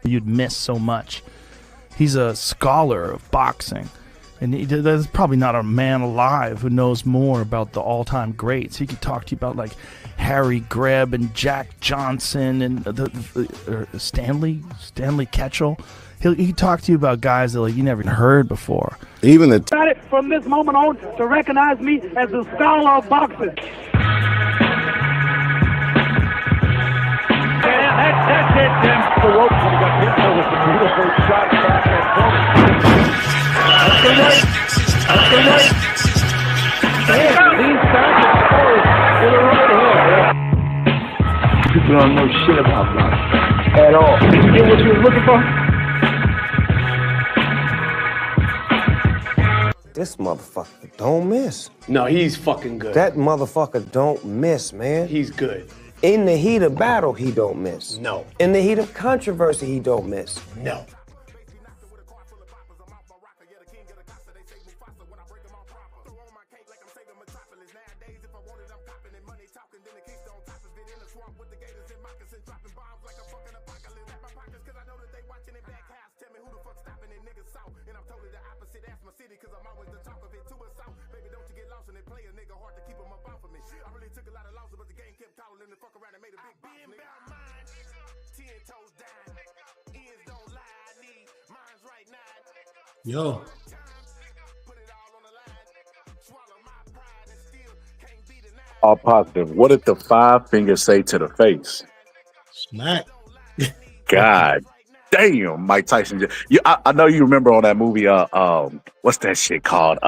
you'd miss so much. He's a scholar of boxing. And there's probably not a man alive who knows more about the all-time greats. He could talk to you about like Harry Greb and Jack Johnson and Stanley Ketchel. He talk to you about guys that like you never heard before. Even the Decided from this moment on to recognize me as a scholar of boxing. That's it, Tim. The ropes when he got hit with the beautiful shot back and forth. That's the right. That's the right. And leans back and forth with a right hand. People don't know shit about boxing at all. Did you get what you were looking for? This motherfucker don't miss. No, he's fucking good. That motherfucker don't miss, man. He's good. In the heat of battle, he don't miss. No. In the heat of controversy, he don't miss. No. Yo. All positive. What did the 5 fingers say to the face? Smack. God damn, Mike Tyson. I know you remember on that movie. What's that shit called?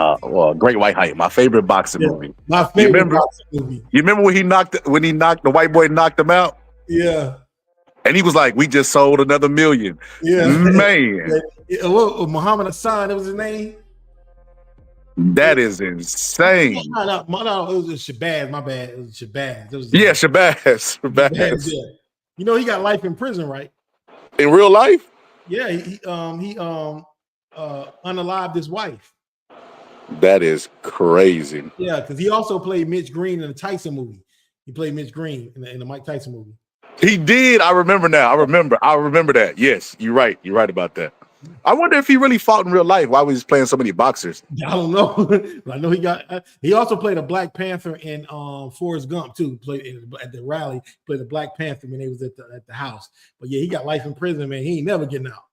Great White Hype. My favorite boxing movie. My favorite boxing movie. You remember when he knocked the white boy knocked him out? Yeah. And he was like, "We just sold another million." Yeah, man. Muhammad Hassan, that was his name. That is insane. No, it was Shabazz. My bad. It was Shabazz. Shabazz. Shabazz. Yeah. You know he got life in prison, right? In real life? Yeah, he unalived his wife. That is crazy. Yeah, because he also played Mitch Green in the Tyson movie. He played Mitch Green in the Mike Tyson movie. He did. I remember now. I remember that. Yes, you're right. You're right about that. I wonder if he really fought in real life. Why was he playing so many boxers? I don't know. I know he also played a Black Panther in Forrest Gump too. Played at the rally. Played a Black Panther when they was at the house. But yeah, he got life in prison, man. He ain't never getting out.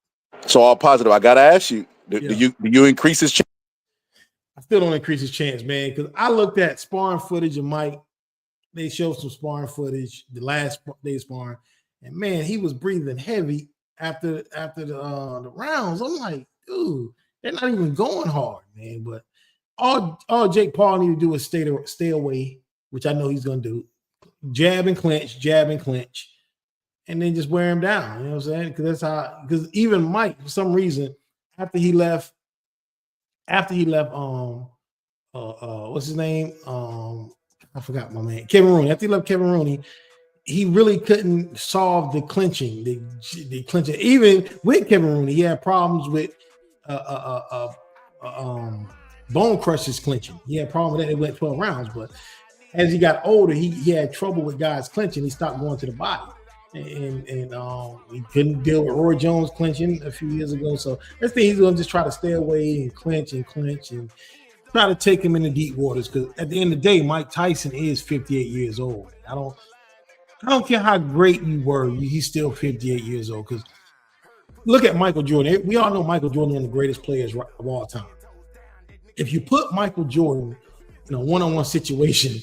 So all positive. I gotta ask you, do you increase his chance? I still don't increase his chance, man, because I looked at sparring footage of Mike. They showed some sparring footage the last day sparring, and man, he was breathing heavy after the rounds. I'm like, dude, they're not even going hard, man. But all Jake Paul need to do is stay away, which I know he's gonna do. Jab and clinch, and then just wear him down. You know what I'm saying? Because even Mike, for some reason, after he left, what's his name? I forgot my man, Kevin Rooney. After he left Kevin Rooney, he really couldn't solve the clinching. The clinching, even with Kevin Rooney, he had problems with bone crushers clinching. He had problems with that. It went 12 rounds, but as he got older, he had trouble with guys clinching. He stopped going to the body, and he couldn't deal with Roy Jones clinching a few years ago. So I think he's going to just try to stay away and clinch and try to take him into deep waters, because at the end of the day, Mike Tyson is 58 years old. I don't care how great you were, he's still 58 years old. Because look at Michael Jordan. We all know Michael Jordan is one of the greatest players of all time. If you put Michael Jordan in a one-on-one situation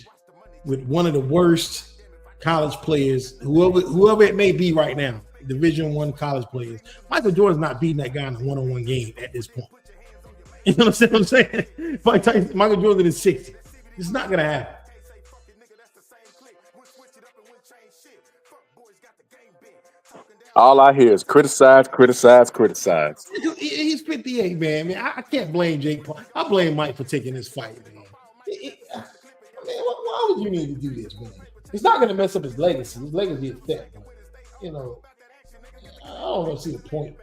with one of the worst college players, whoever it may be right now, Division I college players, Michael Jordan's not beating that guy in a one-on-one game at this point. You know what I'm saying? Michael Jordan is 60. It's not going to happen. All I hear is criticize. He's 58, man. I can't blame Jake Paul. I blame Mike for taking this fight, man. Why would you need to do this, man? It's not going to mess up his legacy. His legacy is set. You know, I don't see the point.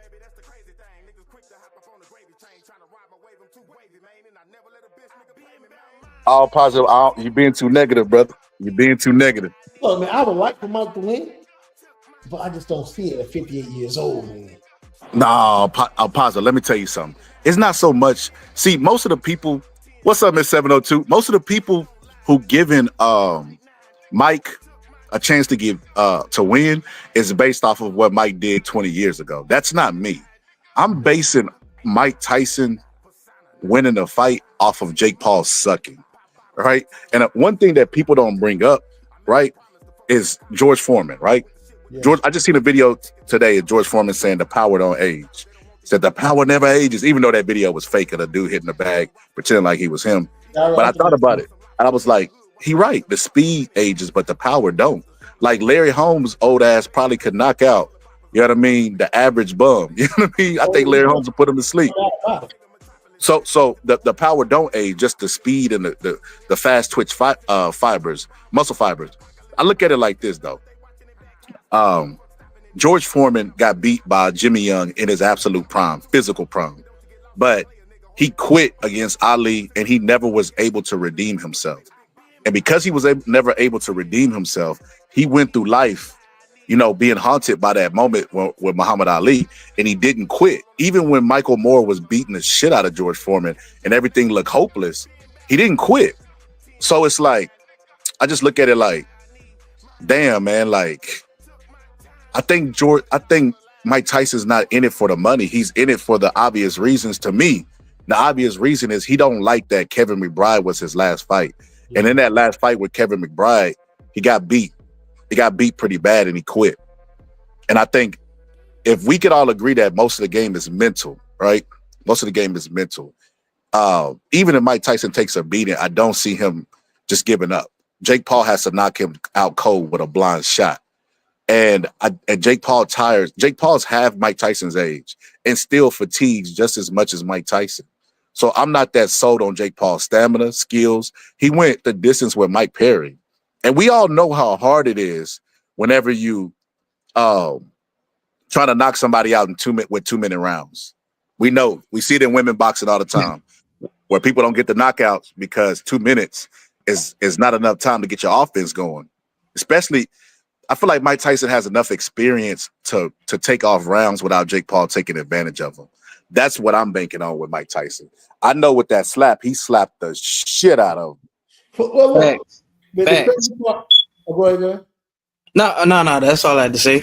All positive. You're being too negative, brother. You're being too negative. Look, man, I would like for Mike to win, but I just don't see it at 58 years old, man. No, Pazzo, let me tell you something. It's not so much. See, most of the people, what's up, Miss 702? Most of the people who giving Mike a chance to give to win is based off of what Mike did 20 years ago. That's not me. I'm basing Mike Tyson winning the fight off of Jake Paul sucking, right? And one thing that people don't bring up, right, is George Foreman, right? Yeah. George, I just seen a video today of George Foreman saying the power don't age. Said the power never ages, even though that video was fake of the dude hitting the bag, pretending like he was him. But I thought about it, and I was like, he right. The speed ages, but the power don't. Like Larry Holmes' old ass probably could knock out, you know what I mean, the average bum. You know what I mean? I think Larry Holmes would put him to sleep. So the power don't age, just the speed and the fast twitch fibers, muscle fibers. I look at it like this though. George Foreman got beat by Jimmy Young in his absolute prime, physical prime, but he quit against Ali and he never was able to redeem himself. And because he was never able to redeem himself, he went through life, you know, being haunted by that moment with Muhammad Ali, and he didn't quit. Even when Michael Moore was beating the shit out of George Foreman and everything looked hopeless, he didn't quit. So it's like, I just look at it like, damn, man, like, I think Mike Tyson's not in it for the money. He's in it for the obvious reasons to me. The obvious reason is he don't like that Kevin McBride was his last fight. Yeah. And in that last fight with Kevin McBride, he got beat. He got beat pretty bad and he quit. And I think if we could all agree that most of the game is mental, right? Most of the game is mental. Even if Mike Tyson takes a beating, I don't see him just giving up. Jake Paul has to knock him out cold with a blind shot. And Jake Paul tires. Jake Paul's half Mike Tyson's age and still fatigues just as much as Mike Tyson. So I'm not that sold on Jake Paul's stamina, skills. He went the distance with Mike Perry. And we all know how hard it is whenever you trying to knock somebody out in 2-minute rounds. We know. We see it in women boxing all the time where people don't get the knockouts because 2 minutes is not enough time to get your offense going. Especially, I feel like Mike Tyson has enough experience to take off rounds without Jake Paul taking advantage of him. That's what I'm banking on with Mike Tyson. I know with that slap, he slapped the shit out of him. Well, the crazy part, go ahead. No. That's all I had to say.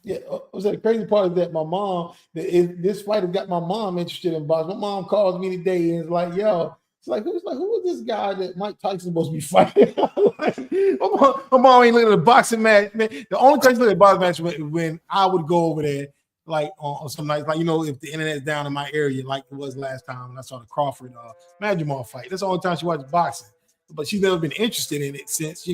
Yeah, the crazy part is that my mom, this fight has got my mom interested in boxing. My mom calls me today and is like, "Yo." It's like, who is this guy that Mike Tyson's supposed to be fighting? My mom ain't looking at a boxing match, man. The only time she looked at a boxing match when I would go over there, like on some nights, like, you know, if the internet's down in my area, like it was last time when I saw the Crawford Madrimal fight. That's the only time she watched boxing. But she's never been interested in it since the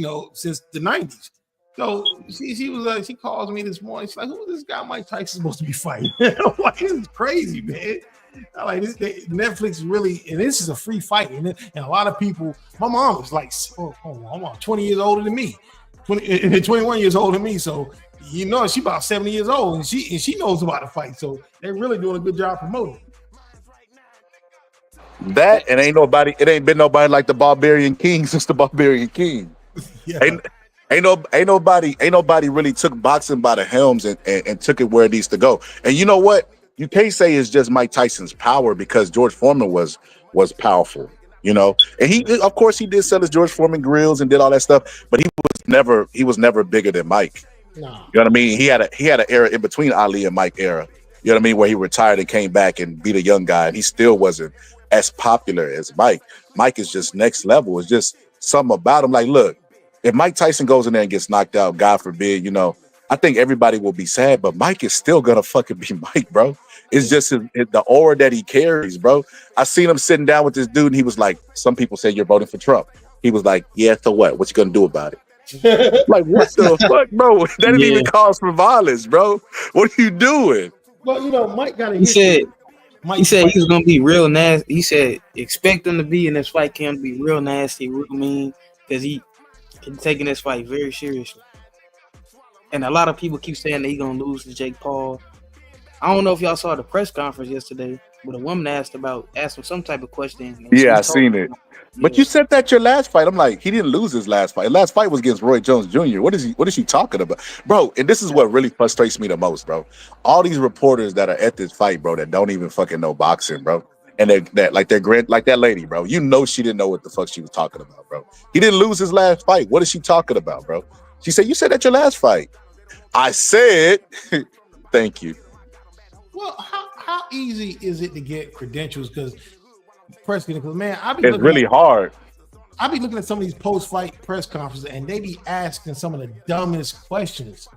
90s. So she calls me this morning. She's like, who is this guy Mike Tyson supposed to be fighting? I'm like, this is crazy, man. I like this. Netflix really, and this is a free fight, and a lot of people. My mom was like, "Oh, I'm 20 years older than me, 21 years older than me." So you know, she about 70 years old, and she knows about the fight. So they're really doing a good job promoting. That and it ain't been nobody like the Barbarian King since the Barbarian King. Yeah. Ain't nobody really took boxing by the helms and took it where it needs to go. And you know what? You can't say it's just Mike Tyson's power because George Foreman was powerful, you know. And he, of course, he did sell his George Foreman grills and did all that stuff, but he was never bigger than Mike. No. You know what I mean? He had an era in between Ali and Mike era. You know what I mean? Where he retired and came back and beat a young guy, and he still wasn't as popular as Mike. Mike is just next level. It's just something about him. Like, look, if Mike Tyson goes in there and gets knocked out, God forbid, you know, I think everybody will be sad, but Mike is still gonna fucking be Mike, bro. It's just the aura that he carries, bro. I seen him sitting down with this dude, and he was like, "Some people say you're voting for Trump." He was like, "Yeah, so what? What you gonna do about it?" Like, what the fuck, bro? That didn't even cause for violence, bro. What are you doing? Well, you know, Mike got a. He said he was gonna be real nasty. He said expect him to be in this fight camp to be real nasty, real mean, because he's taking this fight very seriously. And a lot of people keep saying that he's gonna lose to Jake Paul. I don't know if y'all saw the press conference yesterday But a woman asked him some type of question. And Yeah, he I told seen her, it. But you said that your last fight. I'm like, he didn't lose his last fight. Last fight was against Roy Jones Jr. What is she talking about? Bro, and this is what really frustrates me the most, bro. All these reporters that are at this fight, bro, that don't even fucking know boxing, bro. And like that lady, bro. You know she didn't know what the fuck she was talking about, bro. He didn't lose his last fight. What is she talking about, bro? She said, you said that your last fight. I said, thank you. Well, how easy is it to get credentials? Because man, It's really hard. I be looking at some of these post-fight press conferences, and they be asking some of the dumbest questions.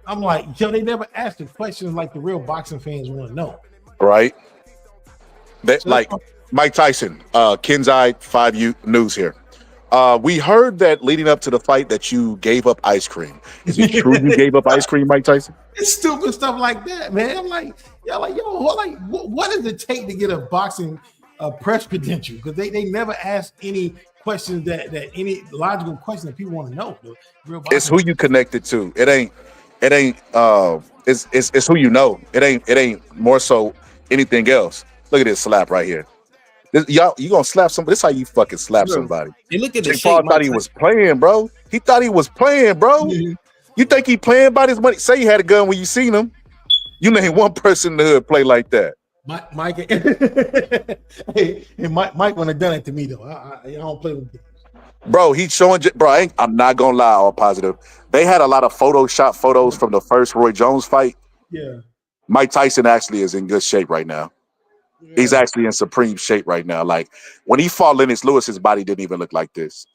I'm like, they never ask the questions like the real boxing fans want to know. Right? Like Mike Tyson, Kenzai 5U News here. We heard that leading up to the fight that you gave up ice cream. Is it true you gave up ice cream, Mike Tyson? It's stupid stuff like that, man. I'm like, what does it take to get a boxing press credential? Because they never ask any questions that any logical question that people want to know. It's who you connected to. It ain't it's who you know. It ain't more so anything else. Look at this slap right here. You gonna slap somebody? This is how you fucking slap somebody. You look at the Paul thought he was playing, bro. He thought he was playing, bro. Mm-hmm. You think he playing by his money? Say he had a gun when you seen him. You name one person in the hood play like that. Mike, Mike wouldn't have done it to me though. I don't play with games. Bro, he's showing. Bro, I'm not gonna lie. All positive. They had a lot of Photoshop photos from the first Roy Jones fight. Yeah. Mike Tyson actually is in good shape right now. Yeah. He's actually in supreme shape right now. Like when he fought Lennox Lewis, his body didn't even look like this.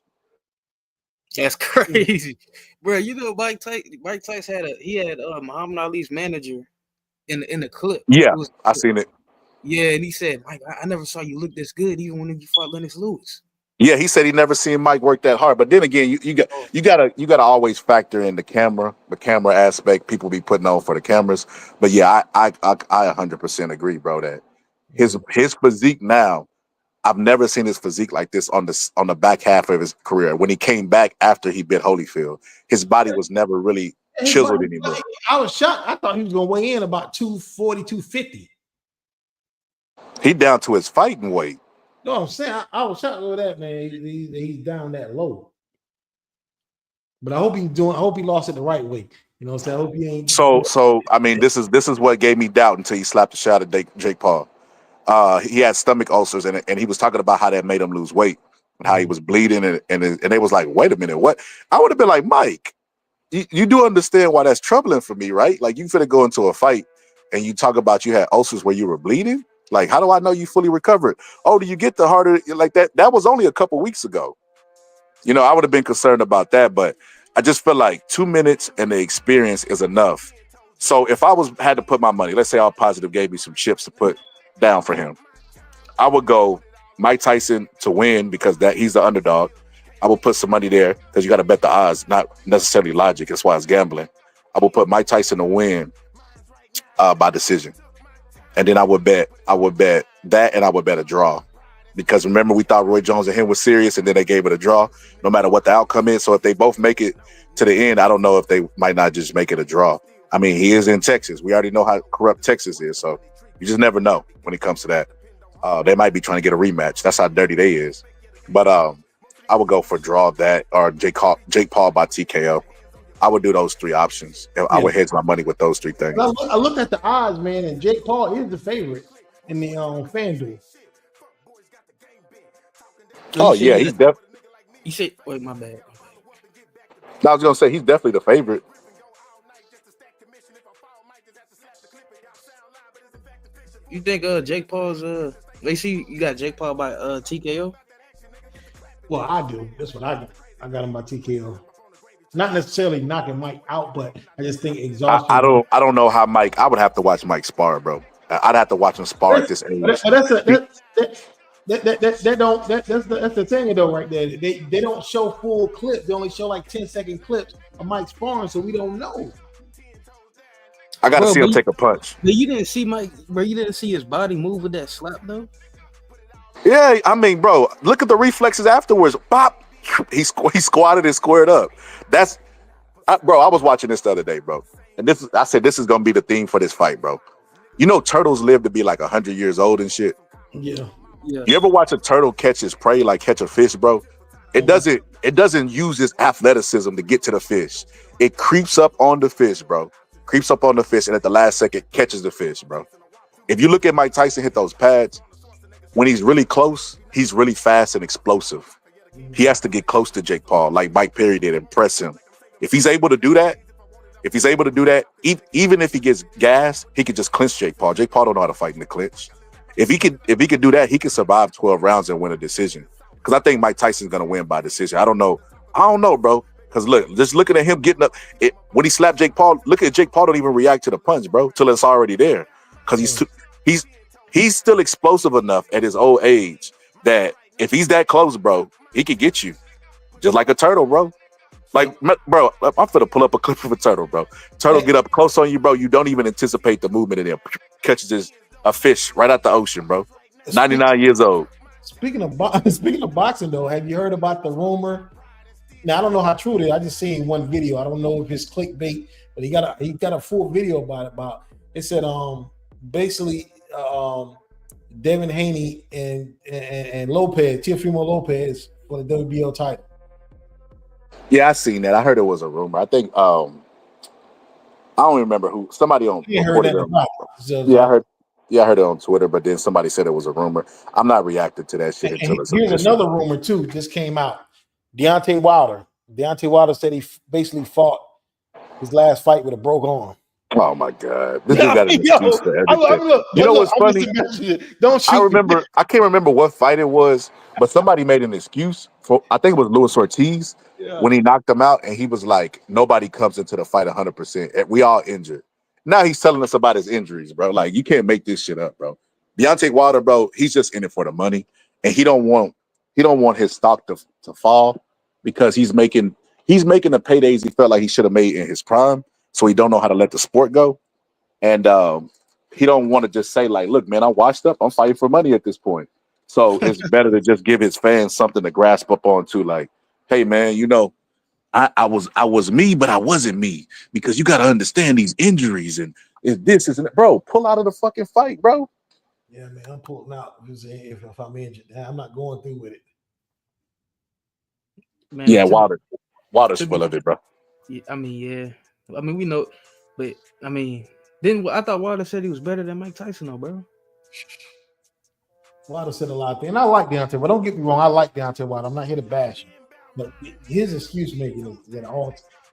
That's crazy, bro. You know, Mike Tyson had Muhammad Ali's manager in the clip. Yeah, I seen it. Yeah, and he said, Mike, I never saw you look this good, even when you fought Lennox Lewis. Yeah, he said he never seen Mike work that hard. But then again, you gotta always factor in the camera aspect people be putting on for the cameras. But yeah, I 100% agree, bro, that his physique now, I've never seen his physique like this on the back half of his career. When he came back after he bit Holyfield, his body was never really chiseled anymore. I was shocked. I thought he was gonna weigh in about 240, 250. He down to his fighting weight. No, I'm saying I was shocked with that, man. He's down that low. But I hope he lost it the right way. You know what I'm saying? I hope he ain't. So I mean, this is what gave me doubt until he slapped the shot at Jake Paul. He had stomach ulcers, and he was talking about how that made him lose weight and how he was bleeding, and they was like, wait a minute, what? I would have been like, Mike, you do understand why that's troubling for me, right? Like you finna go into a fight and you talk about you had ulcers where you were bleeding. Like, how do I know you fully recovered? Oh, do you get the harder like that? That was only a couple weeks ago. You know, I would have been concerned about that, but I just feel like 2 minutes and the experience is enough. So if I had to put my money, let's say All Positive gave me some chips to put down for him, I would go Mike Tyson to win because he's the underdog. I would put some money there because you got to bet the odds, not necessarily logic. That's why it's gambling. I would put Mike Tyson to win by decision. And then I would bet that, and I would bet a draw. Because remember, we thought Roy Jones and him was serious, and then they gave it a draw, no matter what the outcome is. So if they both make it to the end, I don't know if they might not just make it a draw. I mean, he is in Texas. We already know how corrupt Texas is, so you just never know when it comes to that. They might be trying to get a rematch. That's how dirty they is. But I would go for draw that or Jake Paul by TKO. I would do those three options. I would hedge my money with those three things. I looked at the odds, man, and Jake Paul is the favorite in the FanDuel. Oh yeah, he's definitely. You said, wait, my bad. I was gonna say he's definitely the favorite. You think Jake Paul's they see you got Jake Paul by TKO? Well, I do. That's what I got. I got him by TKO. Not necessarily knocking Mike out, but I just think exhaustion. I don't know how Mike. I would have to watch Mike spar, bro. I'd have to watch him spar at this age. That's the thing though, right there. They don't show full clips. They only show like 10-second clips of Mike sparring, so we don't know. I gotta see him take a punch. But you didn't see Mike, bro. You didn't see his body move with that slap though. Yeah, I mean, bro, look at the reflexes afterwards. Bop. He squatted and squared up. Bro, I was watching this the other day, bro. And I said, this is going to be the theme for this fight, bro. You know, turtles live to be like 100 years old and shit. Yeah. Yeah. You ever watch a turtle catch his prey, like catch a fish, bro? It doesn't use its athleticism to get to the fish. It creeps up on the fish, bro. Creeps up on the fish, and at the last second catches the fish, bro. If you look at Mike Tyson hit those pads, when he's really close, he's really fast and explosive. He has to get close to Jake Paul, like Mike Perry did, and press him. If he's able to do that, even if he gets gas, he could just clinch Jake Paul. Jake Paul don't know how to fight in the clinch. If he could do that, he could survive 12 rounds and win a decision. Because I think Mike Tyson's gonna win by decision. I don't know, bro. Because look, just looking at him getting up, when he slapped Jake Paul, look at Jake Paul don't even react to the punch, bro, till it's already there. Because he's still explosive enough at his old age that if he's that close, bro, he could get you, just like a turtle, bro. Like, bro, I'm finna pull up a clip of a turtle, bro. Turtle get up close on you, bro. You don't even anticipate the movement of them. Catches a fish right out the ocean, bro. 99 years old. Speaking of boxing, though, have you heard about the rumor? Now I don't know how true it is. I just seen one video. I don't know if it's clickbait, but he got a full video about it. Said basically Devin Haney and Lopez, Teofimo Lopez for the WBO title. Yeah, I seen that. I heard it was a rumor. I think I don't remember who. Somebody on heard that about it. I heard it on Twitter, but then somebody said it was a rumor. I'm not reacting to that shit until it's here's official. Another rumor too. Just came out. Deontay Wilder said he basically fought his last fight with a broke arm. Oh my God! This dude got an excuse for everything. You know what's funny? Don't shoot. I can't remember what fight it was, but somebody made an excuse for. I think it was Luis Ortiz when he knocked him out, and he was like, "Nobody comes into the fight 100%. We all injured." Now he's telling us about his injuries, bro. Like, you can't make this shit up, bro. Deontay Wilder, bro, he's just in it for the money, and he don't want his stock to fall because he's making the paydays he felt like he should have made in his prime. So he don't know how to let the sport go. And he don't want to just say, like, look, man, I'm washed up. I'm fighting for money at this point. So it's better to just give his fans something to grasp up onto, like, hey, man, you know, I was me, but I wasn't me. Because you got to understand these injuries and this, isn't it? Bro, pull out of the fucking fight, bro. Yeah, man, I'm pulling out if I'm injured. I'm not going through with it. Man, yeah, Wilder's full of it, bro. Yeah, I mean, we know, but I mean, I thought Wilder said he was better than Mike Tyson, though, bro. Wilder said a lot of things, and I like Deontay. But don't get me wrong, I like Deontay Wilder. I'm not here to bash him, but his excuse making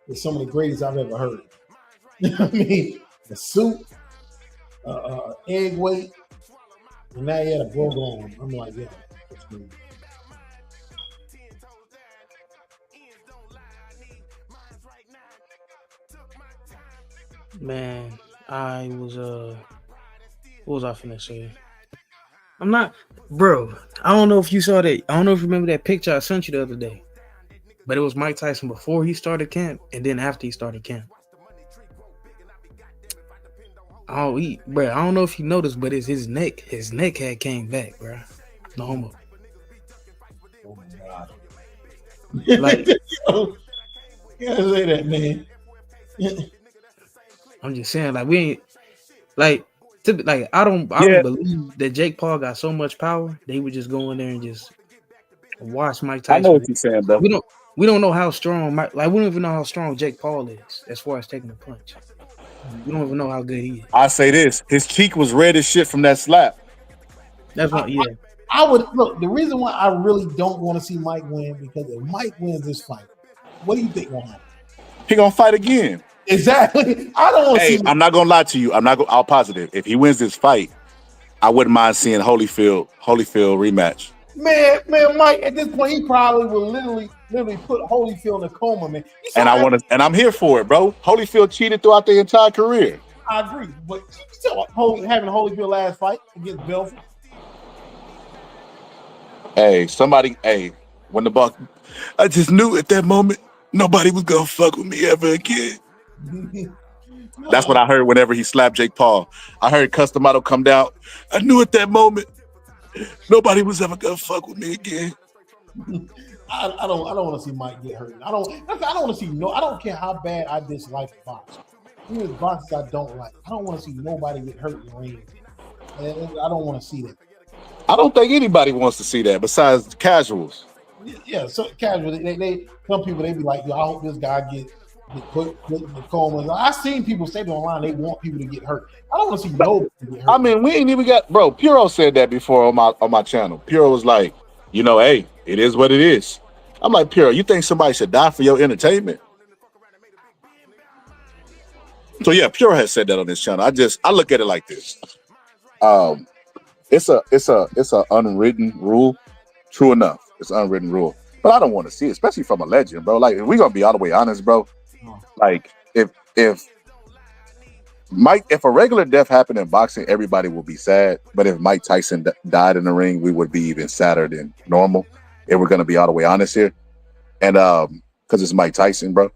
is some of the greatest I've ever heard. You know what I mean? The suit, egg weight, and now he had a broke arm. I'm like, yeah, that's crazy. Man, I was what was I finna say? I'm not, bro. I don't know if you saw that. I don't know if you remember that picture I sent you the other day, but it was Mike Tyson before he started camp and then after he started camp. I don't know if you noticed, but it's his neck had came back, bro. No homo. Oh my God. Like, you gotta say that, man. I'm just saying, like, we ain't like I don't believe that Jake Paul got so much power that he would just go in there and just watch Mike Tyson. I know what you're saying, though. We don't know how strong we don't even know how strong Jake Paul is as far as taking a punch. We don't even know how good he is. I say this: his cheek was red as shit from that slap. That's what, yeah. I would look. The reason why I really don't want to see Mike win, because if Mike wins this fight, what do you think will happen? He gonna fight again. Exactly. I don't want to see. I'm not gonna lie to you. I'll positive. If he wins this fight, I wouldn't mind seeing Holyfield rematch. Man, Mike. At this point, he probably will literally put Holyfield in a coma, man. And I'm here for it, bro. Holyfield cheated throughout their entire career. I agree, but still having Holyfield last fight against Belfort. When the buck, I just knew at that moment nobody was gonna fuck with me ever again. That's what I heard whenever he slapped Jake Paul. I heard Custom Auto come down. I knew at that moment nobody was ever gonna fuck with me again. I don't want to see Mike get hurt. I don't want to see I don't care how bad I dislike boxing. Here's boxes I don't like. I don't want to see nobody get hurt in the ring. I don't want to see that. I don't think anybody wants to see that besides casuals. Yeah, so casual. They some people they be like, yo, I hope this guy get put in the coma. I've seen people say online they want people to get hurt. I don't want to see nobody get hurt. I mean, we ain't even got bro. Puro said that before on my channel. Puro was like, hey, it is what it is. I'm like, Puro, you think somebody should die for your entertainment? So yeah, Puro has said that on his channel. I look at it like this. It's a unwritten rule. True enough, it's an unwritten rule. But I don't want to see it, especially from a legend, bro. Like, if we're gonna be all the way honest, bro. Like, if a regular death happened in boxing, everybody would be sad. But if Mike Tyson died in the ring, we would be even sadder than normal. If we're gonna be all the way honest here, and because it's Mike Tyson, bro.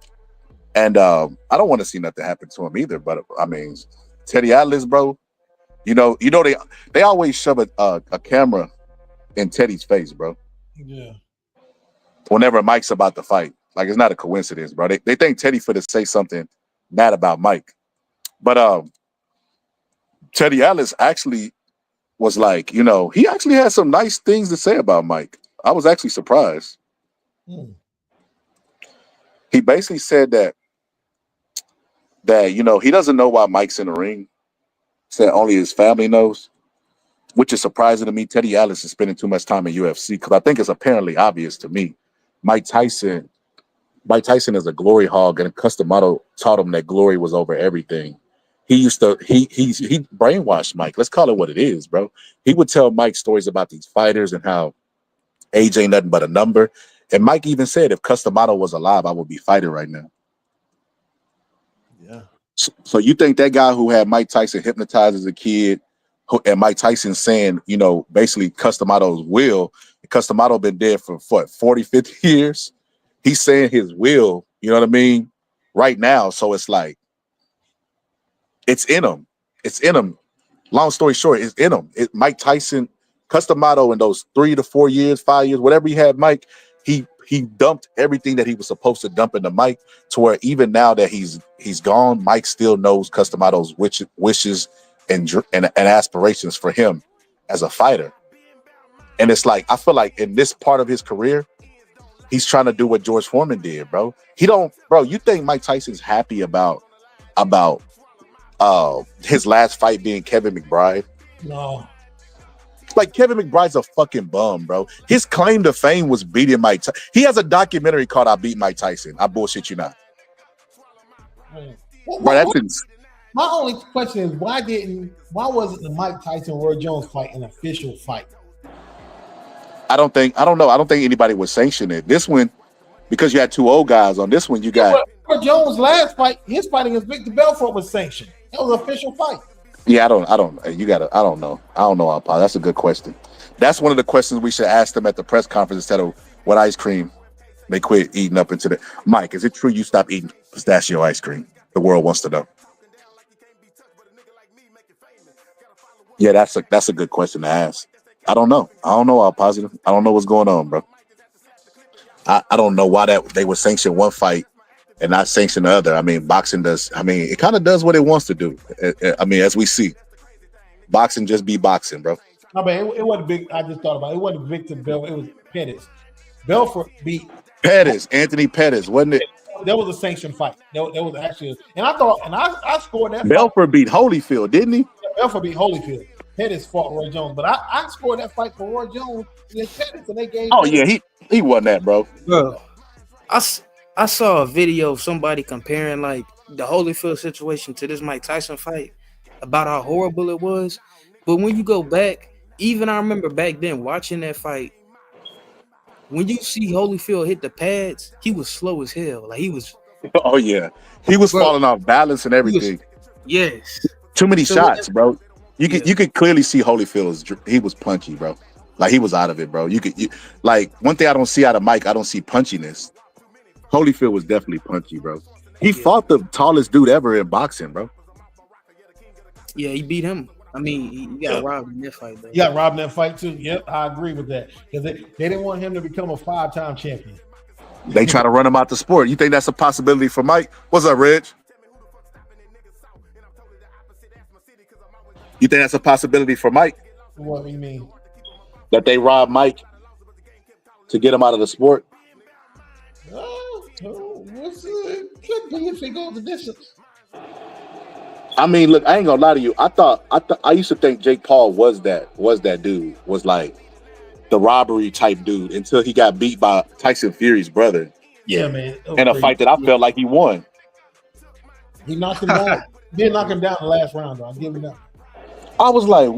And I don't want to see nothing happen to him either. But I mean, Teddy Atlas, bro. They always shove a camera in Teddy's face, bro. Yeah. Whenever Mike's about to fight, like, it's not a coincidence, bro. They think Teddy for to say something bad about Mike, but Teddy Atlas actually was like, he actually had some nice things to say about Mike. I was actually surprised. He basically said that he doesn't know why Mike's in the ring. Said only his family knows, which is surprising to me. Teddy Atlas is spending too much time in UFC because I think it's apparently obvious to me. Mike Tyson is a glory hog, and Custom Model taught him that glory was over everything. He brainwashed Mike. Let's call it what it is, bro. He would tell Mike stories about these fighters and how age ain't nothing but a number. And Mike even said, if Custom Model was alive, I would be fighting right now. Yeah. So you think that guy who had Mike Tyson hypnotized as a kid, and Mike Tyson saying, basically Custom Model's will, Custom Model been dead for 40, 50 years. He's saying his will, you know what I mean, right now. So it's like, it's in him. It's in him. Long story short, it's in him. Mike Tyson, Custom Model in those 3 to 4 years, 5 years, whatever he had, Mike, he dumped everything that he was supposed to dump into Mike, to where even now that he's gone, Mike still knows Custom Model's wishes and aspirations for him as a fighter. And it's like, I feel like in this part of his career, he's trying to do what George Foreman did, bro. You think Mike Tyson's happy about his last fight being Kevin McBride? No. Like, Kevin McBride's a fucking bum, bro. His claim to fame was beating Mike Tyson. He has a documentary called I Beat Mike Tyson. I bullshit you not. My only question is, why wasn't the Mike Tyson Roy Jones fight an official fight? I don't know. I don't think anybody would sanction it. This one, because you had two old guys on this one, you got Roy Jones' last fight, his fight against Victor Belfort was sanctioned. That was an official fight. Yeah, I don't know. Paul. That's a good question. That's one of the questions we should ask them at the press conference instead of what ice cream they quit eating up into the Mike. Is it true you stopped eating pistachio ice cream? The world wants to know. Yeah, that's a good question to ask. I don't know. All positive. I don't know what's going on, bro. I don't know why that they would sanction one fight and not sanction the other. I mean, boxing does. I mean, it kind of does what it wants to do. I mean, as we see, boxing just be boxing, bro. I mean, it wasn't big. I just thought about it. It wasn't Victor Belfort. It was Pettis. Belfort beat Pettis, Anthony Pettis, wasn't it? That was a sanctioned fight. That was actually, and I scored that. Belfort beat Holyfield, didn't he? Belfort beat Holyfield. Pettis fought Roy Jones, but I scored that fight for Roy Jones against Pettis, and they gave. Oh yeah, he won that, bro. Bro, I saw a video of somebody comparing like the Holyfield situation to this Mike Tyson fight, about how horrible it was. But when you go back, even I remember back then watching that fight, when you see Holyfield hit the pads, he was slow as hell. Like he was. Oh yeah, he was falling off balance and everything. Yes. Too many shots, bro. You could clearly see Holyfield. He was punchy, bro. Like he was out of it, bro. Like one thing I don't see out of Mike, I don't see punchiness. Holyfield was definitely punchy, bro. He fought the tallest dude ever in boxing, bro. Yeah, he beat him. I mean, he got robbed in that fight, though. He got robbed in that fight too. Yep, I agree with that because they didn't want him to become a 5-time champion. They try to run him out the sport. You think that's a possibility for Mike? What's up, Reg? You think that's a possibility for Mike? What do you mean? That they rob Mike to get him out of the sport? Could be if they go the distance. I mean, look, I ain't gonna lie to you. I used to think Jake Paul was that dude, was like the robbery type dude until he got beat by Tyson Fury's brother. Yeah, man. In a fight that I felt like he won. He knocked him down. He didn't knock him down the last round, though. I'll give him that. I was like,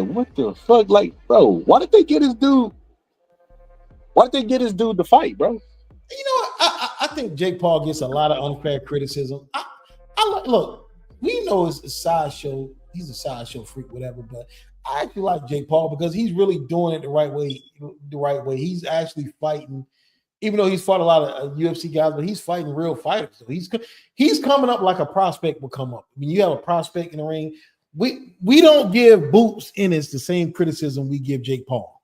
what the fuck? Like, bro, why did they get his dude? Why did they get his dude to fight, bro? You know what? I think Jake Paul gets a lot of unfair criticism. Look, we know it's a sideshow. He's a sideshow freak, whatever. But I actually like Jake Paul because he's really doing it the right way. He's actually fighting, even though he's fought a lot of UFC guys, but he's fighting real fighters. So he's coming up like a prospect will come up. I mean, you have a prospect in the ring. We don't give Boots Ennis the same criticism we give Jake Paul.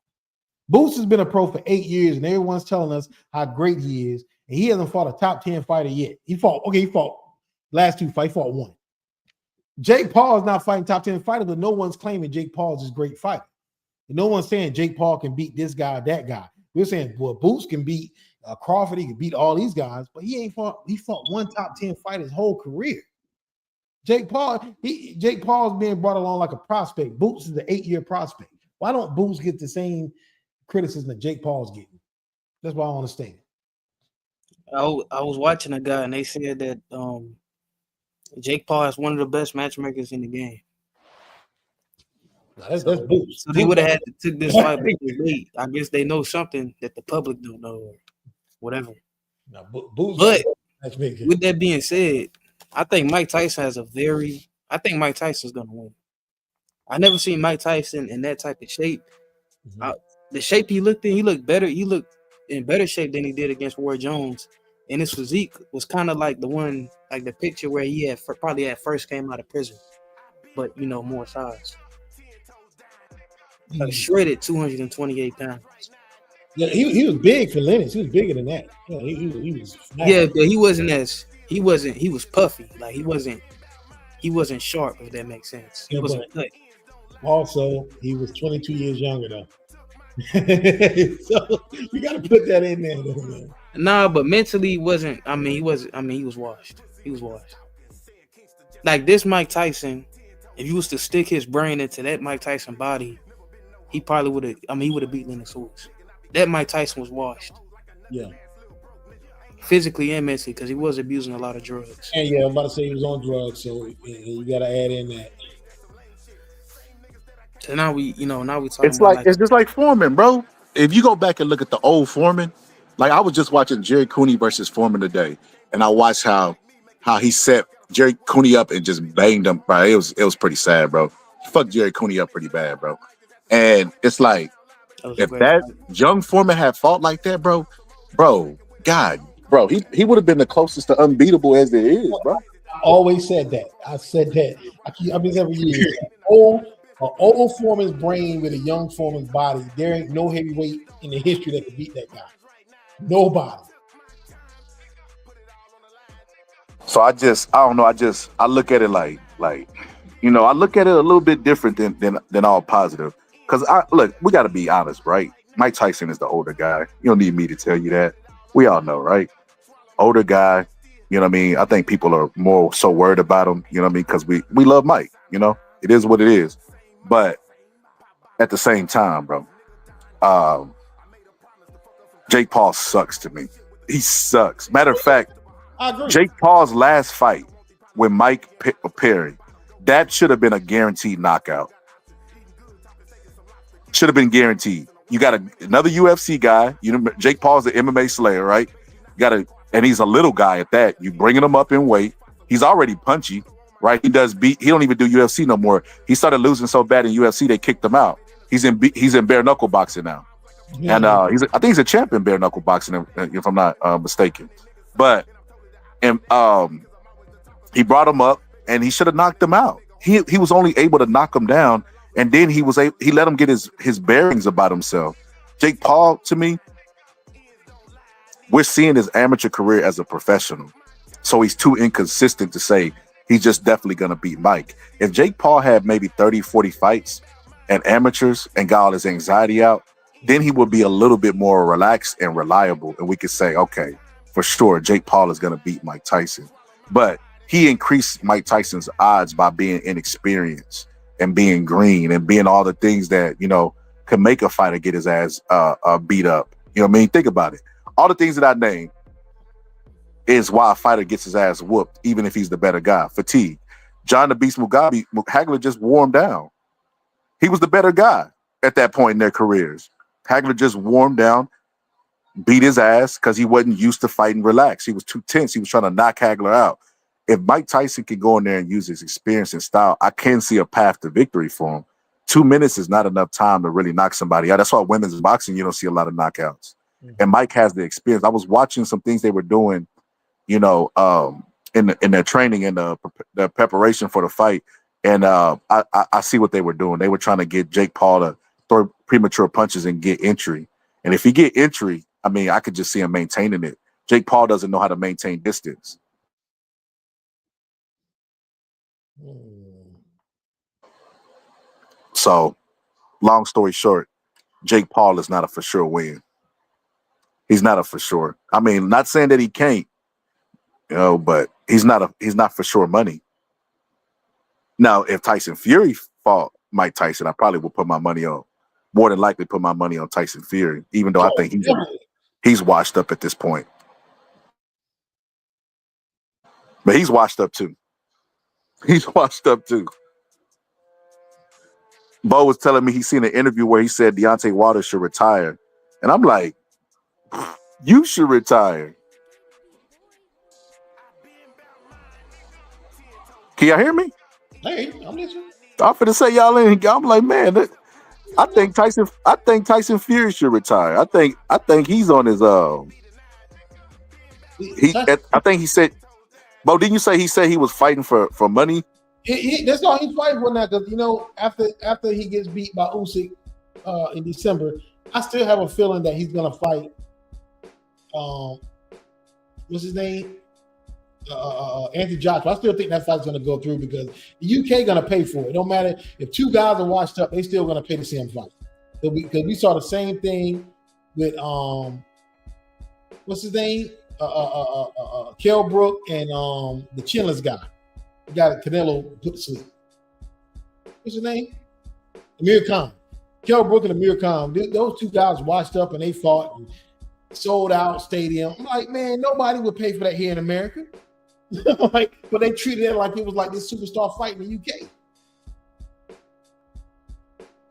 Boots has been a pro for 8 years, and everyone's telling us how great he is, and he hasn't fought a top 10 fighter yet. He fought last 2 fights, fought 1. Jake Paul is not fighting top 10 fighters, but no one's claiming Jake Paul is this great fighter. And no one's saying Jake Paul can beat this guy or that guy. We're saying, well, Boots can beat Crawford, he can beat all these guys, but he fought 1 top 10 fight his whole career. Jake Paul's being brought along like a prospect. Boots is an 8-year prospect. Why don't Boots get the same criticism that Jake Paul's getting? That's what I understand. I was watching a guy and they said that Jake Paul is one of the best matchmakers in the game. That's Boots. So they would have had to take this fight because I guess they know something that the public don't know or whatever. No, Boots. But with that being said, I think Mike Tyson I think Mike Tyson's gonna win. I never seen Mike Tyson in that type of shape. Mm-hmm. The shape he looked in, he looked better. He looked in better shape than he did against Roy Jones. And his physique was kind of like the picture where he probably first came out of prison, but more size. Shredded 228 pounds. Yeah, he was big for Lennox. He was bigger than that. Yeah, he was. Yeah, but he was puffy. Like he wasn't sharp, if that makes sense. He wasn't cut. Also, he was 22 years younger though. So you got to put that in there, though, man. Nah, but mentally he wasn't. He was washed. He was washed. Like this Mike Tyson, if you was to stick his brain into that Mike Tyson body, he probably would have. He would have beat Lennox Lewis. That Mike Tyson was washed. Yeah. Physically and mentally, because he was abusing a lot of drugs. And yeah, I'm about to say he was on drugs, so you got to add in that. So now we talking. It's just like Foreman, bro. If you go back and look at the old Foreman, like I was just watching Jerry Cooney versus Foreman today, and I watched how he set Jerry Cooney up and just banged him. Bro, it was pretty sad, bro. He fucked Jerry Cooney up pretty bad, bro. And it's like if that young Foreman had fought like that, bro, he would have been the closest to unbeatable as there is, bro. I always said that. I said that. I've been every year. An old Foreman's brain with a young Foreman's body. There ain't no heavyweight in the history that could beat that guy. Nobody. So I don't know. I look at it like I look at it a little bit different than all positive. Because we got to be honest, right? Mike Tyson is the older guy. You don't need me to tell you that. We all know, right? Older guy. You know what I mean? I think people are more so worried about him. You know what I mean? Because we love Mike. You know, it is what it is. But at the same time, bro, Jake Paul sucks to me. He sucks. Matter of fact, I agree. Jake Paul's last fight with Mike Perry, that should have been a guaranteed knockout. Should have been guaranteed. You got another UFC guy. Jake Paul's the MMA slayer, right? And he's a little guy at that. You bringing him up in weight. He's already punchy. Right, he don't even do UFC no more. He started losing so bad in UFC they kicked him out. He's in bare knuckle boxing now, and I think he's a champion bare knuckle boxing if I'm not mistaken. But he brought him up and he should have knocked him out. He was only able to knock him down, and then he let him get his bearings about himself. Jake Paul, to me, we're seeing his amateur career as a professional, so he's too inconsistent to say he's just definitely going to beat Mike. If Jake Paul had maybe 30, 40 fights and amateurs and got all his anxiety out, then he would be a little bit more relaxed and reliable. And we could say, okay, for sure, Jake Paul is going to beat Mike Tyson. But he increased Mike Tyson's odds by being inexperienced and being green and being all the things that, you know, could make a fighter get his ass beat up. You know what I mean? Think about it. All the things that I named is why a fighter gets his ass whooped, even if he's the better guy. Fatigue. John the Beast Mugabe, Hagler just wore him down. He was the better guy at that point in their careers. Hagler just wore him down, beat his ass because he wasn't used to fighting relaxed. He was too tense. He was trying to knock Hagler out. If Mike Tyson can go in there and use his experience and style, I can see a path to victory for him. 2 minutes is not enough time to really knock somebody out. That's why women's boxing, you don't see a lot of knockouts. And Mike has the experience. I was watching some things they were doing, you know, in their training and the preparation for the fight. And I see what they were doing. They were trying to get Jake Paul to throw premature punches and get entry. And if he get entry, I mean, I could just see him maintaining it. Jake Paul doesn't know how to maintain distance. So, long story short, Jake Paul is not a for sure win. He's not a for sure. I mean, not saying that he can't, you know, but he's not for sure money. Now, if Tyson Fury fought Mike Tyson, I probably would put my money on, more than likely put my money on Tyson Fury, even though I think he's washed up at this point. But he's washed up too. He's washed up too. Bo was telling me he's seen an interview where he said Deontay Wilder should retire. And I'm like, you should retire. Can y'all hear me? Hey, I'm listening. I'm finna say y'all in. I'm like, man, I think Tyson Fury should retire. I think he's on his I think he said, Bo, didn't you say he said he was fighting for money? That's all he's fighting for now, because, you know, after he gets beat by Usyk in December, I still have a feeling that he's gonna fight. What's his name? Anthony Joshua. I still think that fight's gonna go through because the UK gonna pay for it. It don't matter if two guys are washed up; they still gonna pay the same fight. Because we saw the same thing with what's his name? Kell Brook and the Chinless guy. The guy that Canelo put to sleep. What's his name? Amir Khan. Kell Brook and Amir Khan. Those two guys washed up and they fought and sold out stadium. I'm like, man, nobody would pay for that here in America. But they treated it like it was like this superstar fight in the UK.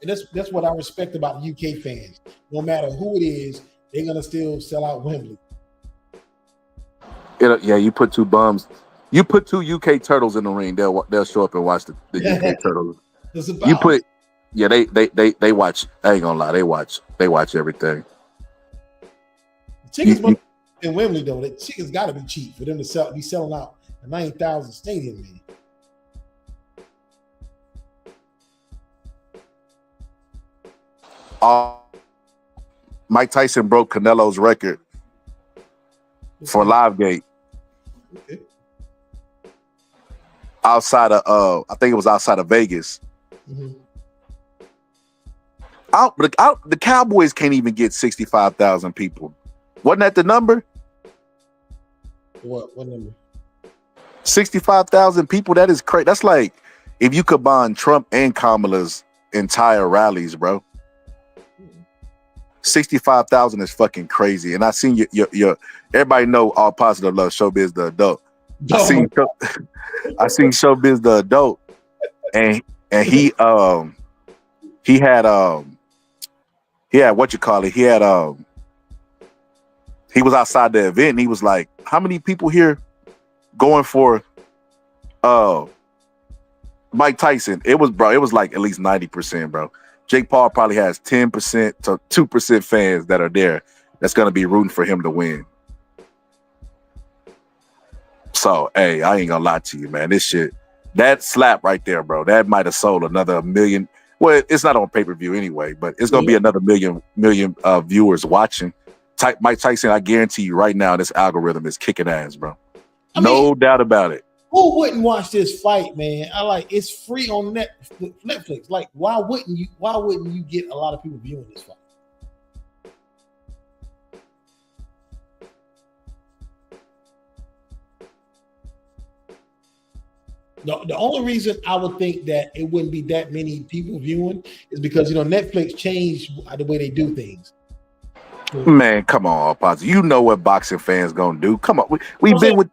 And that's what I respect about the UK fans. No matter who it is, they're gonna still sell out Wembley. Yeah, you put two bums. You put two UK turtles in the ring, they'll show up and watch the UK turtles. You put, yeah, they watch. I ain't gonna lie, they watch everything. Tickets in Wembley though, the tickets got to be cheap for them to be selling out a 9,000 stadium, man. Mike Tyson broke Canelo's record for live gate. Okay. Outside of I think it was outside of Vegas. Mm-hmm. The Cowboys can't even get 65,000 people. Wasn't that the number? What number? 65,000 people. That is crazy. That's like if you combine Trump and Kamala's entire rallies, bro. 65,000 is fucking crazy. And I seen your everybody know All Positive Love, Showbiz the adult. I seen Showbiz the adult, and he had what you call it. He was outside the event and he was like, how many people here going for Mike Tyson? It was like at least 90%, bro. Jake Paul probably has 10% to 2% fans that are there that's gonna be rooting for him to win. So, hey, I ain't gonna lie to you, man. This shit, that slap right there, bro, that might have sold another million. Well, it's not on pay-per-view anyway, but it's gonna be another million viewers watching. Mike Tyson, I guarantee you right now, this algorithm is kicking ass, bro. No doubt about it. Who wouldn't watch this fight, man? It's free on Netflix. Like, why wouldn't you get a lot of people viewing this fight? The only reason I would think that it wouldn't be that many people viewing is because Netflix changed the way they do things. Man, come on, Pops. You know what boxing fans gonna do. Come on. We've been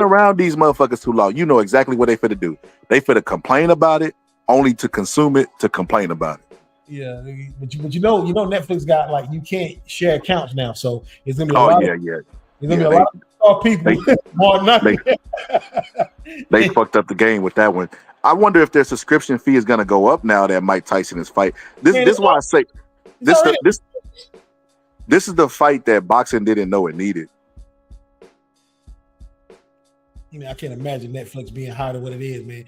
around these motherfuckers too long. You know exactly what they finna do. They finna complain about it, only to consume it, to complain about it. Yeah, but Netflix got you can't share accounts now, so it's gonna be a lot. There's gonna be a lot of people more than nothing. They fucked up the game with that one. I wonder if their subscription fee is gonna go up now that Mike Tyson is fight. This is why I say this is the fight that boxing didn't know it needed. I can't imagine Netflix being higher than what it is, man.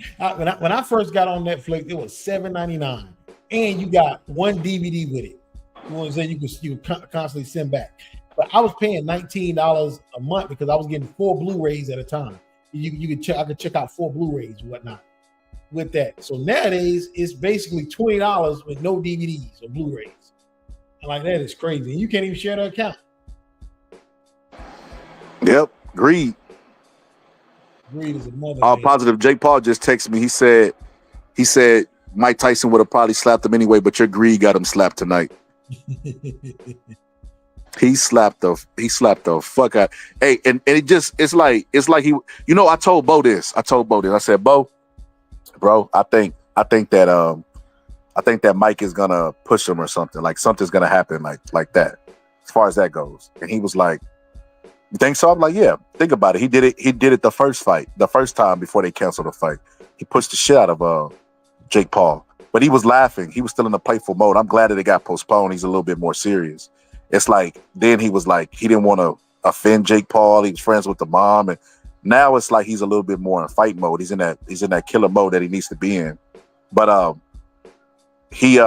When I first got on Netflix, it was $7.99, and you got one DVD with it. You know what I'm saying? You could constantly send back. But I was paying $19 a month because I was getting 4 Blu-rays at a time. I could check out 4 Blu-rays and whatnot with that. So nowadays it's basically $20 with no DVDs or Blu-rays. And that is crazy. And you can't even share the account. Yep, greed. Greed is a mother. All positive. Jake Paul just texted me. He said Mike Tyson would have probably slapped him anyway, but your greed got him slapped tonight. He slapped the fuck out. Hey, and it's like he, I told Bo this. I said, Bo, bro, I think that Mike is gonna push him or something. Like something's gonna happen like that, as far as that goes. And he was like, you think so? I'm like, yeah, think about it. He did it the first time before they canceled the fight. He pushed the shit out of Jake Paul. But he was laughing. He was still in a playful mode. I'm glad that it got postponed. He's a little bit more serious. It's like then he was like he didn't want to offend Jake Paul. He was friends with the mom, and now it's like he's a little bit more in fight mode. He's in that killer mode that he needs to be in. But he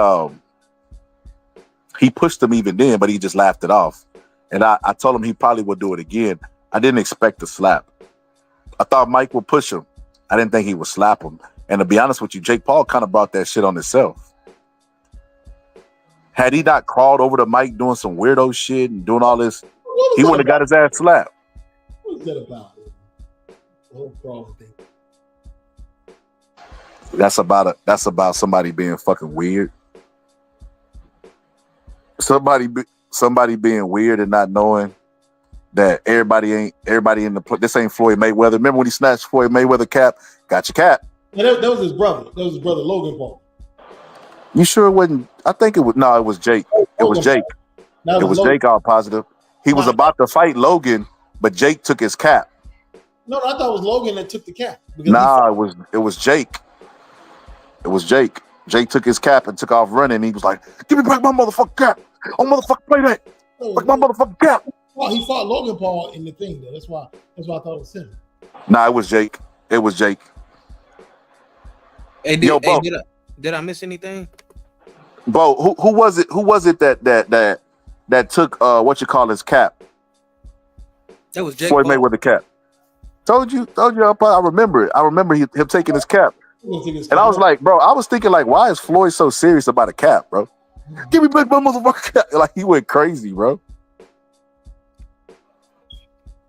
pushed him even then, but he just laughed it off. And I told him he probably would do it again. I didn't expect to slap. I thought Mike would push him. I didn't think he would slap him. And to be honest with you, Jake Paul kind of brought that shit on himself. Had he not crawled over to Mike doing some weirdo shit and doing all this, he wouldn't have got his ass slapped. What is that about? The whole crawling thing. That's about somebody being fucking weird. Somebody being weird and not knowing that everybody in this ain't Floyd Mayweather. Remember when he snatched Floyd Mayweather cap? Got your cap. And that was his brother. That was his brother Logan Paul. You sure it wasn't? I think it was. No, it was Jake. It was Jake. It was Jake. All positive. He was about to fight Logan, but Jake took his cap. No, I thought it was Logan that took the cap. Nah, it was Jake. It was Jake. Jake took his cap and took off running. He was like, "Give me back my motherfucking cap! Oh, motherfucker, play that! Like my motherfucking cap!" Well, he fought Logan Paul in the thing though. That's why I thought it was him. Nah, it was Jake. It was Jake. Hey, did I miss anything? Bo, who was it? Who was it that took his cap? That was Jake Floyd Paul. Mayweather cap. Told you. I remember it. I remember him taking his cap. And I was like, bro, I was thinking like, why is Floyd so serious about a cap, bro? Give me back my motherfucking cap. Like he went crazy, bro.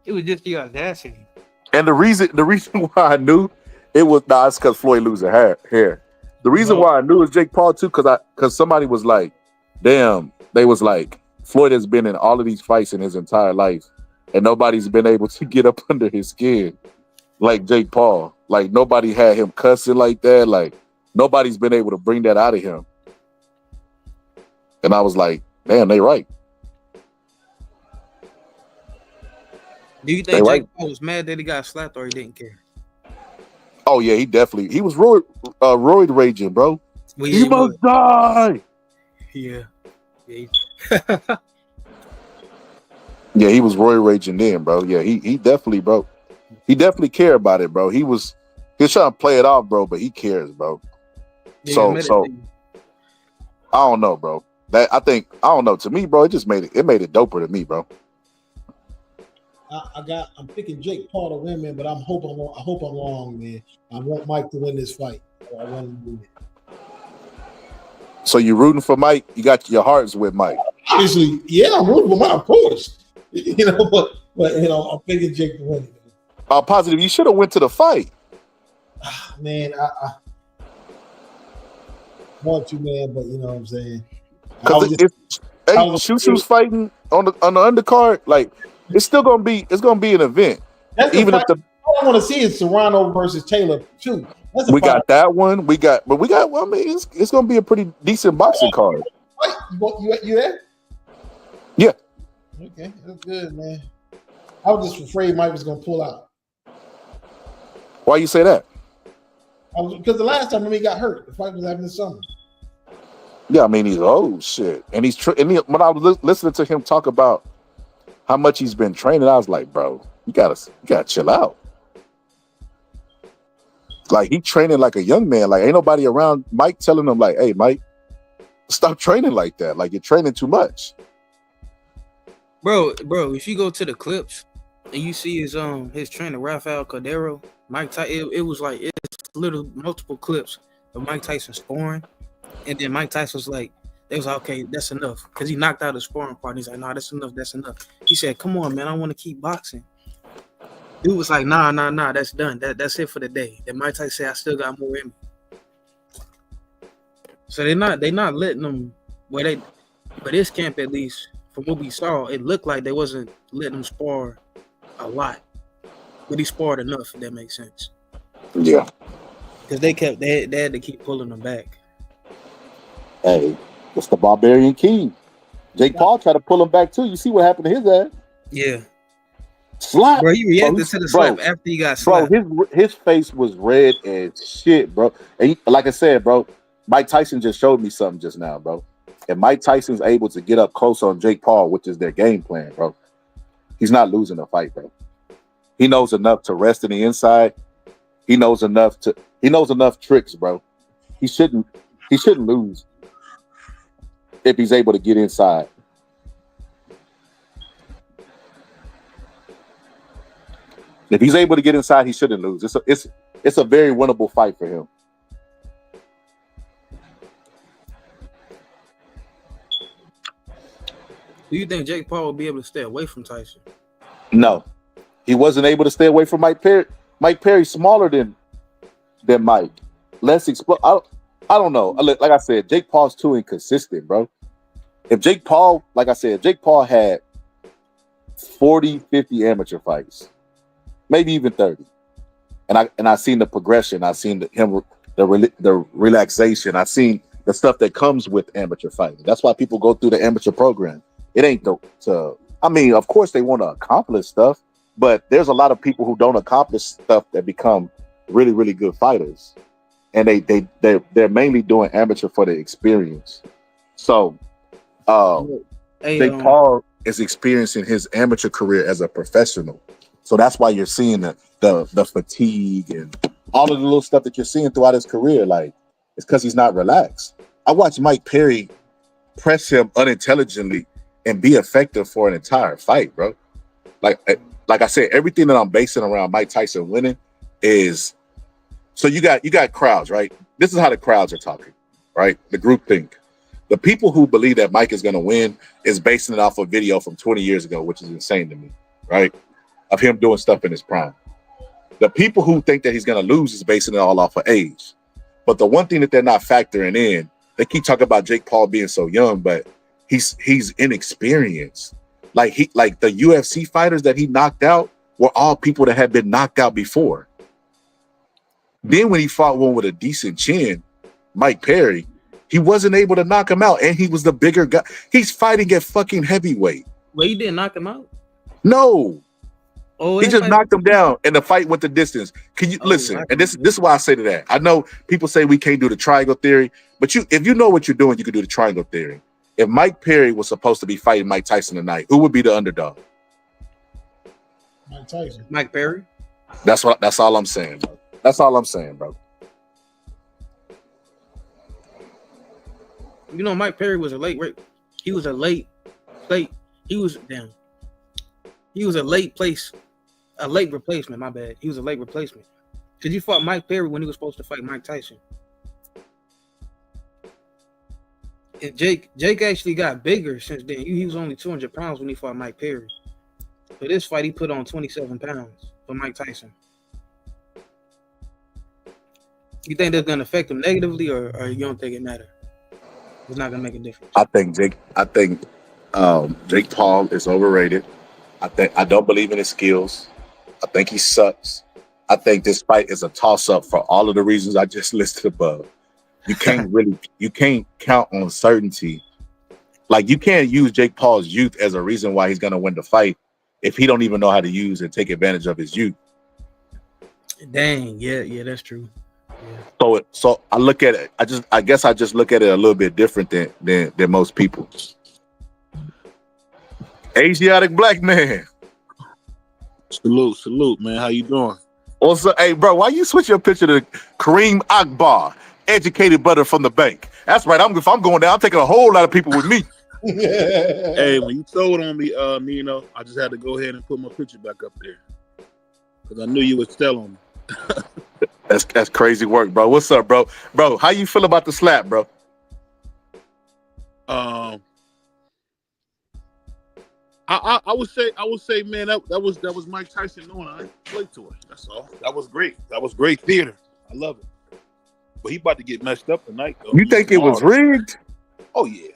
It was just the audacity. And the reason why I knew it was it's because Floyd losing hair. The reason why I knew is Jake Paul too, because somebody was like, damn, they was like, Floyd has been in all of these fights in his entire life, and nobody's been able to get up under his skin like Jake Paul. Like nobody had him cussing like that. Like nobody's been able to bring that out of him. And I was like, damn, they right. Do you think Jake Paul was mad that he got slapped or he didn't care? Oh yeah, he was roid raging, bro. Well, he must die. Yeah. Yeah, he was roid raging then, bro. Yeah, he definitely, bro. He definitely cared about it, bro. He was trying to play it off, bro, but he cares, bro. Yeah, so I don't know, bro. I don't know. To me, bro, it just made it doper to me, bro. I'm picking Jake Paul to win, man, but I hope I'm wrong, man. I want Mike to win this fight. I want him to win it. So you rooting for Mike? You got your hearts with Mike. Obviously, yeah, I'm rooting for Mike, of course. You know, but you know, I'm picking Jake to win it. Positive. You should have went to the fight. Man, I want to, man, but you know what I'm saying. Because if Shushu's fighting on the undercard, like it's gonna be an event. That's Even fight. if the all I want to see is Serrano versus Taylor too. We got that one. Well, I mean, it's gonna be a pretty decent boxing card. You there? Yeah. Okay, that's good, man. I was just afraid Mike was gonna pull out. Why you say that? Because the last time he got hurt, the fight was happening this summer. Yeah, I mean he's shit, and when I was listening to him talk about how much he's been training, I was like, bro, you gotta chill out. Like he training like a young man. Like ain't nobody around Mike telling him like, hey, Mike, stop training like that. Like you're training too much. Bro, if you go to the clips and you see his trainer Rafael Cordero, Mike Tyson, it was like it's little multiple clips of Mike Tyson scoring, and then Mike Tyson's like, they was like, okay, that's enough, because he knocked out his sparring partner. He's like, nah, that's enough. He said, come on, man, I want to keep boxing. Dude was like, nah, that's done. That's it for the day. Then Mike Tyson said, I still got more in me. So they not letting them but this camp, at least from what we saw, it looked like they wasn't letting them spar a lot. But he sparred enough, if that makes sense. Yeah. Because they had to keep pulling them back. Hey, it's the Barbarian King. Jake Paul tried to pull him back too. You see what happened to his ass? Yeah. Slap. Bro, he reacted to the slap after he got slapped. Bro, his face was red as shit, bro. And like I said, bro, Mike Tyson just showed me something just now, bro. If Mike Tyson's able to get up close on Jake Paul, which is their game plan, bro, he's not losing the fight, bro. He knows enough to rest in the inside. He knows enough tricks, bro. He shouldn't lose if he's able to get inside. If he's able to get inside, he shouldn't lose. It's a very winnable fight for him. Do you think Jake Paul will be able to stay away from Tyson? No, he wasn't able to stay away from Mike Perry. Mike Perry's smaller than Mike. Less explode. I don't know. Like I said, Jake Paul's too inconsistent, bro. If Jake Paul had 40, 50 amateur fights, maybe even 30, and I seen the progression, I seen the relaxation, I seen the stuff that comes with amateur fighting. That's why people go through the amateur program. It ain't I mean, of course they want to accomplish stuff, but there's a lot of people who don't accomplish stuff that become really, really good fighters, and they're mainly doing amateur for the experience. So, Jake Paul is experiencing his amateur career as a professional. So that's why you're seeing the fatigue and all of the little stuff that you're seeing throughout his career. Like, it's because he's not relaxed. I watched Mike Perry press him unintelligently and be effective for an entire fight, bro. Like I said, everything that I'm basing around Mike Tyson winning is, so you got crowds, right? This is how the crowds are talking, right? The group think. The people who believe that Mike is going to win is basing it off a video from 20 years ago, which is insane to me, right? Of him doing stuff in his prime. The people who think that he's going to lose is basing it all off of age. But the one thing that they're not factoring in, they keep talking about Jake Paul being so young, but he's inexperienced. Like the UFC fighters that he knocked out were all people that had been knocked out before. Then when he fought one with a decent chin, Mike Perry, he wasn't able to knock him out, and he was the bigger guy. He's fighting at fucking heavyweight. Well, you didn't knock him out? No. Oh, he just knocked him down, and the fight went the distance. Can you listen? And this is why I say to that. I know people say we can't do the triangle theory, but if you know what you're doing, you can do the triangle theory. If Mike Perry was supposed to be fighting Mike Tyson tonight, who would be the underdog? Mike Tyson. Mike Perry. That's all I'm saying, bro. That's all I'm saying, bro. You know, Mike Perry was a late. He was a late. He was down. He was a late replacement. My bad. He was a late replacement. Cause you fought Mike Perry when he was supposed to fight Mike Tyson. And Jake actually got bigger since then. He was only 200 pounds when he fought Mike Perry. For this fight, he put on 27 pounds for Mike Tyson. You think that's gonna affect him negatively, or you don't think it matter? It's not gonna make a difference. I think Jake Paul is overrated. I don't believe in his skills. I think he sucks. I think this fight is a toss-up for all of the reasons I just listed above. You can't count on certainty. Like, you can't use Jake Paul's youth as a reason why he's gonna win the fight if he don't even know how to use and take advantage of his youth. Dang, yeah, that's true. Yeah. So I look at it. I guess I just look at it a little bit different than most people. Asiatic black man. Salute, man. How you doing? Also, hey, bro, why you switch your picture to Kareem Akbar, educated brother from the bank? That's right. If I'm going down, I'm taking a whole lot of people with me. Hey, when you told on me, Nino, I just had to go ahead and put my picture back up there because I knew you would tell on me. That's crazy work, bro. What's up, bro? Bro, how you feel about the slap, bro? I would say, man, that was Mike Tyson knowing I didn't play to it. That's all. That was great. That was great theater. I love it. But he about to get messed up tonight, though. You think it was rigged? Oh yeah.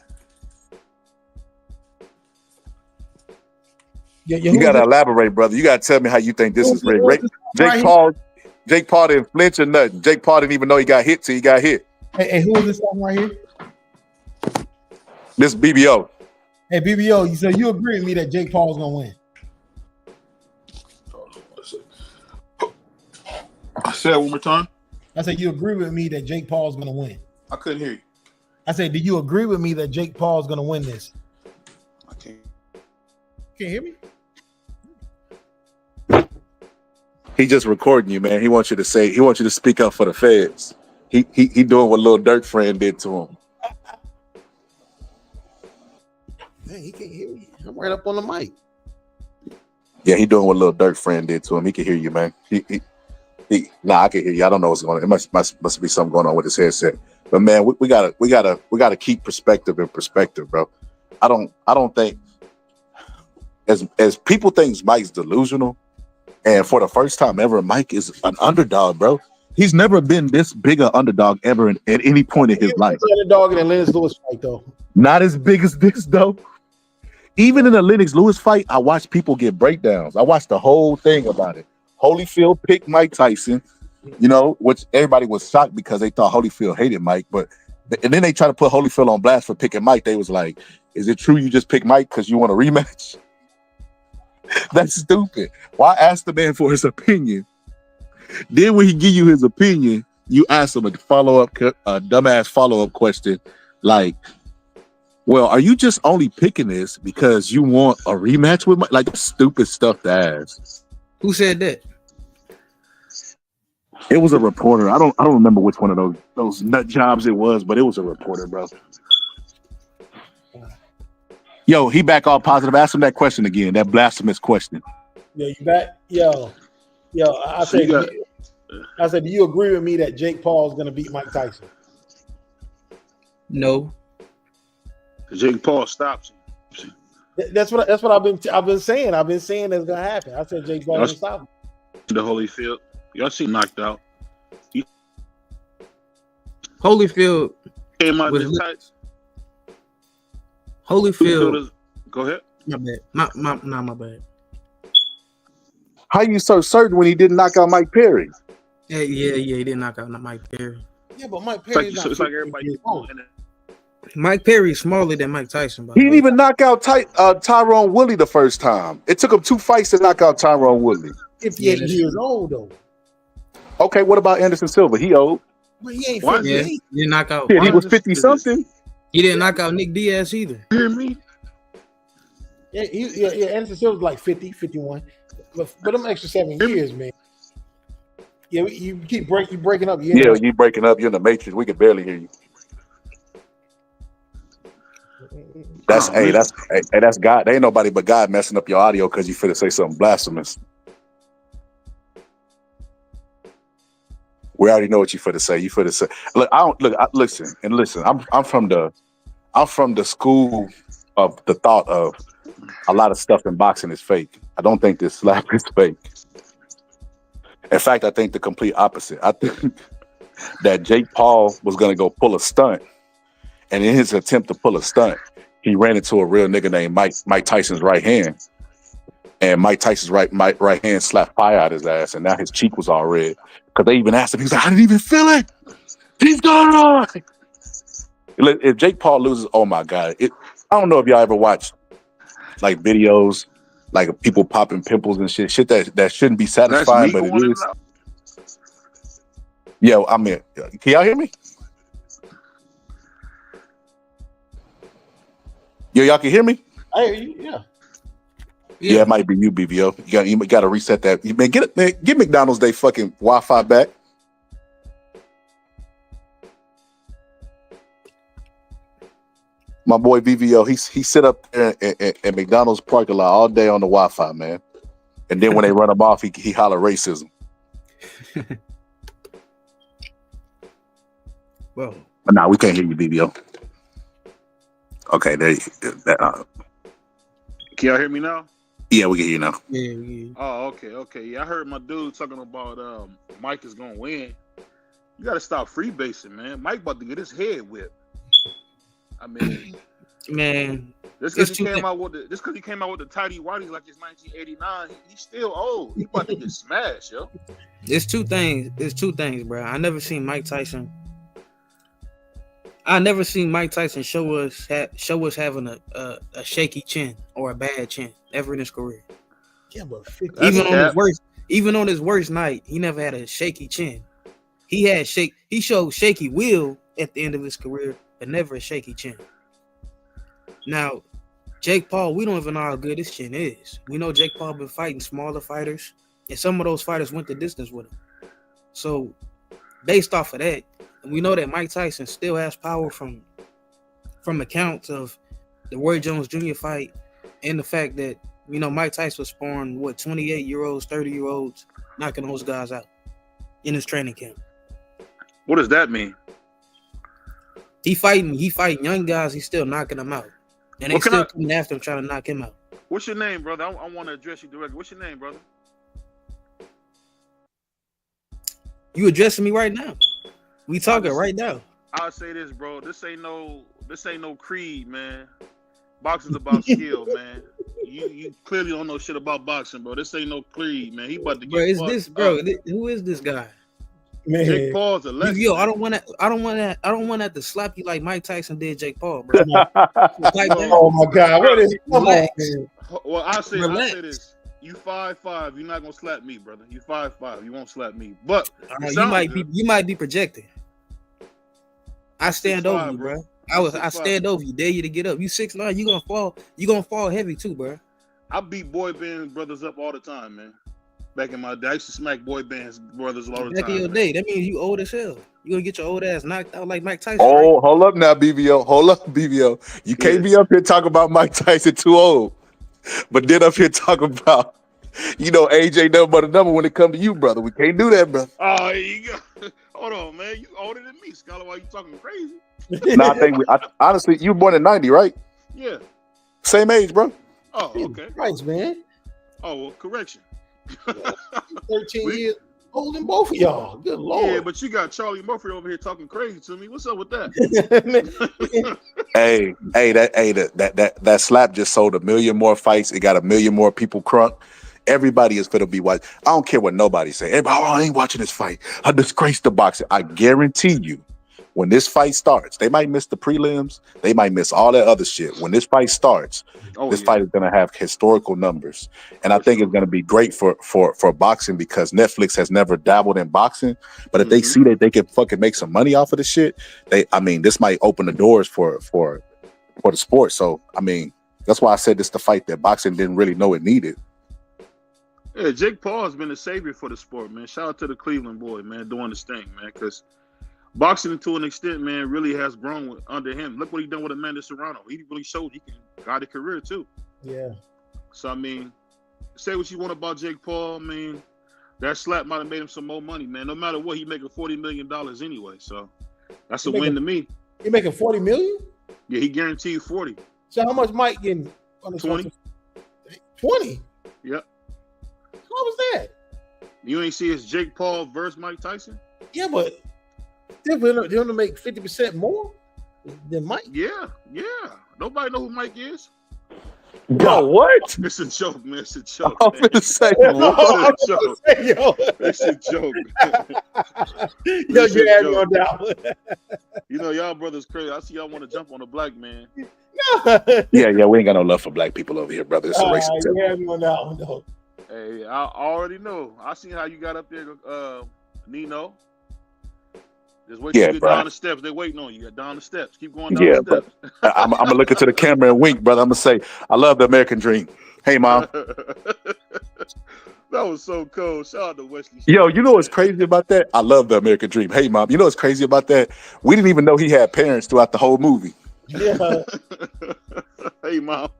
You gotta elaborate, brother. You gotta tell me how you think this is rigged. Jake Paul didn't flinch or nothing. Jake Paul didn't even know he got hit till he got hit. Hey, who is this song right here? This BBO. Hey, BBO, so you agree with me that Jake Paul's gonna win? I said it one more time. I said you agree with me that Jake Paul's gonna win. I couldn't hear you. I said, do you agree with me that Jake Paul's gonna win this? I can't. Can't hear me? He just recording you, man. He wants you to speak up for the feds. He doing what Lil Durk friend did to him. Man, he can't hear me. I'm right up on the mic. Yeah, he doing what Lil Durk friend did to him. He can hear you, man. I can hear you. I don't know what's going on. It must be something going on with his headset. But man, we gotta keep perspective in perspective, bro. I don't think as people think Mike's delusional. And for the first time ever, Mike is an underdog, bro. He's never been this big an underdog ever at any point in his life. Underdog in the Lennox Lewis fight, though. Not as big as this, though. Even in the Lennox Lewis fight, I watched people get breakdowns. I watched the whole thing about it. Holyfield picked Mike Tyson, which everybody was shocked because they thought Holyfield hated Mike. And then they tried to put Holyfield on blast for picking Mike. They was like, is it true you just picked Mike because you want a rematch? That's stupid. Why ask the man for his opinion? Then when he give you his opinion, you ask him a dumbass follow-up question like, well, are you just only picking this because you want a rematch with Mike? Like, that's stupid stuff to ask. Who said that? It was a reporter. I don't remember which one of those nut jobs it was, but it was a reporter, bro. Yo, he back all positive. Ask him that question again, that blasphemous question. Yeah, you back? Yo, I said, do you agree with me that Jake Paul's gonna beat Mike Tyson? No. Jake Paul stops him. That's what I've been saying. I've been saying that's gonna happen. I said Jake Paul gonna stop him. The Holyfield, y'all see knocked out. Holyfield came out his tights. Holyfield. Go ahead. My bad. My bad. How you so certain when he didn't knock out Mike Perry? Yeah, he didn't knock out Mike Perry. Yeah, but Mike Perry. It's like everybody. Mike Perry's smaller than Mike Tyson. He didn't even knock out Tyrone Woodley the first time. It took him 2 fights to knock out Tyrone Woodley. 58 years old though. Okay, what about Anderson Silva? He old. But he ain't 58. Yeah, he didn't knock out. Yeah, he was 50 something. He didn't knock out Nick Diaz either. You hear me? Yeah, Anderson Silva's like 50, 51. But them extra 7 years, man. Yeah, you keep breaking up. Yeah, you breaking up. You're in the matrix. We can barely hear you. That's Oh, man. that's God. There ain't nobody but God messing up your audio because you finna say something blasphemous. We already know what you finna say. You finna say, look, I don't look. Listen. I'm from the school of the thought of a lot of stuff in boxing is fake. I don't think this slap is fake. In fact, I think the complete opposite. I think that Jake Paul was gonna go pull a stunt, and in his attempt to pull a stunt, he ran into a real nigga named Mike Tyson's right hand, and Mike Tyson's right hand slapped fire out his ass, and now his cheek was all red. Because they even asked him, he was like, "I didn't even feel it. He's gone." If Jake Paul loses, oh my god! I don't know if y'all ever watched like videos like people popping pimples and shit that shouldn't be That's satisfying, me but it going in is. and out. Yeah, I mean, can y'all hear me? Y'all can hear me? I hear you. Yeah. Yeah, it might be you, BBO. You got to reset that. Man, get McDonald's Day fucking Wi-Fi back. My boy VVO, he sit up there at McDonald's parking lot all day on the Wi-Fi, man. And then when they run him off, he holler racism. Well, But nah, we can't hear you, VVO. Okay, there you go. Can y'all hear me now? Yeah, we can hear you now. yeah. Oh, okay. Yeah, I heard my dude talking about Mike is gonna win. You gotta stop freebasing, man. Mike about to get his head whipped. I mean, Man, just because he came out with the tidy whities like it's 1989, he's still old. He about to get smashed, yo. it's two things. It's two things, bro. I never seen Mike Tyson show us having a shaky chin or a bad chin ever in his career. Yeah, but 50. Even on his worst night, he never had a shaky chin. He showed shaky will at the end of his career, but never a shaky chin. Now, Jake Paul, we don't even know how good his chin is. We know Jake Paul been fighting smaller fighters, and some of those fighters went the distance with him. So, based off of that, we know that Mike Tyson still has power from accounts of the Roy Jones Jr. fight and the fact that, Mike Tyson was sparring 28-year-olds, 30-year-olds, knocking those guys out in his training camp. What does that mean? He fighting young guys, he's still knocking them out. And they still coming after him trying to knock him out. What's your name, brother? I want to address you directly. What's your name, brother? You addressing me right now. We talking right now. I'll say this, bro. This ain't no creed, man. Boxing's about skill, man. You clearly don't know shit about boxing, bro. This ain't no creed, man. He about to get who is this guy? Man. Jake Paul's a legend. Yo, I don't want to slap you like Mike Tyson did Jake Paul, bro. Oh my God, what is? Come on, man. Well, I'll say this. You 5'5", you're not gonna slap me, brother. You 5'5", you won't slap me. But you might be projecting. I stand over you, bro. I stand over you, dare you to get up. You 6'9", you gonna fall heavy too, bro. I beat boy band brothers up all the time, man. Back in my day, I used to smack boy bands brothers all the time. Back in your day, that means you old as hell. You gonna get your old ass knocked out like Mike Tyson. Oh, right? Hold up now, BBO. Hold up, BBO. You can't be up here talking about Mike Tyson too old, but then up here talking about, AJ nothing but a number when it comes to you, brother. We can't do that, brother. Oh, here you go. Hold on, man. You older than me, Scholar. Why you talking crazy? No, I think honestly, you were born in 90, right? Yeah. Same age, bro. Oh, okay. Right, man. Oh, well, correction. 13 years older than both of y'all. Good Lord. Yeah, but you got Charlie Murphy over here talking crazy to me. What's up with that? That slap just sold 1 million more fights. It got 1 million more people crunk. Everybody is gonna be watching. I don't care what nobody say. Everybody, I ain't watching this fight. I disgrace the boxing. I guarantee you, when this fight starts, they might miss the prelims. They might miss all that other shit. When this fight starts, this fight is going to have historical numbers. And I think it's going to be great for boxing because Netflix has never dabbled in boxing. But if they see that they can fucking make some money off of the shit, this might open the doors for the sport. So, that's why I said this the fight that boxing didn't really know it needed. Yeah, Jake Paul has been a savior for the sport, man. Shout out to the Cleveland boy, man, doing this thing, man, because boxing to an extent, man, really has grown under him. Look what he done with Amanda Serrano. He really showed he can got a career too. Yeah. So I mean, say what you want about Jake Paul, man. That slap might have made him some more money, man. No matter what, he making $40 million anyway. So that's a win to me. He making $40 million? Yeah, he guaranteed 40. So how much Mike getting? 20. 20? Yep. What was that? You ain't see it's Jake Paul versus Mike Tyson? Yeah, but they're going to make 50% more than Mike. Yeah. Nobody know who Mike is. Bro, what? It's a joke, man. It's a joke. I'm gonna say, It's a joke. Yo, It's a joke. yo, you had me on that one. You know, y'all brothers crazy. I see y'all want to jump on a black man. yeah, we ain't got no love for black people over here, brother. It's a racist. You had me on that one, though. Hey, I already know. I seen how you got up there, Nino. Just wait till you get down the steps. They waiting on you. Get down the steps. Keep going down the steps. I'm gonna look into the camera and wink, brother. I'm gonna say, I love the American dream. Hey, mom. That was so cool. Shout out to Wesley. Yo, you know what's crazy about that? I love the American dream. Hey, mom. You know what's crazy about that? We didn't even know he had parents throughout the whole movie. Yeah. Hey, mom.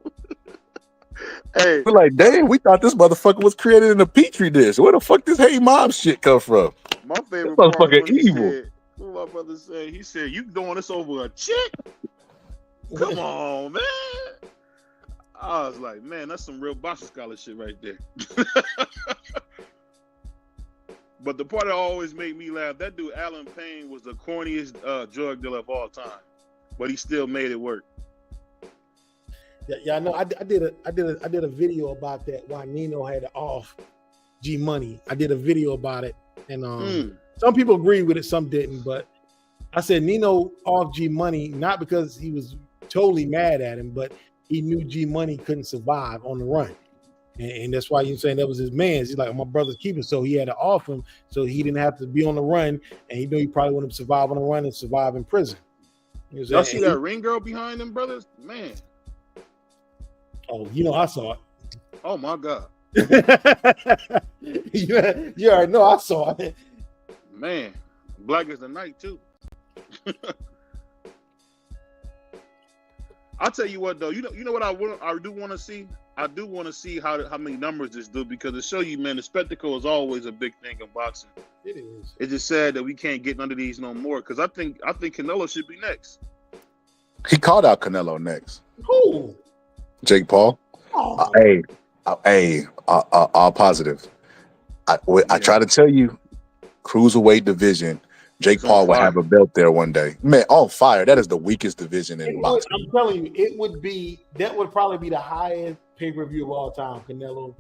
Hey, we're like, damn, we thought this motherfucker was created in a petri dish. Where the fuck this hey mom shit come from? My favorite part was motherfucker evil. Said, what my brother said, he said, "You doing this over a chick? Come on, man." I was like, man, that's some real boxing scholar shit right there. But the part that always made me laugh, that dude Alan Payne was the corniest drug dealer of all time, but he still made it work. Yeah, I know. I did a video about that. Why Nino had it off G Money. I did a video about it, and some people agreed with it, some didn't. But I said Nino off G Money not because he was totally mad at him, but he knew G Money couldn't survive on the run, and that's why you're saying that was his man. He's like, my brother's keeper, so he had to off him so he didn't have to be on the run, and he knew he probably wouldn't survive on the run and survive in prison. Y'all see that ring girl behind them brothers, man? Oh, you know, I saw it. Oh my God. you already know I saw it. Man, black as the night too. I'll tell you what though, you know what I do want to see? I do want to see how many numbers this do, because it show you, man, the spectacle is always a big thing in boxing. It is. It's just sad that we can't get none of these no more, because I think Canelo should be next. He called out Canelo next. Who? Jake Paul. Oh. All positive. I try to tell you, cruiserweight division, Jake Paul will have a belt there one day. Man, on fire. That is the weakest division in boxing. I'm telling you, that would probably be the highest pay-per-view of all time, Canelo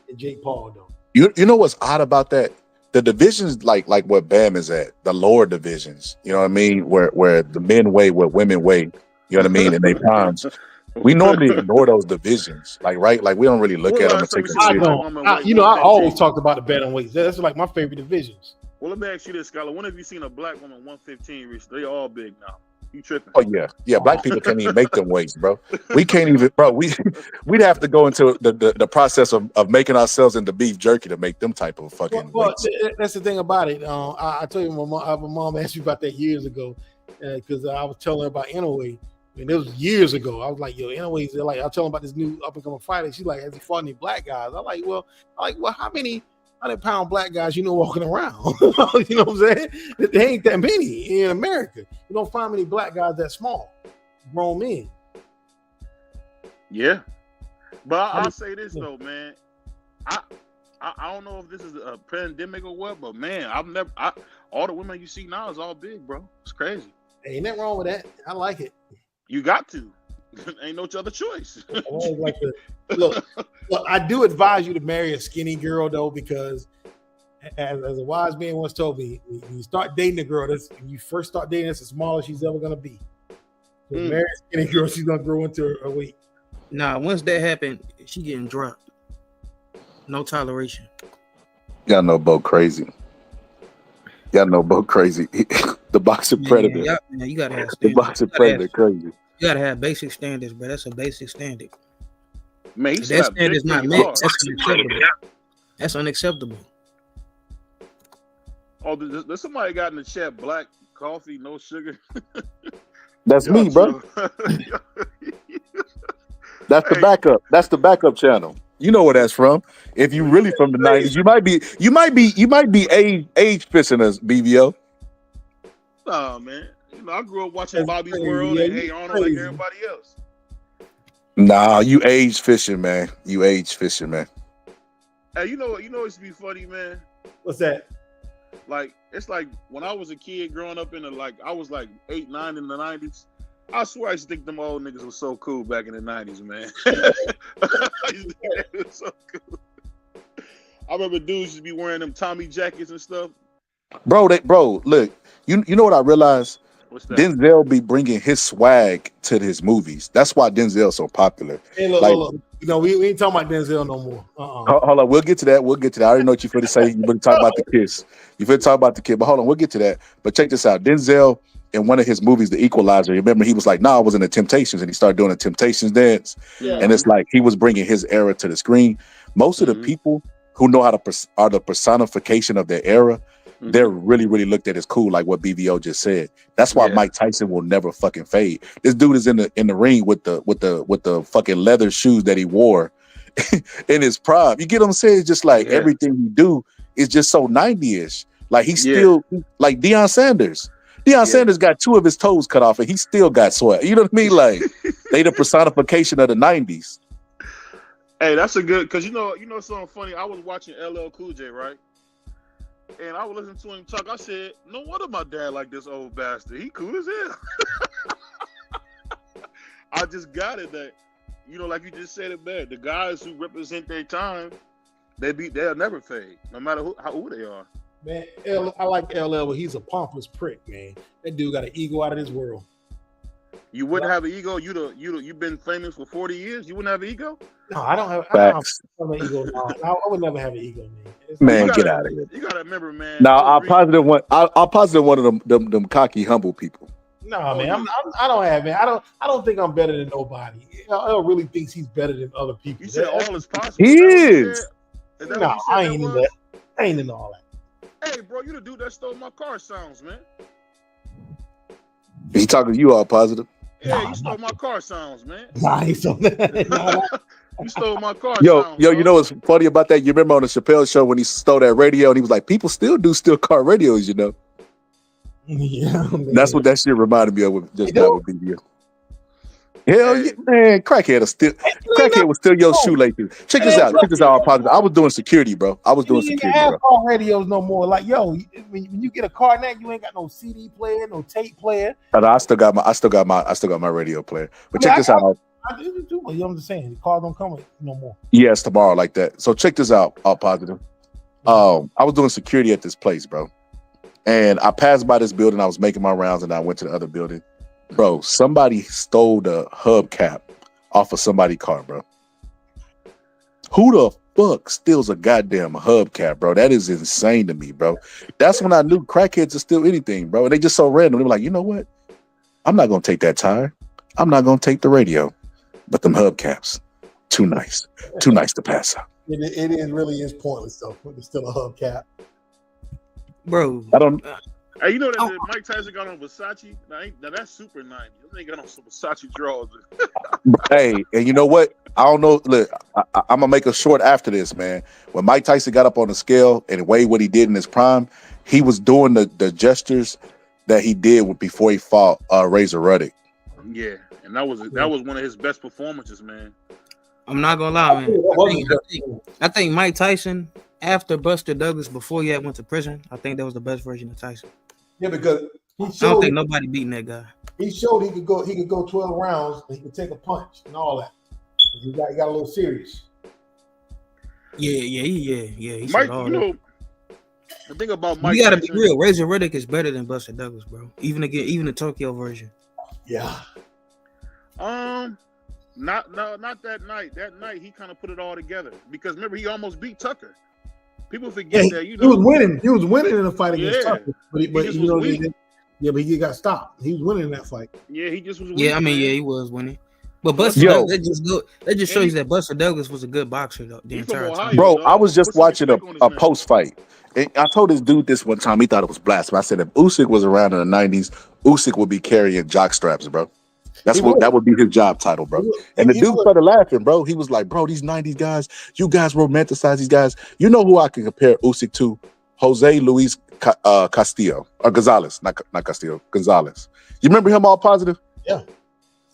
and Jake Paul, though. You know what's odd about that? The divisions like where Bam is at, the lower divisions, you know what I mean? Where the men weigh what women weigh, you know what I mean, in their pounds. We normally ignore those divisions, right? Like we don't really look at them and take them seriously. I always talked about the bantamweights. That's like my favorite divisions. Well, let me ask you this, Skylar. When have you seen a black woman 115 reach? They all big now. You tripping? Oh yeah. Black people can't even make them weights, bro. We can't even, bro. We'd have to go into the process of making ourselves into beef jerky to make them type of fucking weights. That's the thing about it. I told you, my mom asked me about that years ago because I was telling her about Inoue. And it was years ago. I was like, yo, Inoue's like, I was telling her about this new up and coming fighter. She's like, has he fought any black guys? I'm like, well, how many 100-pound black guys you know walking around? You know what I'm saying? There ain't that many in America. You don't find many black guys that small, grown men. Yeah, but I'll say this though, man. I don't know if this is a pandemic or what, but man, all the women you see now is all big, bro. It's crazy. Ain't nothing wrong with that. I like it. You got to. Ain't no other choice. I always like to look. I do advise you to marry a skinny girl though, because as a wise man once told me, when you start dating a girl, when you first start dating, that's the smallest she's ever gonna be. So marry a skinny girl, she's gonna grow into her weight. Nah, once that happened, she getting dropped. No toleration. Y'all know Bo crazy. The boxing predator. Yeah, you gotta have standards. The boxing predator crazy. You gotta have basic standards, bro. That's a basic standard. Man, if that standard's not met, that's unacceptable. That's unacceptable. Oh, there's somebody got in the chat, Black coffee, no sugar. That's me, bro. That's the backup. That's the backup channel. You know where that's from. If you really from the 90s, you might be age fishing us, BBO. Nah, man. You know, I grew up watching That's Bobby's crazy. World Yeah, and you Hey Arnold crazy. like everybody else. Nah, you age fishing, man. You age fishing, man. Hey, you know what used to be funny, man? What's that? Like, it's like when I was a kid growing up I was like 8, 9 in the 90s. I swear I used to think them old niggas was so cool back in the 90s, man. I used to think that was so cool. I remember dudes used to be wearing them Tommy jackets and stuff. Bro, look, you know what I realized? What's that? Denzel be bringing his swag to his movies. That's why Denzel's so popular. Hey, look, Like, look. You know, we ain't talking about Denzel no more. hold on, we'll get to that. I already know what you're going to say. You're going to talk about the kiss. You're going to talk about the kid, but hold on, we'll get to that. But check this out. Denzel, in one of his movies, The Equalizer, remember he was like, I was in the Temptations, and he started doing the Temptations dance. Yeah. And it's like he was bringing his era to the screen. Most of the people who know how to are the personification of their era, they're really, really looked at as cool, like what BVO just said. That's why Mike Tyson will never fucking fade. This dude is in the ring with the fucking leather shoes that he wore in his prime. You get what I'm saying? It's just like everything he do is just so 90-ish. Like he's still like Deion Sanders. Deion Sanders got 2 of his toes cut off and he still got sweat. You know what I mean? Like they the personification of the 90s. Hey, that's a good, because you know something funny. I was watching LL Cool J, right? And I was listening to him talk. I said, no wonder my dad like this old bastard. He cool as hell. I just got it that, like you just said it, man. The guys who represent their time, they'll never fade, no matter who they are. Man, I like LL, but he's a pompous prick, man. That dude got an ego out of this world. You wouldn't have an ego. You've been famous for 40 years. You wouldn't have an ego. No, I don't have an ego. No, I would never have an ego, man. Man, get out of here. You gotta remember, man. Now I'll positive one of them cocky humble people. No, man, I don't have, man. I don't think I'm better than nobody. LL really thinks he's better than other people. You said all is possible. He is. No, I ain't into that. I ain't into all that. Hey, bro, you the dude that stole my car sounds, man. He talking to you all positive. Yeah, you stole my car sounds, man. Nah, he stole that. You stole my car Yo, sounds. you know what's funny about that? You remember on the Chappelle show when he stole that radio and he was like, people still do steal car radios, you know? Yeah, man. That's what that shit reminded me of with just that with BBO. Hell yeah, man, crackhead was still your shoelaces. Check this out. I was doing security, bro. I was doing security, bro. Car radios no more. Like, yo, when you get a car now, you ain't got no CD player, no tape player. I still got my radio player. But check this out. I do too, but I'm just saying, the car don't come with no more. Yes, tomorrow like that. So check this out, all positive. I was doing security at this place, bro. And I passed by this building. I was making my rounds and I went to the other building. Bro, somebody stole the hubcap off of somebody's car, bro. Who the fuck steals a goddamn hubcap, bro? That is insane to me, bro. That's when I knew crackheads would steal anything, bro. And they just so random. They were like, you know what? I'm not going to take that tire. I'm not going to take the radio. But them hubcaps, too nice. Too nice to pass up. It really is pointless, though. It's still a hubcap. Bro. I don't... Hey, you know that Mike Tyson got on Versace? Now that's super 90. They got on some Versace drawers. Hey, and you know what? I don't know. Look, I'm gonna make a short after this, man. When Mike Tyson got up on the scale and weighed what he did in his prime, he was doing the gestures that he did before he fought Razor Ruddock. Yeah, and that was one of his best performances, man. I'm not gonna lie, man. I think Mike Tyson, after Buster Douglas, before he went to prison, I think that was the best version of Tyson. Yeah, because I don't think nobody beating that guy. He showed he could go 12 rounds and he could take a punch and all that. He got a little serious. Yeah. He Mike, the thing about Mike, you gotta be real. Razor Ruddock is better than Buster Douglas, bro. Even the Tokyo version. Yeah. Not that night. That night he kind of put it all together because remember he almost beat Tucker. People forget that. He was winning. He was winning in the fight against Tucker, but he got stopped. He was winning in that fight. Yeah, he just was. Winning, he was winning. But Buster Yo. Douglas, that just shows you that Buster Douglas was a good boxer though, the He from entire Ohio. time. Bro, dog. I was just What's the watching respect on his a name? post fight. I told this dude this one time. He thought it was blasphemy. I said if Usyk was around in the 90s, Usyk would be carrying jock straps, bro. That would be his job title, bro. And the dude started laughing, bro. He was like, bro, these 90s guys, you guys romanticize these guys. You know who I can compare Usyk to? Jose Luis Castillo. Or Gonzalez. Not Castillo. Gonzalez. You remember him all positive? Yeah.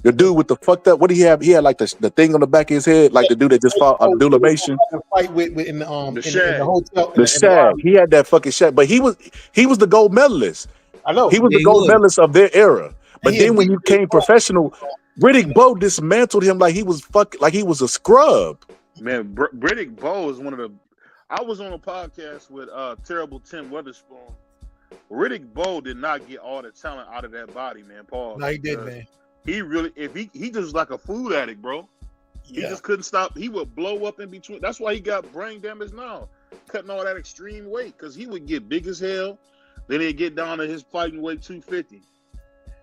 The dude with the fucked up, what did he have? He had like the thing on the back of his head, like the dude that just fought Abdullah Mason. Fight with in the Shag. hotel. The shag. He had that fucking shag. But he was the gold medalist. I know. He was the gold medalist of their era. But then when he came professional, Riddick Bowe dismantled him like he was a scrub. Man, Riddick Bowe is one of the. I was on a podcast with Terrible Tim Witherspoon. Riddick Bowe did not get all the talent out of that body, man. Paul. No, he did, man. He really, he just like a food addict, bro. He just couldn't stop. He would blow up in between. That's why he got brain damage now, cutting all that extreme weight, because he would get big as hell. Then he'd get down to his fighting weight 250.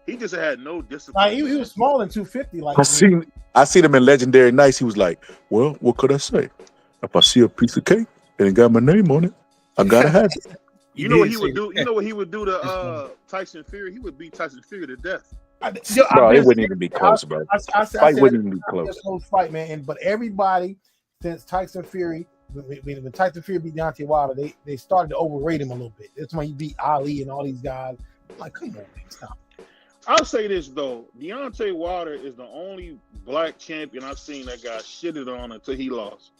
He just had no discipline. He was small in 250. Like I seen him in Legendary Nights. He was like, well, what could I say? If I see a piece of cake and it got my name on it, I gotta have it. You know what he would do? You know what he would do to Tyson Fury? He would beat Tyson Fury to death. Bro, it wouldn't even be close, bro. Fight wouldn't even be close. Close fight, man. But everybody since Tyson Fury, when Tyson Fury beat Deontay Wilder, they started to overrate him a little bit. That's when he beat Ali and all these guys. I'm like, come on, man, stop. I'll say this though, Deontay Wilder is the only black champion I've seen that got shitted on until he lost.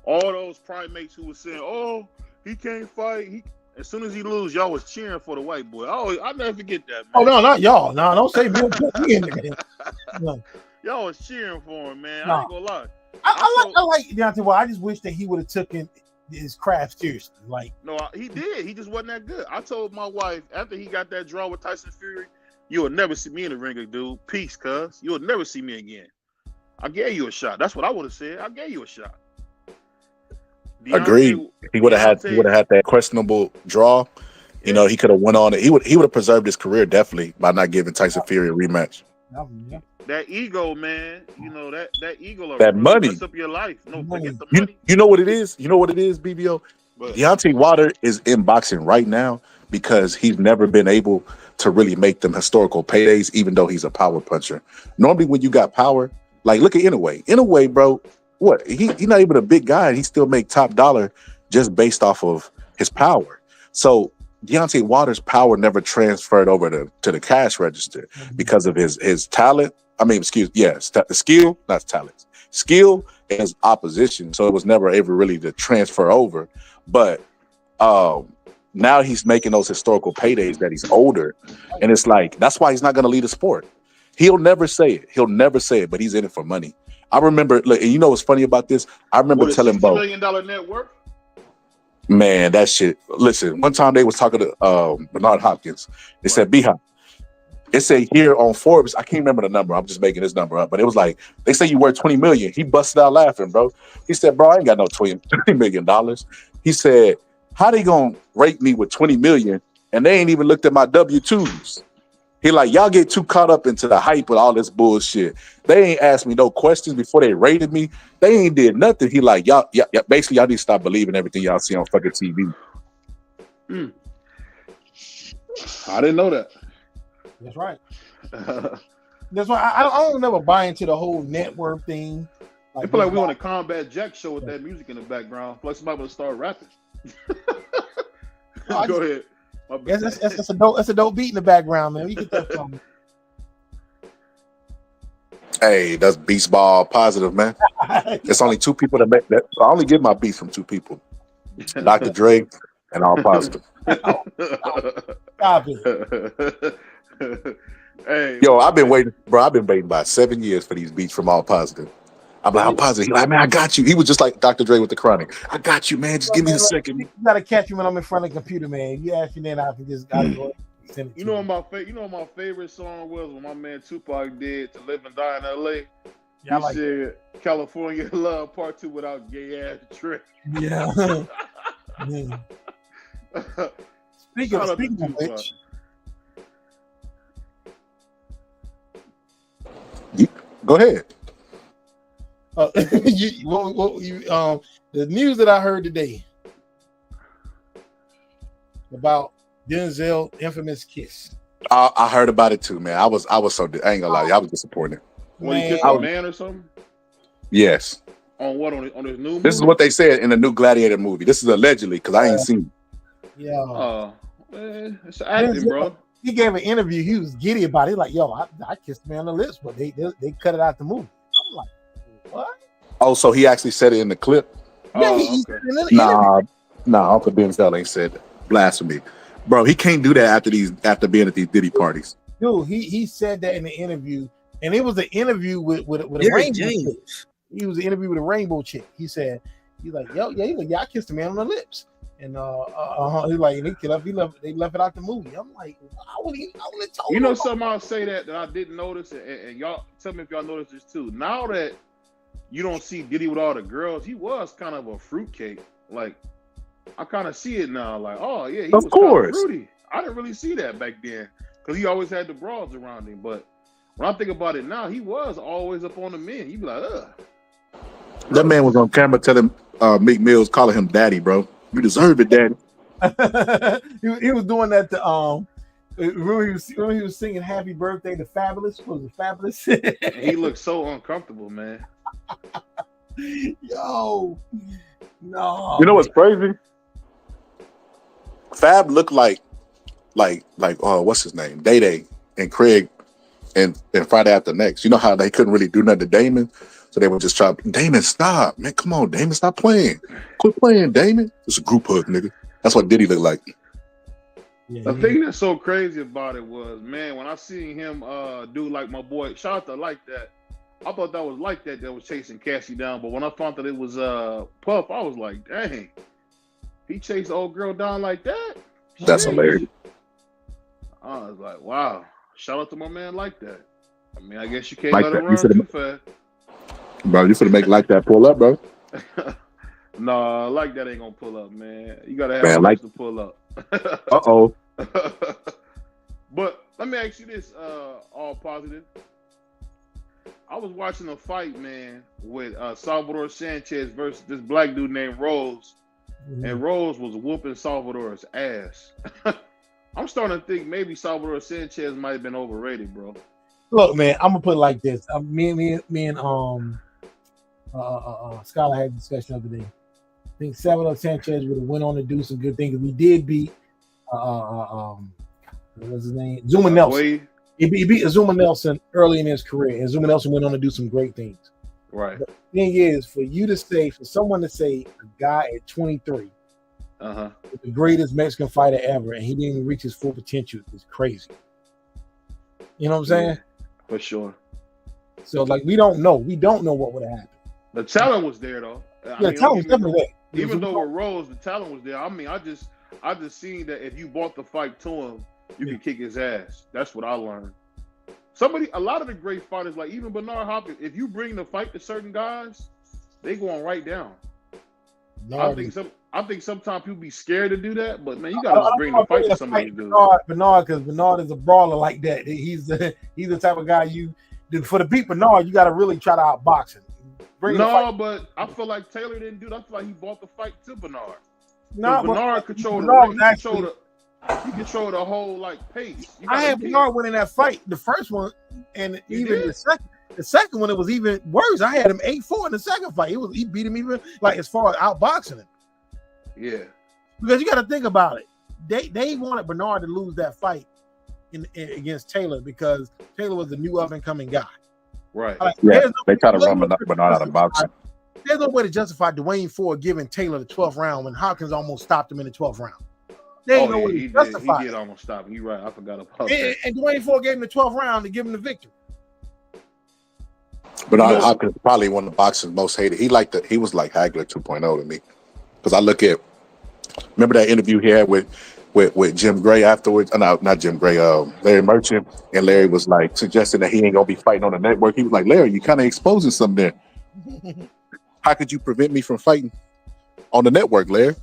All those primates who were saying, "Oh, he can't fight," as soon as he lose, y'all was cheering for the white boy. I'll never forget that, man. Oh no, not y'all. No, don't say me. No. Y'all was cheering for him, man. No. I ain't gonna lie. I like Deontay Wilder. I just wish that he would have taken his craft seriously. Like, no, he did. He just wasn't that good. I told my wife after he got that draw with Tyson Fury, "You will never see me in the ring, dude. Peace, cuz. You will never see me again." I gave you a shot. That's what I would have said. I gave you a shot. Agreed. He would have had that questionable draw. You know, he could have went on it. He would have preserved his career definitely by not giving Tyson Fury a rematch. That ego, man. You know that ego. That really money. mess up your life. No, forget the money. You know what it is? You know what it is, BBO? Deontay Wilder is in boxing right now because he's never been able to really make them historical paydays, even though he's a power puncher. Normally, when you got power, like look at Inouye, bro. What he's not even a big guy, and he still make top dollar just based off of his power. So Deontay Wilder's power never transferred over to the cash register because of his talent. The skill, not talent, skill and his opposition. So it was never ever really to transfer over. But now he's making those historical paydays that he's older, and it's like that's why he's not going to lead a sport. He'll never say it, but he's in it for money. I remember, and you know what's funny about this? I remember telling Bo, $60 million net worth. Man, that shit. Listen, one time they was talking to Bernard Hopkins. They said, "Beehive." It said here on Forbes, I can't remember the number. I'm just making this number up, but it was like they say you worth $20 million. He busted out laughing, bro. He said, "Bro, I ain't got no $20 million." He said, "How they gonna rate me with $20 million and they ain't even looked at my W-2s?" He like, y'all get too caught up into the hype with all this bullshit. They ain't asked me no questions before they rated me. They ain't did nothing. He like, y'all basically y'all need to stop believing everything y'all see on fucking TV. I didn't know that. That's right. That's why I don't never buy into the whole net worth thing. I feel like we on a Combat Jack show with that music in the background. Plus somebody would start rapping. Go ahead. That's a dope beat in the background, man. You get that from. Hey, that's Beast Ball positive, man. It's only two people that make that. I only get my beats from two people, Dr. Dre and All Positive. Stop it. Hey, yo, I've been waiting about 7 years for these beats from All Positive. I'm like, All Positive. He's like, man, I got you. He was just like Dr. Dre with the Chronic. I got you, man. Just give me a second. You gotta catch me when I'm in front of the computer, man. You ask me then I can just gotta go. You know what my favorite song was when my man Tupac did "To Live and Die in L.A." Yeah, he said "California Love Part 2" without gay ass Dre. Yeah. Yeah. Speaking of which, Go ahead. The news that I heard today about Denzel infamous kiss. I heard about it too, man. I was so I ain't gonna lie, I was disappointed. When he Man, kissed a man or something? Yes. On what? On his new movie? This is what they said in the new Gladiator movie. This is allegedly because I ain't seen it. yeah. Man, it's acting, bro. He gave an interview. He was giddy about it. He like, yo, I kissed me on the lips, but they cut it out the movie. I'm like, what? Oh, so he actually said it in the clip? Yeah, Oh, he okay. in the interview. Nah, Uncle Denzel ain't said that. Blasphemy. Bro, he can't do that after being at these Diddy parties. Dude, he said that in the interview, and it was an interview with a Derrick rainbow chick. James. He was an interview with a rainbow chick. He said, he's like, yo, yeah, he's like, yeah, I kissed a man on the lips. And he's like, and they left it out the movie. I'm like, I would have told You know him. something I'll say that I didn't notice, and y'all tell me if y'all noticed this too. Now that you don't see Diddy with all the girls, he was kind of a fruitcake. Like, I kind of see it now. Like, oh yeah, he was kind of fruity. I didn't really see that back then because he always had the bras around him. But when I think about it now, he was always up on the men. You be like, ugh. That man was on camera telling Meek Mills, calling him daddy, bro. You deserve it, daddy. he was doing that to remember he was singing Happy Birthday to Fabulous. Was it Fabulous? And he looked so uncomfortable, man. Yo, no. You know what's crazy? Fab looked like what's his name? Day Day and Craig and Friday After Next. You know how they couldn't really do nothing to Damon? So they would just try, Damon, stop. Man, come on, Damon, stop playing. Quit playing, Damon. It's a group hug, nigga. That's what Diddy looked like. The thing that's so crazy about it was, man, when I seen him do like my boy, shout out to Like That, I thought that was Like That was chasing Cassie down. But when I found that it was Puff, I was like, dang, he chased the old girl down like that? That's hilarious. I was like, wow. Shout out to my man Like That. I mean, I guess you can't Like let That. him run too fast. Bro, you finna make Like That pull up, bro. Nah, Like That ain't gonna pull up, man. You gotta have Man, like to pull up. Uh-oh. But let me ask you this, all positive. I was watching a fight, man, with Salvador Sanchez versus this black dude named Rose. And Rose was whooping Salvador's ass. I'm starting to think maybe Salvador Sanchez might have been overrated, bro. Look, man, I'm gonna put it like this. Me and Skylar had a discussion the other day. I think Salvador Sanchez would have went on to do some good things. We did beat what was his name? Zuma Nelson. He beat Zuma Nelson early in his career, and Zuma Nelson went on to do some great things. Right. But the thing is, for someone to say a guy at 23 was the greatest Mexican fighter ever, and he didn't even reach his full potential, is crazy. You know what I'm saying? Yeah, for sure. So, like, we don't know. We don't know what would have happened. The talent was there, though. The talent was definitely there. Even though with Rose, the talent was there. I mean, I just seen that if you bought the fight to him, you could kick his ass. That's what I learned. A lot of the great fighters, like even Bernard Hopkins, if you bring the fight to certain guys, they going right down. I think sometimes people be scared to do that, but man, you gotta bring the fight to somebody to do it. Bernard, because Bernard is a brawler like that. He's the type of guy for the beat Bernard, you got to really try to outbox him. But I feel like Taylor didn't do that. I feel like he bought the fight to Bernard. No, Bernard controlled he controlled the whole like pace. I had Bernard winning that fight, the first one, and even the second one, it was even worse. I had him 8-4 in the second fight. He beat him even like as far as outboxing him. Yeah, because you got to think about it. They wanted Bernard to lose that fight against Taylor because Taylor was the new up and coming guy. Right. They try to run Bernard out of boxing. There's no way to justify Dwayne Ford giving Taylor the 12th round when Hopkins almost stopped him in the 12th round. They ain't no way to justify. He did almost stop him. You're right. I forgot about that. And Dwayne Ford gave him the 12th round to give him the victory. But Hopkins probably one of the boxing's most hated. He was like Hagler 2.0 to me. Because I look at, remember that interview he had with Jim Gray afterwards? No, not Jim Gray, Larry Merchant. And Larry was like suggesting that he ain't gonna be fighting on the network. He was like, Larry, you kind of exposing something there. How could you prevent me from fighting on the network, Larry?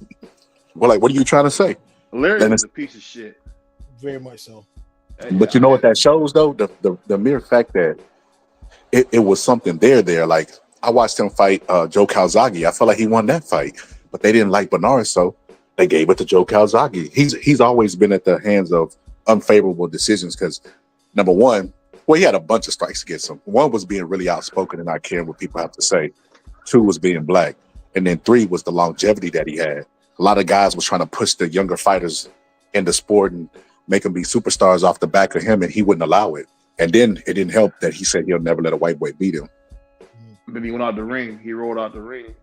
Well, like, what are you trying to say? Larry is a piece of shit. Very much so. But you know what that shows, though? The mere fact that it was something there. Like I watched him fight Joe Calzaghe. I felt like he won that fight, but they didn't like Bernard, so they gave it to Joe Calzaghe. He's always been at the hands of unfavorable decisions because number one, well, he had a bunch of strikes against him. One was being really outspoken and not caring what people have to say. Two was being black, and then three was the longevity that he had. A lot of guys was trying to push the younger fighters in the sport and make them be superstars off the back of him, and he wouldn't allow it. And then it didn't help that he said he'll never let a white boy beat him. Then he went out the ring. He rolled out the ring.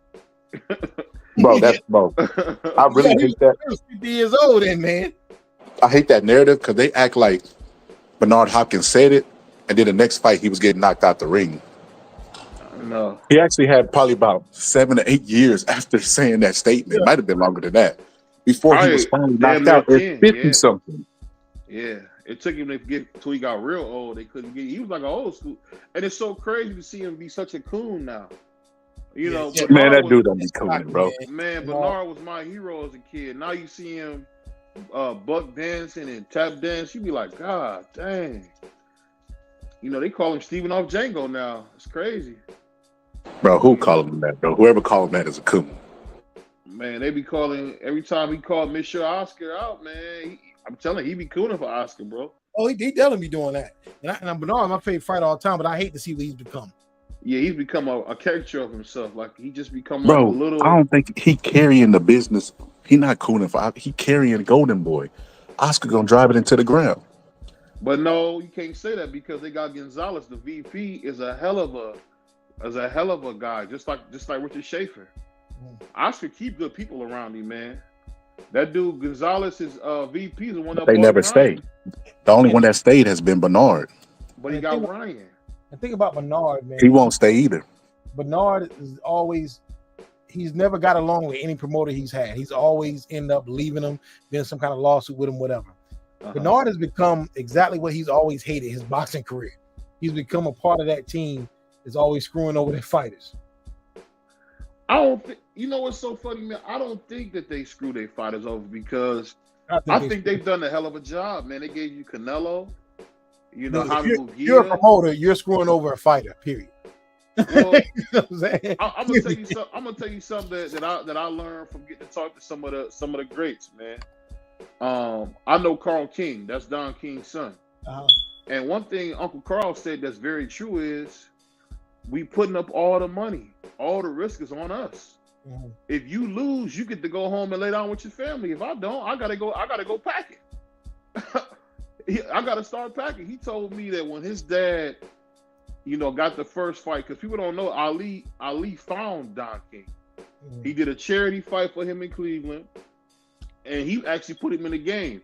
Bro, I really hate that. He was 50 years old then, man. I hate that narrative because they act like Bernard Hopkins said it, and then the next fight he was getting knocked out the ring. No. He actually had probably about 7 to 8 years after saying that statement. It might have been longer than that. Before he was finally knocked out at 50 something. Yeah. It took him to get till he got real old. They couldn't get. He was like an old school, and it's so crazy to see him be such a coon now. You know, man, that dude don't be coon, bro. Man, Bernard was my hero as a kid. Now you see him buck dancing and tap dance. You be like, God dang. You know, they call him Steven off Django now. It's crazy. Bro, who called him that, bro? Whoever called him that is a coon. Man, they be calling every time he called Monsieur Oscar out, man. I'm telling you, he be cooning for Oscar, bro. Oh, he definitely be doing that. And Bernard, my favorite fighter all the time, but I hate to see what he's become. Yeah, he's become a caricature of himself. Like he just become bro, like a little. I don't think he carrying the business. He not cooning for. He carrying Golden Boy. Oscar gonna drive it into the ground. But no, you can't say that because they got Gonzalez. The VP is a hell of a guy, just like Richard Schaefer. Oscar keep good people around him, man. That dude Gonzalez is VP is the one that they never stayed. The only one that stayed has been Bernard. But he got Ryan. The thing about Bernard, man, he won't stay either. Bernard is always, he's never got along with any promoter he's had. He's always ended up leaving him, been some kind of lawsuit with him, whatever. Bernard has become exactly what he's always hated, his boxing career. He's become a part of that team that's always screwing over their fighters. I don't think, you know what's so funny, man? I don't think that they screw their fighters over because I think they've done a hell of a job, man. They gave you Canelo. You know how to move. You're a promoter. You're screwing over a fighter. Period. Well, you know what I'm saying? I'm gonna tell you something. I'm gonna tell you something that I learned from getting to talk to some of the greats, man. I know Carl King. That's Don King's son. And one thing Uncle Carl said that's very true is we putting up all the money. All the risk is on us. If you lose, you get to go home and lay down with your family. If I don't, I gotta go packing. I gotta start packing. He told me that when his dad, you know, got the first fight, because people don't know Ali found Don King. He did a charity fight for him in Cleveland, and he actually put him in the game.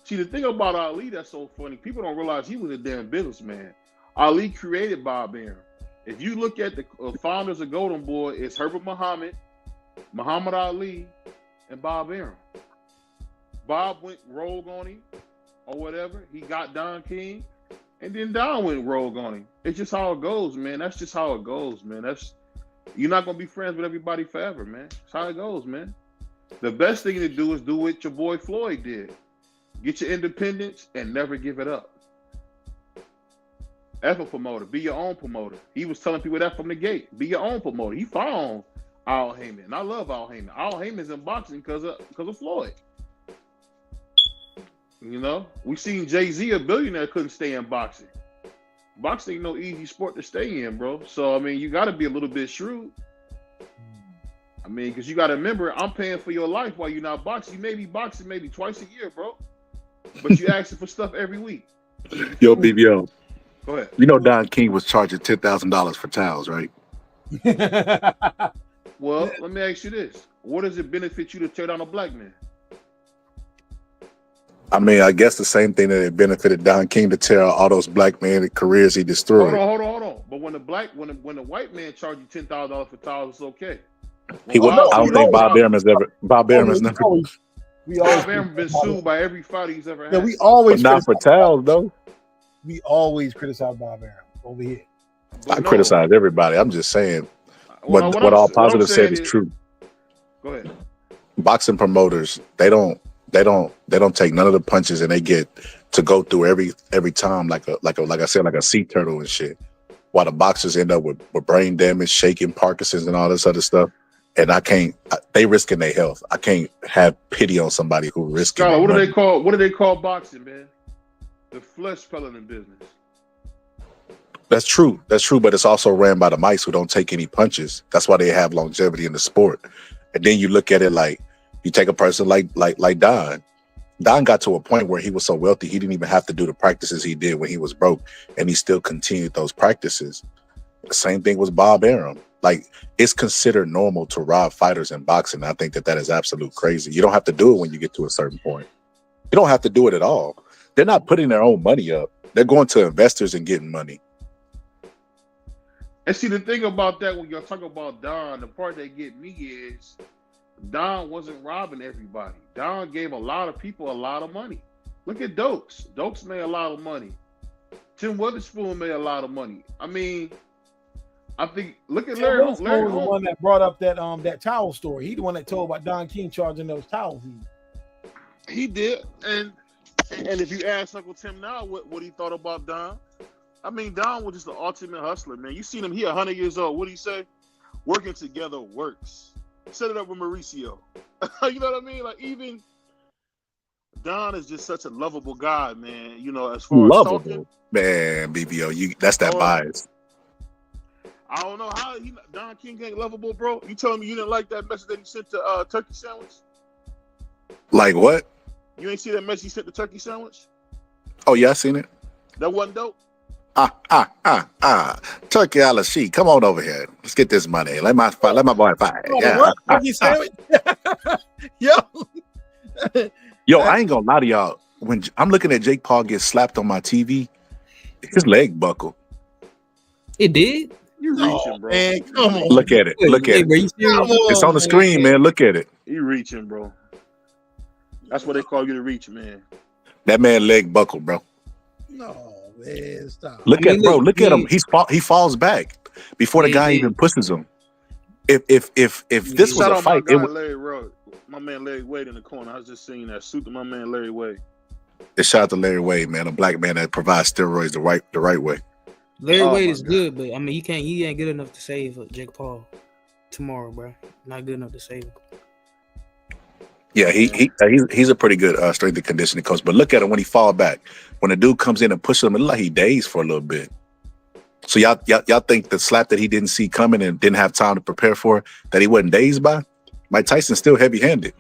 See, the thing about Ali that's so funny, people don't realize he was a damn businessman. Ali created Bob Arum. If you look at the founders of Golden Boy, it's Herbert Muhammad, Muhammad Ali, and Bob Arum. Bob went rogue on him or whatever. He got Don King, and then Don went rogue on him. It's just how it goes, man. That's just how it goes, man. You're not gonna be friends with everybody forever, man. That's how it goes, man. The best thing to do is do what your boy Floyd did. Get your independence and never give it up. F a promoter. Be your own promoter. He was telling people that from the gate. Be your own promoter. He found Al Heyman. And I love Al Heyman. Al Heyman's in boxing because of Floyd. You know? We seen Jay-Z, a billionaire, couldn't stay in boxing. Boxing ain't no easy sport to stay in, bro. So, I mean, you got to be a little bit shrewd. I mean, because you got to remember, I'm paying for your life while you're not boxing. You may be boxing maybe twice a year, bro. But you asking for stuff every week. Yo, BBO. Go ahead. You know Don King was charging $10,000 for towels, right? Well, let me ask you this. What does it benefit you to tear down a black man? I mean, I guess the same thing that it benefited Don King to tear out all those black men careers he destroyed. Hold on. But when the white man charge you $10,000 for towels, it's okay. I don't think Bob Arum has never. Bob Arum has never. Bob Arum been sued by every fighter he's ever had. Yeah, we always not for towels though. We always criticize Bob Arum over here. I criticize everybody. I'm just saying what all positive said is true. Go ahead. Boxing promoters, they don't take none of the punches, and they get to go through every time like I said, like a sea turtle and shit. while the boxers end up with brain damage, shaking, Parkinson's, and all this other stuff. And they risking their health. I can't have pity on somebody who risking. Scholar, what do money. they call? What do they call boxing, man? The flesh peddling business. That's true. That's true. But it's also ran by the mice who don't take any punches. That's why they have longevity in the sport. And then you look at it like you take a person like Don. Don got to a point where he was so wealthy he didn't even have to do the practices he did when he was broke, and he still continued those practices. The same thing was Bob Arum. Like, it's considered normal to rob fighters in boxing. I think that is absolute crazy. You don't have to do it when you get to a certain point. You don't have to do it at all. They're not putting their own money up. They're going to investors and getting money. And see, the thing about that, when you're talking about Don, the part that get me is Don wasn't robbing everybody. Don gave a lot of people a lot of money. Look at Dokes. Dokes made a lot of money. Tim Witherspoon made a lot of money. I mean, I think look at Larry Holmes. Larry Was the one that brought up that towel story. He the one that told about Don King charging those towels. He did, and if you ask Uncle Tim now what he thought about Don, I mean, Don was just the ultimate hustler, man. You seen him, he 100 years old. What do he say? Working together works. Set it up with Mauricio. You know what I mean? Like, even Don is just such a lovable guy, man. You know, as far as talking, man, BBO, that's that bias. I don't know how Don King ain't lovable, bro. You telling me you didn't like that message that he sent to Turkey Sandwich? Like what? You ain't see that message he sent to Turkey Sandwich? Oh yeah, I seen it. That wasn't dope. Turkey Alashi, come on over here. Let's get this money. Let my boy fight. Yeah. Turkey Sandwich. Yo, I ain't gonna lie to y'all. When I'm looking at Jake Paul get slapped on my TV, his leg buckled. It did? You reaching, bro. Man, come on. Look at it. Look at it. It's on the screen, man. Look at it. You reaching, bro. That's what they call you to reach, man. That man leg buckled, bro. No, man, stop. Look at him. He falls back before the guy even pushes him. If this was a fight, Larry Road. My man Larry Wade in the corner. I was just seeing that suit to my man Larry Wade. Shout out to Larry Wade, man, a black man that provides steroids the right way. Larry Wade is good, but I mean, he ain't good enough to save Jake Paul tomorrow, bro. Not good enough to save him. Yeah, he's a pretty good strength and conditioning coach. But look at him when he fall back. When a dude comes in and pushes him, it looks like he dazed for a little bit. So y'all think the slap that he didn't see coming and didn't have time to prepare for, that he wasn't dazed by? Mike Tyson's still heavy-handed.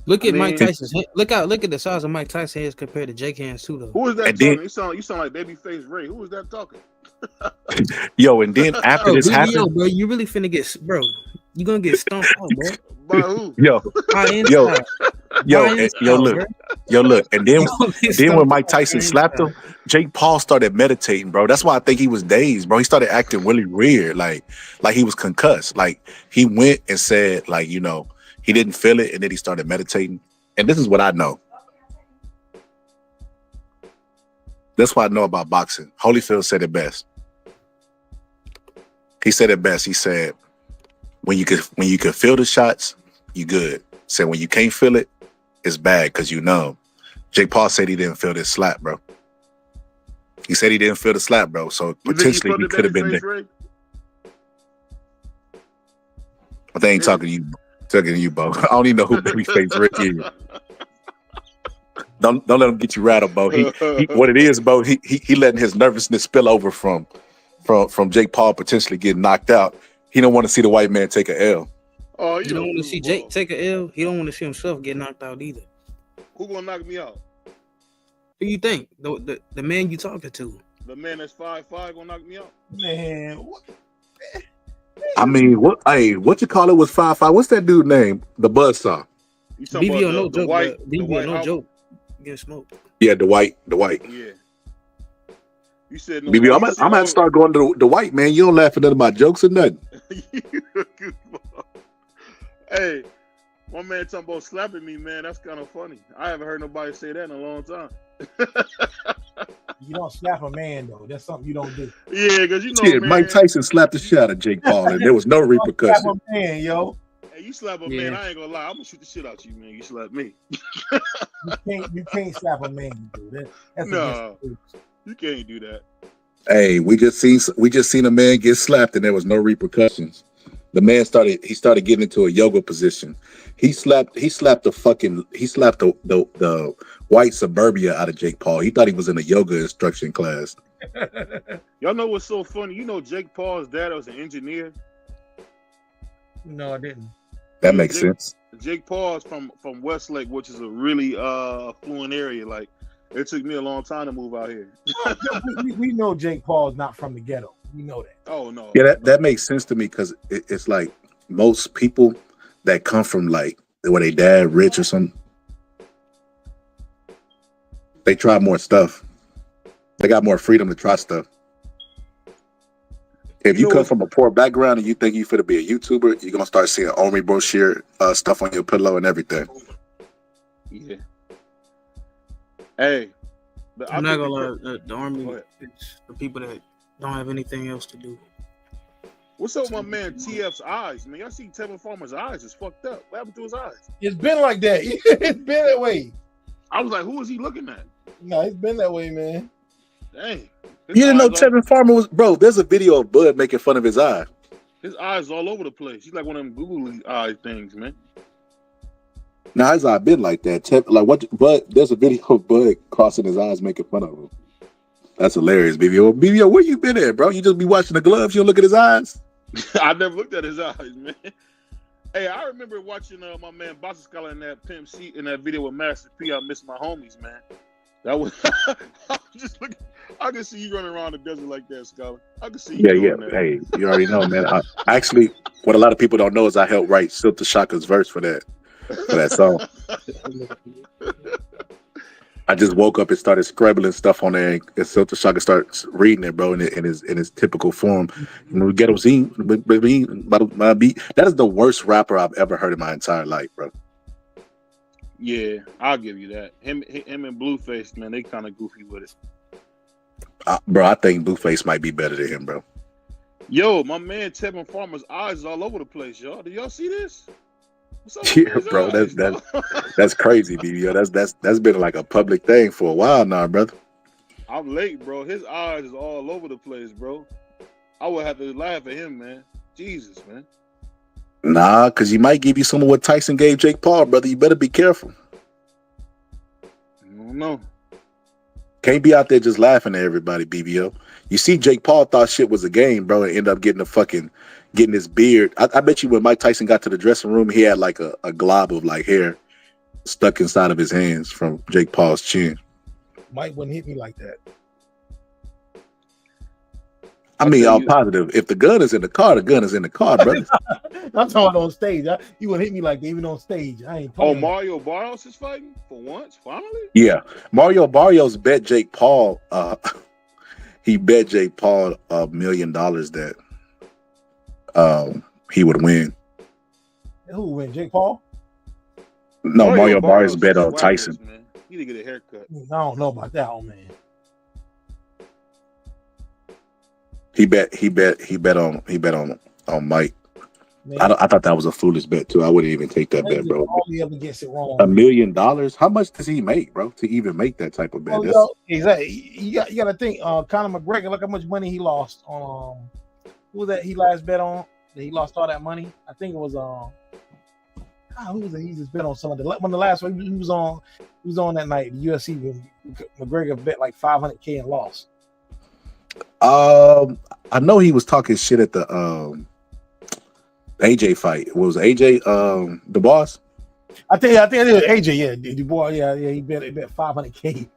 Look at Mike Tyson's hand. Look at the size of Mike Tyson's hands compared to Jake hands too, though. Who is that talking? You sound like Babyface Ray. Who is that talking? Yo, and then after this happened, bro, you really finna get, bro. You gonna get stomped out, bro. By who? Yo, look, and then when Mike Tyson slapped him, Jake Paul started meditating, bro. That's why I think he was dazed, bro. He started acting really weird, like he was concussed. Like, he went and said, like, you know, he didn't feel it, and then he started meditating. And this is what I know. That's what I know about boxing. Holyfield said it best. He said it best. He said, when you can feel the shots, you good. Said when you can't feel it, it's bad because you numb. Jake Paul said he didn't feel this slap, bro. He said he didn't feel the slap, bro. So potentially he could have been there. But they ain't talking to you. Talking to you, Bo. I don't even know who Babyface Rick is. Don't let him get you rattled, Bo. He what it is, Bo. He letting his nervousness spill over from Jake Paul potentially getting knocked out. He don't want to see the white man take an L. Oh, you don't want to see Jake take an L. He don't want to see himself get knocked out either. Who gonna knock me out? Who you think? The man you talking to? The man that's 5'5" gonna knock me out? Man, what? I mean, what you call it was 5'5"? What's that dude name? The Buzzsaw. BBO no joke. BBO no joke. Get smoked. Yeah, the white. Yeah. You said no. BBO, I'm gonna have to start going to the white, man. You don't laugh at none of my jokes or nothing. Hey, my man talking about slapping me, man. That's kind of funny. I haven't heard nobody say that in a long time. You don't slap a man, though. That's something you don't do. Yeah, because you know, man, Mike Tyson slapped the shit out of Jake Paul, and there was no repercussion. Slap a man, yo. Hey, you slap a man, I ain't gonna lie. I'm gonna shoot the shit out you, man. You slap me. You can't slap a man, dude. That's no. You can't do that. Hey, we just seen a man get slapped and there was no repercussions. The man started getting into a yoga position. He slapped the white suburbia out of Jake Paul. He thought he was in a yoga instruction class. Y'all know what's so funny? You know Jake Paul's dad was an engineer. No, I didn't. That makes sense. Jake Paul's from Westlake, which is a really affluent area. Like, it took me a long time to move out here. we know Jake Paul is not from the ghetto. We know that. Oh no. Yeah, that makes sense to me because it's like most people that come from like where they dad rich or something, they try more stuff. They got more freedom to try stuff. If you come from a poor background and you think you finna be a YouTuber, you're gonna start seeing Omri brochure stuff on your pillow and everything. Yeah. Hey, I'm not gonna lie, the army, it's the people that don't have anything else to do. What's up with my man TF's eyes, man? Y'all see Tevin Farmer's eyes is fucked up. What happened to his eyes? It's been like that. It's been that way. I was like, who is he looking at? No, it's been that way, man. Dang. You didn't know Tevin Farmer was, bro? There's a video of Bud making fun of his eye. His eyes all over the place. He's like one of them googly eye things, man. Now his eye been like that. But there's a video of Bud crossing his eyes, making fun of him. That's hilarious, BBO. BBO, where you been at, bro? You just be watching the gloves. You don't look at his eyes. I never looked at his eyes, man. Hey, I remember watching my man Bossa Scholar in that Pimp C in that video with Master P. I miss my homies, man. That was I was just looking. I can see you running around the desert like that, Scholar. I can see you. Yeah. That. Hey, you already know, man. I actually, what a lot of people don't know is I helped write Silk the Shaka's verse for that song. I just woke up and started scribbling stuff on there, and Silk the Shaka starts reading it, bro, in his typical form. You know, ghetto scene, my beat. That is the worst rapper I've ever heard in my entire life, bro. Yeah, I'll give you that. Him and Blueface, man, they kind of goofy with it. Bro, I think Blueface might be better than him, bro. Yo, my man Tevin Farmer's eyes is all over the place, y'all. Did y'all see this? Yeah, bro, that's crazy, BBO. That's been like a public thing for a while now, brother. I'm late, bro. His eyes is all over the place, bro. I would have to laugh at him, man. Jesus, man. Nah, because he might give you some of what Tyson gave Jake Paul, brother. You better be careful. I don't know. Can't be out there just laughing at everybody, BBO. You see, Jake Paul thought shit was a game, bro, and ended up getting his beard. I bet you when Mike Tyson got to the dressing room, he had like a glob of like hair stuck inside of his hands from Jake Paul's chin. Mike wouldn't hit me like that. I mean, I'm positive. If the gun is in the car, the gun is in the car, brother. I'm talking on stage. You wouldn't hit me like that even on stage. I ain't playing. Oh, Mario Barrios is fighting for once, finally? Yeah. Mario Barrios bet Jake Paul, he bet Jake Paul $1 million that he would win. Who would win? Jake Paul? No, Mario Barrios bet on Tyson. Man. You need to get a haircut. I don't know about that, man. He bet on Mike. Man. I thought that was a foolish bet too. I wouldn't even take that bet, bro. All ever gets it wrong. $1 million? How much does he make, bro, to even make that type of bet? Exactly. You got to think. Conor McGregor, look how much money he lost on. Who was that? He last bet on. He lost all that money. I think it was who was it? He just bet on some of one of the last one he was on. He was on that night. The UFC when McGregor bet like $500K and lost. I know he was talking shit at the AJ fight. What was AJ the boss? I think it was AJ. Yeah, the boy. Yeah. He bet $500K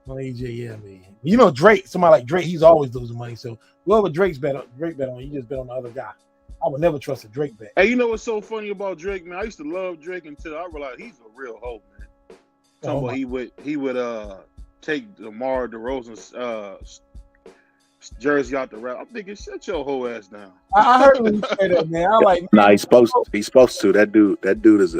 on AJ. Yeah, man. You know Drake. Somebody like Drake, he's always losing money. So whoever Drake bet on, you just bet on the other guy. I would never trust a Drake bet. Hey, you know what's so funny about Drake, man? I used to love Drake until I realized he's a real hoe, man. Talking about he would take DeMar DeRozan's jersey out the rap. I'm thinking, shut your whole ass down. I heard him say that, man. I like. Nah, he's supposed to. That dude is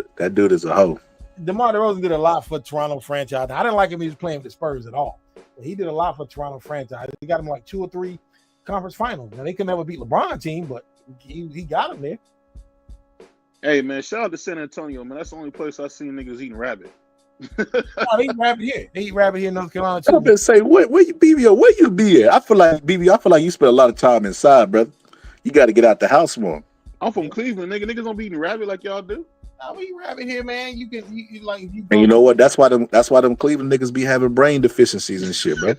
a hoe. DeMar DeRozan did a lot for Toronto franchise. I didn't like him. He was playing with the Spurs at all. But he did a lot for Toronto franchise. He got him like 2 or 3 conference finals. Now they could never beat LeBron team, but he got him there. Hey man, shout out to San Antonio, man. That's the only place I seen niggas eating rabbit. No, they eat rabbit here. They eat rabbit here in North Carolina I'm too. gonna say, where you BBO? Where you be at? I feel like you spend a lot of time inside, brother. You got to get out the house more. I'm from Cleveland, nigga. Niggas don't be eating rabbit like y'all do. No, we eat rabbit here, man. You can like if you go. And you know what? That's why them Cleveland niggas be having brain deficiencies and shit, bro.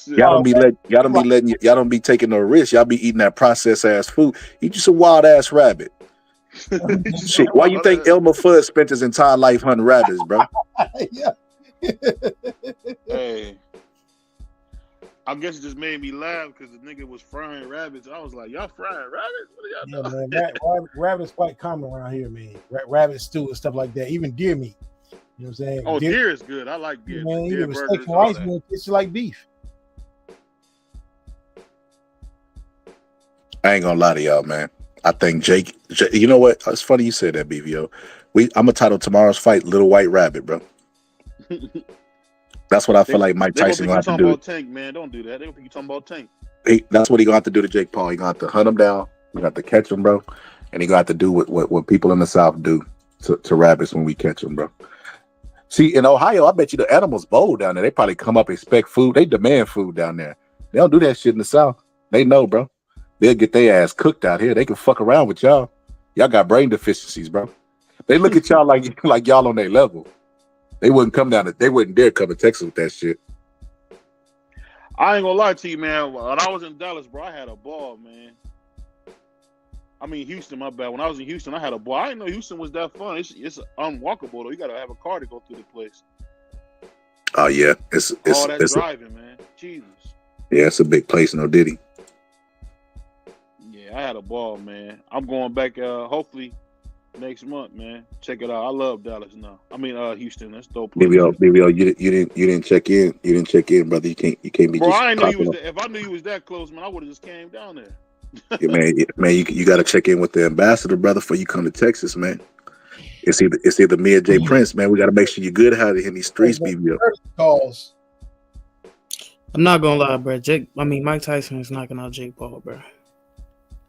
Y'all don't be taking no risks. Y'all be eating that processed ass food. Eat you some wild ass rabbit. Shit, why you think Elmer Fudd spent his entire life hunting rabbits, bro? Yeah. Hey, I guess it just made me laugh because the nigga was frying rabbits. I was like, y'all frying rabbits? What are y'all Man, rabbit's quite common around here, man. Rabbit stew and stuff like that. Even deer meat. You know what I'm saying? Oh, deer is good. I like deer. Man, Deer even steak burgers, and all rice, that. man, it's like beef. I ain't gonna lie to y'all, man. I think Jake, you know what? It's funny you said that, BVO. I'm gonna title tomorrow's fight "Little White Rabbit," bro. That's what I feel like Mike Tyson They gonna gonna have to do. about Tank, man. Don't do that. They gonna think you talking about Tank. That's what he gonna have to do to Jake Paul. He gonna have to hunt him down. He gonna have to catch him, bro. And he gonna have to do what people in the South do to rabbits when we catch them, bro. See, in Ohio, I bet you the animals bold down there. They probably come up and expect food. They demand food down there. They don't do that shit in the South. They know, bro. They'll get their ass cooked out here. They can fuck around with y'all. Y'all got brain deficiencies, bro. They look at y'all like y'all on their level. They wouldn't come down. They wouldn't dare come to Texas with that shit. I ain't gonna lie to you, man. When I was in Dallas, bro, I had a ball, man. I mean, Houston, my bad. When I was in Houston, I had a ball. I didn't know Houston was that fun. It's unwalkable, though. You gotta have a car to go through the place. Oh yeah, All that driving, man. Jesus. It's a big place, no diddy. Yeah, I had a ball, man. I'm going back hopefully next month, man. Check it out. I love Dallas now. I mean Houston. That's dope place. BBO, you didn't check in. You didn't check in, brother. You can't be Bro, just I didn't know you was popping that. If I knew you was that close, man, I would have just came down there. up. Man, you got to check in with the ambassador, brother, before you come to Texas, man. It's either me or Jay Prince, man. We got to make sure you're good out in these streets, BBO. Calls. I'm not gonna lie, bro. Mike Tyson is knocking out Jake Paul, bro.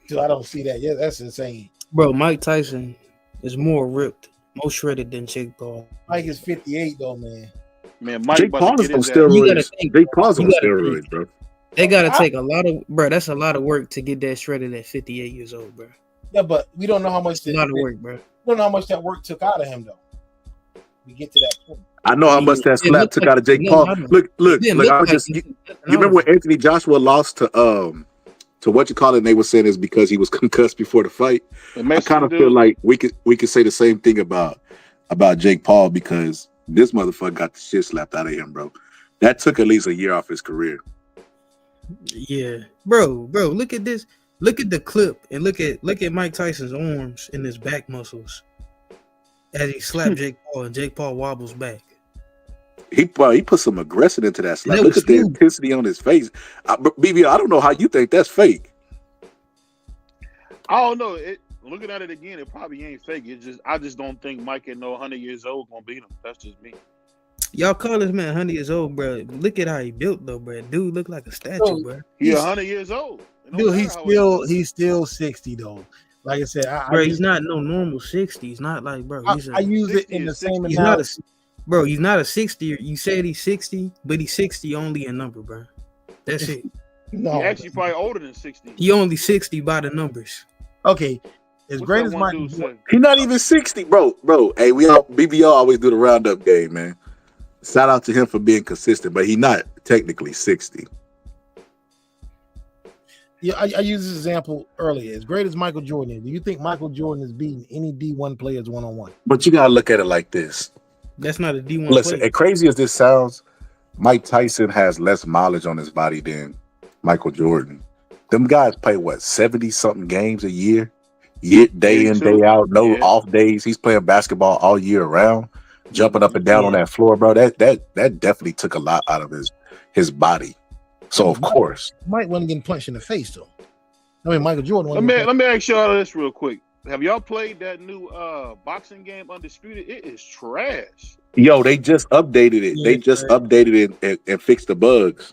Dude, I don't see that. Yeah, that's insane. Bro, Mike Tyson is more ripped, more shredded than Jake Paul. Mike is 58 though, man. Man, Mike Jake Paul is on steroids. Jake Paul's on steroids, bro. They gotta take a lot of, bro. That's a lot of work to get that shredded at 58 years old, bro. Yeah, but we don't know how much. A lot of work, bro. We don't know how much that work took out of him, though. We get to that point. I know how much that slap took out of Jake Paul. Look. You remember when Anthony Joshua lost to what you call it? And they were saying is because he was concussed before the fight. I kind of feel like we could say the same thing about Jake Paul because this motherfucker got the shit slapped out of him, bro. That took at least a year off his career. Yeah, bro. Look at this. Look at the clip and look at Mike Tyson's arms and his back muscles as he slapped Jake Paul and Jake Paul wobbles back. He put some aggression into that slap. Look at the intensity on his face. BB, I don't know how you think that's fake. I don't know. Looking at it again, it probably ain't fake. I just don't think Mike at 100 years old gonna beat him. That's just me. Y'all call this man 100 years old, bro. Look at how he built though, bro. Dude look like a statue, bro. He's 100 years old. Dude, he's still 60 though. Like I said, he's not no normal 60. He's not like, bro. I use it in the same he's analogy. He's not a 60. You said he's 60, but he's 60 only in number, bro. That's it. No, he's actually probably older than 60. He only 60 by the numbers. Okay. As great as Michael, he's not even 60, bro. Hey, BBO always do the roundup game, man. Shout out to him for being consistent, but he's not technically 60. Yeah, I used this example earlier. As great as Michael Jordan is, do you think Michael Jordan is beating any D1 players one-on-one? But you gotta look at it like this. That's not a D1 Listen, player. as crazy as this sounds, Mike Tyson has less mileage on his body than Michael Jordan. Them guys play 70-something games a year, day in, day out, off days. He's playing basketball all year round, jumping up and down on that floor, bro. That definitely took a lot out of his body. So of course, Mike wasn't getting punched in the face though. I mean, Michael Jordan. Let me ask y'all this real quick. Have y'all played that new boxing game, Undisputed? It is trash. Yo, they just updated it. They just updated it and fixed the bugs.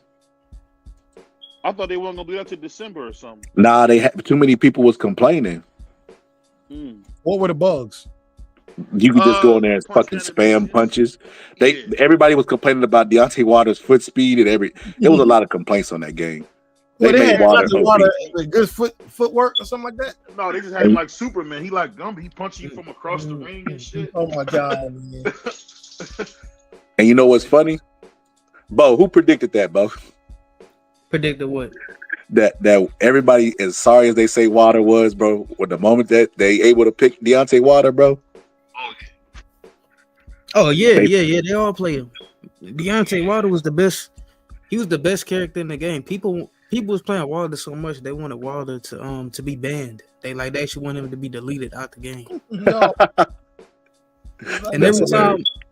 I thought they weren't gonna do that till December or something. Nah, too many people was complaining. What were the bugs? You could just go in there and Punch fucking spam animations. punches. Yeah. Everybody was complaining about Deontay Wilder's foot speed and there was a lot of complaints on that game. Well, They they made had Wilder Deontay OP. Wilder with good footwork or something like that. No, they just had like Superman. He like Gumby. He punch you from across the ring and shit. Oh my god, man. And you know what's funny? Bo, who predicted that, Bo? Predicted what? That everybody, as sorry as they say Wilder was, bro, with the moment that they able to pick Deontay Wilder, bro. Oh yeah. They all play him. Deontay Wilder was the best. He was the best character in the game. People was playing Wilder so much they wanted Wilder to be banned. They actually want him to be deleted out the game. No. And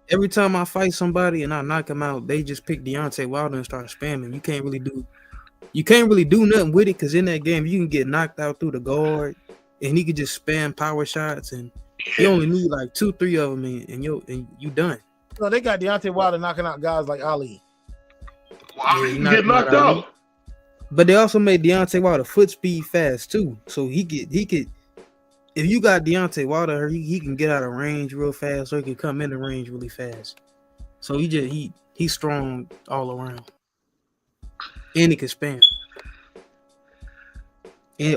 every time I fight somebody and I knock him out, they just pick Deontay Wilder and start spamming. You can't really do nothing with it because in that game you can get knocked out through the guard and he could just spam power shots and you only need like 2-3 of them and you done. No, they got Deontay Wilder knocking out guys like Ali. Wow, he get knocked out. But they also made Deontay Wilder foot speed fast too, so he could. If you got Deontay Wilder, he can get out of range real fast, or he can come into range really fast. So he's strong all around, and he can spam,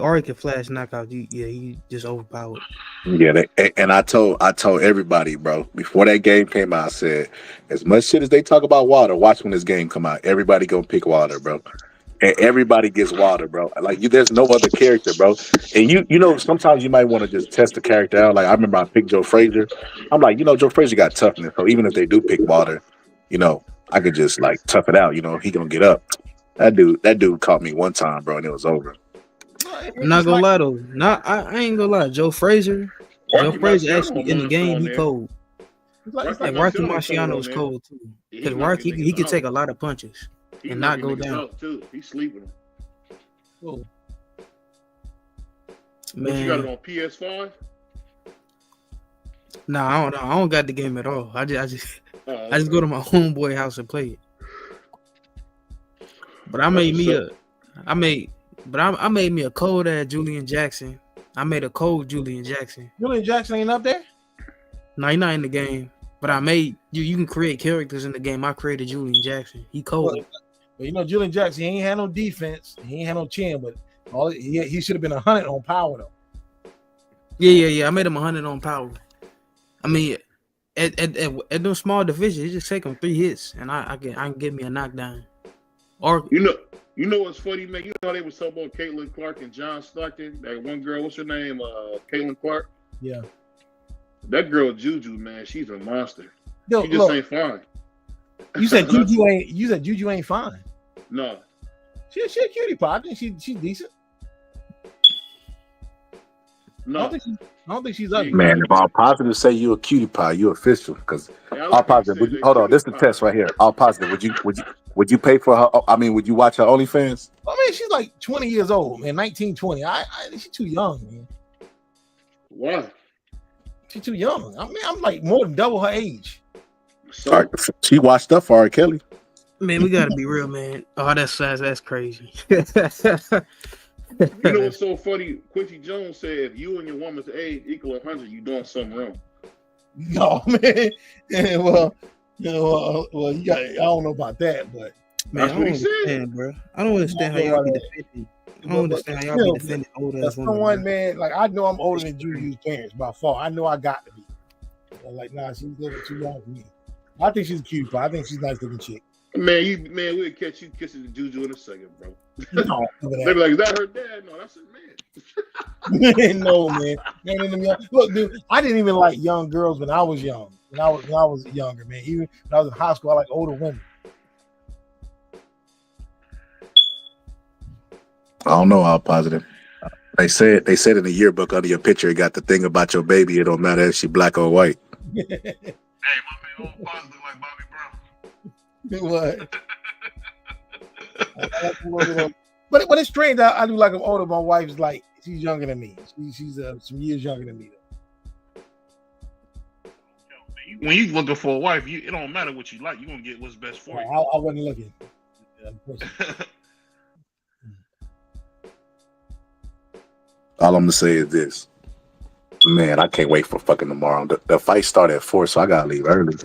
or he can flash knockout. He just overpowered. Yeah, and I told everybody, bro, before that game came out, I said, as much shit as they talk about Wilder, watch when this game come out. Everybody gonna pick Wilder, bro. And everybody gets Wilder, bro. Like there's no other character, bro. And you know, sometimes you might want to just test the character out. Like I remember I picked Joe Frazier. I'm like, Joe Frazier got toughness. So even if they do pick Wilder, I could just like tough it out. He gonna get up. That dude caught me one time, bro, and it was over. I'm not gonna lie though. I ain't gonna lie. Joe Frazier actually in the game he cold. And Rocky Marciano is cold too. Because Rocky he could take a lot of punches and not go down. Too. He's sleeping. Oh. Man, you got it on PS5? Nah, I don't got the game at all. I just go to my homeboy house and play it. But I made me a cold ass Julian Jackson. I made a cold Julian Jackson. Julian Jackson ain't up there? No, he's not in the game. But I made you can create characters in the game. I created Julian Jackson. He cold. But Julian Jackson, he ain't had no defense. He ain't had no chin, but he should have been 100 on power though. Yeah. I made him 100 on power. I mean, at those small divisions, it just take him 3 hits, and I can get me a knockdown. Or you know what's funny, man? You know they was talking about Caitlin Clark and John Stockton. That one girl, what's her name? Caitlin Clark. Yeah. That girl Juju, man, she's a monster. Yo, she just ain't fine. You said Juju ain't fine. No. She a cutie pie. I think she's decent. No. I don't think she's ugly. Man, if all positive say you a cutie pie, you official. Because all positive. Hold on, this is the test right here. All positive. Would you pay for her? I mean, would you watch her OnlyFans? I mean, she's like 20 years old, man. 19, 20. She's too young, man. Why? She's too young. I mean, I'm like more than double her age. So, she washed up for R. Kelly. Man, we gotta be real, man. Oh, that's crazy. You know what's so funny? Quincy Jones said, if you and your woman's age equal 100, you doing something wrong. No, man. Yeah, well, you got. I don't know about that, but man, I don't understand, bro. I don't understand how y'all be defending. I don't understand how y'all be defending older as women. Someone, man, like I know I'm older than Juju's parents by far. I know I got to be. Like, nah, she's living too young for me. I think she's a cute pie. I think she's a nice looking chick. Man, we'll catch you kissing Juju in a second, bro. No, they be like, is that her dad? No, that's her man. No, man. Look, dude, I didn't even like young girls when I was young. When I was younger, man. Even when I was in high school, I like older women. I don't know how positive. They said in the yearbook under your picture, it got the thing about your baby. It don't matter if she black or white. Hey, my man, old positive like Bobby Brown. What? But it's strange. I do like I'm older. My wife's like she's younger than me. She's some years younger than me. When you looking for a wife, it don't matter what you like. You gonna get what's best for you. I wasn't looking. All I'm gonna say is this: Man, I can't wait for fucking tomorrow. The fight start at 4, so I gotta leave early.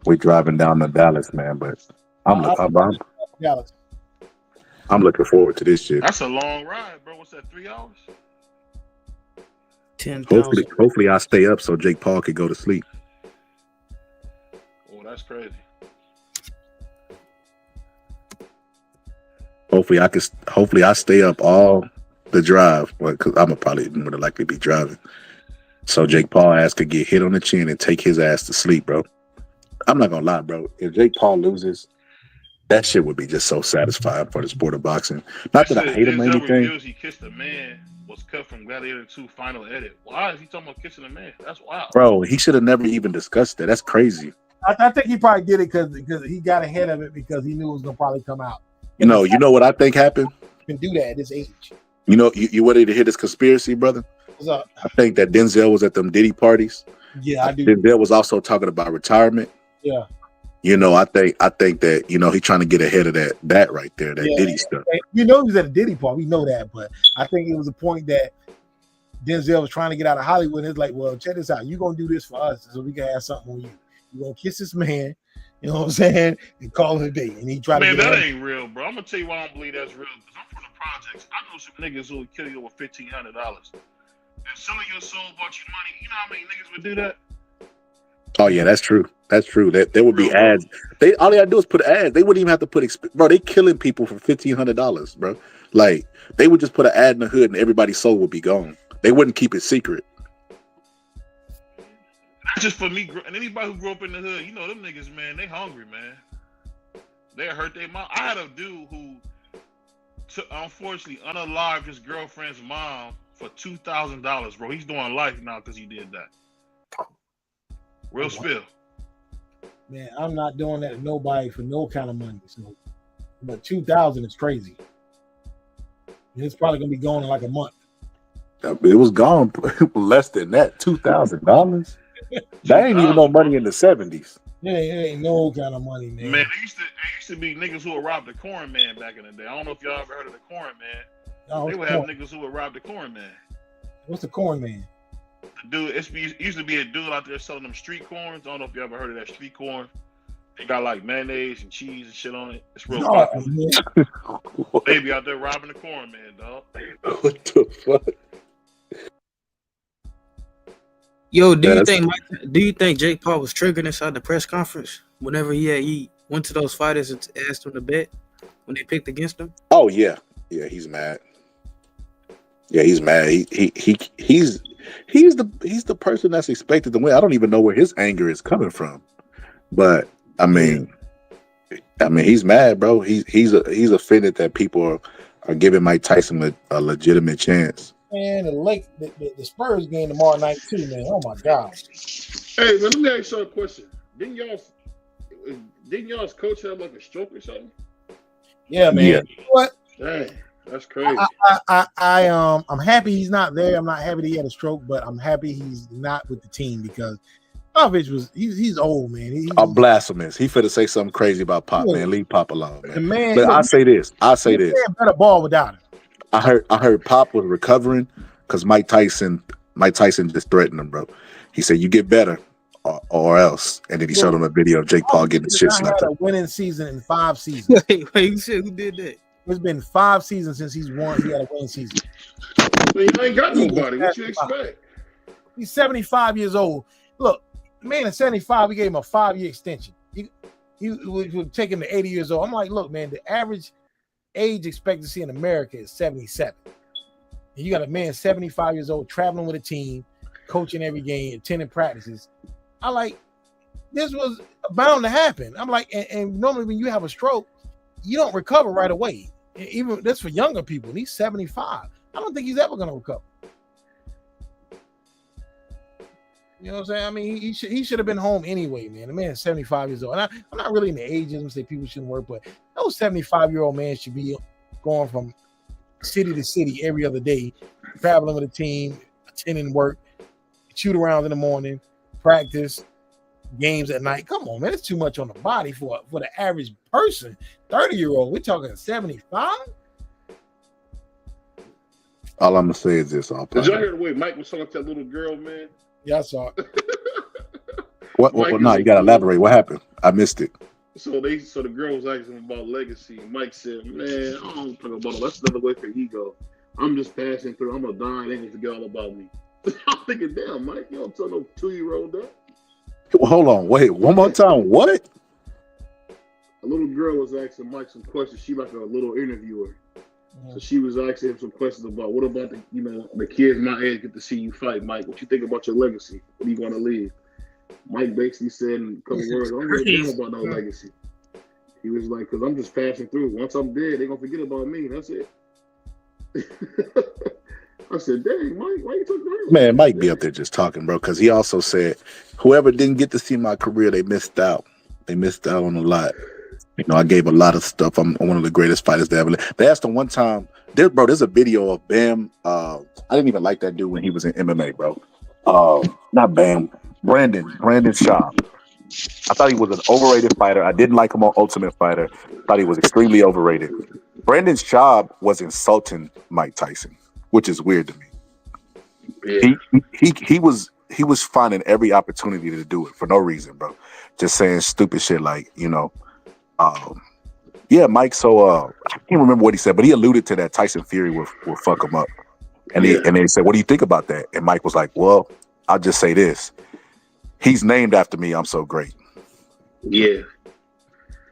We're driving down to Dallas, man, but I'm Dallas. looking forward to this shit. That's a long ride, bro. What's that? 3 hours? 10,000. Hopefully I stay up so Jake Paul could go to sleep. Oh, that's crazy. Hopefully I stay up all the drive, because I'm gonna probably more than likely be driving. So Jake Paul ass could get hit on the chin and take his ass to sleep, bro. I'm not gonna lie, bro. If Jake Paul loses, that shit would be just so satisfying for the sport of boxing. Not that I hate him or anything. Reveals he kissed a man was cut from Gladiator 2 final edit. Why is he talking about kissing a man? That's wild. Bro, he should have never even discussed that. That's crazy. I think he probably did it because he got ahead of it because he knew it was gonna probably come out. You know what I think happened? Can do that at this age. You know, you ready to hear this conspiracy, brother? What's up? I think that Denzel was at them Diddy parties. Yeah, I do. Denzel was also talking about retirement. Yeah. You know, I think that, you know, he's trying to get ahead of that right there, that Diddy stuff. You know, he was at a Diddy party. We know that, but I think it was a point that Denzel was trying to get out of Hollywood. And it's like, well, check this out. You're gonna do this for us so we can have something on you. You're gonna kiss this man, you know what I'm saying, and call it a day. And he tried to. Man, that ain't real, bro. I'm gonna tell you why I don't believe that's real. Because I'm from the projects. I know some niggas who would kill you over $1,500. And selling your soul bought you money. You know how many niggas would do that? Oh yeah, that's true. That's true. That there would be ads. All they gotta do is put ads. They wouldn't even have to put bro. They killing people for $1,500, bro. Like they would just put an ad in the hood and everybody's soul would be gone. They wouldn't keep it secret. That's just for me and anybody who grew up in the hood. You know them niggas, man. They hungry, man. They hurt their mom. I had a dude who, unfortunately, unalived his girlfriend's mom for $2,000, bro. He's doing life now because he did that. Real spill. Man, I'm not doing that to nobody for no kind of money. So, but 2,000 is crazy. And it's probably gonna be gone in like a month. It was gone less than that. $2,000. That ain't even no money in the 70s. It ain't no kind of money, man. Man, it used to be niggas who would rob the corn man back in the day. I don't know if y'all ever heard of the corn man. No, they would have niggas who would rob the corn man. What's the corn man? The dude, it used to be a dude out there selling them street corns. I don't know if you ever heard of that street corn. They got like mayonnaise and cheese and shit on it. It's real popular. Baby out there robbing the corn man, dog. What the fuck? Yo, do you think Jake Paul was triggered inside the press conference whenever he went to those fighters and asked them to bet when they picked against him? Oh yeah, he's mad. Yeah, he's mad. He's the person that's expected to win. I don't even know where his anger is coming from, but I mean, he's mad, bro. He's offended that people are giving Mike Tyson a legitimate chance. Man, the Spurs game tomorrow night too, man. Oh my God. Hey, man, let me ask you a question. Didn't y'all's coach have like a stroke or something? Yeah, man. Yeah. You know what? Dang, that's crazy. I'm happy he's not there. I'm not happy that he had a stroke, but I'm happy he's not with the team because Popovich he's old, man. I'm blasphemous. He finna say something crazy about Pop, man. Leave Pop alone, man. Man, but I'll say this. Better ball without him. I heard Pop was recovering because Mike Tyson just threatened him, bro. He said, "You get better, or else." And then he showed him a video of Jake Paul getting the shit slapped. Had a winning season in 5 seasons. Wait, you said who did that? It's been 5 seasons since he's won. He had a winning season. Well, you ain't got nobody. What you expect? He's 75 years old. Look, man, at 75, we gave him a 5-year extension. He would take him to 80 years old. I'm like, look, man, the average age expectancy in America is 77. And you got a man 75 years old traveling with a team, coaching every game, attending practices. I like this was bound to happen. I'm like, and normally when you have a stroke, you don't recover right away. Even that's for younger people. And he's 75. I don't think he's ever going to recover. You know what I'm saying? I mean, he should have been home anyway, man. The man is 75 years old. And I'm not really in the ageism say people shouldn't work, but those 75-year-old man should be going from city to city every other day, traveling with a team, attending work, shoot around in the morning, practice, games at night. Come on, man. It's too much on the body for the average person. 30-year-old, we're talking 75? All I'm gonna say is this: all Did y'all partner. hear the way Mike was talking to that little girl, man? Yeah, I saw it. What? Mike No, is you gotta a- elaborate. What happened? I missed it. So the girl was asking him about legacy. Mike said, "Man, I don't talk about it. That's another way for ego. I'm just passing through. I'm gonna die. They gonna forget all about me." I'm thinking, damn, Mike, you don't tell no 2-year-old that. Well, hold on. Wait. One more time. What? A little girl was asking Mike some questions. She like a little interviewer. So she was asking him some questions about what about the kids my age get to see you fight, Mike. What you think about your legacy? What are you gonna leave? Mike basically said in a couple words, I don't give a damn about no legacy. He was like, because I'm just passing through. Once I'm dead, they're gonna forget about me. That's it. I said, dang, Mike, why you talking to her? Man, Mike be up there just talking, bro. Because he also said, whoever didn't get to see my career, they missed out. They missed out on a lot. I gave a lot of stuff. I'm one of the greatest fighters they ever lived. They asked him one time, there's a video of Bam. I didn't even like that dude when he was in MMA, bro. Not Bam, Brandon Schaub. I thought he was an overrated fighter. I didn't like him on Ultimate Fighter. Thought he was extremely overrated. Brandon Schaub was insulting Mike Tyson, which is weird to me. Yeah. He was finding every opportunity to do it for no reason, bro. Just saying stupid shit like, yeah, Mike. So I can't remember what he said, but he alluded to that Tyson Fury will fuck him up. And they said, "What do you think about that?" And Mike was like, "Well, I'll just say this: he's named after me. I'm so great." Yeah.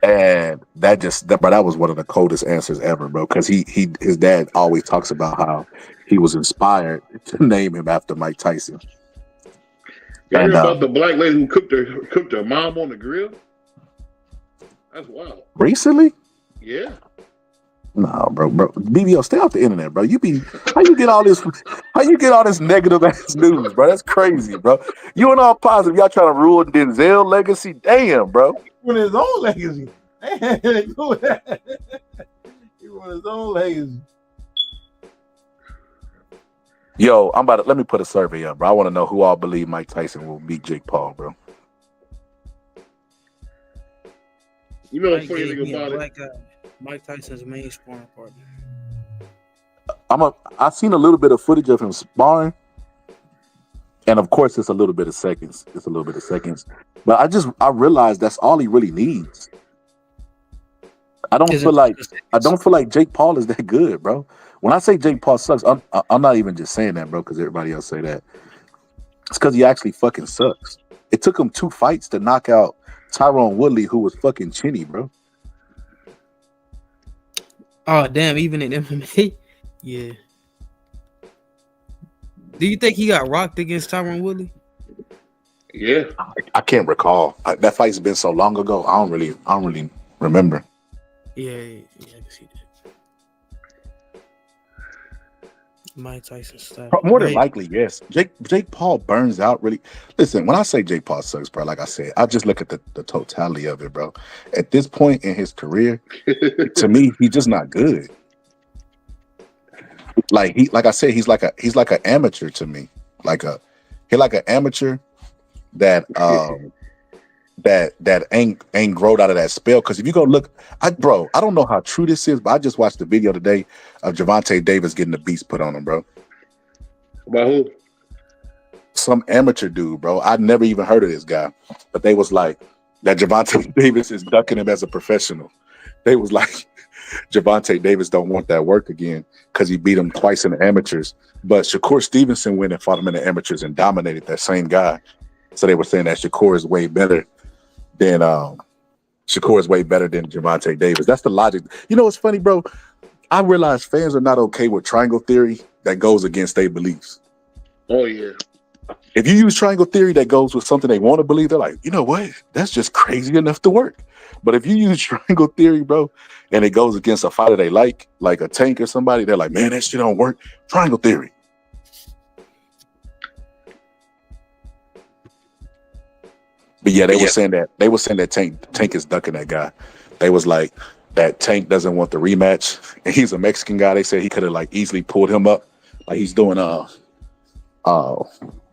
And that was one of the coldest answers ever, bro. Because his dad always talks about how he was inspired to name him after Mike Tyson. You heard about the black lady who cooked her mom on the grill? That's wild. Recently? Yeah. No, bro. BBO, stay off the internet, bro. How you get all this negative ass news, bro? That's crazy, bro. You and all positive, y'all trying to ruin Denzel legacy? Damn, bro. With his own legacy. He won his own legacy. Yo, let me put a survey up, bro. I want to know who all believe Mike Tyson will beat Jake Paul, bro. You know the funny thing about it? Mike Tyson's main sparring partner. I've seen a little bit of footage of him sparring, and of course, it's a little bit of seconds. But I realized that's all he really needs. I don't feel like Jake Paul is that good, bro. When I say Jake Paul sucks, I'm not even just saying that, bro, because everybody else say that. It's because he actually fucking sucks. It took him 2 fights to knock out Tyron Woodley, who was fucking chinny, bro. Oh, damn, even in MMA? Yeah. Do you think he got rocked against Tyron Woodley? Yeah. I can't recall. That fight's been so long ago. I don't really remember. Yeah, I can see that. Mike Tyson stuff. More than likely, yes. Jake Paul burns out really. Listen, when I say Jake Paul sucks, bro, like I said, I just look at the totality of it, bro. At this point in his career, to me, he's just not good. Like I said, he's like an amateur to me. He's like an amateur that that ain't growed out of that spell. Because if you go look, I don't know how true this is, but I just watched the video today of Gervonta Davis getting the beats put on him, bro. About who? Some amateur dude, bro. I'd never even heard of this guy, but they was like that Gervonta Davis is ducking him as a professional. They was like Gervonta Davis don't want that work again because he beat him twice in the amateurs. But Shakur Stevenson went and fought him in the amateurs and dominated that same guy. So they were saying that Shakur is way better than Gervonta Davis. That's the logic. You know what's funny, bro? I realize fans are not okay with triangle theory that goes against their beliefs. Oh yeah. If you use triangle theory that goes with something they want to believe, they're like, you know what? That's just crazy enough to work. But if you use triangle theory, bro, and it goes against a fighter they like a Tank or somebody, they're like, man, that shit don't work. Triangle theory. But yeah, they were saying that Tank is ducking that guy. They was like that Tank doesn't want the rematch, and he's a Mexican guy. They said he could have like easily pulled him up, like he's doing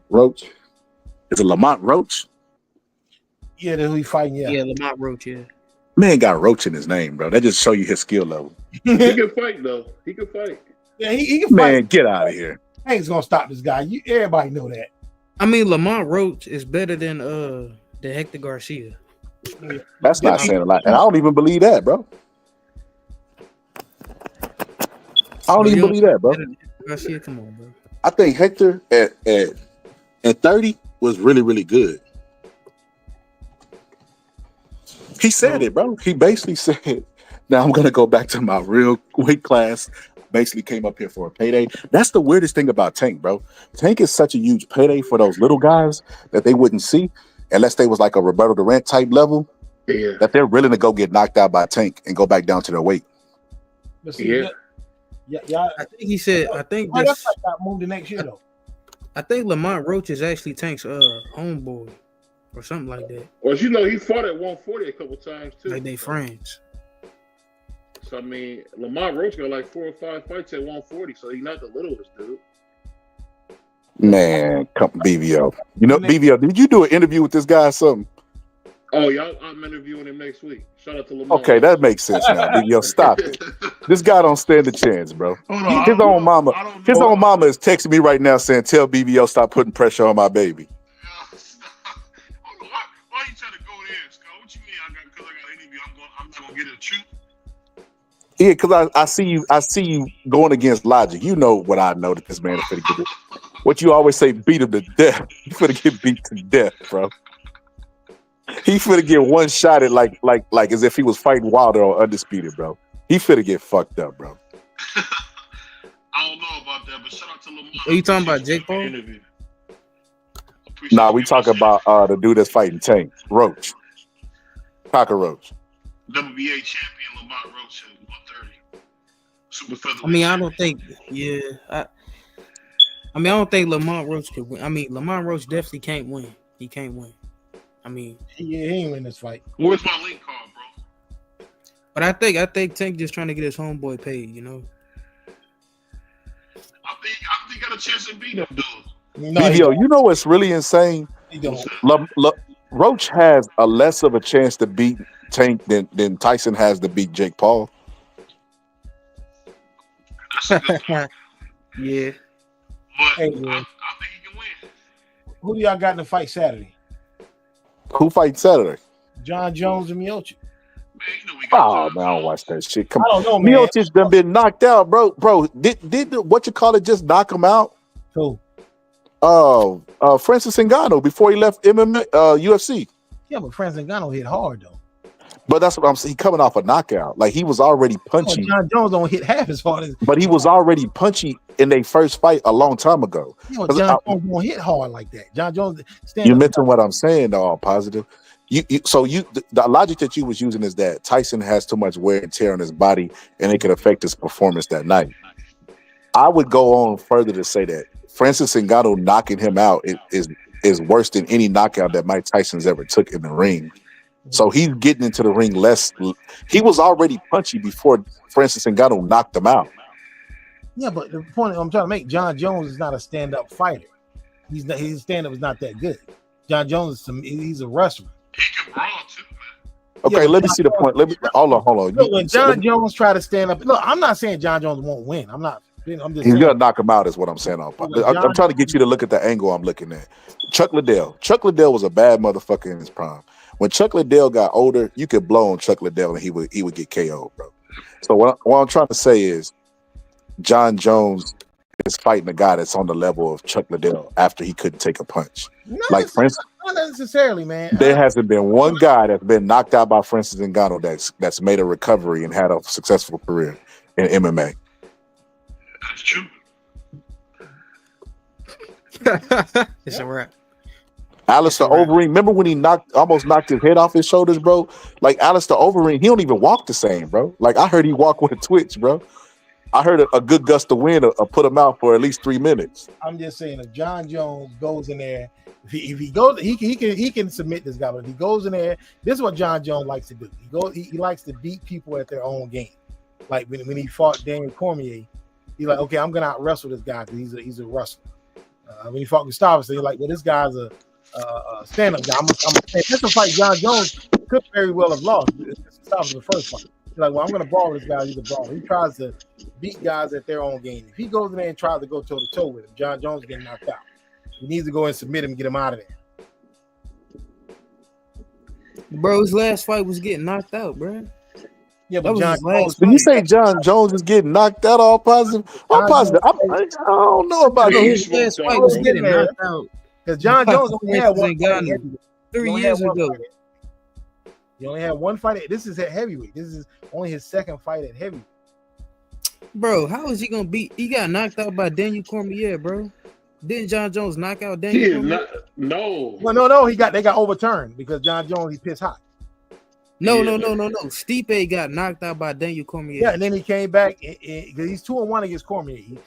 Roach. Is it Lamont Roach? Yeah, that's who he fighting. Yeah, Lamont Roach. Yeah. Man got Roach in his name, bro. That just show you his skill level. He can fight though. He can fight. Yeah, he can fight. Man, get out of here. Tank's gonna stop this guy. Everybody know that. I mean, Lamont Roach is better than Hector Garcia. That's not saying a lot. And I don't even believe that, bro. I don't even believe that, bro. Garcia, come on, bro. I think Hector at 30 was really, really good. He said it, bro. He basically said, now I'm gonna go back to my real weight class. Basically came up here for a payday. That's the weirdest thing about Tank, bro. Tank is such a huge payday for those little guys that they wouldn't see unless they was like a Roberto Durant type level. Yeah. That they're willing to go get knocked out by Tank and go back down to their weight. But see, yeah. I think he said. I think That's this. like that move the next year though. I think Lamont Roach is actually Tank's homeboy or something like that. Well, you know, he fought at 140 a couple times too. Like they friends. So I mean, Lamont Roach got like 4 or 5 fights at 140, so he's not the littlest dude. Man, come BVO. You know, BVO, did you do an interview with this guy or something? Oh, y'all, I'm interviewing him next week. Shout out to Lamont. Okay, that makes sense now. BVO, stop it. This guy don't stand a chance, bro. His own mama is texting me right now saying, tell BVO stop putting pressure on my baby. Why you trying to go there, Scott? What you mean? Because I got an interview, I'm not gonna get a truth. Yeah, because I see you going against logic. You know what I know that this man is finna get. What you always say, beat him to death. You finna get beat to death, bro. He finna get one shot at like as if he was fighting Wilder or Undisputed, bro. He finna get fucked up, bro. I don't know about that, but shout out to Lamont. Are you talking about Jake Paul? Nah, we talking about the dude that's fighting Tank, Roach. Cockroach. WBA champion Lamont Roach at 130. Super featherweight. I mean, I don't think. Yeah, I mean, I don't think Lamont Roach could win. I mean, Lamont Roach definitely can't win. He can't win. I mean, Yeah, he ain't win this fight. Where's my link card, bro? but I think Tank just trying to get his homeboy paid. You know. I think got a chance to beat him, dude. No, he BVO, you know what's really insane? don't. Roach has a less of a chance to beat Tank than Tyson has to beat Jake Paul. Yeah. But Hey, I man. think he can win. Who do y'all got in the fight Saturday? Who fights Saturday? John Jones and Miocic. Man, you know we got Oh man, I don't watch that shit. Come I on, don't know, man. Miocic done been knocked out, bro. Did what you call it just knock him out? Who? Francis Ngannou before he left MMA, UFC. Yeah, but Francis Ngannou hit hard though. But that's what I'm saying. He coming off a knockout. Like he was already punchy, John Jones don't hit half as hard as. but he was already punchy in their first fight a long time ago. John Jones won't hit hard like that. John Jones stand You up. mentioned what I'm saying, though, all positive. The logic that you was using is that Tyson has too much wear and tear on his body, and it could affect his performance that night. I would go on further to say that Francis Ngannou knocking him out is worse than any knockout that Mike Tyson's ever took in the ring. So he's getting into the ring less. He was already punchy before Francis Ngannou knocked him out. Yeah, but the point I'm trying to make, John Jones is not a stand-up fighter. His stand-up is not that good. John Jones he's a wrestler. He can brawl too, man. Okay, Yeah, let me see the point. Hold on. Look, when John Jones try to stand up, look, I'm not saying John Jones won't win. I'm just He's saying, gonna knock him out, is what I'm saying. I'm trying to get you to look at the angle I'm looking at. Chuck Liddell was a bad motherfucker in his prime. When Chuck Liddell got older, you could blow on Chuck Liddell and he would get KO'd, bro. So what I'm trying to say is, John Jones is fighting a guy that's on the level of Chuck Liddell after he couldn't take a punch. not necessarily, man. There hasn't been one guy that's been knocked out by Francis Ngannou that's made a recovery and had a successful career in MMA. That's true. It's a wrap. Alistair Overeem, remember when he almost knocked his head off his shoulders, bro? Like Alistair Overeem, he don't even walk the same, bro. Like I heard he walk with a twitch, bro. I heard a good gust of wind put him out for at least 3 minutes. I'm just saying, if John Jones goes in there, if he goes, he can submit this guy. But if he goes in there, this is what John Jones likes to do. He likes to beat people at their own game. Like when he fought Daniel Cormier, he's like, okay, I'm gonna out wrestle this guy because he's a wrestler. When he fought Gustafsson, he's like, well, this guy's a stand-up guy. That's a fight John Jones could very well have lost. Gustafsson the first fight. He's like, well, I'm gonna brawl this guy. He's a brawler. He tries to beat guys at their own game. If he goes in there and tries to go toe to toe with him, John Jones getting knocked out. He needs to go and submit him and get him out of there. Bro, his last fight was getting knocked out, bro. Yeah, That but was John his last Jones. Did you say John Jones is getting knocked out? All positive. I'm positive. I don't know about Bro, He his this. smoked last out, fight was bro. getting there. knocked out Because John by Jones only had Francis one fight at Ngannou heavyweight. 3 only years had one ago. fight. He only had one fight. This is at heavyweight. This is only his second fight at heavyweight. Bro, how is he gonna beat? He got knocked out by Daniel Cormier, bro. Didn't John Jones knock out He Daniel is Cormier? not. No. Well, no. They got overturned because John Jones he pissed hot. No. Yeah. Stipe got knocked out by Daniel Cormier. Yeah, and then he came back because he's 2-1 against Cormier. He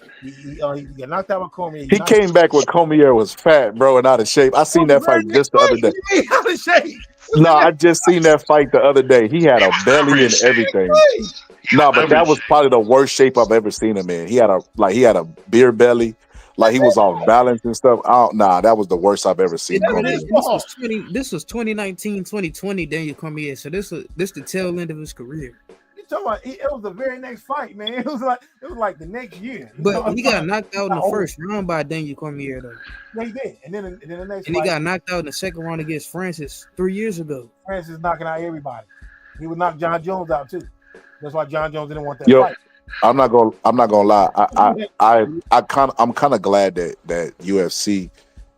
got knocked out by Cormier. He came back when Cormier was fat, bro, and out of shape. I seen that fight just the other day. Out of shape. No, I just seen that fight the other day. He had a belly and everything. No, but that was probably the worst shape I've ever seen him in. He had a beer belly, like he was off balance and stuff. That was the worst I've ever seen. Bro, Cormier. this was 2019, 2020 Daniel Cormier. So this the tail end of his career. You talking about? It was the very next fight, man. It was like the next year. But he got knocked out in the first round by Daniel Cormier, though. Yeah, he did, and then the next And fight, he got knocked out in the second round against Francis 3 years ago. Francis knocking out everybody. He would knock John Jones out too. That's why John Jones didn't want that Yo, fight. I'm not gonna lie. I'm kind of glad that UFC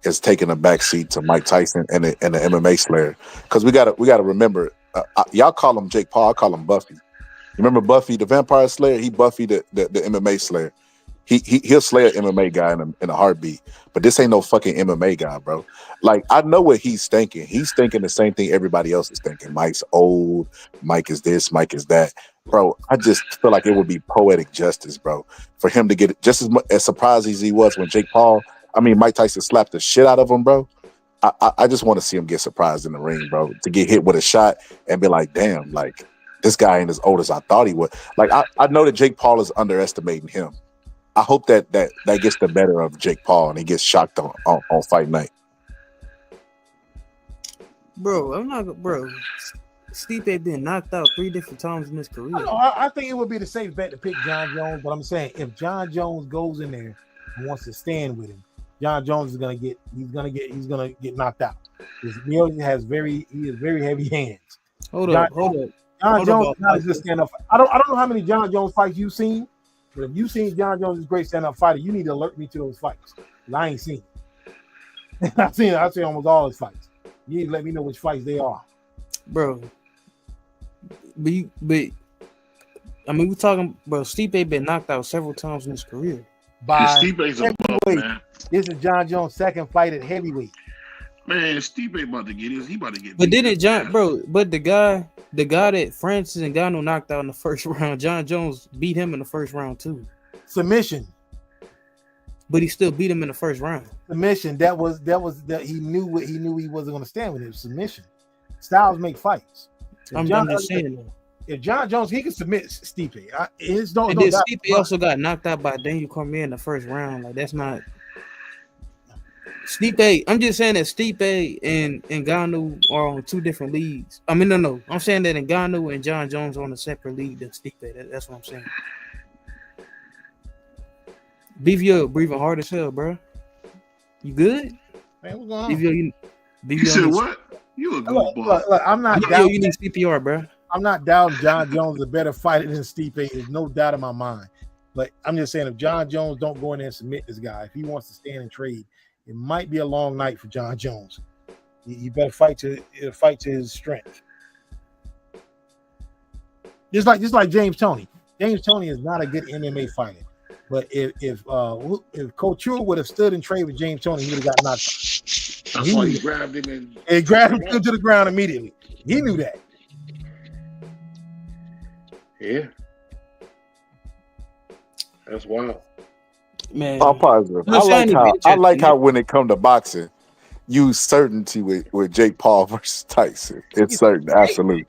is taking a backseat to Mike Tyson and the MMA Slayer, because we gotta remember. Y'all call him Jake Paul. I call him Buffy. Remember Buffy the Vampire Slayer? He Buffy the MMA Slayer. He'll slay an MMA guy in a heartbeat. But this ain't no fucking MMA guy, bro. Like, I know what he's thinking. He's thinking the same thing everybody else is thinking. Mike's old. Mike is this. Mike is that. Bro, I just feel like it would be poetic justice, bro, for him to get just as surprised as he was when Mike Tyson slapped the shit out of him, bro. I just want to see him get surprised in the ring, bro, to get hit with a shot and be like, damn, like, this guy ain't as old as I thought he would. Like, I know that Jake Paul is underestimating him. I hope that gets the better of Jake Paul and he gets shocked on fight night. Bro, Stipe been knocked out 3 different times in his career. I think it would be the safe bet to pick John Jones, but I'm saying if John Jones goes in there and wants to stand with him, John Jones is gonna get knocked out. He has very heavy hands. Hold up. John Jones is not a good stand up. I don't know how many John Jones fights you've seen, but if you've seen John Jones is a great stand up fighter, you need to alert me to those fights. I ain't seen it. I've seen almost all his fights. You need to let me know which fights they are. Bro. But we're talking, bro. Stipe been knocked out several times in his career. By Stipe's a buff, man. This is John Jones' second fight at heavyweight. Man, Stipe about to get his. He about to get. But didn't the guy that Francis Ngannou knocked out in the first round, John Jones beat him in the first round too. Submission. But he still beat him in the first round. Submission. That he knew he wasn't going to stand with him. Submission. Styles make fights. I'm just saying though. If John Jones, he can submit Stipe. Stipe also got knocked out by Daniel Cormier in the first round. Like, that's not Stipe. I'm just saying that Stipe and Ngannou are on 2 different leagues. I mean, no. I'm saying that Ngannou and John Jones are on a separate league than Stipe. That's what I'm saying. Beef, you're breathing hard as hell, bro. You good? Man, what's going on? You said what? You a good boy. Look, I'm not down. You need CPR, bro. I'm not doubting John Jones is a better fighter than Stipe. There's no doubt in my mind. But I'm just saying, if John Jones don't go in there and submit this guy, if he wants to stand and trade, it might be a long night for John Jones. You better fight to his strength. Just like James Toney. James Toney is not a good MMA fighter. But if Couture would have stood and traded with James Toney, he would have got knocked out. That's why he grabbed him and grabbed him to the ground immediately. He knew that. Yeah. That's wild. Man, I'm positive. I like how when it come to boxing, use certainty with Jake Paul versus Tyson. It's certain, absolute.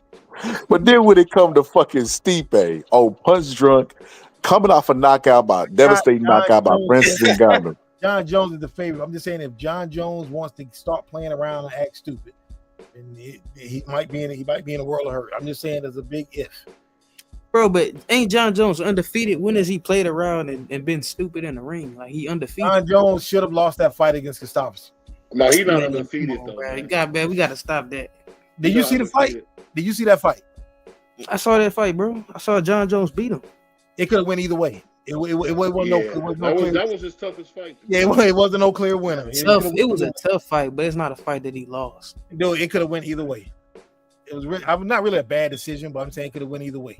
But then when it come to fucking Stipe, punch drunk, coming off a knockout by devastating knockout by Francis Ngannou. John Jones is the favorite. I'm just saying, if John Jones wants to start playing around and act stupid, and he might be in a world of hurt. I'm just saying, there's a big if. Bro, but ain't John Jones undefeated? When has he played around and been stupid in the ring? Like he undefeated. John Jones should have lost that fight against Gustafsson. No, he's not Man, undefeated come on, though. bro. Man. We gotta stop that. Did He's you not see the fight? undefeated. Did you see that fight? I saw that fight, bro. I saw John Jones beat him. It could have went either way. It wasn't Yeah, that was his toughest fight. Yeah, it wasn't no clear winner. It was a tough fight, but it's not a fight that he lost. No, it could have went either way. It was not really a bad decision, but I'm saying it could have went either way.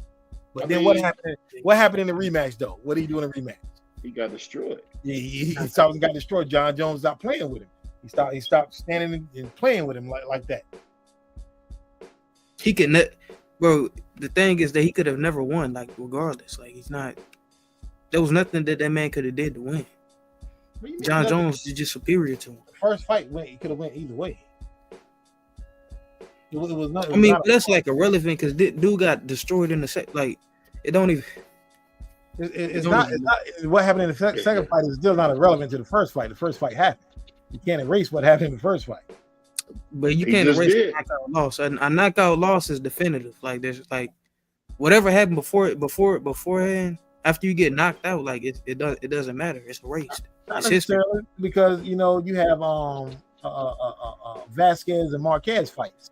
But then what happened? What happened in the rematch though? What did he do in the rematch? He got destroyed. Yeah, he got destroyed. John Jones stopped playing with him. He stopped standing and playing with him like that. He could bro. The thing is that he could have never won. Like regardless, like he's not. There was nothing that man could have did to win. John Jones is just superior to him. The first fight he could have went either way. It was not. I mean, that's like irrelevant because dude got destroyed in the set. Like it don't even. It's not. What happened in the second fight is still not irrelevant to the first fight. The first fight happened. You can't erase what happened in the first fight. But you can't erase a knockout loss. A knockout loss is definitive. Like there's like whatever happened beforehand. After you get knocked out, like it doesn't matter. It's erased. Not it's necessarily because you have Vasquez and Marquez fights.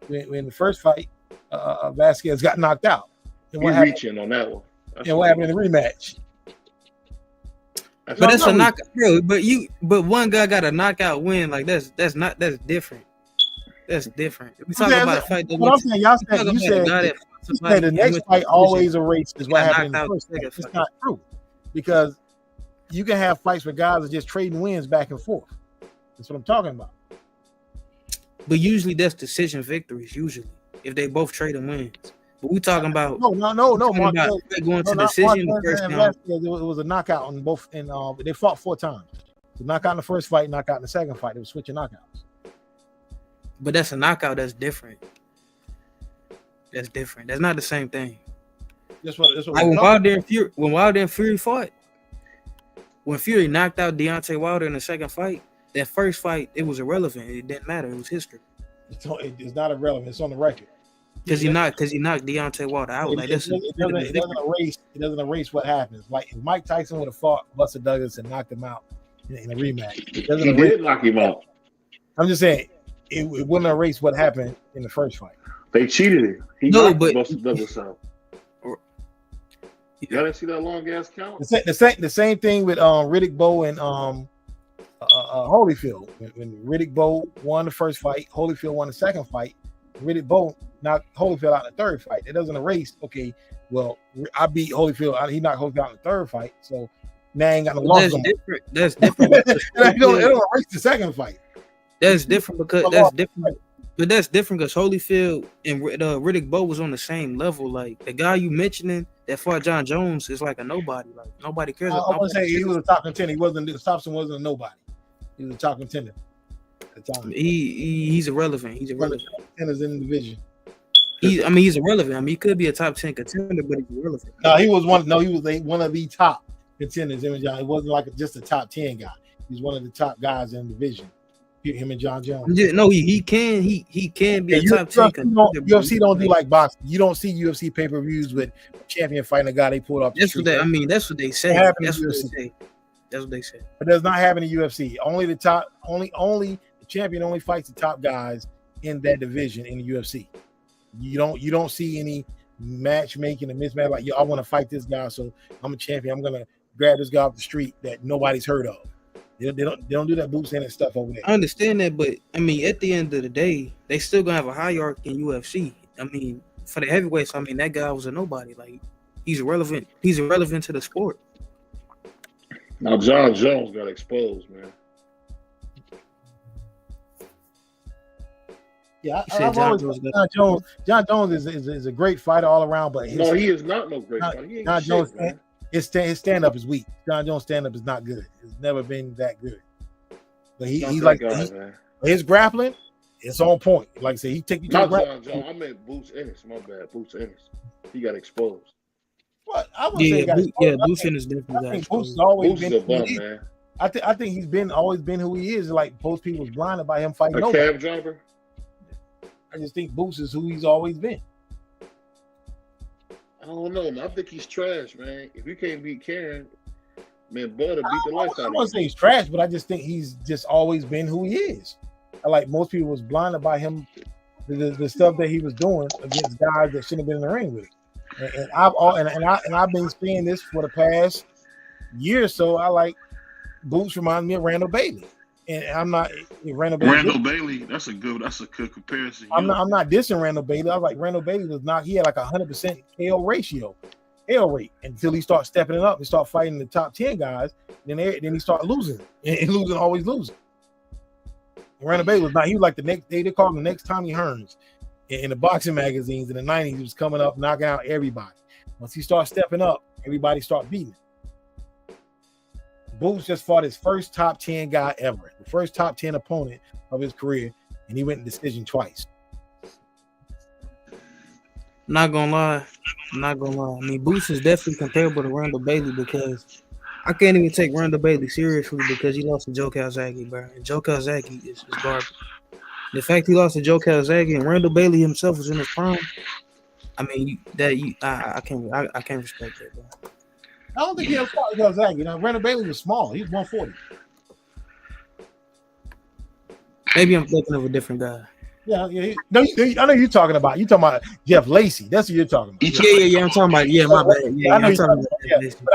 When the first fight, Vasquez got knocked out. And He's reaching on that one. And what happened in the rematch? But that's a knockout, bro. But one guy got a knockout win. Like that's different. That's different. We talking about a fight. What I'm saying, you said the next fight always erases what happened in the first fight. It's not true because you can have fights where guys are just trading wins back and forth. That's what I'm talking about. But usually that's decision victories. Usually, if they both trade and wins. But we talking about no. Marquez, going to decision. It was a knockout on both, and they fought 4 times. So knockout in the first fight, knockout in the second fight. They were switching knockouts. But that's a knockout. That's different. That's different. That's not the same thing. That's what like when Wilder and Fury fought, when Fury knocked out Deontay Wilder in the second fight, that first fight it was irrelevant. It didn't matter. It was history. It's not irrelevant. It's on the record. Because he knocked Deontay Wilder out. Like it doesn't erase what happens. Like if Mike Tyson would have fought Buster Douglas and knocked him out in a rematch, he did knock him out. I'm just saying it wouldn't erase what happened in the first fight. They cheated him. He knocked Buster Douglas out. Y'all didn't see that long ass count? The same thing with Riddick Bowe and Holyfield. When Riddick Bowe won the first fight, Holyfield won the second fight. Riddick Bowe knocked Holyfield out in the third fight. It doesn't erase. Okay, well, I beat Holyfield. He knocked Holyfield out in the third fight. So now I ain't got no loss. That's different. It don't erase the second fight. That's different because that's different. But that's different because Holyfield and Riddick Bowe was on the same level. Like the guy you mentioning that fought John Jones is like a nobody. Like nobody cares. I want to say he was a top contender. Thompson wasn't a nobody. He was a top contender at the time. He's irrelevant. He's irrelevant. Contenders in the division. He's irrelevant. I mean, he could be a top 10 contender, but he's irrelevant. No, he was one. No, he was one of the top contenders. It wasn't like just a top 10 guy. He's one of the top guys in the division. Him and John Jones. No, he can be a top 10 contender. UFC don't do like boxing. You don't see UFC pay-per-views with a champion fighting a guy they pulled off. That's what they say. That's what they say. It does not happen in UFC. Only the champion only fights the top guys in that division in the UFC. You don't see any matchmaking and mismatch like, I want to fight this guy, so I'm a champion. I'm gonna grab this guy off the street that nobody's heard of. They don't do that boots in and stuff over there. I understand that, but I mean, at the end of the day, they still gonna have a hierarchy in UFC. I mean, for the heavyweights, I mean, that guy was a nobody. Like he's irrelevant. He's irrelevant to the sport. Now John Jones got exposed, man. Yeah, John Jones is a great fighter all around, but he is not no great fighter. John Jones, his stand up is weak. John Jones stand up is not good. It's never been that good. But his grappling, it's on point. Like I said, he take you to not John Jones. I meant Boots Ennis. My bad, Boots Ennis. He got exposed. What? I wouldn't say he got exposed. Boots Ennis definitely got exposed. Boots has always been a bum, man. I think he's always been who he is. Like most people was blinded by him fighting. A cab driver. I just think Boots is who he's always been. I don't know, man. I think he's trash, man. If you can't beat Karen, man, Bud will beat the life I out don't of want to say you. he's trash, but I just think he's just always been who he is. Like most people was blinded by him, the stuff that he was doing against guys that shouldn't have been in the ring with him. I've been saying this for the past year or so. I like Boots reminds me of Randall Bailey, and I'm not Randall Bailey. Randall Bailey, that's a good comparison. I'm not dissing Randall Bailey. I was like Randall Bailey was not. He had like 100% KO ratio, KO rate until he started stepping it up and start fighting the top 10 guys. Then he started losing and losing, always losing. And Randall Bailey was not. He was like the next. They call him the next Tommy Hearns in the boxing magazines in the 90s. He was coming up, knocking out everybody. Once he started stepping up, everybody started beating him. Boots just fought his first top 10 guy ever, the first top 10 opponent of his career, and he went in decision twice. Not gonna lie. I mean, Boots is definitely comparable to Randall Bailey because I can't even take Randall Bailey seriously because he lost to Joe Calzaghe, bro. And Joe Calzaghe is garbage. The fact he lost to Joe Calzaghe and Randall Bailey himself was in his prime. I mean, I can't respect that, bro. I don't think he ever fought Calzaghe. You know, Randall Bailey was small. He was 140. Maybe I'm thinking of a different guy. Yeah. I know you're talking about. You're talking about Jeff Lacey. That's what you're talking about. Yeah. I'm talking about. Yeah, my bad. Yeah, I'm talking about. Yeah. But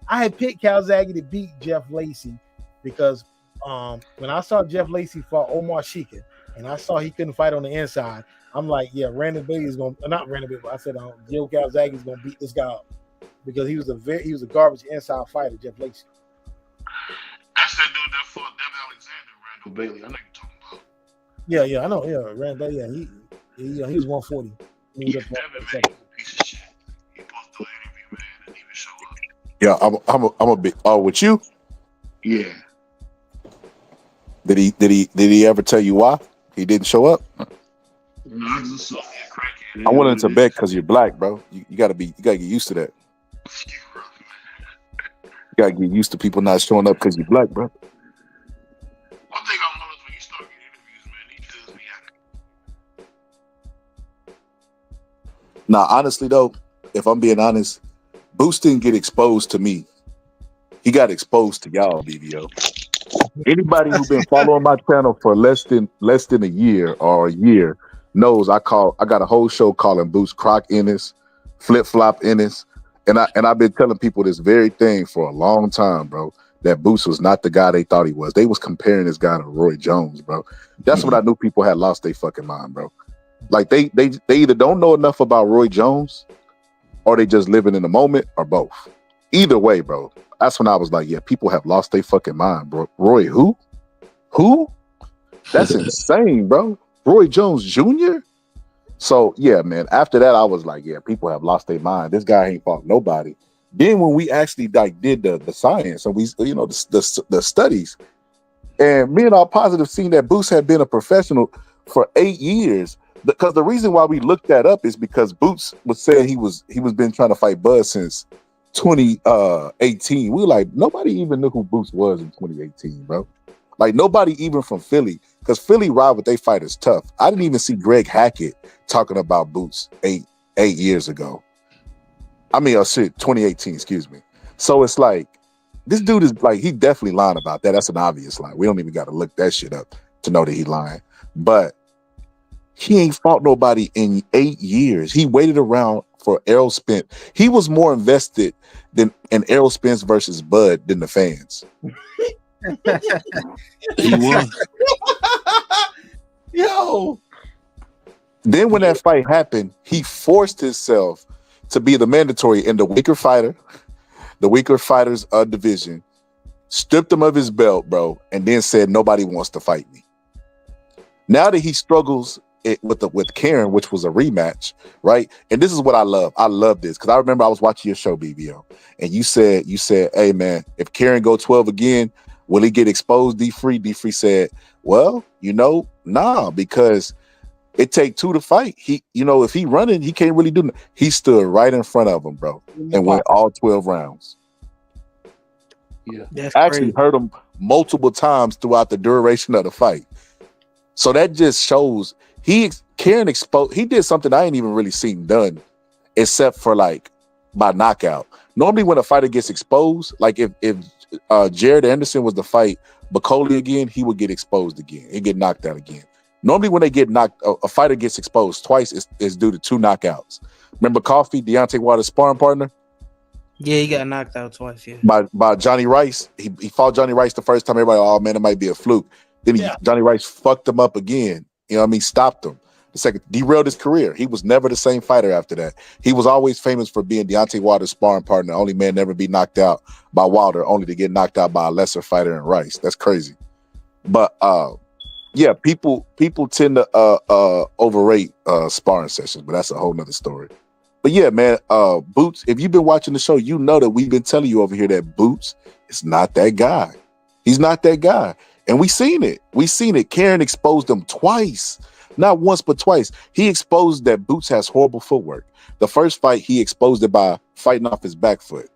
I had picked Calzaghe to beat Jeff Lacey because when I saw Jeff Lacey fought Omar Shika and I saw he couldn't fight on the inside, I'm like, yeah, Randall Bailey is going. Not Randall Bailey. But I said Joe Calzaghe is going to beat this guy up because he was a garbage inside fighter, Jeff Lacey. That's that dude that fought Devin Alexander, Randall Bailey. I know you're talking about. Yeah, I know. Yeah, Randall. Yeah, he was 140. Yeah, Devin, man, he's a piece of shit. He supposed to do an interview, man, and even show up. Yeah, I'm a big. Oh, with you? Yeah. Did he ever tell you why he didn't show up? No, I just saw a crackhead. I wanted to bet because you're black, bro. You gotta get used to that. You gotta get used to people not showing up because you're black, bro. One thing I noticed when you start getting interviews, man, he does me happy. Nah, honestly though, if I'm being honest, Boots didn't get exposed to me. He got exposed to y'all, BBO. Anybody who's been following my channel for less than a year or a year knows I got a whole show calling Boots Croc Ennis, Flip Flop Ennis, and I've been telling people this very thing for a long time, bro. That Boots was not the guy they thought he was. They was comparing this guy to Roy Jones, bro. That's when I knew people had lost their fucking mind, bro. Like they either don't know enough about Roy Jones, or they just living in the moment, or both. Either way, bro. That's when I was like, yeah, people have lost their fucking mind, bro. Roy who? Who? That's insane, bro. Roy Jones Jr.? So, yeah, man. After that, I was like, yeah, people have lost their mind. This guy ain't fought nobody. Then when we actually did the science and we, the studies, and me and our positive seen that Boots had been a professional for 8 years. Because the reason why we looked that up is because Boots was saying he was been trying to fight Bud since 2018. We were like, nobody even knew who Boots was in 2018, bro. Like nobody even from Philly, because Philly ride with they fighters tough. I didn't even see Greg Hackett talking about Boots eight years ago. I mean, 2018, excuse me. So it's like, this dude is like, he definitely lying about that. That's an obvious lie. We don't even got to look that shit up to know that he lying. But he ain't fought nobody in 8 years. He waited around for Errol Spence. He was more invested in Errol Spence versus Bud than the fans. He was. Yo. Then when that fight happened, he forced himself to be the mandatory in the weaker fighters division, stripped him of his belt, bro, and then said nobody wants to fight me. Now that he struggles with Karen, which was a rematch, right? And this is what I love. I love this because I remember I was watching your show, BBO, and you said, hey man, if Karen go 12 again, will he get exposed? D-Free said, well, nah, because it take two to fight. He, if he running, he can't really do nothing. He stood right in front of him, bro, and went all 12 rounds. Yeah, that's actually crazy. Hurt him multiple times throughout the duration of the fight. So that just shows Karen exposed. He did something I ain't even really seen done except for like by knockout. Normally, when a fighter gets exposed, like if Jared Anderson was to fight Paule again, he would get exposed again. He'd get knocked out again. Normally, when they get knocked, a fighter gets exposed twice is due to 2 knockouts. Remember Coffey, Deontay Wilder's sparring partner? Yeah, he got knocked out twice. Yeah. By Johnny Rice. He fought Johnny Rice the first time. Everybody, oh man, it might be a fluke. Then Johnny Rice fucked him up again. You know what I mean? Stopped him. The second, derailed his career. He was never the same fighter after that. He was always famous for being Deontay Wilder's sparring partner. Only man never be knocked out by Wilder, only to get knocked out by a lesser fighter in Rice. That's crazy. But yeah, people tend to overrate sparring sessions, but that's a whole nother story. But yeah, man, Boots, if you've been watching the show, you know that we've been telling you over here that Boots is not that guy. He's not that guy. And we seen it. We seen it. Karen exposed him twice. Not once, but twice. He exposed that Boots has horrible footwork. The first fight, he exposed it by fighting off his back foot.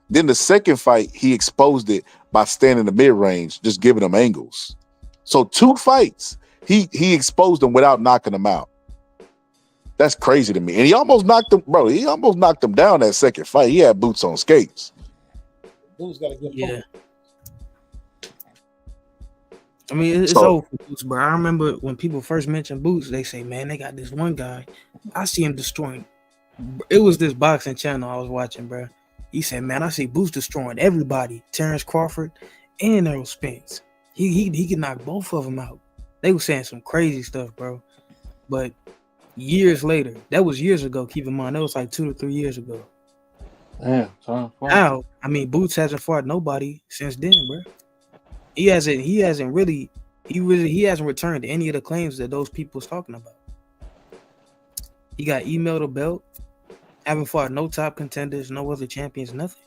Then the second fight, he exposed it by standing in the mid-range, just giving him angles. So 2 fights, he exposed him without knocking him out. That's crazy to me. And he almost knocked him, bro. He almost knocked him down that second fight. He had Boots on skates. Boots got a good Yeah. I mean, it's old for Boots, bro. I remember when people first mentioned Boots, they say, man, they got this one guy. I see him destroying. It was this boxing channel I was watching, bro. He said, man, I see Boots destroying everybody. Terrence Crawford and Errol Spence. He can knock both of them out. They were saying some crazy stuff, bro. But years later, that was years ago, keep in mind, that was like 2 to 3 years ago. Damn, Now, I mean, Boots hasn't fought nobody since then, bro. He hasn't returned any of the claims that those people was talking about. He got emailed a belt, haven't fought no top contenders, no other champions, nothing.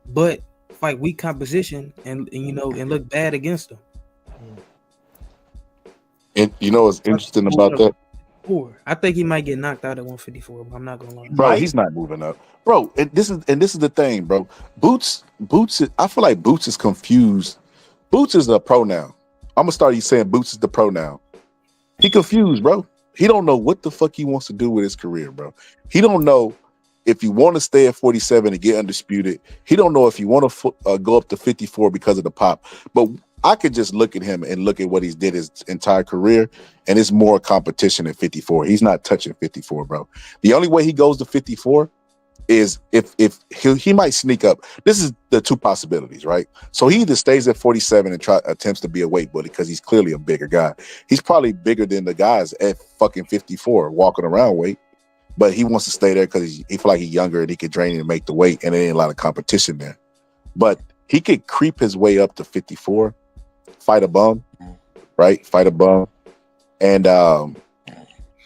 But fight weak composition and look bad against them. And you know what's interesting about that? I think he might get knocked out at 154, but I'm not gonna lie. Bro, he's not moving up. Bro, and this is the thing, bro. Boots I feel like Boots is confused. Boots is a pro now. I'm gonna start you saying Boots is the pro now. He confused, bro. He don't know what the fuck he wants to do with his career, bro. He don't know if you want to stay at 47 and get undisputed. He don't know if you want to go up to 54 because of the pop. But I could just look at him and look at what he's did his entire career, and it's more competition at 54. He's not touching 54, bro. The only way he goes to 54 is if he might sneak up. This is the 2 possibilities, right? So he either stays at 47 and attempts to be a weight bully because he's clearly a bigger guy. He's probably bigger than the guys at fucking 54 walking around weight, but he wants to stay there because he feel like he's younger and he could train and make the weight, and there ain't a lot of competition there. But he could creep his way up to 54. Fight a bum, right? Fight a bum, and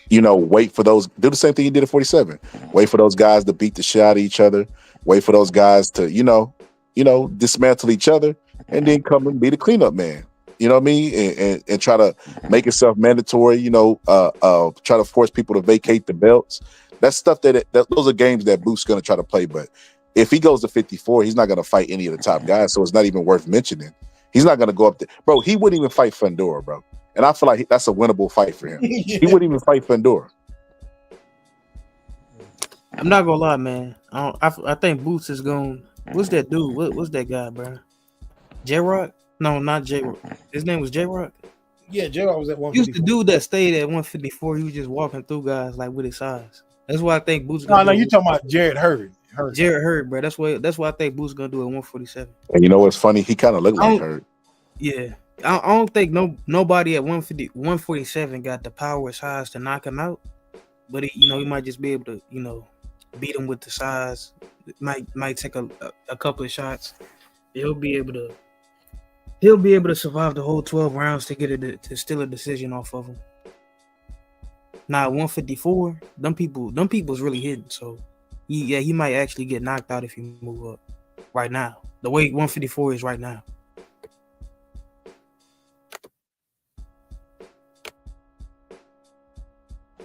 wait for those. Do the same thing he did at 47. Wait for those guys to beat the shit out of each other. Wait for those guys to dismantle each other, and then come and be the cleanup man. You know what I mean? And try to make itself mandatory. Try to force people to vacate the belts. That's stuff that those are games that Boots gonna try to play. But if he goes to 54, he's not gonna fight any of the top guys, so it's not even worth mentioning. He's not going to go up there. Bro, he wouldn't even fight Fundora, bro. And I feel like that's a winnable fight for him. He wouldn't even fight Fundora. I'm not going to lie, man. I think Boots is going... What's that dude? What's that guy, bro? J-Rock? No, not J-Rock. His name was J-Rock? Yeah, J-Rock was at 154. He was the dude that stayed at 154. He was just walking through guys like with his size. That's why I think Boots... No, you talking about Jared Hurd. Jared Hurd, bro. That's what I think Boots gonna do at 147. And you know what's funny? He kind of looked like Hurd. Yeah, I don't think nobody at 147 got the power as high as to knock him out. But he might just be able to beat him with the size. It might take a couple of shots. He'll be able to survive the whole 12 rounds to get it to steal a decision off of him. Now at 154, them people's really hidden. So. He might actually get knocked out if he move up right now. The way 154 is right now.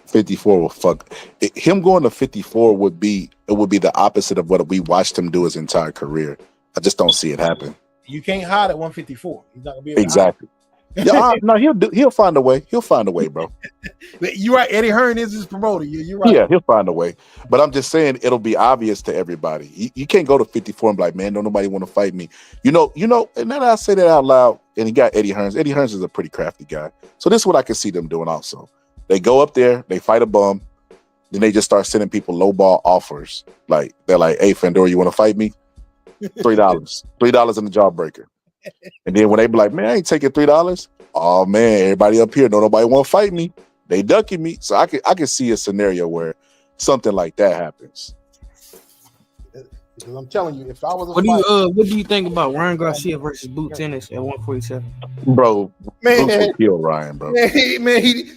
$54 will fuck him. Going to 54 would be the opposite of what we watched him do his entire career. I just don't see it happen. You can't hide at 154. He's not gonna be able exactly. Yeah, no, he'll find a way. He'll find a way, bro. You're right. Eddie Hearn is his promoter. You're right. Yeah, he'll find a way. But I'm just saying it'll be obvious to everybody. You can't go to 54 and be like, man, don't nobody want to fight me. And now that I say that out loud, and he got Eddie Hearns. Eddie Hearns is a pretty crafty guy. So this is what I can see them doing also. They go up there, they fight a bum, then they just start sending people lowball offers. Like they're like, hey, Fandor, you want to fight me? $3. $3 in the jawbreaker. And then when they be like, man, I ain't taking $3. Oh man, everybody up here, nobody want to fight me. They ducking me. So I can see a scenario where something like that happens. Because I'm telling you, if I was What do you think about Ryan Garcia versus Boot Tennis at 147? Bro, man, Bruce will kill Ryan, bro. Man, he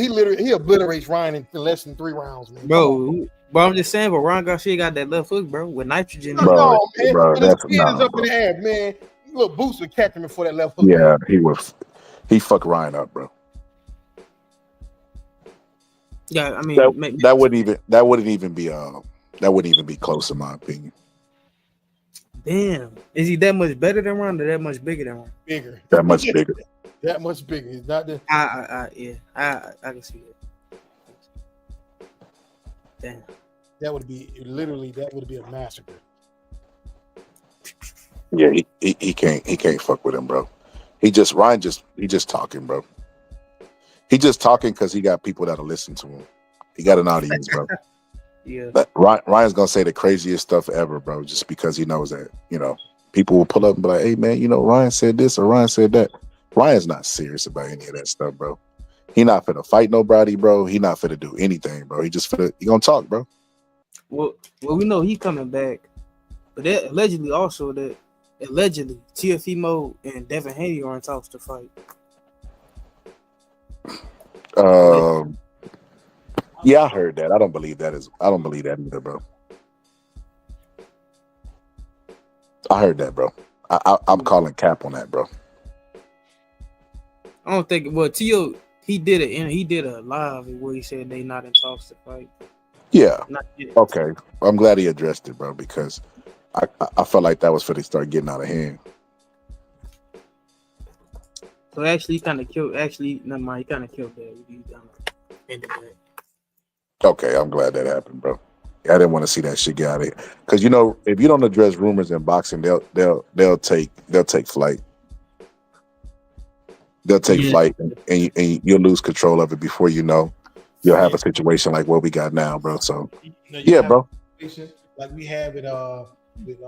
literally obliterates Ryan in less than 3 rounds, man. Bro, I'm just saying, but Ryan Garcia got that left hook, bro, with nitrogen. Bro, man. bro, When his that's chin is up bro. in the air, man. Little Boots would catch him for that left hook. Yeah, he fucked Ryan up, bro. Yeah, I mean that wouldn't even be close in my opinion. Damn, is he that much better than Ryan or that much bigger than Ryan? Bigger. That much bigger. That much bigger. It's not the. I can see it. Damn. That would be a massacre. Yeah, he can't fuck with him, bro. He just talking, bro. He just talking because he got people that'll listen to him. He got an audience, bro. Yeah. But Ryan's gonna say the craziest stuff ever, bro, just because he knows that, people will pull up and be like, hey man, Ryan said this or Ryan said that. Ryan's not serious about any of that stuff, bro. He not finna fight nobody, bro. He not finna do anything, bro. He gonna talk, bro. Well, we know he coming back, but that allegedly TFE and Devin Haney are in talks to fight. Yeah, I heard that. I don't believe that either, bro. I heard that, bro. I'm calling cap on that, bro. I don't think. Well, T.O. he did a live where he said they not in talks to fight. Yeah. Not yet. Okay. I'm glad he addressed it, bro, because I felt like that was for they start getting out of hand. So actually, he kind of killed. Actually, never mind. He kind of killed that. He ended that. Okay, I'm glad that happened, bro. I didn't want to see that shit get out of here, because if you don't address rumors in boxing, they'll take flight. They'll take flight, and you'll lose control of it before you know. You'll have a situation like what we got now, bro. So bro. Like we have it with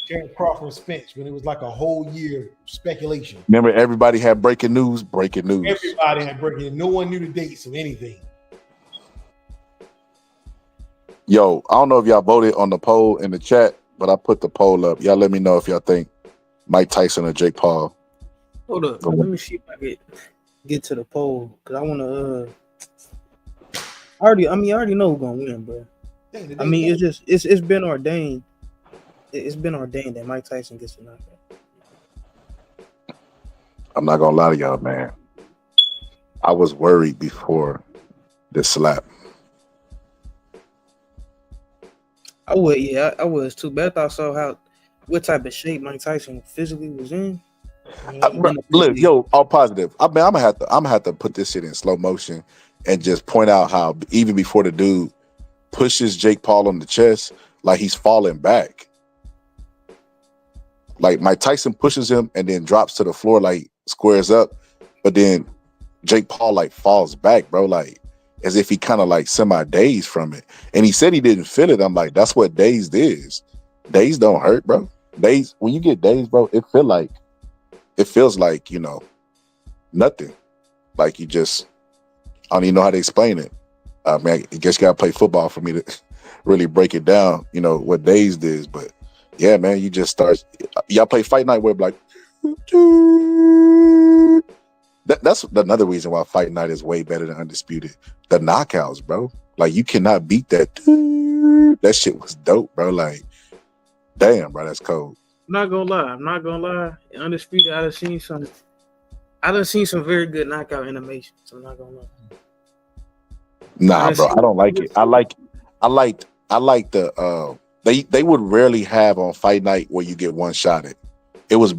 Jared Crawford Spence when it was like a whole year of speculation. Remember, everybody had breaking news. Everybody had breaking. No one knew the dates of anything. Yo, I don't know if y'all voted on the poll in the chat, but I put the poll up. Y'all let me know if y'all think Mike Tyson or Jake Paul. Hold up. Let me see if I can get to the poll, because I want to. I already know who's gonna win, bro. I mean, it's been ordained. It's been ordained that Mike Tyson gets the knockout. I'm not gonna lie to y'all, man. I was worried before this slap. I was too. But I saw what type of shape Mike Tyson physically was in. Look, yo, all positive. I'm gonna have to put this shit in slow motion and just point out how even before the dude pushes Jake Paul on the chest, like he's falling back. Like Mike Tyson pushes him and then drops to the floor, like squares up, but then Jake Paul like falls back, bro, like as if he kind of like semi-dazed from it. And he said he didn't feel it. I'm like, that's what dazed is. Dazed don't hurt, bro. Dazed, when you get dazed, bro, it feels like, nothing. Like you just, I don't even know how to explain it. I mean, I guess you gotta play football for me to really break it down, what dazed is. But yeah, man, you just start. Y'all play Fight Night where like, that's another reason why Fight Night is way better than Undisputed. The knockouts, bro. Like you cannot beat that. That shit was dope, bro. Like, damn, bro, that's cold. I'm not gonna lie. In Undisputed, I done seen some very good knockout animation. So I'm not gonna lie. Nah, bro, I don't like it. I like the they would rarely have on Fight Night where you get one shot at. It was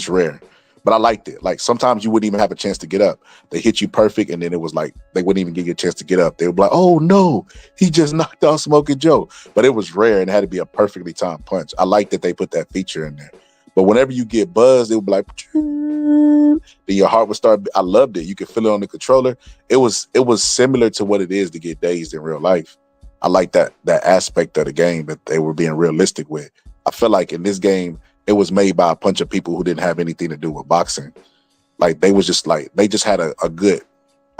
rare. But I liked it. Like sometimes you wouldn't even have a chance to get up. They hit you perfect, and then it was like they wouldn't even give you a chance to get up. They would be like, "Oh no, he just knocked out Smoking Joe." But it was rare and it had to be a perfectly timed punch. I like that they put that feature in there. But whenever you get buzzed, it would be like, then your heart would start. I loved it. You could feel it on the controller. It was similar to what it is to get dazed in real life. I like that aspect of the game that they were being realistic with. I feel like in this game, it was made by a bunch of people who didn't have anything to do with boxing. Like they just had a good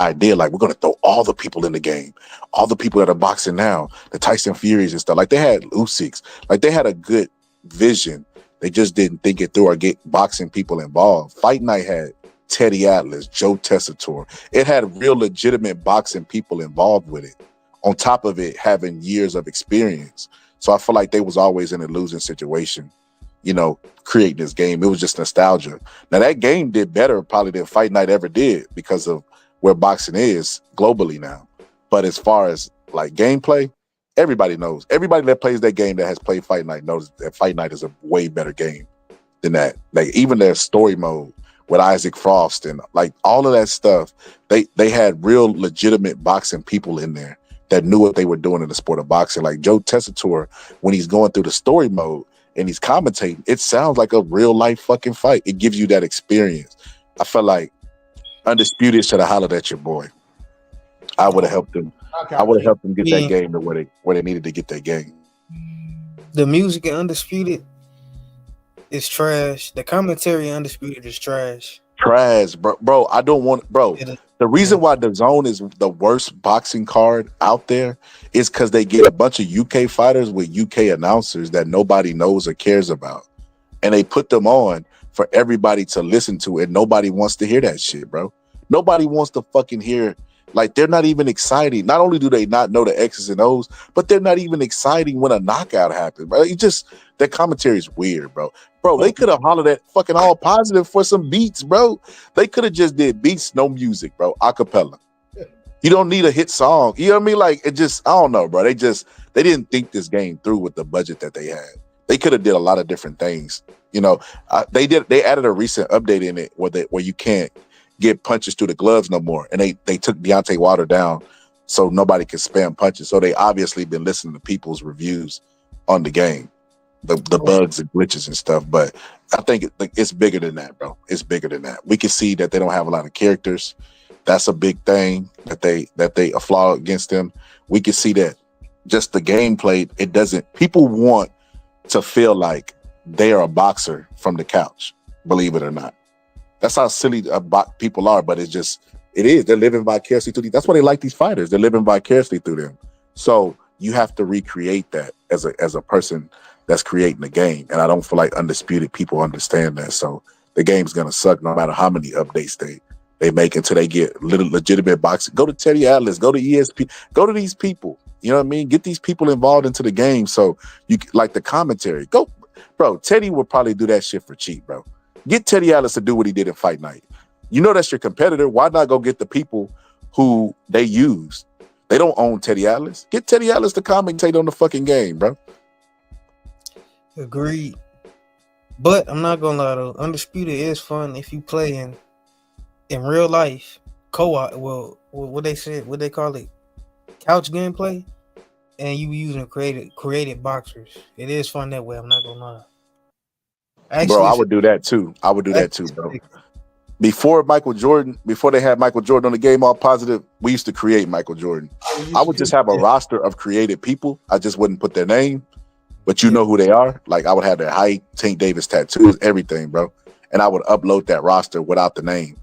idea. Like we're gonna throw all the people in the game, all the people that are boxing now, the Tyson Furies and stuff. Like they had Usyks. Like they had a good vision. They just didn't think it through or get boxing people involved. Fight Night had Teddy Atlas, Joe Tessitore. It had real legitimate boxing people involved with it. On top of it, having years of experience. So I feel like they was always in a losing situation, creating this game. It was just nostalgia. Now that game did better probably than Fight Night ever did because of where boxing is globally now. But as far as like gameplay, everybody knows. Everybody that plays that game that has played Fight Night knows that Fight Night is a way better game than that. Like even their story mode with Isaac Frost and like all of that stuff, they had real legitimate boxing people in there that knew what they were doing in the sport of boxing. Like Joe Tessitore, when he's going through the story mode and he's commentating, it sounds like a real life fucking fight. It gives you that experience. I felt like Undisputed should have hollered at your boy. I would have helped them. Okay. I would have helped them get that game to where they needed to get that game. The music in Undisputed is trash. The commentary in Undisputed is trash. Trash, bro. I don't want, bro. The reason why the Zone is the worst boxing card out there is because they get a bunch of UK fighters with UK announcers that nobody knows or cares about, and they put them on for everybody to listen to, and nobody wants to hear that shit, bro. Nobody wants to fucking hear. Like they're not even exciting. Not only do they not know the X's and O's, but they're not even exciting when a knockout happens, bro. Their commentary is weird, bro. Bro, they could have hollered at fucking All Positive for some beats, bro. They could have just did beats, no music, bro. Acapella. You don't need a hit song. You know what I mean? Like I don't know, bro. They didn't think this game through with the budget that they had. They could have did a lot of different things. They added a recent update in it where you can't get punches through the gloves no more. And they took Deontay Wilder down so nobody can spam punches. So they obviously been listening to people's reviews on the game, the bugs and glitches and stuff. But I think it's bigger than that, bro. It's bigger than that. We can see that they don't have a lot of characters. That's a big thing that they a flaw against them. We can see that just the gameplay, people want to feel like they are a boxer from the couch, believe it or not. That's how silly people are, but it is. They're living vicariously through these. That's why they like these fighters. They're living vicariously through them. So you have to recreate that as a person that's creating the game. And I don't feel like Undisputed people understand that. So the game's gonna suck no matter how many updates they make until they get legitimate boxing. Go to Teddy Atlas, go to ESP, go to these people. You know what I mean? Get these people involved into the game so you like the commentary. Go, bro. Teddy will probably do that shit for cheap, bro. Get Teddy Atlas to do what he did in Fight Night. You know that's your competitor. Why not go get the people who they use? They don't own Teddy Atlas. Get Teddy Atlas to commentate on the fucking game, bro. Agreed. But I'm not gonna lie though, Undisputed is fun if you play in real life co-op. Well, what they call it, couch gameplay, and you using created boxers. It is fun that way. I'm not gonna lie. Actually, bro, I would do that too. Bro. Before they had Michael Jordan on the game, All Positive, we used to create Michael Jordan. I would just have a roster of created people. I just wouldn't put their name, but you know who they are. Like I would have their height, Tank Davis tattoos, everything, bro. And I would upload that roster without the name.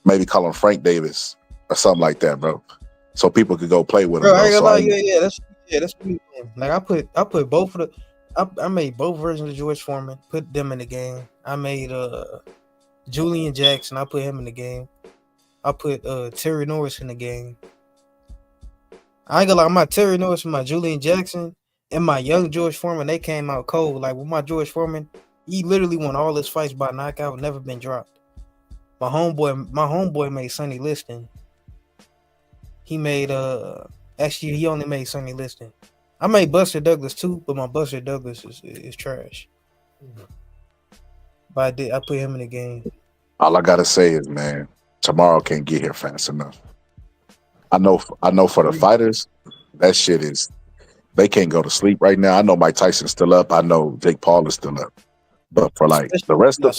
Maybe call him Frank Davis or something like that, bro. So people could go play with him. That's me. Like I put both of the. I made both versions of George Foreman, put them in the game. I made Julian Jackson, I put him in the game. I put Terry Norris in the game. I ain't gonna lie, my Terry Norris and my Julian Jackson and my young George Foreman, they came out cold. Like with my George Foreman, he literally won all his fights by knockout, never been dropped. My homeboy made Sonny Liston. He made actually he only made Sonny Liston. I made Buster Douglas too, but my Buster Douglas is trash. But I put him in the game. All I gotta say is, man, tomorrow can't get here fast enough. I know for the fighters, that shit is they can't go to sleep right now. I know Mike Tyson's still up. I know Jake Paul is still up. But for like the Especially rest of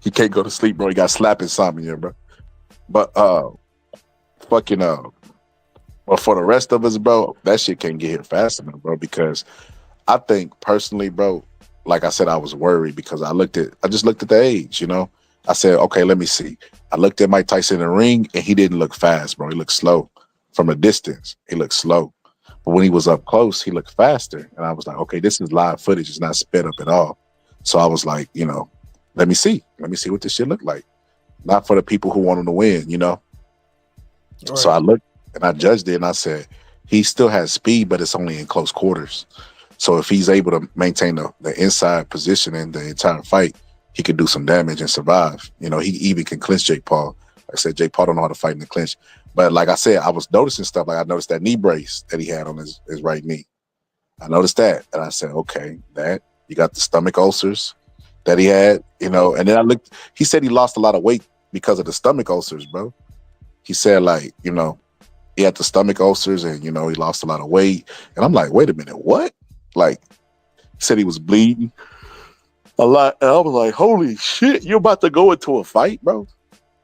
he can't go to sleep, bro. He got slap insomnia, bro. But fucking but for the rest of us, bro, that shit can't get here fast enough, bro. Because I think personally, bro, like I said, I was worried because I just looked at the age, you know. I said, okay, let me see. I looked at Mike Tyson in the ring and he didn't look fast, bro. He looked slow. From a distance, he looked slow. But when he was up close, he looked faster. And I was like, okay, this is live footage. It's not sped up at all. So I was like, you know, let me see. Let me see what this shit look like. Not for the people who want him to win, you know. Right. So I looked and I judged it and I said, he still has speed, but it's only in close quarters. So if he's able to maintain the inside position in the entire fight, he could do some damage and survive. You know, he even can clinch Jake Paul. Like I said, Jake Paul don't know how to fight in the clinch. But like I said, I was noticing stuff. Like I noticed that knee brace that he had on his right knee. I noticed that. And I said, okay, that. You got the stomach ulcers that he had, you know. And then I looked, he said he lost a lot of weight because of the stomach ulcers, bro. He said, like, you know, he had the stomach ulcers and, you know, he lost a lot of weight. And I'm like, wait a minute, what? Like, he said he was bleeding a lot. And I was like, holy shit, you're about to go into a fight, bro?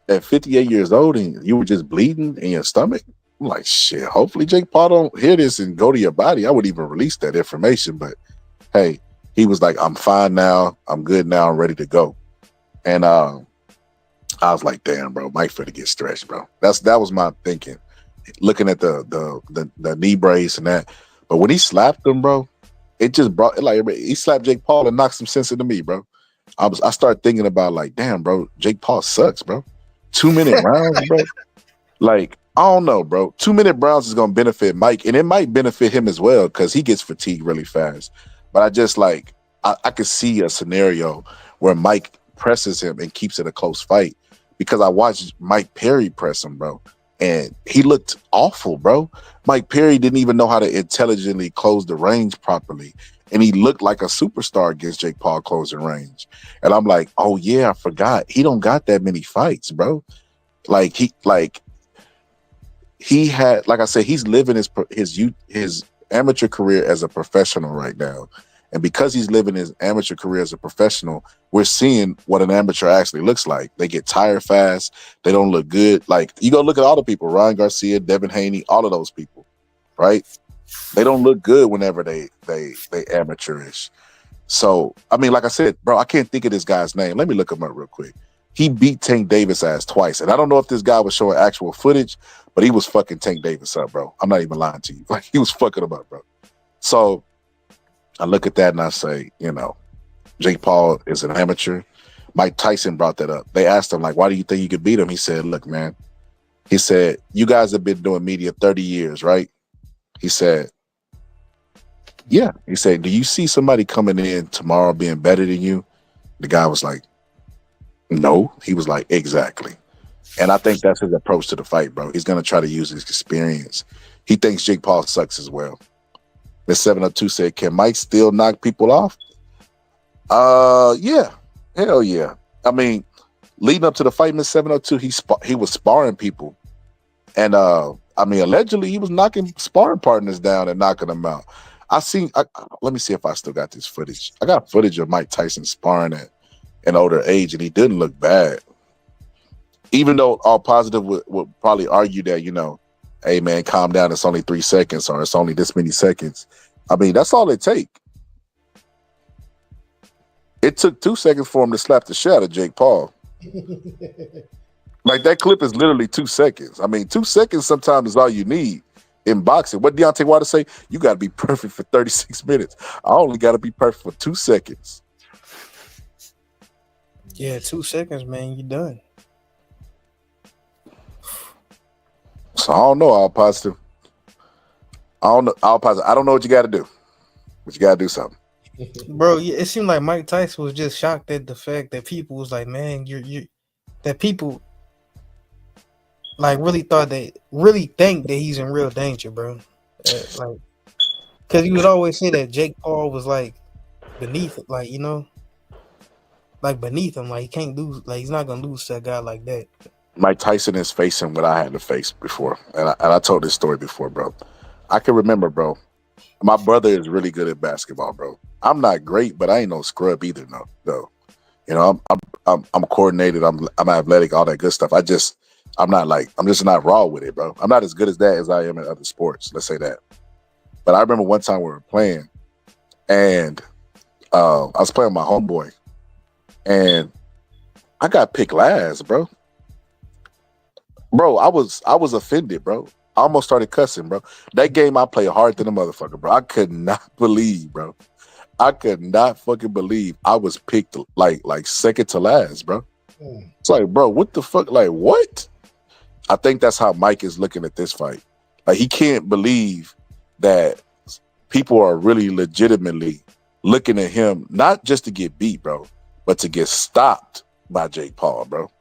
At 58 years old and you were just bleeding in your stomach? I'm like, shit, hopefully Jake Paul don't hear this and go to your body. I wouldn't even release that information. But, hey, he was like, I'm fine now. I'm good now. I'm ready to go. And I was like, damn, bro, Mike finna get stretched, bro. That was my thinking. Looking at the knee brace and that. But when he slapped him, bro, it just brought it like he slapped Jake Paul and knocked some sense into me, bro. I started thinking about like, damn, bro, Jake Paul sucks, bro. 2-minute rounds, bro. Like, I don't know, bro. 2-minute rounds is gonna benefit Mike, and it might benefit him as well because he gets fatigued really fast. But I just like I could see a scenario where Mike presses him and keeps it a close fight because I watched Mike Perry press him, bro. And he looked awful, bro. Mike Perry didn't even know how to intelligently close the range properly. And he looked like a superstar against Jake Paul closing range. And I'm like, oh yeah, I forgot. He don't got that many fights, bro. Like he had, like I said, he's living his amateur career as a professional right now. And because he's living his amateur career as a professional, we're seeing what an amateur actually looks like. They get tired fast. They don't look good. Like, you go look at all the people, Ryan Garcia, Devin Haney, all of those people, right? They don't look good whenever they amateurish. So, I mean, like I said, bro, I can't think of this guy's name. Let me look him up real quick. He beat Tank Davis ass twice. And I don't know if this guy was showing actual footage, but he was fucking Tank Davis up, bro. I'm not even lying to you. Like, he was fucking him up, bro. So I look at that and I say, you know, Jake Paul is an amateur. Mike Tyson brought that up. They asked him, like, why do you think you could beat him? He said, look, man, he said, you guys have been doing media 30 years, right? He said, yeah. He said, do you see somebody coming in tomorrow being better than you? The guy was like, no. He was like, exactly. And I think that's his approach to the fight, bro. He's going to try to use his experience. He thinks Jake Paul sucks as well. Miss 702 said, can Mike still knock people off? Yeah. Hell yeah. I mean, leading up to the fight, Miss 702, he was sparring people. And I mean, allegedly he was knocking sparring partners down and knocking them out. Let me see if I still got this footage. I got footage of Mike Tyson sparring at an older age, and he didn't look bad. Even though All Positive would probably argue that, you know, hey man, calm down, it's only 3 seconds or it's only this many seconds. I mean, that's all it take. It took 2 seconds for him to slap the shit out of Jake Paul. Like, that clip is literally 2 seconds. I mean, 2 seconds sometimes is all you need in boxing. What Deontay Wilder say? You got to be perfect for 36 minutes. I only got to be perfect for 2 seconds. Yeah, 2 seconds, man. You done. So I don't know, All Positive. I don't know, All Positive. I don't know what you got to do, but you got to do something. Bro, yeah, it seemed like Mike Tyson was just shocked at the fact that people was like, man, that people like really think that he's in real danger, bro. Like, because he would always say that Jake Paul was like beneath it, like, you know. like beneath him. Like he can't lose. Like he's not gonna lose to a guy like that. Mike Tyson is facing what I had to face before, and I told this story before, bro. I can remember, bro. My brother is really good at basketball, bro. I'm not great, but I ain't no scrub either, no. Though, you know, I'm coordinated. I'm athletic, all that good stuff. I'm just not raw with it, bro. I'm not as good as that as I am in other sports. Let's say that. But I remember one time we were playing, and I was playing with my homeboy, and I got picked last, bro. Bro, I was offended, bro. I almost started cussing, bro. That game I played hard than a motherfucker, bro. I could not believe, bro. I could not fucking believe I was picked like second to last, bro. It's like, bro, what the fuck? Like, what? I think that's how Mike is looking at this fight. Like, he can't believe that people are really legitimately looking at him, not just to get beat, bro, but to get stopped by Jake Paul, bro.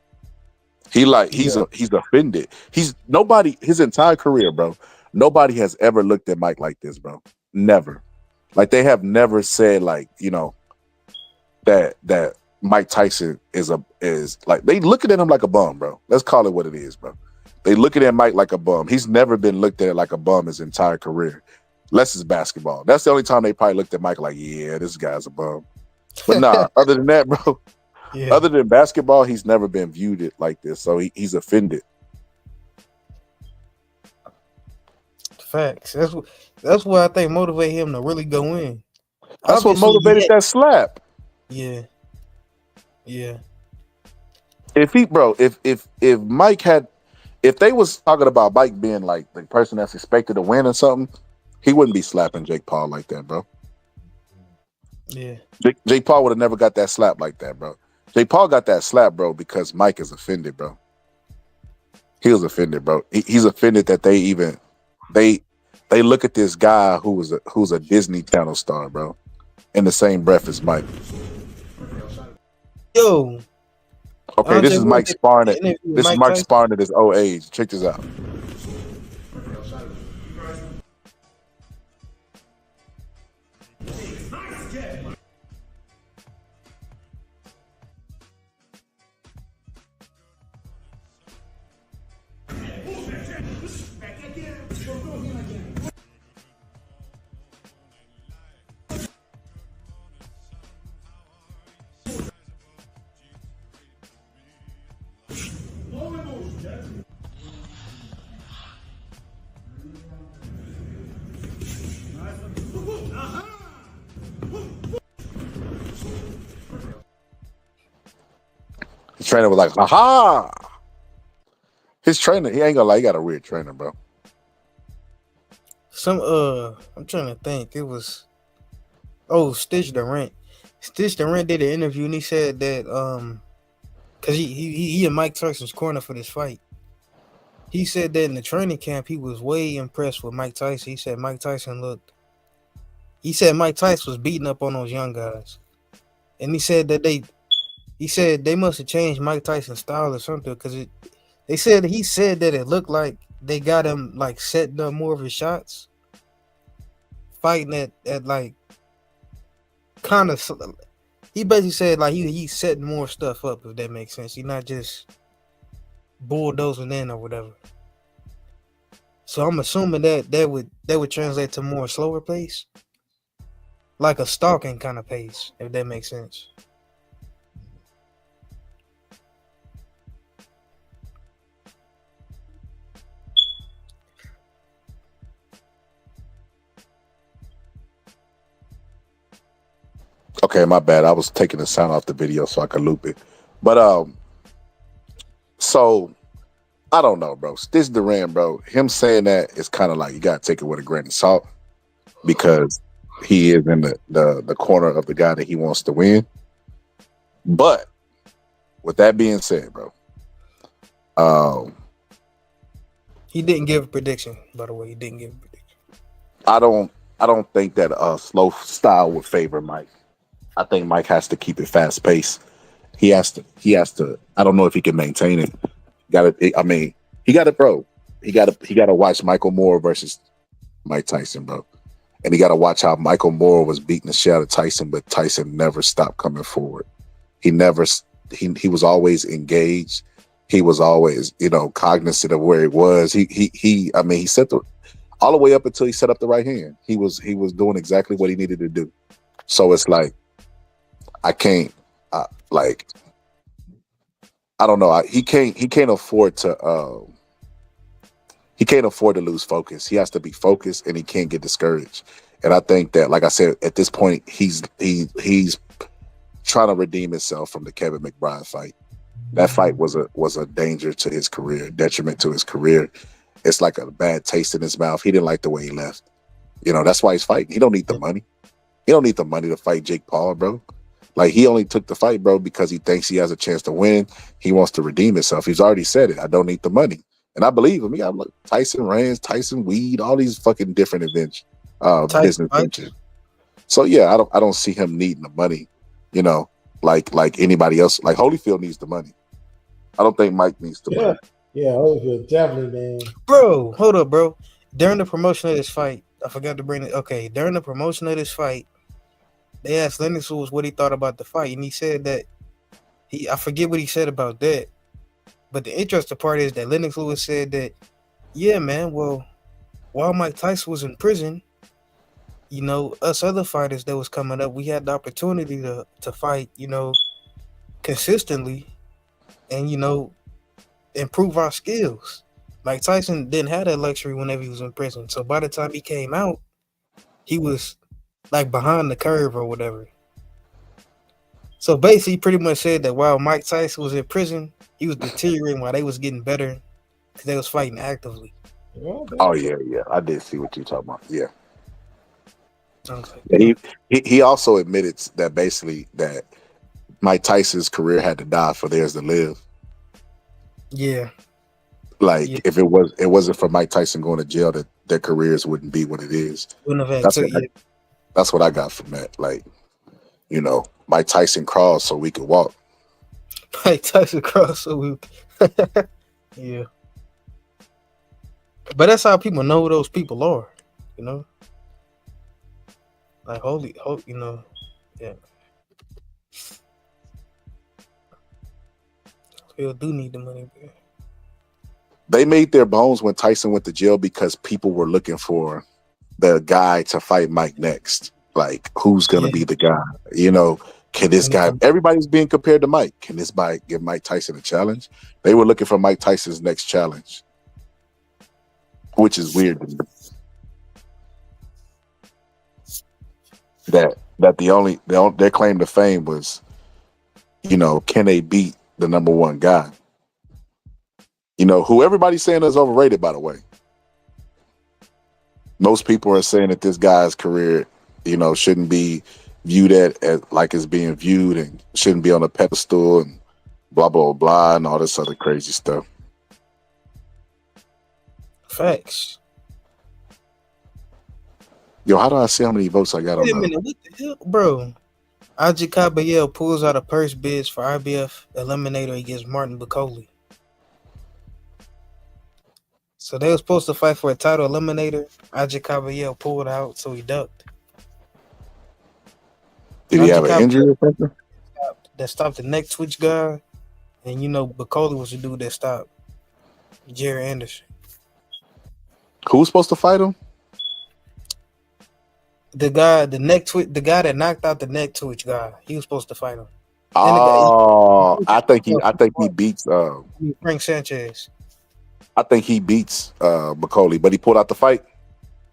He's offended. His entire career, bro. Nobody has ever looked at Mike like this, bro. Never. Like, they have never said, like, you know, that Mike Tyson is like, they looking at him like a bum, bro. Let's call it what it is, bro. They looking at Mike like a bum. He's never been looked at like a bum his entire career. Unless it's basketball. That's the only time they probably looked at Mike like, yeah, this guy's a bum. But nah, other than that, bro. Yeah. Other than basketball, he's never been viewed it like this. So he's offended. Facts. That's what I think motivate him to really go in. That's obviously what motivated that slap. Yeah. Yeah. If they was talking about Mike being like the person that's expected to win or something, he wouldn't be slapping Jake Paul like that, bro. Yeah. Jake Paul would have never got that slap like that, bro. Jake Paul got that slap, bro, because Mike is offended, bro. He was offended, bro. He's offended that they look at this guy who's a Disney Channel star, bro, in the same breath as Mike. Yo. Okay, this is Mike sparring at Mike sparring at his old age. Check this out. His trainer was like, aha! His trainer, he ain't gonna lie, he got a weird trainer, bro. I'm trying to think. It was Stitch Durant. Stitch Durant did an interview and he said that because he in Mike Tyson's corner for this fight. He said that in the training camp he was way impressed with Mike Tyson. He said Mike Tyson was beating up on those young guys. And he said that they must have changed Mike Tyson's style or something because he said that it looked like they got him like setting up more of his shots, fighting at like kind of. He basically said like he's setting more stuff up, if that makes sense. He's not just bulldozing in or whatever. So I'm assuming that would translate to more slower pace, like a stalking kind of pace, if that makes sense. Okay, my bad. I was taking the sound off the video so I could loop it. But so I don't know, bro. Stitch Durant, bro, him saying that is kind of like you gotta take it with a grain of salt because he is in the corner of the guy that he wants to win. But with that being said, bro, he didn't give a prediction, by the way. He didn't give a prediction. I don't think that a slow style would favor Mike. I think Mike has to keep it fast paced. He has to. I don't know if he can maintain it. He got to, bro. He got to watch Michael Moore versus Mike Tyson, bro. And he got to watch how Michael Moore was beating the shit out of Tyson, but Tyson never stopped coming forward. He never he was always engaged. He was always, cognizant of where he was. He set the all the way up until he set up the right hand. He was doing exactly what he needed to do. So it's like I can't I don't know. He can't afford to lose focus. He has to be focused, and he can't get discouraged. And I think that, like I said, at this point, he's trying to redeem himself from the Kevin McBride fight. That fight was a danger to his career, detriment to his career. It's like a bad taste in his mouth. He didn't like the way he left. That's why he's fighting. He don't need the money. He don't need the money to fight Jake Paul, bro. Like, he only took the fight, bro, because he thinks he has a chance to win. He wants to redeem himself. He's already said it. I don't need the money. And I believe him. I'm like Tyson Rands, Tyson Weed, all these fucking different events, business ventures. So yeah, I don't see him needing the money, like anybody else. Like Holyfield needs the money. I don't think Mike needs the money. Yeah, Holyfield definitely, man. Bro, hold up, bro. During the promotion of this fight, I forgot to bring it. Okay, during the promotion of this fight, they asked Lennox Lewis what he thought about the fight, and he said that I forget what he said about that. But the interesting part is that Lennox Lewis said that, yeah, man, well, while Mike Tyson was in prison, us other fighters that was coming up, we had the opportunity to fight, consistently and, improve our skills. Mike Tyson didn't have that luxury whenever he was in prison. So by the time he came out, he was like behind the curve or whatever. So basically, he pretty much said that while Mike Tyson was in prison, he was deteriorating while they was getting better because they was fighting actively. Oh yeah. I did see what you're talking about. Yeah. Okay. He also admitted that basically that Mike Tyson's career had to die for theirs to live. Yeah. If it wasn't for Mike Tyson going to jail, that their careers wouldn't be what it is. That's what I got from that. Like, Mike Tyson crawled so we could walk. Mike Tyson crawled so we yeah. But that's how people know who those people are, Like yeah. People do need the money, man. They made their bones when Tyson went to jail because people were looking for the guy to fight Mike next. Like, who's going to be the guy? Can this guy, everybody's being compared to Mike. Can this guy give Mike Tyson a challenge? They were looking for Mike Tyson's next challenge, which is weird to me. That their claim to fame was, can they beat the number one guy? Who everybody's saying is overrated, by the way. Most people are saying that this guy's career, shouldn't be viewed as like it's being viewed and shouldn't be on a pedestal and blah, blah, blah, and all this other crazy stuff. Facts. Yo, how do I see how many votes I got on Wait a minute, what the hell, bro? Aji Caballero pulls out of purse bids for IBF Eliminator against Martin Bacoli. So they were supposed to fight for a title eliminator. Aji Caballero pulled out, so he ducked. Did he have an injury or something? That stopped the neck twitch guy. And Bacoli was the dude that stopped Jerry Anderson. Who was supposed to fight him? The guy that knocked out the neck twitch guy. He was supposed to fight him. I think he beats Frank Sanchez. I think he beats Bacoli, but he pulled out the fight.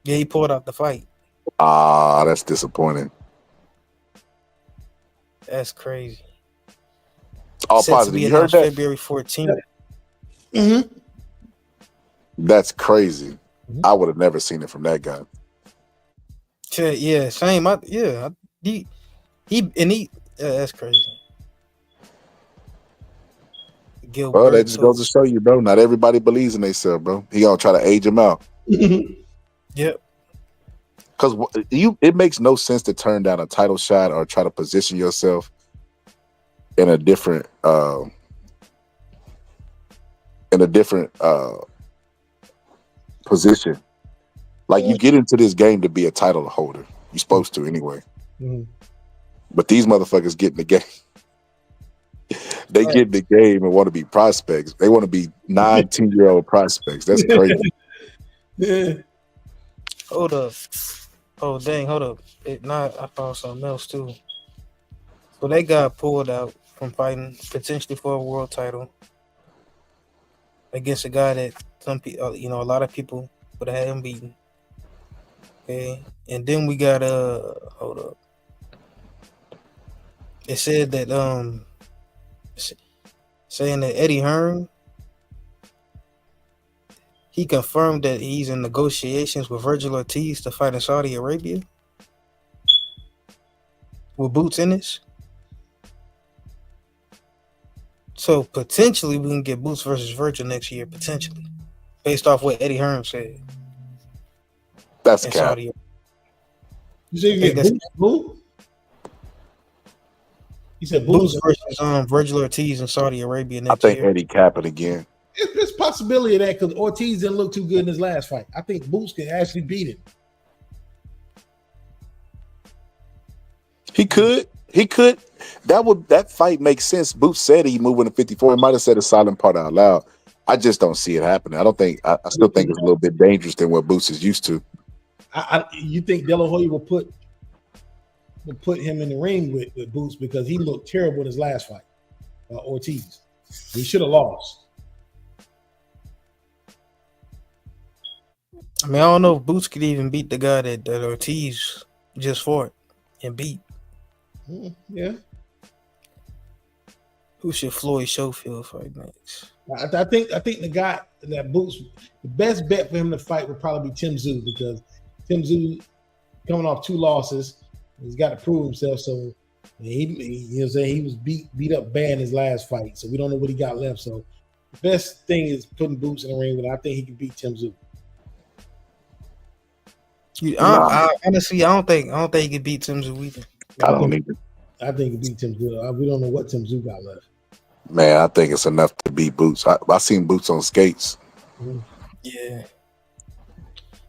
Yeah, he pulled out the fight. That's disappointing. That's crazy. All positive. You heard that? February 14th. Mm-hmm. That's crazy. I would have never seen it from that guy. Yeah, same. That's crazy. Gilbert, Bro, that just goes to show you, bro. Not everybody believes in themselves, bro. He gonna try to age them out. Yep. Because it makes no sense to turn down a title shot or try to position yourself in a different position. Like, you get into this game to be a title holder. You're supposed to anyway. Mm-hmm. But these motherfuckers get in the game. They get in the game and want to be prospects. They want to be 9-10-year-old prospects. That's crazy. Yeah. Hold up. Oh dang, hold up. I found something else too. So they got pulled out from fighting potentially for a world title against a guy that some people, a lot of people would have had him beaten. Okay, and then we got hold up. It said that saying that Eddie Hearn, he confirmed that he's in negotiations with Virgil Ortiz to fight in Saudi Arabia with Boots Ennis. So potentially we can get Boots versus Virgil next year, potentially, based off what Eddie Hearn said. That's in cap. Saudi. You say you think get that's- Boots? You said Boots Boots. versus Virgil Ortiz in Saudi Arabia I next think year. Eddie capping again. It's a possibility of that because Ortiz didn't look too good in his last fight. I think Boots can actually beat him. He could. That fight makes sense. Boots said he moving to 54. He might have said a silent part out loud. I just don't see it happening. I still think it's a little bit dangerous than what Boots is used to. You think De La Hoya will put him in the ring with Boots because he looked terrible in his last fight, Ortiz. He should have lost. I mean, I don't know if Boots could even beat the guy that Ortiz just fought and beat. Yeah. Who should Floyd Schofield fight next? I think the guy that Boots, the best bet for him to fight would probably be Tim Tszyu because Tim Tszyu coming off 2 losses, he's got to prove himself. So he was beat up bad in his last fight. So we don't know what he got left. So the best thing is putting Boots in the ring, but I think he can beat Tim Tszyu. I honestly, I don't think he could beat Tim Tszyu either. I don't either. I think he can beat Tim Tszyu. We don't know what Tim Tszyu got left. Man, I think it's enough to beat Boots. I seen Boots on skates. Yeah.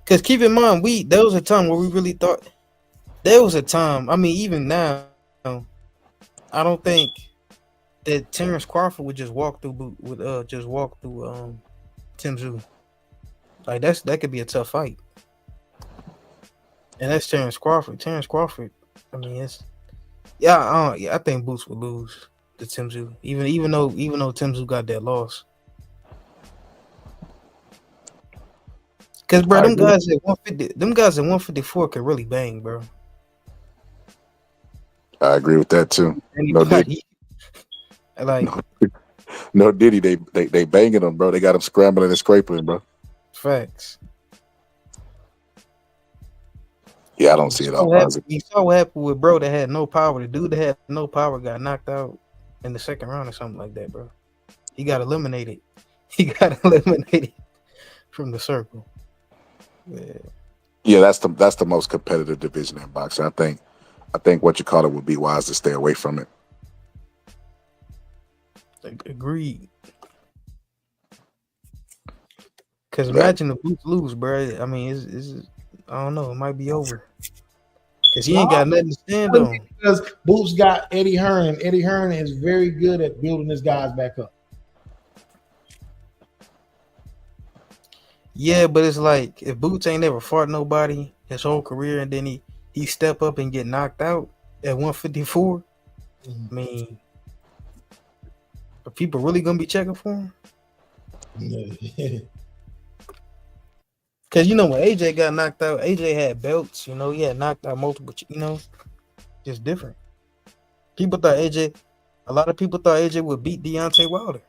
Because keep in mind, there was a time where we really thought there was a time. I mean, even now, I don't think that Terrence Crawford would just walk through Tim Tszyu. Like that could be a tough fight. And that's Terrence Crawford. Terrence Crawford. I mean, I think Boots would lose to Tim Tszyu, even though Tim Tszyu got that loss. Because bro, them guys at 154 could really bang, bro. I agree with that too. No Diddy. No Diddy. They banging them, bro. They got them scrambling and scraping, bro. Facts. Yeah, I don't see it all. You saw what happened with bro that had no power. The dude that had no power got knocked out in the second round or something like that, bro. He got eliminated. From the circle. Yeah, that's the most competitive division in boxing. I think what you call it would be wise to stay away from it. Agreed. Because imagine the Boots lose, bro. I mean, it's I don't know. It might be over. Because he ain't got nothing to stand on. Because Boots got Eddie Hearn, and Eddie Hearn is very good at building his guys back up. Yeah, but it's like if Boots ain't never fought nobody his whole career, and then he step up and get knocked out at 154. I mean, are people really gonna be checking for him? Because when AJ got knocked out, AJ had belts. He had knocked out multiple. Just different. A lot of people thought AJ would beat Deontay Wilder.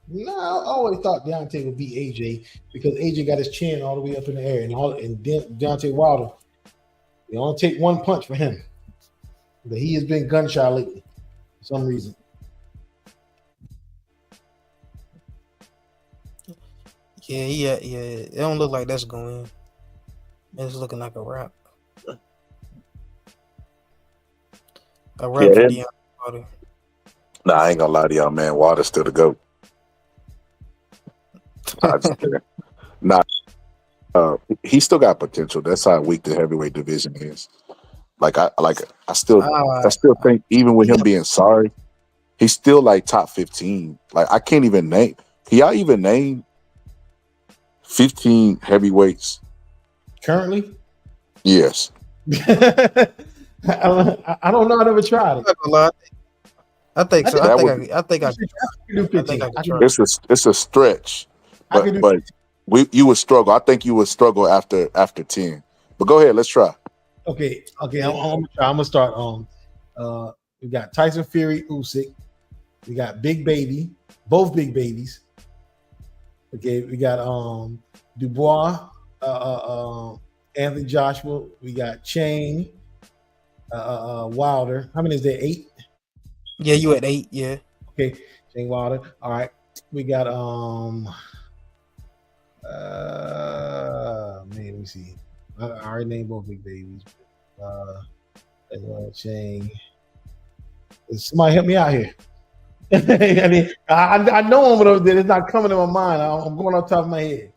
No, I always thought Deontay would beat AJ because AJ got his chin all the way up in the air, and Deontay Wilder, it only take one punch for him. But he has been gun shy lately for some reason. Yeah. It don't look like that's going. It's looking like a wrap. A wrap for Deontay Wilder. Nah, I ain't gonna lie to y'all, man. Wilder's still the GOAT. He still got potential. That's how weak the heavyweight division is. I still think even with him being sorry, He's still like top 15. Like I can't even name. Can y'all even name 15 heavyweights? Currently, Yes. I don't know. I never tried it. Not gonna lie. I think so. That I would- think I I can do I 15. think I I can can, try. it's a stretch, I can do but you would struggle. I think you would struggle after 10. But go ahead, let's try. okay. I'm gonna try. I'm gonna start. We got Tyson Fury, Usyk. We got Big Baby, both big babies. Okay, we got Dubois, Anthony Joshua. We got Chain, Wilder. How many is there? 8. Yeah, you at 8. Yeah. Okay, Chain Wilder. All right. We got man, let me see. I already named both big babies. Chain. Somebody help me out here. I mean, I know him, but it's not coming to my mind. I'm going off the top of my head.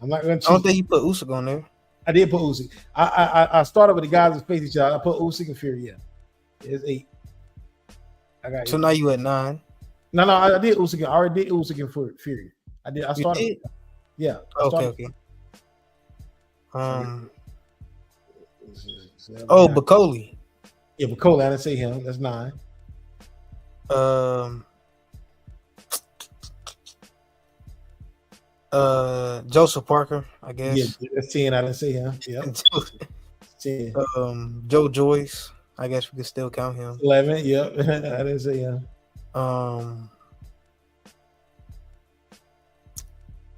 I'm not going to. I don't think you put Usyk on there. I did put Usyk. I started with the guys that face each other. I put Usyk and Fury. Yeah, it's 8. I got So 8. now you at 9. No, I did Usyk. I already did Usyk and Fury. I did. I You started. did? Yeah. Okay. Oh, Bacoli. Yeah, but Cole, I didn't say him. That's 9. Joseph Parker, I guess. Yeah, that's 10. I didn't say him. Yeah. 10. Joe Joyce, I guess we could still count him. 11. Yep. I didn't say him.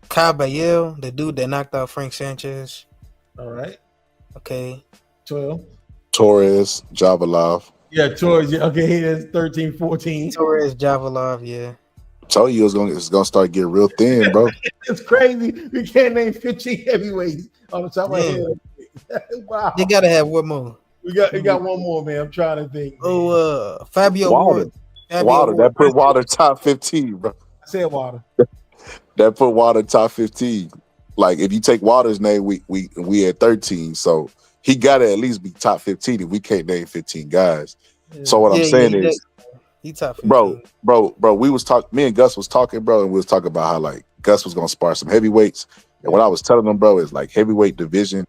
Caballero, the dude that knocked out Frank Sanchez. All right. Okay. 12. Torres, Javalov. Yeah, Torres. Yeah, okay, that's 13, 14. Torres, Javalov, yeah. Told you it's gonna start getting real thin, bro. It's crazy. We can't name 15 heavyweights on the top of my head. Wow. They gotta have one more. We got one more, man. I'm trying to think. Fabio Wilder. Ward. Wilder, that put Wilder top 15, bro. I said Wilder. That put Wilder top 15. Like if you take Wilder's name, we at 13. So he gotta at least be top 15 if we can't name 15 guys. Yeah. So what I'm saying is, he top 15. bro, we was talking, me and Gus was talking, bro, and we was talking about how like Gus was gonna spar some heavyweights. And what I was telling them, bro, is like heavyweight division.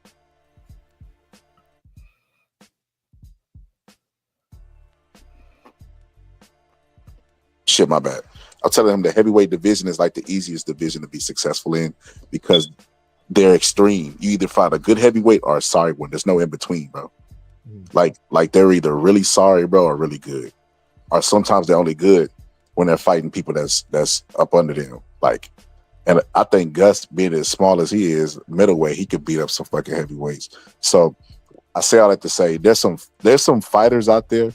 Shit, my bad. I'm telling him the heavyweight division is like the easiest division to be successful in because they're extreme. You either find a good heavyweight or a sorry one. There's no in between, bro. Like they're either really sorry, bro, or really good. Or sometimes they're only good when they're fighting people that's up under them. Like, and I think Gus, being as small as he is, middleweight, he could beat up some fucking heavyweights. So I say all that to say there's some fighters out there.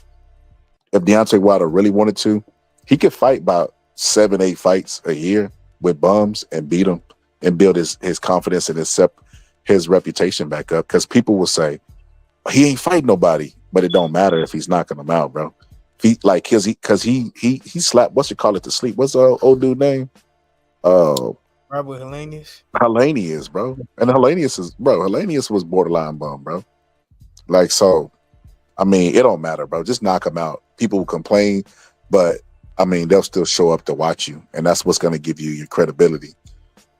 If Deontay Wilder really wanted to, he could fight about 7-8 fights a year with bums and beat them and build his confidence and his reputation back up. Because people will say he ain't fighting nobody, but it don't matter if he's knocking them out, bro. He like because he slapped what's you call it to sleep. What's the old dude name? Robert Helenius. Helenius, bro. And Helenius was borderline bum, bro. Like so, I mean, it don't matter, bro. Just knock him out. People will complain, but I mean, they'll still show up to watch you, and that's what's going to give you your credibility.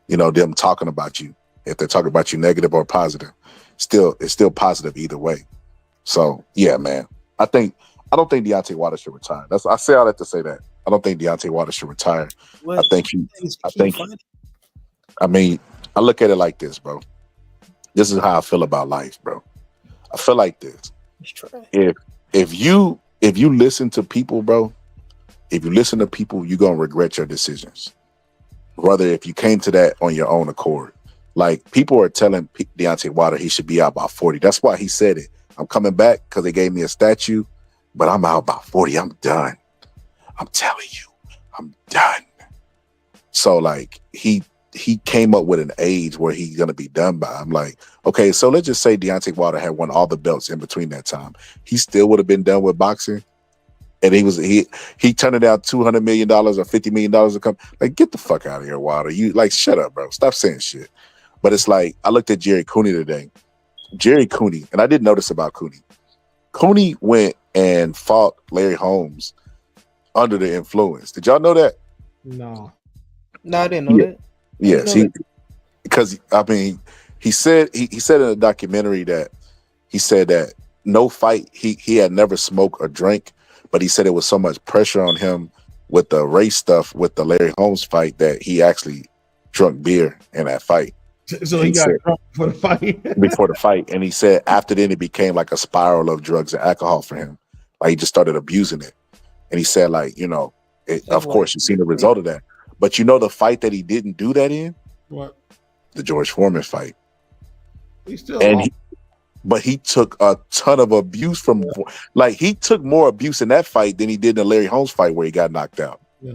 You know, them talking about you. If they're talking about you negative or positive, it's still positive either way. So yeah, man. I don't think Deontay Wilder should retire. I say all that to say that. I don't think Deontay Wilder should retire. I mean, I look at it like this, bro. This is how I feel about life, bro. I feel like this. If you listen to people, bro, if you listen to people, you're gonna regret your decisions. Rather, if you came to that on your own accord. Like people are telling Deontay Wilder he should be out by 40. That's why he said it. I'm coming back because they gave me a statue, but I'm out by 40. I'm done. I'm telling you, I'm done. So like he came up with an age where he's gonna be done by. I'm like, okay, so let's just say Deontay Wilder had won all the belts in between that time. He still would have been done with boxing. And he turned it down $200 million or $50 million to come. Like, get the fuck out of here, Wilder. You like shut up, bro. Stop saying shit. But it's like I looked at Jerry Cooney today. Jerry Cooney, and I did notice about Cooney. Cooney went and fought Larry Holmes under the influence. Did y'all know that? No, I didn't know Yeah. that. Yes, because I mean, he said in a documentary that he said that no fight he had never smoked or drank, but he said it was so much pressure on him with the race stuff with the Larry Holmes fight that he actually drunk beer in that fight. So he got drunk for the fight. Before the fight, and he said after then it became like a spiral of drugs and alcohol for him. Like he just started abusing it, and he said like of course you've seen the result of that. But the fight that he didn't do that in, What? the George Foreman fight. He still And but he took a ton of abuse from he took more abuse in that fight than he did in the Larry Holmes fight where he got knocked out. Yeah.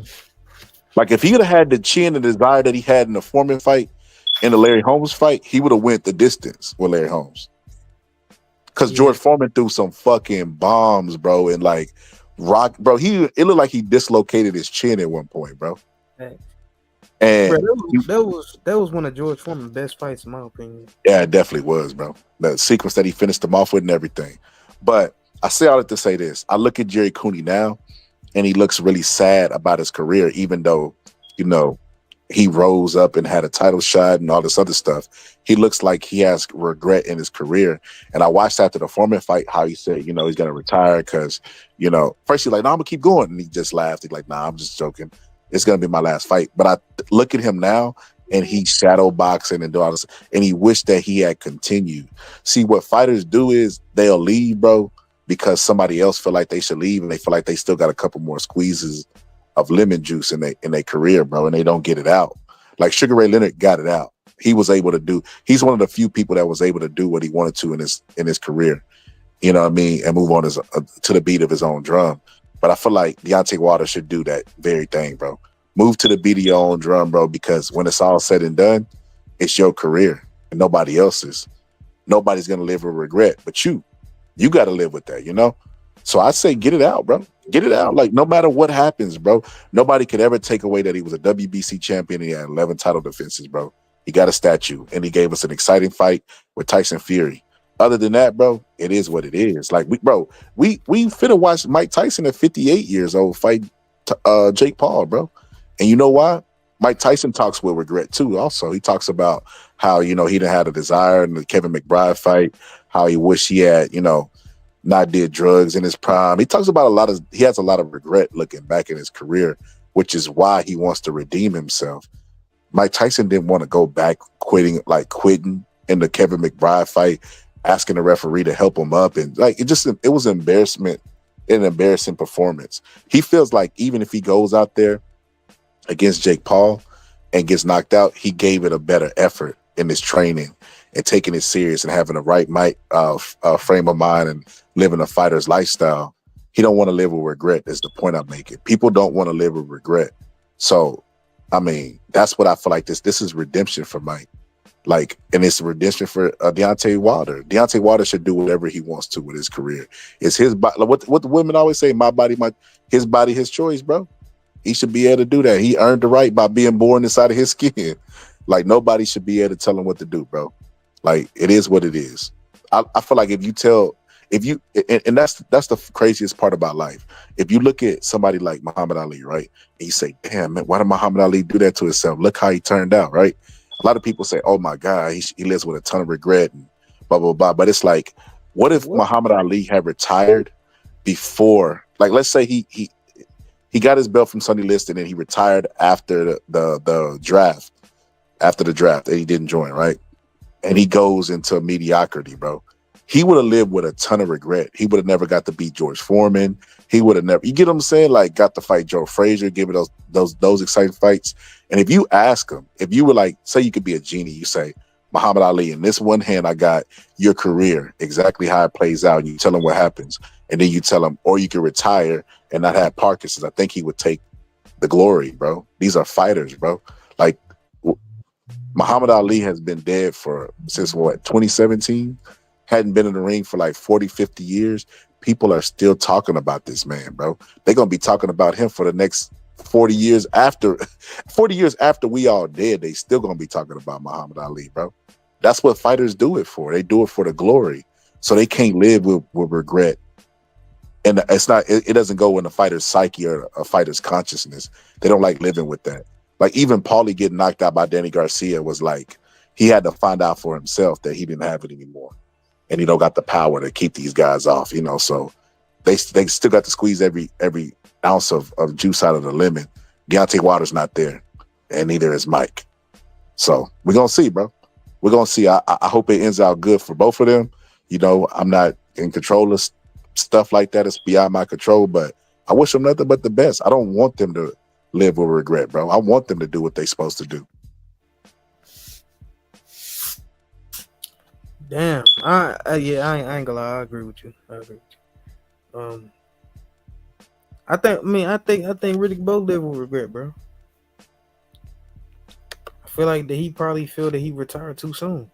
Like if he would have had the chin and desire that he had in the Foreman fight, in the Larry Holmes fight, he would have went the distance with Larry Holmes. Because George Foreman threw some fucking bombs, bro, and like rock, bro. It looked like he dislocated his chin at one point, bro. Hey. And bro, that was one of George Foreman's best fights, in my opinion. Yeah, it definitely was, bro. The sequence that he finished him off with and everything. But I say all that to say this. I look at Jerry Cooney now, and he looks really sad about his career, even though, he rose up and had a title shot and all this other stuff. He looks like he has regret in his career. And I watched after the Foreman fight how he said, he's going to retire because, first he's like, no, I'm going to keep going. And he just laughed. He's like, nah, I'm just joking. It's going to be my last fight. But I look at him now, and he's shadow boxing and doing all this. And he wished that he had continued. See, what fighters do is they'll leave, bro, because somebody else feel like they should leave, and they feel like they still got a couple more squeezes of lemon juice in their career, bro, and they don't get it out. Like Sugar Ray Leonard got it out. He was able to do. He's one of the few people that was able to do what he wanted to in his career. You know what I mean? And move on to the beat of his own drum. But I feel like Deontay Wilder should do that very thing, bro. Move to the beat of your own drum, bro, because when it's all said and done, it's your career and nobody else's. Nobody's gonna live with regret, but you got to live with that, So I say get it out, bro. Get it out. Like, no matter what happens, bro, nobody could ever take away that he was a WBC champion and he had 11 title defenses, bro. He got a statue, and he gave us an exciting fight with Tyson Fury. Other than that, bro, it is what it is. Like, we finna watch Mike Tyson at 58 years old fight Jake Paul, bro. And you know why? Mike Tyson talks with regret, too, also. He talks about how, he didn't have a desire in the Kevin McBride fight, how he wished he had, not did drugs in his prime. He talks about he has a lot of regret looking back in his career, which is why he wants to redeem himself. Mike Tyson didn't want to go back quitting in the Kevin McBride fight, asking the referee to help him up. And it was an embarrassing performance. He feels like even if he goes out there against Jake Paul and gets knocked out, he gave it a better effort in his training and taking it serious and having the right frame of mind and living a fighter's lifestyle. He don't want to live with regret is the point I'm making. People don't want to live with regret. So, I mean, that's what I feel like this is redemption for Mike. Like, and it's redemption for Deontay Wilder. Deontay Wilder should do whatever he wants to with his career. It's his body. What the women always say, his body, his choice, bro. He should be able to do that. He earned the right by being born inside of his skin. Like, nobody should be able to tell him what to do, bro. Like, it is what it is. I feel like and that's the craziest part about life. If you look at somebody like Muhammad Ali, right, and you say, damn, man, why did Muhammad Ali do that to himself? Look how he turned out, right? A lot of people say, oh my God, he lives with a ton of regret and blah, blah, blah. But it's like, what if Muhammad Ali had retired before, like, let's say he got his belt from Sonny Liston and he retired after the draft, and he didn't join, right? And he goes into mediocrity, bro. He would have lived with a ton of regret. He would have never got to beat George Foreman. He would have never, you get what I'm saying? Like, got to fight Joe Frazier, give it those exciting fights. And if you ask him, if you were like, say you could be a genie, you say, Muhammad Ali, in this one hand, I got your career, exactly how it plays out. And you tell him what happens. And then you tell him, or you can retire and not have Parkinson's. I think he would take the glory, bro. These are fighters, bro. Like, Muhammad Ali has been dead since 2017? Hadn't been in the ring for like 40, 50 years. People are still talking about this man, bro. They're going to be talking about him for the next 40 years after we all dead. They still going to be talking about Muhammad Ali, bro. That's what fighters do it for. They do it for the glory. So they can't live with regret And it's not. It doesn't go in a fighter's psyche or a fighter's consciousness. They don't like living with that. Like even Paulie getting knocked out by Danny Garcia was like he had to find out for himself that he didn't have it anymore, and he don't got the power to keep these guys off. So they still got to squeeze every ounce of juice out of the lemon. Deontay Wilder's not there, and neither is Mike. So we're gonna see, bro. We're gonna see. I hope it ends out good for both of them. I'm not in control of stuff like that. It's beyond my control, but I wish them nothing but the best. I don't want them to live with regret, bro. I want them to do what they're supposed to do. Damn, I ain't gonna lie. I agree with you. I think Riddick both live with regret, bro. I feel like that he probably feel that he retired too soon.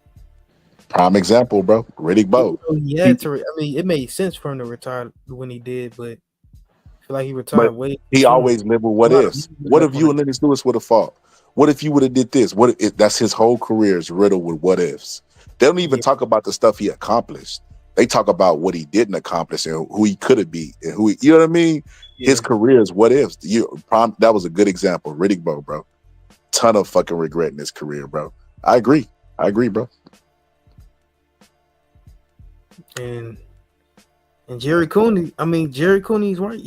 Prime example, bro. Riddick Bowe. He had to. It made sense for him to retire when he did, but I feel like he retired way. He always lived with what ifs. What if you and Lennox Lewis would have fought? What if you would have did this? That's his whole career is riddled with what ifs. They don't even talk about the stuff he accomplished. They talk about what he didn't accomplish and who he could have beat and who you know what I mean? Yeah. His career is what ifs. That was a good example. Riddick Bowe, bro. Ton of fucking regret in his career, bro. I agree, bro. And Jerry Cooney, Jerry Cooney's right.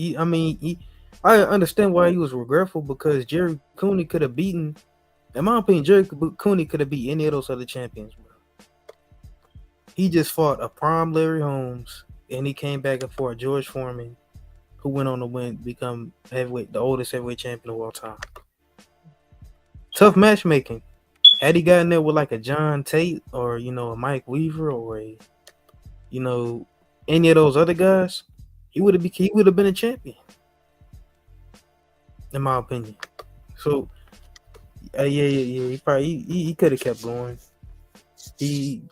I understand why he was regretful because Jerry Cooney could have beaten, in my opinion, Jerry Cooney could have beat any of those other champions, bro. He just fought a prime Larry Holmes, and he came back and fought George Foreman, who went on to become the oldest heavyweight champion of all time. Tough matchmaking. Had he gotten there with like a John Tate or a Mike Weaver or any of those other guys, he would have been a champion, in my opinion. So, he probably he could have kept going. He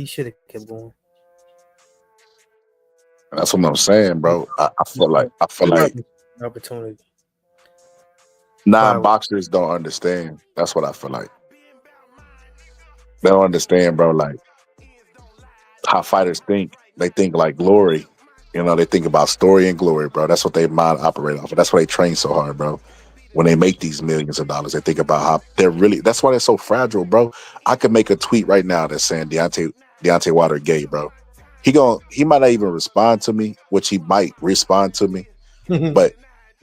should have kept going. That's what I'm saying, bro. I feel like opportunity. Non-boxers don't understand. That's what I feel like. They don't understand, bro. Like how fighters think. They think like glory. They think about story and glory, bro. That's what they mind operate off of. That's why they train so hard, bro. When they make these millions of dollars, they think about how they're really. That's why they're so fragile, bro. I could make a tweet right now that's saying Deontay Wilder gay, bro. He might not even respond to me, which he might respond to me, but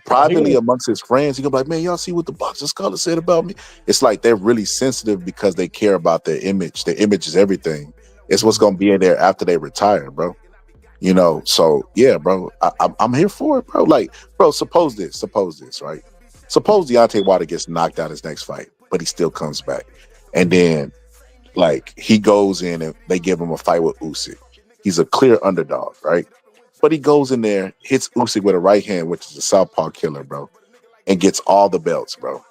privately amongst his friends, he gonna be like, man, y'all see what the boxing scholar said about me? It's like they're really sensitive because they care about their image. Their image is everything. It's what's gonna be in there after they retire, bro. So yeah, bro. I'm here for it, bro. Like, bro, suppose this, right? Suppose Deontay Wilder gets knocked out his next fight, but he still comes back. And then like he goes in and they give him a fight with Usyk. He's a clear underdog, right? But he goes in there, hits Usyk with a right hand, which is a southpaw killer, bro, and gets all the belts, bro.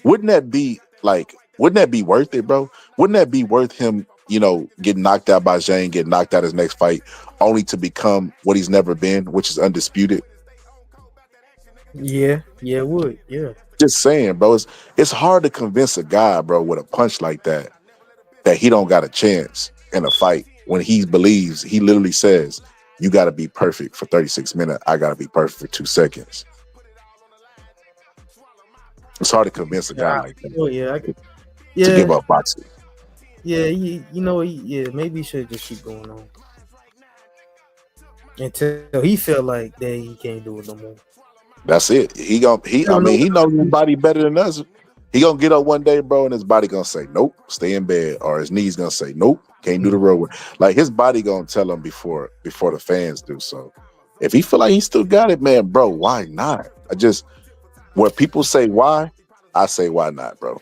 Wouldn't that be worth it, bro? Wouldn't that be worth him, getting knocked out by Zhang, getting knocked out his next fight, only to become what he's never been, which is undisputed? Yeah, it would. Yeah. Just saying, bro. It's hard to convince a guy, bro, with a punch like that he don't got a chance in a fight when he believes, he literally says, you got to be perfect for 36 minutes. I got to be perfect for 2 seconds. It's hard to convince a guy like that. Oh, yeah, to give up boxing. Yeah, maybe he should just keep going on until he felt like that he can't do it no more. That's it. He knows his body better than us. He gonna get up one day, bro, and his body gonna say, nope, stay in bed. Or his knees gonna say, nope, can't do the road work. Like his body gonna tell him before the fans do. So if he feel like he still got it, man, bro, why not? Where people say why, I say why not, bro.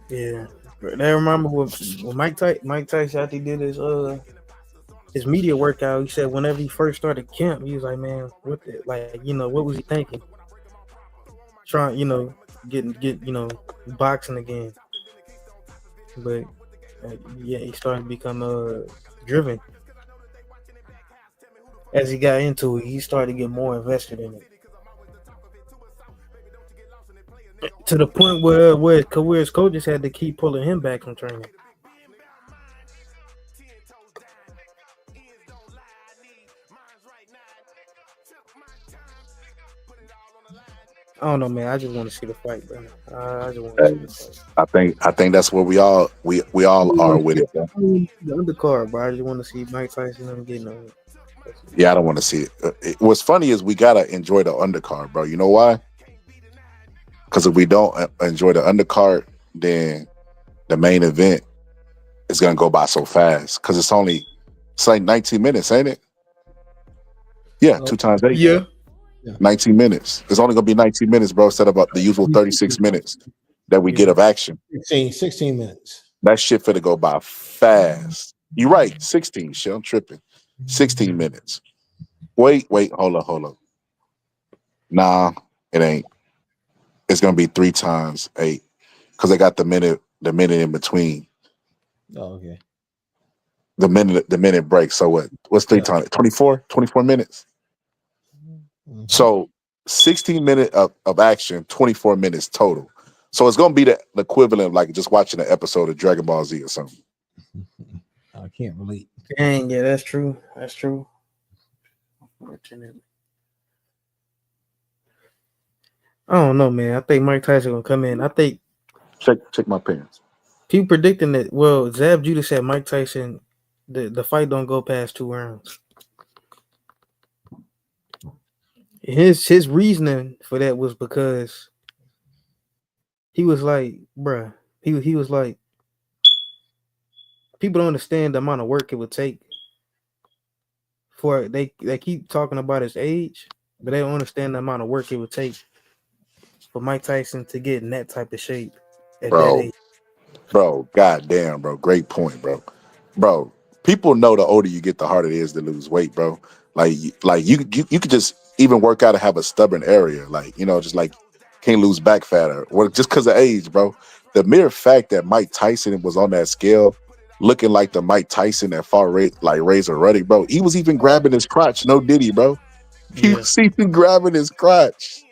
Yeah. I remember when Mike Tyson after he did his media workout, he said whenever he first started camp, he was like, man, what was he thinking? Trying, get boxing again. But he started to become driven. As he got into it, he started to get more invested in it. To the point where his coaches had to keep pulling him back from training. I don't know, man. I just want to see the fight, bro. I just want to see the fight. I think that's where we all are with it. Bro. The undercard, bro. I just want to see Mike Tyson and getting on it. Yeah, I don't want to see it. What's funny is we gotta enjoy the undercard, bro. You know why? Because if we don't enjoy the undercard, then the main event is gonna go by so fast. Because it's like 19 minutes, ain't it? Yeah, 2 times 8. Yeah. 19 minutes. It's only gonna be 19 minutes, bro, instead of the usual 36 minutes that we get of action. 16 minutes. That shit finna go by fast. You're right, 16. Shit, I'm tripping. 16 minutes. Wait, hold on. Nah, it ain't. It's gonna be 3 times 8 because they got the minute in between. Oh, okay. The minute break. So what's 3 times? 24 minutes. Mm-hmm. So 16 minutes of action, 24 minutes total. So it's gonna be the equivalent of like just watching an episode of Dragon Ball Z or something. I can't relate. Dang, yeah, that's true. That's true. Unfortunately. I don't know, man. I think Mike Tyson gonna come in. I think check my pants. People predicting that. Well, Zab Judah said Mike Tyson, the fight don't go past 2 rounds. His reasoning for that was because he was like, bruh, he was like, people don't understand the amount of work it would take for they keep talking about his age, but they don't understand the amount of work it would take for Mike Tyson to get in that type of shape at that age. Bro, goddamn, bro. Great point, bro. Bro, people know the older you get, the harder it is to lose weight, bro. Like you could just even work out and have a stubborn area, like just like can't lose back fat or just because of age, bro. The mere fact that Mike Tyson was on that scale, looking like the Mike Tyson that fought Razor Ruddy, bro. He was even grabbing his crotch, no diddy, bro. He was even grabbing his crotch.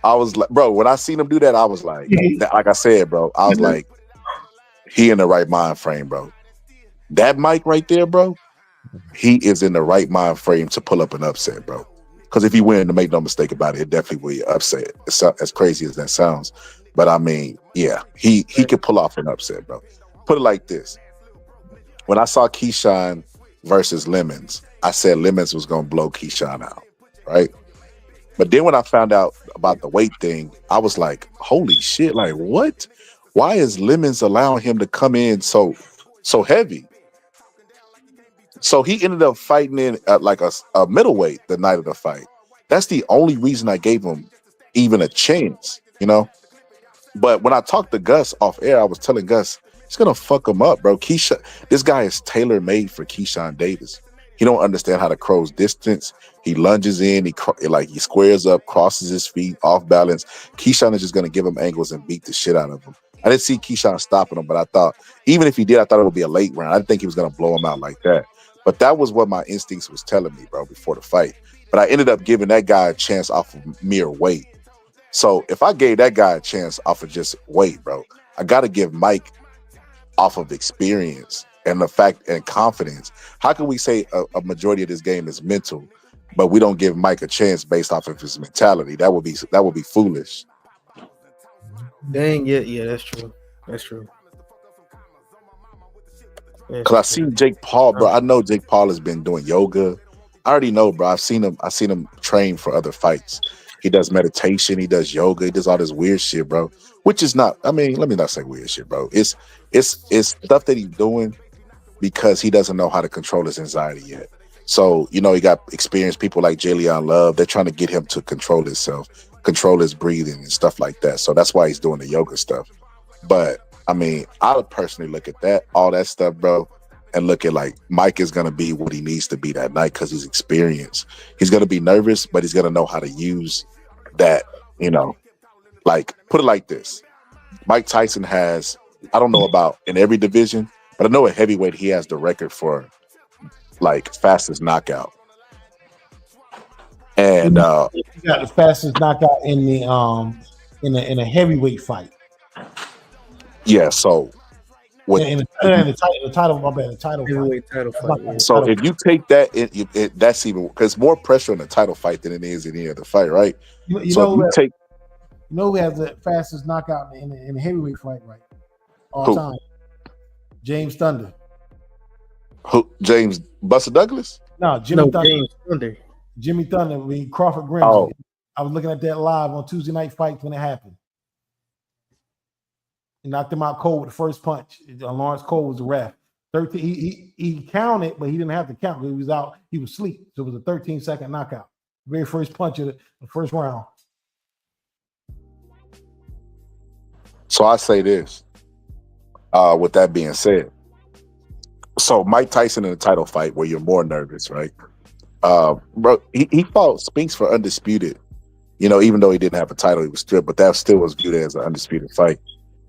I was like, bro, when I seen him do that, I was like, like I said, bro, I was like, he in the right mind frame, bro. That Mike right there, bro, he is in the right mind frame to pull up an upset, bro. Because if he win, to make no mistake about it, it definitely will be an upset. It's as crazy as that sounds. But I mean, yeah, he could pull off an upset, bro. Put it like this. When I saw Keyshawn versus Lemons, I said Lemons was going to blow Keyshawn out, right? But then when I found out about the weight thing, I was like, holy shit, like what? Why is Lemons allowing him to come in so heavy? So he ended up fighting in like a middleweight the night of the fight. That's the only reason I gave him even a chance, But when I talked to Gus off air, I was telling Gus, it's gonna fuck him up, bro. This guy is tailor made for Keyshawn Davis. He don't understand how to close distance. He lunges in, he squares up, crosses his feet, off balance. Keyshawn is just gonna give him angles and beat the shit out of him. I didn't see Keyshawn stopping him, but I thought even if he did, I thought it would be a late round. I didn't think he was gonna blow him out like that. But that was what my instincts was telling me, bro, before the fight. But I ended up giving that guy a chance off of mere weight. So if I gave that guy a chance off of just weight, bro, I got to give Mike off of experience and the fact and confidence. How can we say a majority of this game is mental, but we don't give Mike a chance based off of his mentality? That would be foolish. Dang, yeah, that's true. That's true. Because I seen Jake Paul, bro. I know Jake Paul has been doing yoga. I already know, bro. I seen him train for other fights. He does meditation. He does yoga. He does all this weird shit, bro. Which is not. I mean, let me not say weird shit, bro. It's stuff that he's doing because he doesn't know how to control his anxiety yet. So he got experienced people like Jalen Love. They're trying to get him to control himself, control his breathing and stuff like that. So that's why he's doing the yoga stuff. But I mean, I would personally look at all that stuff, bro, and look at like Mike is going to be what he needs to be that night because he's experienced. He's going to be nervous, but he's going to know how to use that, like put it like this. Mike Tyson has, I don't know about in every division, but I know at heavyweight, he has the record for like fastest knockout. And he got the fastest knockout in the in a heavyweight fight. Yeah, so the title fight. So if you take that, that's even because more pressure on the title fight than it is in any other fight, right? You know who has the fastest knockout in the heavyweight fight right all Who? time? James Thunder. Who? James Buster Douglas? No, Jimmy No, Thunder. James Thunder. Jimmy Thunder. Crawford Grimsley. Oh. I was looking at that live on Tuesday Night Fights when it happened. He knocked him out cold with the first punch. Lawrence Cole was the ref. 13. He counted, but he didn't have to count. He was out. He was asleep. So it was a 13-second knockout. Very first punch of the first round. So I say this. With that being said, so Mike Tyson in a title fight where you're more nervous, right? Bro, he fought Spinks for undisputed. You know, even though he didn't have a title, he was stripped, but that still was viewed as an undisputed fight.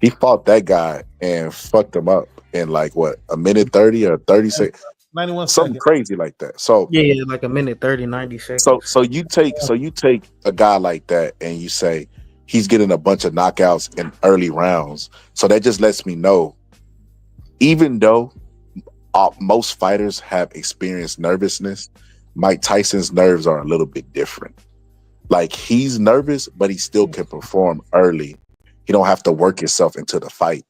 He fought that guy and fucked him up in like what, a minute 30 or 30 seconds, 91 something seconds. crazy like that. So Yeah, like a minute 30, 90 seconds. so you take a guy like that and you say he's getting a bunch of knockouts in early rounds. So that just lets me know, even though most fighters have experienced nervousness, Mike Tyson's nerves are a little bit different. Like, he's nervous, but he still can perform early. He don't have to work himself into the fight.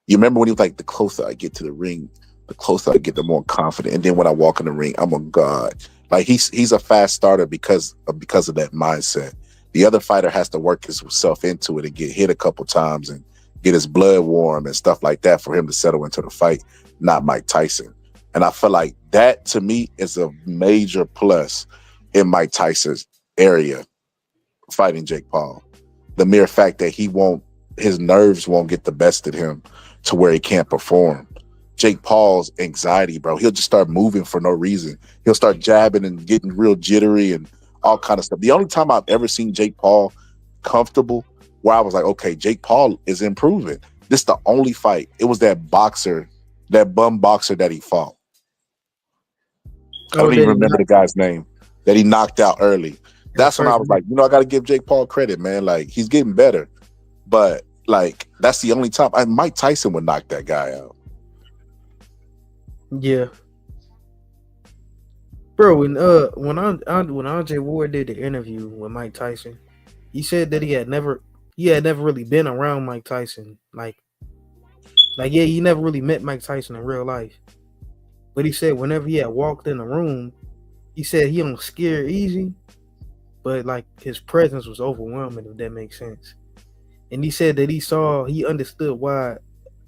You remember when he was like, the closer I get to the ring, the closer I get, the more confident. And then when I walk in the ring, I'm a god. Like, he's a fast starter because of that mindset. The other fighter has to work himself into it and get hit a couple times and get his blood warm and stuff like that for him to settle into the fight, not Mike Tyson. And I feel like that, to me, is a major plus in Mike Tyson's area fighting Jake Paul. The mere fact that his nerves won't get the best of him to where he can't perform. Jake Paul's anxiety, bro, he'll just start moving for no reason. He'll start jabbing and getting real jittery and all kind of stuff. The only time I've ever seen Jake Paul comfortable where I was like, okay, Jake Paul is improving. This is the only fight. It was that bum boxer that he fought. I don't even remember the guy's name that he knocked out early. That's when I was like, I got to give Jake Paul credit, man. Like, he's getting better. But, like, that's the only time. Mike Tyson would knock that guy out. Yeah. Bro, when Andre Ward did the interview with Mike Tyson, he said that he had never really been around Mike Tyson. Like yeah, he never really met Mike Tyson in real life. But he said whenever he had walked in the room, he said he don't scare easy, but like his presence was overwhelming, if that makes sense. And he said that he understood why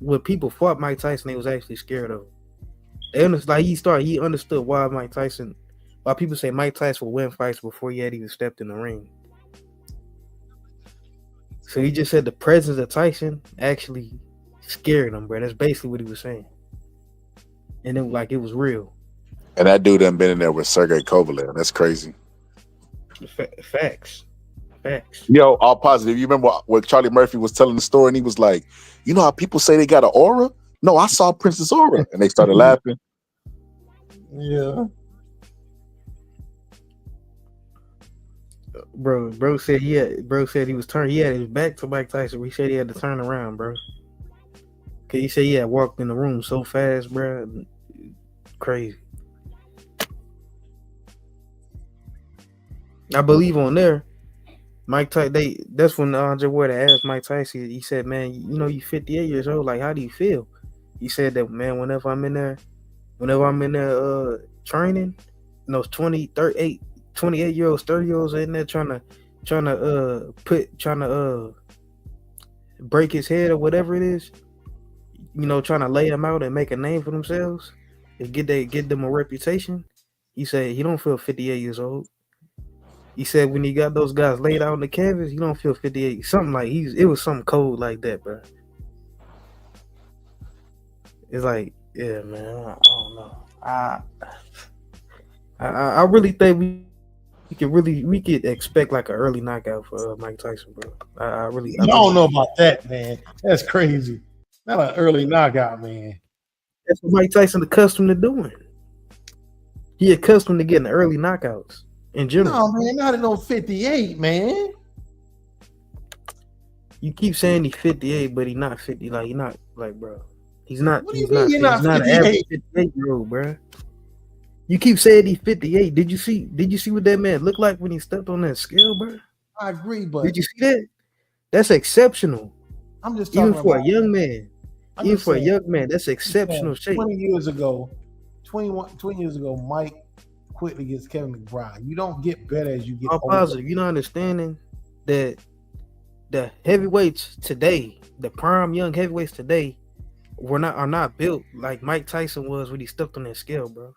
when people fought Mike Tyson, they was actually scared of him. He understood why people say Mike Tyson would win fights before he had even stepped in the ring. So he just said the presence of Tyson actually scared him, bro. That's basically what he was saying. And it was real. And that dude done been in there with Sergey Kovalev. That's crazy. Facts. Yo, all positive. You remember when Charlie Murphy was telling the story and he was like, you know how people say they got an aura? No, I saw Prince's aura. And they started laughing. Yeah. Bro said he was turning. He had his back to Mike Tyson. He said he had to turn around, bro. Cause he said he had walked in the room so fast, bro. Crazy. I believe on there, Mike Tyson. That's when Andre Ward asked Mike Tyson. He said, "Man, you 58 years old. Like, how do you feel?" He said that, man, whenever I'm in there training, 28-year-olds, 30-year-olds in there trying to break his head or whatever it is, trying to lay him out and make a name for themselves and get them a reputation. He said he don't feel 58 years old. He said when he got those guys laid out on the canvas, he don't feel 58. Something like it was something cold like that, bro. It's like, yeah, man. I don't know. I really think we could expect like an early knockout for Mike Tyson, bro. I don't know about that, man. That's crazy. Not an early knockout, man. That's what Mike Tyson accustomed to doing. He accustomed to getting early knockouts in general. No, man, not at no 58, man. You keep saying he's 58, but he's not 50. Like, he's not, like, bro. He's not. What do you mean you're not 58? An average 58-year-old, bro. You keep saying he's 58. Did you see what that man looked like when he stepped on that scale, bro? I agree, but did you see that? That's exceptional. I'm just talking Even for about a young man. I'm Even just for a saying, young man, that's I'm exceptional saying shape. 20 years ago, 20 years ago, Mike quit against Kevin McBride. You don't get better as you get I'm older. positive. You're not understanding that the heavyweights today, the prime young heavyweights today, are not built like Mike Tyson was when he stepped on that scale, bro.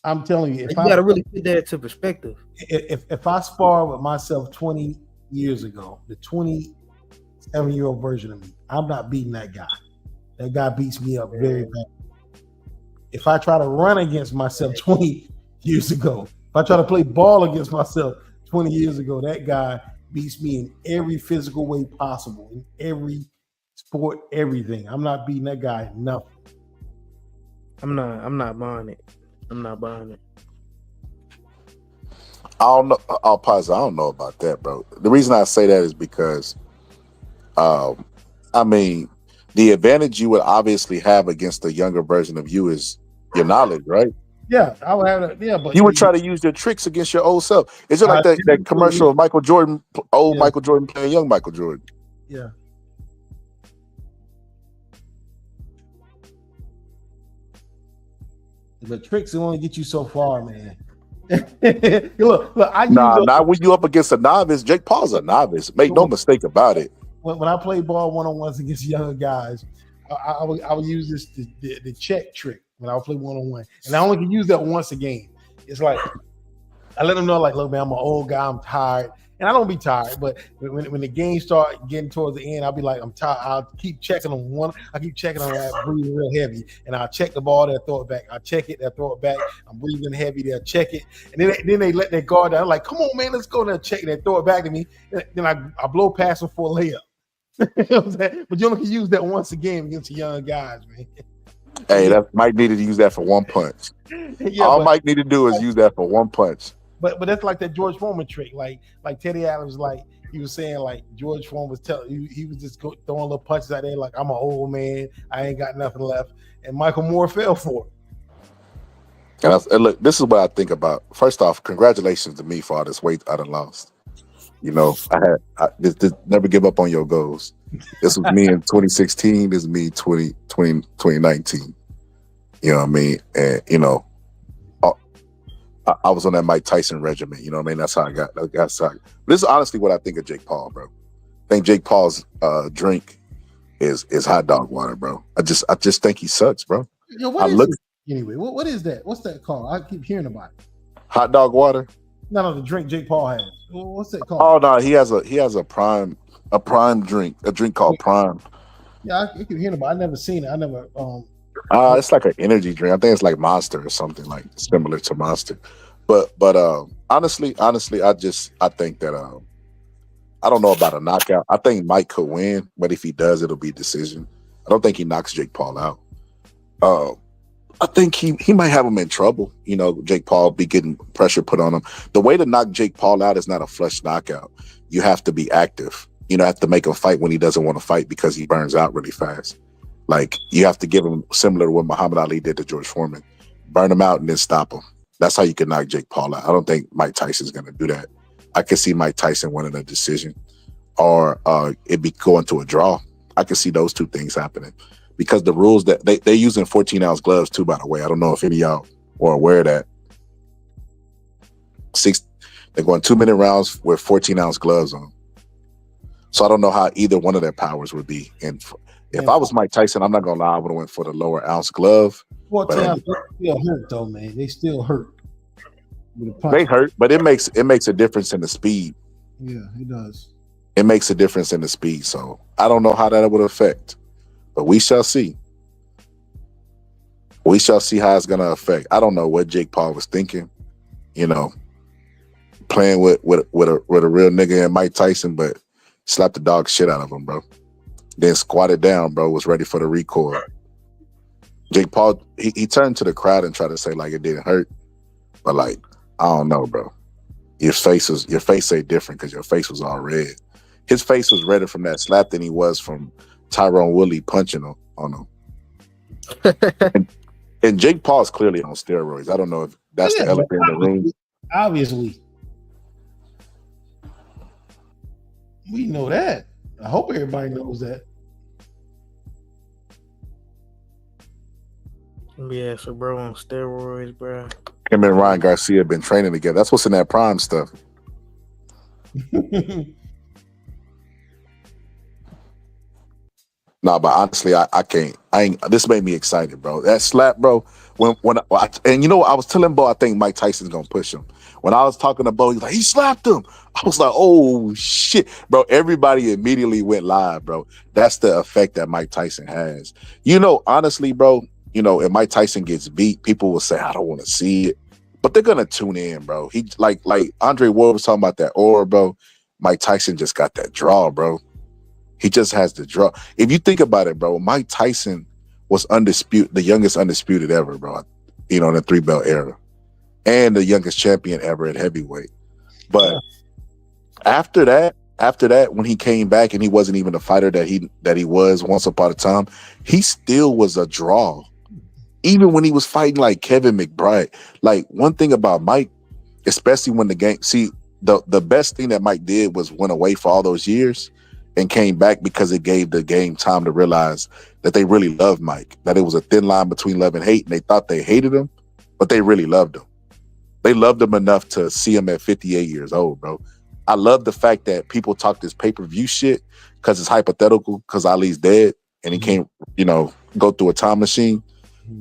I'm telling you, You gotta really put that into perspective. if I spar with myself 20 years ago, the 27-year-old version of me, I'm not beating that guy. That guy beats me up very bad. If I try to run against myself 20 years ago, if I try to play ball against myself 20 years ago, that guy beats me in every physical way possible, in every sport, everything. I'm not beating that guy nothing. I'm not buying it. I'm not buying it. I don't know. I'll pause. I don't know about that, bro. The reason I say that is because, I mean, the advantage you would obviously have against the younger version of you is your knowledge, right? Yeah, I would have that. Yeah, but You would try to use your tricks against your old self. Is it like that commercial of Michael Jordan, old Michael Jordan playing young Michael Jordan? Yeah. The tricks will only get you so far, man. look, Not when you up against a novice. Jake Paul's a novice. Make no mistake about it. When I play ball one-on-ones against younger guys, I would use this the check trick when I would play one-on-one, and I only can use that once a game. It's like I let them know, like, look, man, I'm an old guy, I'm tired, and I don't be tired. But when the game start getting towards the end, I'll be like, I'm tired. I'll keep checking on one. I keep checking on that, breathing real heavy, and I'll check the ball, they'll throw it back. I'll check it, they'll throw it back. I'm breathing heavy, they'll check it, and then they let their guard down. I'm like, come on, man, let's go. They'll check it, they throw it back to me. Then I blow past them for a layup. You know what I'm saying? But you only can use that once a game against the young guys, man. Hey, that Mike needed to use that for one punch. All Mike needed to do is use that for one punch. But that's like that George Foreman trick, like Teddy Adams, like he was saying, like George Foreman was telling he was just throwing little punches out there, like I'm an old man, I ain't got nothing left, and Michael Moore fell for it. And look, this is what I think about. First off, congratulations to me for all this weight I done lost. You know, this never give up on your goals. This was me in 2016. This is me 2019. You know what I mean? And, you know, I was on that Mike Tyson regimen. You know what I mean? That's how I got. This is honestly what I think of Jake Paul, bro. I think Jake Paul's drink is hot dog water, bro. I just think he sucks, bro. Yo, what is that? What's that called? I keep hearing about it. Hot dog water? No, the drink Jake Paul has. What's that called? Oh no, he has a prime drink, a drink called Prime. Yeah, I keep hearing about it. I never seen it. I never it's like an energy drink. I think it's like Monster or something like similar to Monster. But honestly, I think that I don't know about a knockout. I think Mike could win, but if he does, it'll be decision. I don't think he knocks Jake Paul out. I think he might have him in trouble. You know, Jake Paul be getting pressure put on him. The way to knock Jake Paul out is not a flush knockout. You have to be active. You know, have to make him fight when he doesn't want to fight because he burns out really fast. Like, you have to give him similar to what Muhammad Ali did to George Foreman. Burn him out and then stop him. That's how you can knock Jake Paul out. I don't think Mike Tyson's going to do that. I could see Mike Tyson winning a decision or it be going to a draw. I could see those two things happening because the rules that they're using 14-ounce gloves too, by the way. I don't know if any of y'all are aware of that. They're going 2-minute rounds with 14-ounce gloves on. So I don't know how either one of their powers would be. And if I was Mike Tyson, I'm not going to lie, I would have went for the lower ounce glove. 14 ounce still hurt though, man. They still hurt. They hurt, but it makes a difference in the speed. Yeah, it does. It makes a difference in the speed. So I don't know how that would affect, but we shall see. We shall see how it's going to affect. I don't know what Jake Paul was thinking, you know, playing with a real nigga and Mike Tyson, but slapped the dog shit out of him, bro. Then squatted down, bro, was ready for the recoil. Jake Paul, he turned to the crowd and tried to say like it didn't hurt. But like, I don't know, bro. Your face ain't different because your face was all red. His face was redder from that slap than he was from Tyrone Woodley punching on him. and Jake Paul's clearly on steroids. I don't know if that's the elephant in the room. Obviously. We know that. I hope everybody knows that. Yeah, so bro on steroids, bro. Him and Ryan Garcia have been training together. That's what's in that prime stuff. Nah, but honestly, I can't. I ain't. This made me excited, bro. That slap, bro. And you know what? I was telling Bo, I think Mike Tyson's gonna push him. When I was talking to Bo, he's like, he slapped him. I was like, oh shit, bro. Everybody immediately went live, bro. That's the effect that Mike Tyson has. You know, honestly, bro. You know, if Mike Tyson gets beat, people will say, I don't want to see it, but they're gonna tune in, bro. He like Andre Ward was talking about that aura, bro. Mike Tyson just got that draw, bro. He just has the draw. If you think about it, bro, Mike Tyson was the youngest undisputed ever, bro. You know, in the 3-belt era, and the youngest champion ever at heavyweight. But after that, when he came back and he wasn't even the fighter that he was once upon a time, he still was a draw. Even when he was fighting like Kevin McBride. Like, one thing about Mike, especially when the game, see, the best thing that Mike did was went away for all those years and came back because it gave the game time to realize that they really loved Mike, that it was a thin line between love and hate, and they thought they hated him, but they really loved him. They loved him enough to see him at 58 years old, bro. I love the fact that people talk this pay-per-view shit because it's hypothetical, because Ali's dead and he can't, go through a time machine.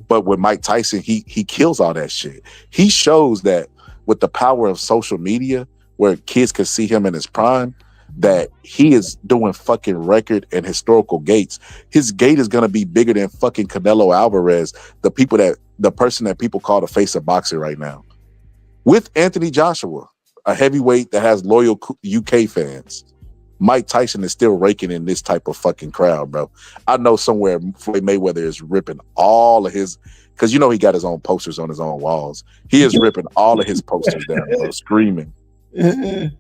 But with Mike Tyson, he kills all that shit. He shows that with the power of social media, where kids can see him in his prime, that he is doing fucking record and historical gates. His gate is gonna be bigger than fucking Canelo Alvarez, the person that people call the face of boxing right now. With Anthony Joshua, a heavyweight that has loyal UK fans, Mike Tyson is still raking in this type of fucking crowd, bro. I know somewhere Floyd Mayweather is ripping all of his, because he got his own posters on his own walls. He is ripping all of his posters down, bro, screaming. Man.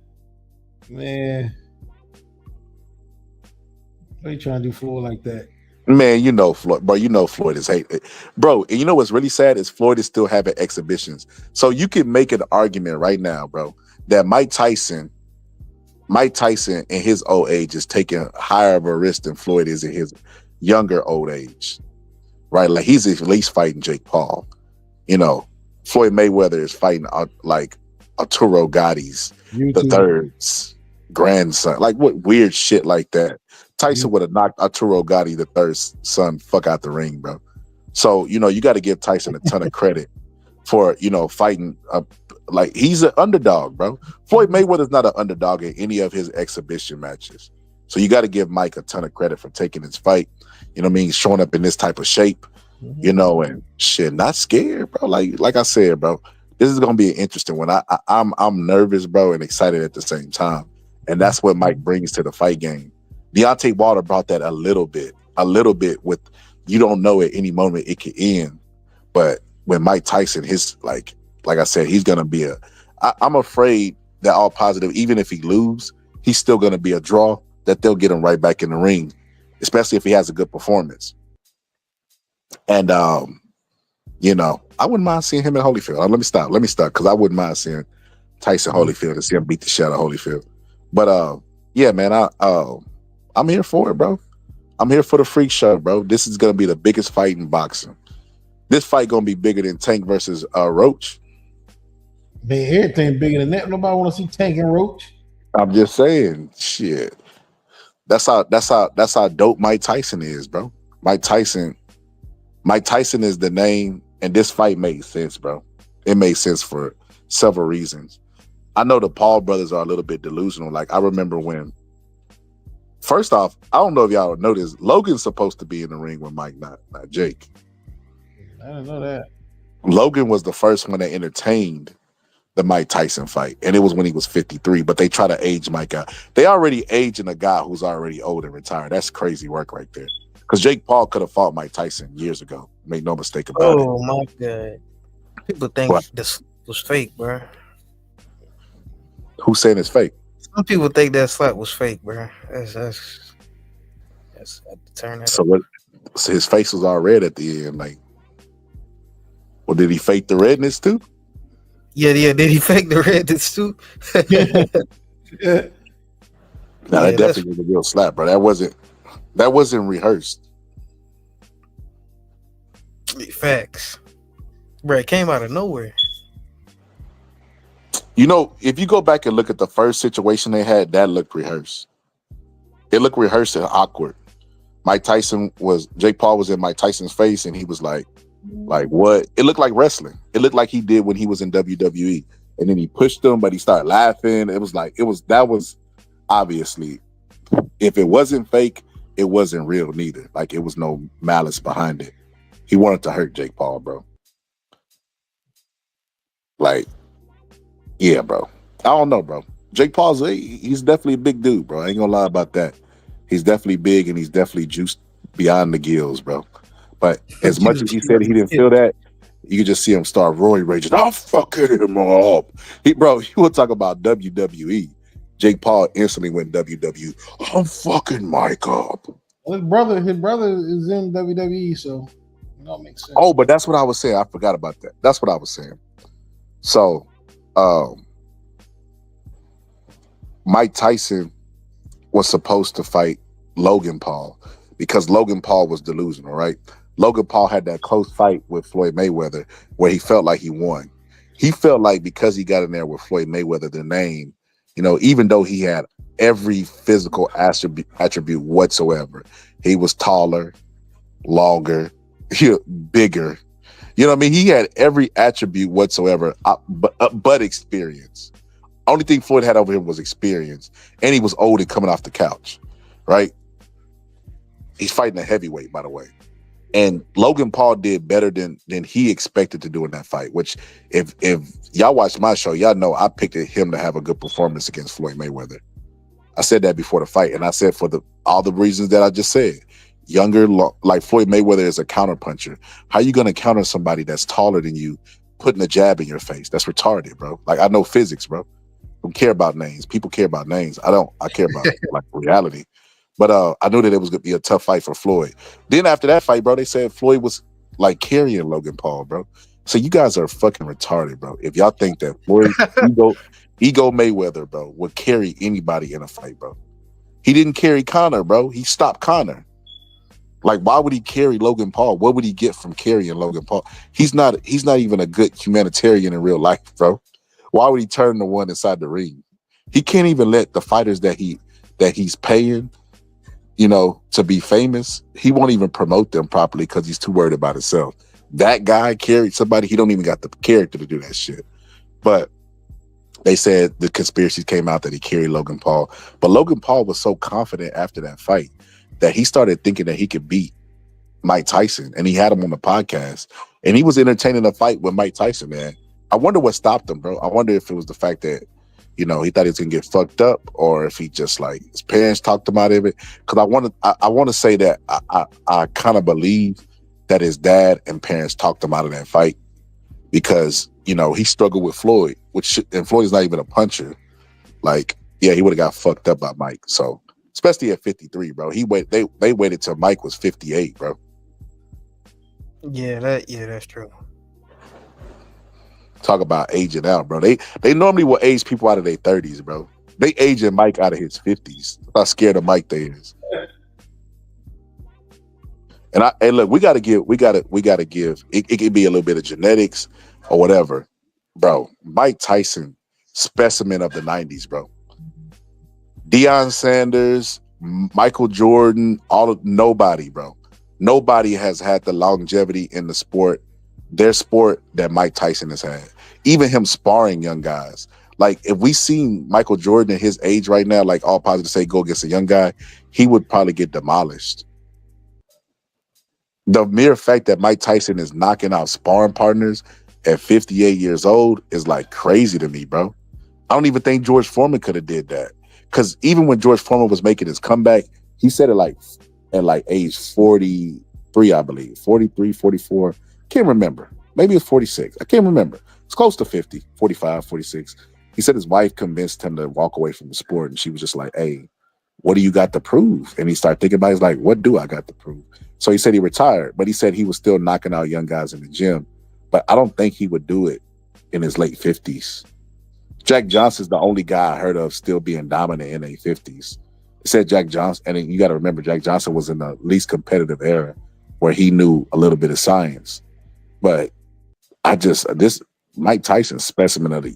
Why you trying to do Floyd like that? Man, Floyd, bro. Floyd is hated, bro. And you know what's really sad is Floyd is still having exhibitions. So you can make an argument right now, bro, that Mike Tyson in his old age is taking higher of a risk than Floyd is in his younger old age, right? Like, he's at least fighting Jake Paul. Floyd Mayweather is fighting like Arturo Gotti's the third's grandson. Like, what weird shit like that? Tyson would have knocked Arturo Gotti the third's son fuck out the ring, bro. So, you got to give Tyson a ton of credit for, fighting like he's an underdog, bro. Floyd Mayweather's not an underdog in any of his exhibition matches. So you got to give Mike a ton of credit for taking his fight. Showing up in this type of shape, and shit, not scared, bro. Like I said, bro, this is gonna be an interesting one. I'm nervous, bro, and excited at the same time. And that's what Mike brings to the fight game. Deontay Wilder brought that a little bit with, you don't know at any moment it could end. But when Mike Tyson, his like I said, he's gonna be I'm afraid that all positive, even if he lose, he's still gonna be a draw, that they'll get him right back in the ring, especially if he has a good performance. And I wouldn't mind seeing him in Holyfield. Let me stop, because I wouldn't mind seeing Tyson Holyfield and see him beat the shit out of Holyfield. But yeah, man, I'm here for it, bro. I'm here for the freak show, bro. This is gonna be the biggest fight in boxing. This fight gonna be bigger than Tank versus Roach. Man, everything bigger than that. Nobody want to see Tank and Roach. I'm just saying, shit. That's how dope Mike Tyson is, bro. Mike Tyson is the name, and this fight made sense, bro. It made sense for several reasons. I know the Paul brothers are a little bit delusional. Like, I remember when, first off, I don't know if y'all know this, Logan's supposed to be in the ring with Mike, not Jake. I didn't know that. Logan was the first one that entertained the Mike Tyson fight, and it was when he was 53, but they try to age Mike out. They already aging a guy who's already old and retired. That's crazy work right there. Because Jake Paul could have fought Mike Tyson years ago. Make no mistake about it. Oh my God. People think this was fake, bro. Who's saying it's fake? Some people think that slap was fake, bro. That's turn that. So what? So his face was all red at the end, like. Well, did he fake the redness too? Yeah. Did he fake the redness too? Now Yeah, that that's definitely was a real slap, bro. That wasn't rehearsed. facts. Bro, it came out of nowhere. You know, if you go back and look at the first situation they had, that looked rehearsed. It looked rehearsed and awkward. Jake Paul was in Mike Tyson's face, and he was like what? It looked like wrestling. It looked like he did when he was in WWE, and then he pushed him, but he started laughing. That was obviously, if it wasn't fake, it wasn't real neither. Like, it was no malice behind it. He wanted to hurt Jake Paul, bro. Like, yeah, bro. I don't know, bro. Jake Paul's he's definitely a big dude, bro. I ain't gonna lie about that. He's definitely big, and he's definitely juiced beyond the gills, bro. But as much as he said he didn't feel that, you could just see him start roaring, raging. I'm fucking him up. You will talk about WWE. Jake Paul instantly went WWE. I'm fucking Mike up. His brother is in WWE, so that makes sense. Oh, but that's what I was saying. I forgot about that. That's what I was saying. So, Mike Tyson was supposed to fight Logan Paul because Logan Paul was delusional, right? Logan Paul had that close fight with Floyd Mayweather where he felt like he won. He felt like because he got in there with Floyd Mayweather, the name, even though he had every physical attribute whatsoever, he was taller, longer, bigger. You know what I mean? He had every attribute whatsoever, but experience. Only thing Floyd had over him was experience, and he was old and coming off the couch, right? He's fighting a heavyweight, by the way. And Logan Paul did better than he expected to do in that fight, which if y'all watch my show, y'all know I picked him to have a good performance against Floyd Mayweather. I said that before the fight, and I said for all the reasons that I just said. Younger, like Floyd Mayweather is a counterpuncher. How you going to counter somebody that's taller than you, putting a jab in your face? That's retarded, bro. Like, I know physics, bro. I don't care about names. People care about names. I don't. I care about like reality. But I knew that it was going to be a tough fight for Floyd. Then after that fight, bro, they said Floyd was like carrying Logan Paul, bro. So you guys are fucking retarded, bro. If y'all think that Floyd ego Mayweather, bro, would carry anybody in a fight, bro. He didn't carry Conor, bro. He stopped Conor. Like, why would he carry Logan Paul? What would he get from carrying Logan Paul? He's not even a good humanitarian in real life, bro. Why would he turn the one inside the ring? He can't even let the fighters that he's paying, to be famous. He won't even promote them properly because he's too worried about himself. That guy carried somebody. He don't even got the character to do that shit. But they said the conspiracies came out that he carried Logan Paul. But Logan Paul was so confident after that fight that he started thinking that he could beat Mike Tyson, and he had him on the podcast, and he was entertaining a fight with Mike Tyson, man. I wonder what stopped him, bro. I wonder if it was the fact that, he thought he was gonna get fucked up, or if he just like his parents talked him out of it. Because I want to say that I kind of believe that his dad and parents talked him out of that fight because he struggled with Floyd, and Floyd is not even a puncher. Like, yeah, he would have got fucked up by Mike. So. Especially at 53, bro. They waited till Mike was 58, bro. Yeah, that's true. Talk about aging out, bro. They normally will age people out of their 30s, bro. They aging Mike out of his 50s. How scared of Mike they is. And look, we gotta give. It could be a little bit of genetics or whatever, bro. Mike Tyson, specimen of the 90s, bro. Deion Sanders, Michael Jordan, nobody, bro. Nobody has had the longevity in their sport that Mike Tyson has had. Even him sparring young guys. Like, if we seen Michael Jordan at his age right now, like all positive say go against a young guy, he would probably get demolished. The mere fact that Mike Tyson is knocking out sparring partners at 58 years old is like crazy to me, bro. I don't even think George Foreman could have did that. Because even when George Foreman was making his comeback, he said it at age 43, I believe. 43, 44. Can't remember. Maybe it's 46. I can't remember. It's close to 50, 45, 46. He said his wife convinced him to walk away from the sport, and she was just like, hey, what do you got to prove? And he started thinking about it. He's like, what do I got to prove? So he said he retired, but he said he was still knocking out young guys in the gym. But I don't think he would do it in his late 50s. Jack Johnson's the only guy I heard of still being dominant in their 50s. said Jack Johnson, and then you got to remember Jack Johnson was in the least competitive era where he knew a little bit of science. But this Mike Tyson specimen of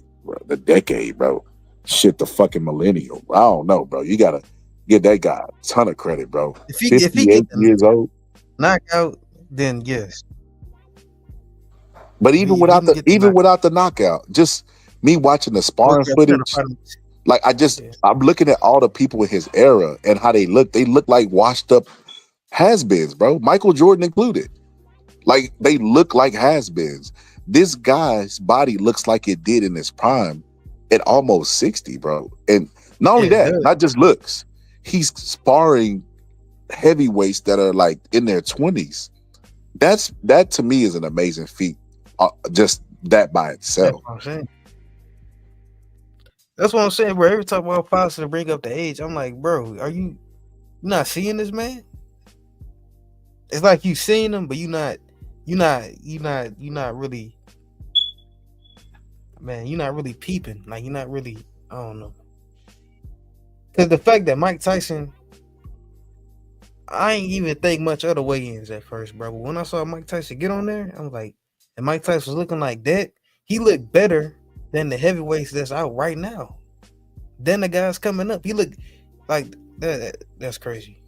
the decade, bro. Shit, the fucking millennial. I don't know, bro. You gotta give that guy a ton of credit, bro. If he 58 get the years old. knockout, then yes. But even without the knockout, just me watching the sparring footage, like I'm looking at all the people in his era and how they look. They look like washed up has-beens, bro. Michael Jordan included. Like they look like has-beens. This guy's body looks like it did in his prime at almost 60, bro. And not only that, not just looks. He's sparring heavyweights that are like in their 20s. That to me is an amazing feat. Just that by itself. That's what I'm saying, bro. Every time I'm possible to bring up the age, I'm like, bro, are you not seeing this man? It's like you seeing him, but you're not really, man. You're not really peeping. Like you're not really. I don't know. Because the fact that Mike Tyson, I ain't even think much of the weigh-ins at first, bro. But when I saw Mike Tyson get on there, I was like, and Mike Tyson was looking like that. He looked better than the heavyweights that's out right now. Then the guys coming up, he looked like that. That's crazy.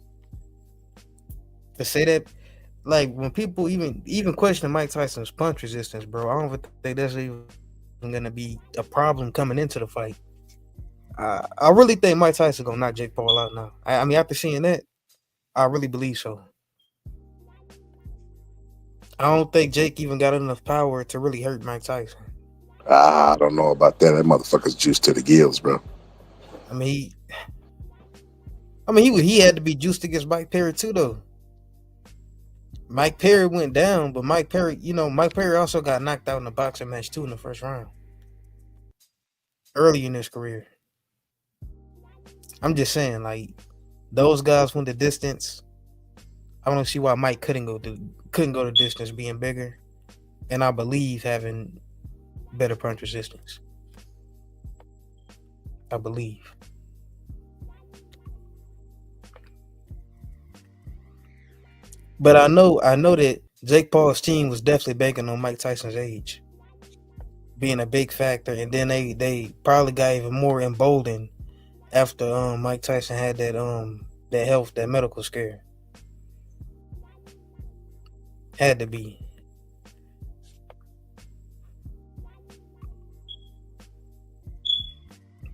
To say that, like when people even question Mike Tyson's punch resistance, bro, I don't think that's even gonna be a problem coming into the fight. I really think Mike Tyson gonna knock Jake Paul out now. I mean, after seeing that, I really believe so. I don't think Jake even got enough power to really hurt Mike Tyson. I don't know about that. That motherfucker's juiced to the gills, bro. I mean, he had to be juiced against Mike Perry too, though. Mike Perry went down, but Mike Perry also got knocked out in a boxing match too in the first round. Early in his career. I'm just saying, like, those guys went the distance. I don't see why Mike couldn't go the distance being bigger. And I believe having better punch resistance. I believe. But I know that Jake Paul's team was definitely banking on Mike Tyson's age being a big factor, and then they probably got even more emboldened after Mike Tyson had that medical scare. Had to be.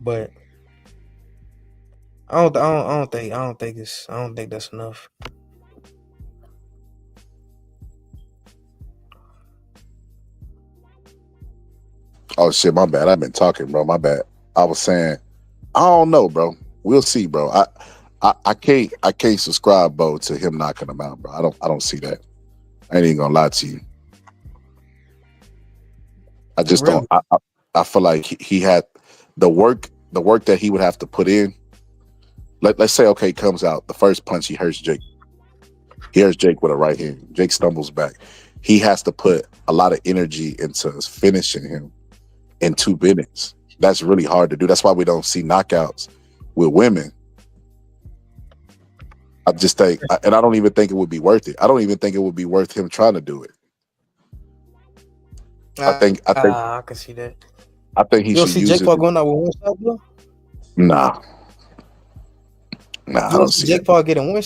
But I don't think that's enough. Oh shit, my bad. I've been talking, bro. My bad. I was saying, I don't know, bro. We'll see, bro. I can't subscribe, bro, to him knocking him out, bro. I don't see that. I ain't even gonna lie to you. I just Really? don't. I feel like he had the work that he would have to put in. Let's say, okay, comes out the first punch, he hurts Jake. He hurts Jake with a right hand. Jake stumbles back. He has to put a lot of energy into finishing him in 2 minutes. That's really hard to do. That's why we don't see knockouts with women. I just think, and I don't even think it would be worth it. I don't even think it would be worth him trying to do it. I think I can see that. I think he should see use Jake it. Paul going out with one shot, though? Nah, I don't see Jake it. Paul getting one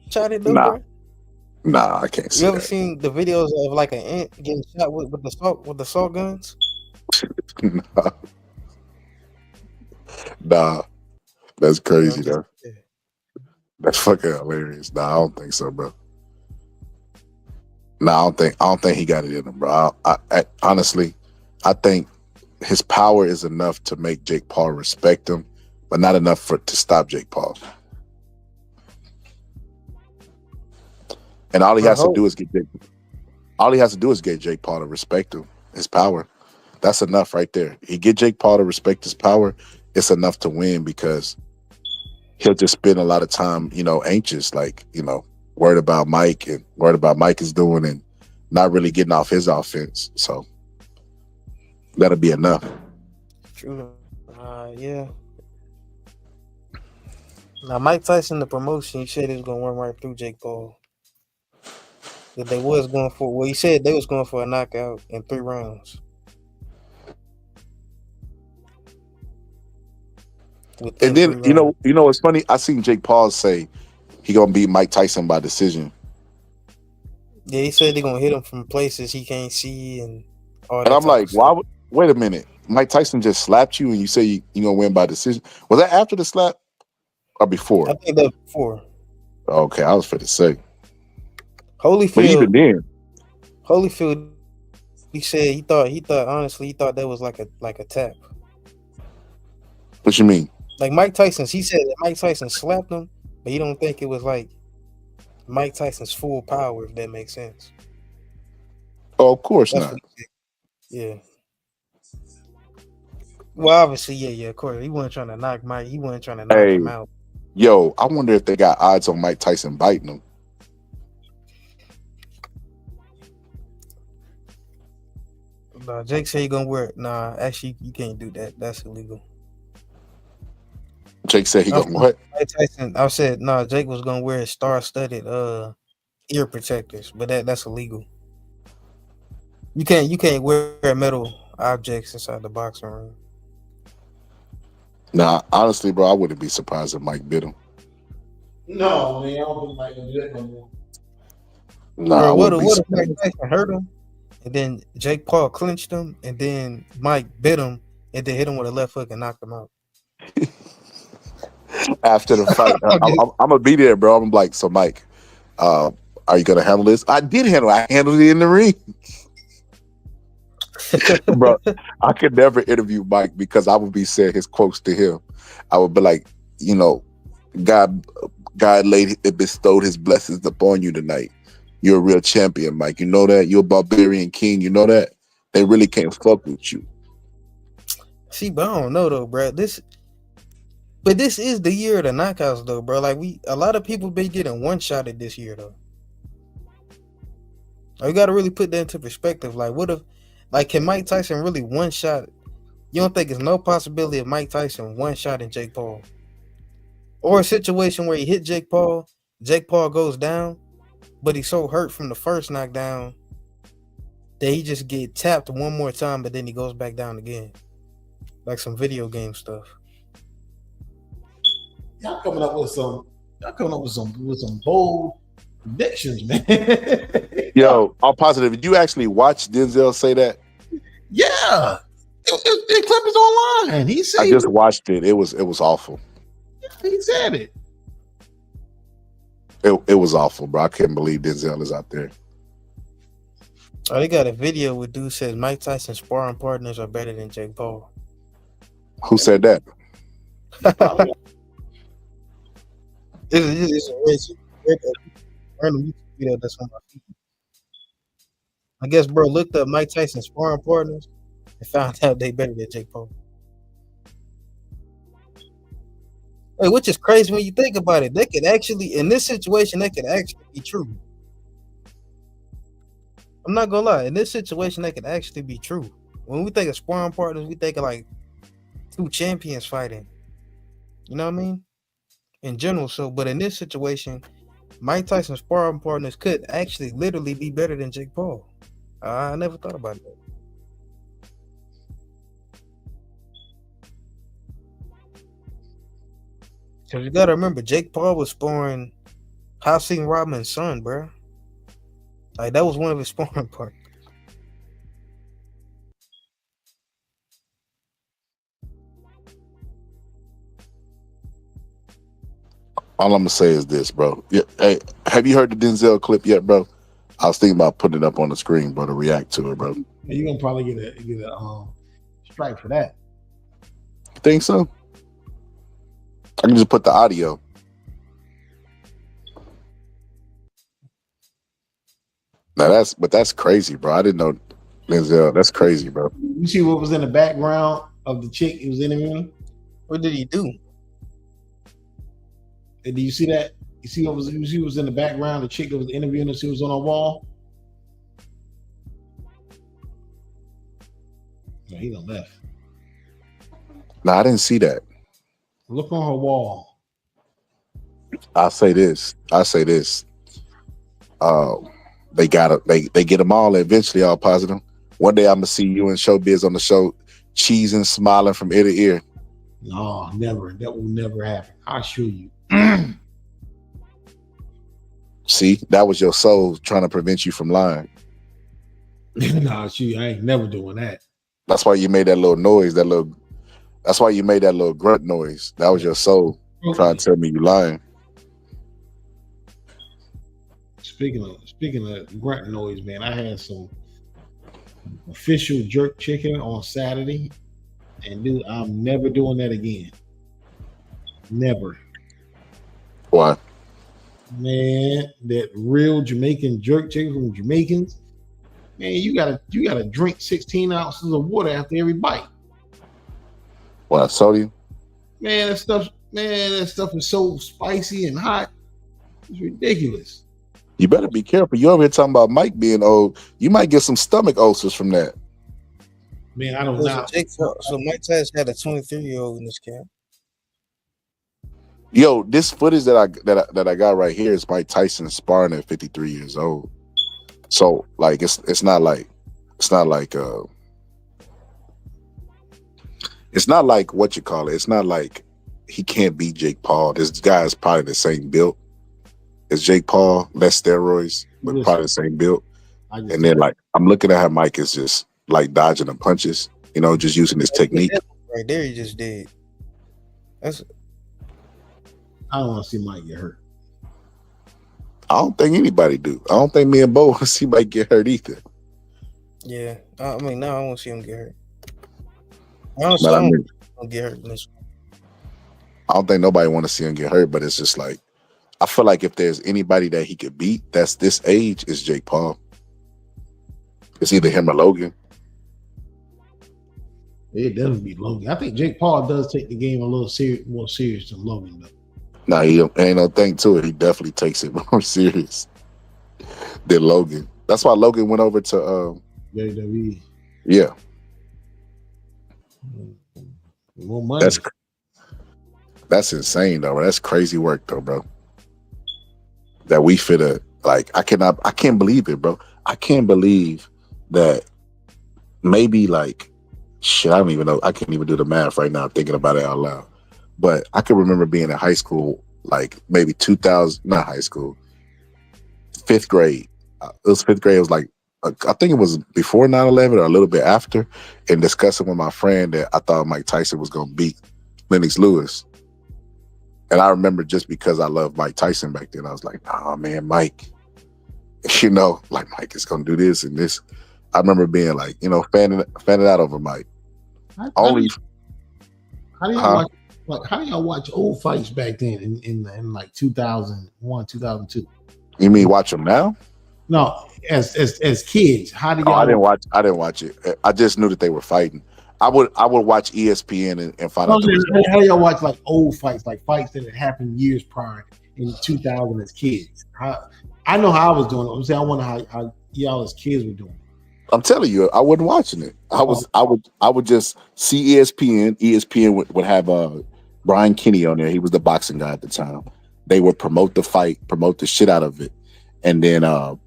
shot at though, Nah. bro? Nah, I can't see You ever that. seen the videos of like an ant getting shot with the salt guns? Nah, that's crazy, though. Yeah. That's fucking hilarious. Nah, I don't think so, bro. Nah, I don't think he got it in him, bro. I honestly, I think his power is enough to make Jake Paul respect him, but not enough to stop Jake Paul. And all he has to do is get Jake Paul to respect him, his power. That's enough right there. He get Jake Paul to respect his power, it's enough to win, because he'll just spend a lot of time, anxious, like, worried about Mike and worried about Mike is doing and not really getting off his offense. So that'll be enough. True. Yeah. Now, Mike Tyson, the promotion, he said he was gonna run right through Jake Paul. That they was going for. Well, he said they was going for a knockout in 3 rounds. And Within then 3 rounds. it's funny. I seen Jake Paul say he gonna beat Mike Tyson by decision, Yeah, he said they're gonna hit him from places he can't see and all and that I'm type like, of stuff. wait a minute, Mike Tyson just slapped you, and you say you gonna win by decision? Was that after the slap or I before? think that was before. Okay, I was for to say, but even Holyfield, then, Holyfield, he said he thought that was like a tap. what you mean? Like Mike Tyson's, he said that Mike Tyson slapped him, but he don't think it was like Mike Tyson's full power, if that makes sense. Oh, of course That's not. what he said. Yeah. Well, obviously, yeah, of course. He wasn't trying to knock Mike. He wasn't trying to knock Hey, him out. yo, I wonder if they got odds on Mike Tyson biting him. Jake said he gonna wear it. Nah, actually, you can't do that. That's illegal. Jake said he gonna what? Mike Tyson, I said no. Jake was gonna wear star-studded ear protectors, but that's illegal. You can't wear metal objects inside the boxing ring. Nah, honestly, bro, I wouldn't be surprised if Mike bit him. No, man, I don't think Mike gonna do that no more. Nah, Bro, I what wouldn't be if surprised. Mike Tyson hurt him, and then Jake Paul clinched him, and then Mike bit him, and then hit him with a left hook and knocked him out? After the fight, I'm gonna be there, bro. I'm like, so Mike, are you gonna handle this? I did handle it. I handled it in the ring. Bro, I could never interview Mike because I would be saying his quotes to him. I would be like, God bestowed his blessings upon you tonight. You're a real champion, Mike. You know that? You're a barbarian king. You know that? They really can't fuck with you. See, but I don't know though, bro. This is the year of the knockouts though, bro. Like a lot of people been getting one shot at this year though. You got to really put that into perspective. Like, what if, like, can Mike Tyson really one shot? You don't think there's no possibility of Mike Tyson one shot in Jake Paul, or a situation where he hit Jake Paul goes down, but he's so hurt from the first knockdown that he just get tapped one more time, but then he goes back down again, like some video game stuff. Y'all coming up with some bold predictions, man. Yo, I'm positive. Did you actually watch Denzel say that? Yeah. The clip is online. He said I just watched it. It was awful. he said it. It was awful, bro. I can't believe Denzel is out there. Oh, they got a video where dude says Mike Tyson's sparring partners are better than Jake Paul. Who said that? It's a random YouTube video that's on my feed. I guess bro looked up Mike Tyson's sparring partners and found out they better than Jake Paul. Hey, which is crazy when you think about it. They could actually, in this situation, that could actually be true. I'm not gonna lie. In this situation, that could actually be true. When we think of sparring partners, we think of like 2 champions fighting. You know what I mean? In general, but in this situation, Mike Tyson's sparring partners could actually literally be better than Jake Paul. I never thought about that. Because you gotta remember, Jake Paul was sparring Hasim Rodman's son, bro. Like that was one of his sparring partners. All I'm gonna say is this, bro. Yeah, hey, have you heard the Denzel clip yet, bro? I was thinking about putting it up on the screen, bro, to react to it, bro. You're gonna probably get a strike for that. You think so? I can just put the audio. Now that's crazy, bro. I didn't know Denzel. That's crazy, bro. You see what was in the background of the chick he was interviewing? What did he do? And do you see that? You see what was in the background? The chick that was interviewing us, she was on a wall. No, he done left. No, I didn't see that. Look on her wall. I say this. Uh, they get them all eventually, all positive. One day I'm gonna see you in showbiz on the show, cheesing, smiling from ear to ear. No, never. That will never happen. I assure you. See, that was your soul trying to prevent you from lying. No, shoot, I ain't never doing that. That's why you made that little noise, that's why you made that little grunt noise. That was your soul trying to tell me you lying. Speaking of grunt noise, man, I had some official jerk chicken on Saturday, and dude, I'm never doing that again. Never. Why? Man, that real Jamaican jerk chicken from Jamaicans, man, you gotta drink 16 ounces of water after every bite. Why, sodium? Man, that stuff is so spicy and hot. It's ridiculous. You better be careful. You over here talking about Mike being old. You might get some stomach ulcers from that. Man, I don't know. So Mike Tyson had a 23-year-old in this camp. Yo, this footage that I got right here is Mike Tyson sparring at 53 years old. So like it's not like what you call it. It's not like he can't beat Jake Paul. This guy is probably the same build as Jake Paul, less steroids, but probably the same build. And then like I'm looking at how Mike is just like dodging the punches, just using his technique. Right there, he just did. I don't want to see Mike get hurt. I don't think anybody do. I don't think me and Bo want to see Mike get hurt either. Yeah, I mean, now I want to see him get hurt. I don't get hurt in this one. I don't think nobody want to see him get hurt, but it's just like I feel like if there's anybody that he could beat that's this age, it's Jake Paul. It's either him or Logan. It doesn't be Logan. I think Jake Paul does take the game a little more serious than Logan, though. Nah, he ain't no thing to it. He definitely takes it more serious than Logan. That's why Logan went over to WWE. Yeah. More money. That's insane though. That's crazy work though, bro. That we fit like I can't believe it, bro. I can't believe that maybe like shit, I don't even know. I can't even do the math right now thinking about it out loud. But I can remember being in high school, like maybe 2000, not high school, 5th grade. It was 5th grade. It was like, I think it was before 9/11 or a little bit after, and discussing with my friend that I thought Mike Tyson was going to beat Lennox Lewis. And I remember just because I loved Mike Tyson back then, I was like, nah, man, Mike, like Mike is going to do this and this. I remember being like, fanning out over Mike. How do y'all watch old fights back then in like 2001, 2002? You mean watch them now? No, as kids, how do y'all? I didn't watch it. I just knew that they were fighting. I would watch ESPN and find out. How do y'all watch like old fights, like fights that had happened years prior in 2000 as kids? I know how I was doing it. I'm saying I wonder how y'all as kids were doing it. I'm telling you, I wasn't watching it. I would just see ESPN. ESPN would have Brian Kinney on there. He was the boxing guy at the time. They would promote the fight, promote the shit out of it. And then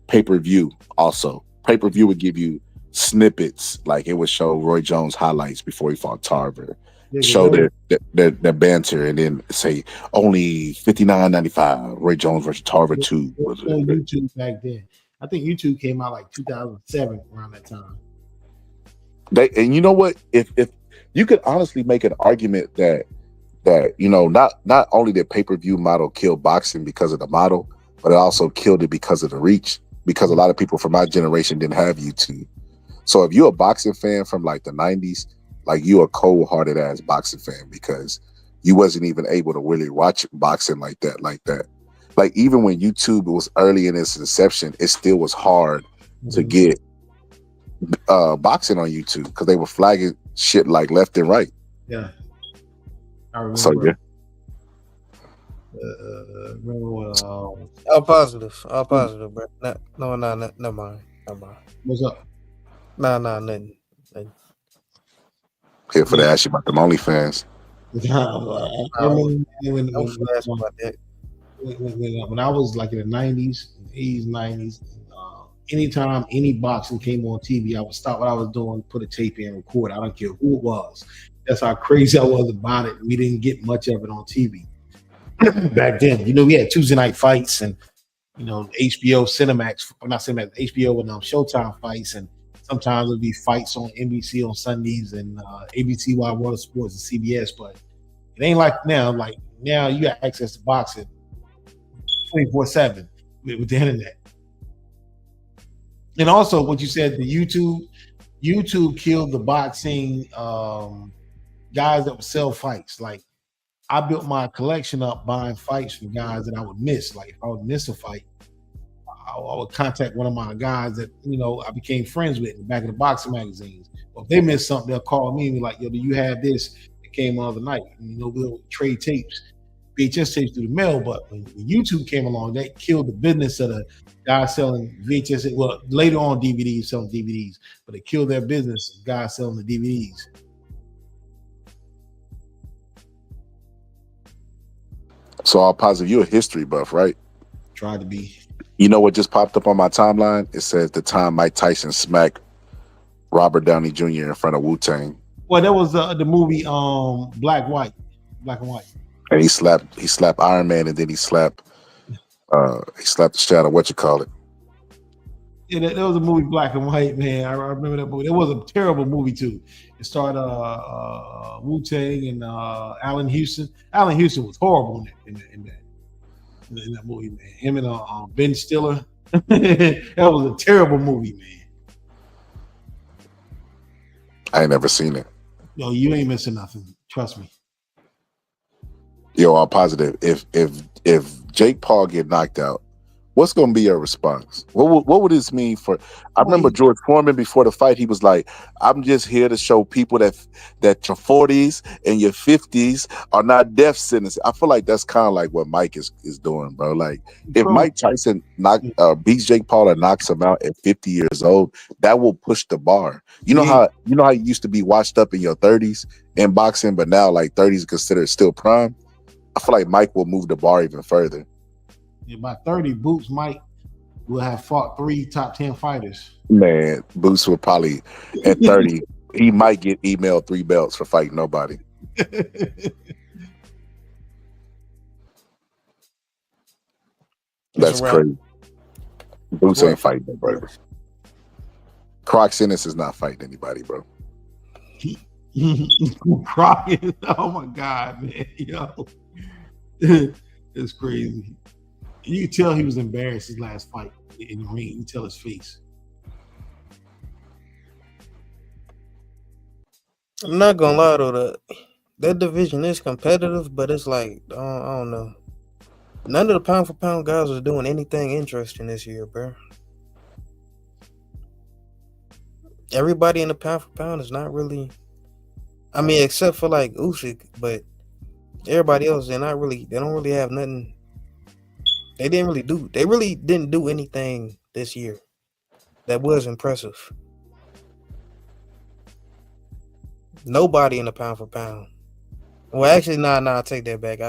pay-per-view also. Pay-per-view would give you snippets, like it would show Roy Jones highlights before he fought Tarver. Show their banter and then say only $59.95 Roy Jones versus Tarver 2. On YouTube back then. I think YouTube came out like 2007 around that time. And you know what? If you could honestly make an argument that not only did pay-per-view model kill boxing because of the model, but it also killed it because of the reach. Because a lot of people from my generation didn't have YouTube. So if you're a boxing fan from like the 90s, like you're a cold-hearted ass boxing fan because you wasn't even able to really watch boxing like that. Like even when YouTube was early in its inception, it still was hard to get boxing on YouTube because they were flagging shit like left and right. Yeah, I remember. So yeah. Remember what? All positive, bro. No, never mind. What's up? Nah, nothing. Here for the ask you about the OnlyFans. I remember when Don't ask about that. when I was like in the 90s, 80s, 90s, anytime any boxing came on TV, I would stop what I was doing, put a tape in, record. I don't care who it was. That's how crazy I was about it. We didn't get much of it on TV back then. We had Tuesday night fights and HBO Cinemax, not Cinemax, HBO and Showtime fights, and sometimes it'd be fights on NBC on Sundays and ABC Wide World of Sports and CBS. But it ain't like now. Like now, you got access to boxing 24/7 with the internet. And also, what you said, the YouTube killed the boxing guys that would sell fights. Like I built my collection up buying fights from guys that I would miss. Like if I would miss a fight, I would contact one of my guys that I became friends with in the back of the boxing magazines. Well, if they missed something, they'll call me and be like, "Yo, do you have this? It came the other night." And, we'll trade tapes, VHS tapes through the mail. But when YouTube came along, that killed the business of the guys selling VHS. Well, later on DVDs, selling DVDs, but it killed their business of guys selling the DVDs. So I'll positive you're a history buff, right? Tried to be. You know what just popped up on my timeline? It says the time Mike Tyson smacked Robert Downey Jr. in front of Wu-Tang. Well, that was the movie Black and White. And he slapped Iron Man, and then he slapped the shit out of what you call it. Yeah, that was a movie Black and White, man. I remember that movie. It was a terrible movie too. It starred Wu-Tang and Allen Houston. Allen Houston was horrible in that movie, man. Him and Ben Stiller. That was a terrible movie, man. I ain't never seen it. Yo, you ain't missing nothing. Trust me. Yo, I'm positive. If Jake Paul get knocked out, what's gonna be your response? What would this mean for? I remember George Foreman before the fight. He was like, "I'm just here to show people that your 40s and your 50s are not death sentences." I feel like that's kind of like what Mike is doing, bro. Like if Mike Tyson beats Jake Paul and knocks him out at 50 years old, that will push the bar. You know how you used to be washed up in your 30s in boxing, but now like 30s is considered still prime. I feel like Mike will move the bar even further. Yeah, by 30, Boots will have fought 3 top 10 fighters. Man, Boots will probably at 30, he might get emailed 3 belts for fighting nobody. That's crazy. Boots ain't fighting nobody. Croc Sinis is not fighting anybody, bro. Croc, oh my God, man. Yo. It's crazy. You can tell he was embarrassed his last fight in the ring. You can tell his face. I'm not gonna lie though, that division is competitive, but it's like I don't know. None of the pound for pound guys was doing anything interesting this year, bro. Everybody in the pound for pound is not really. I mean, except for like Usyk, but everybody else they don't really have nothing. They really didn't do anything this year that was impressive. Nobody in the pound for pound. Well, actually, nah, I take that back.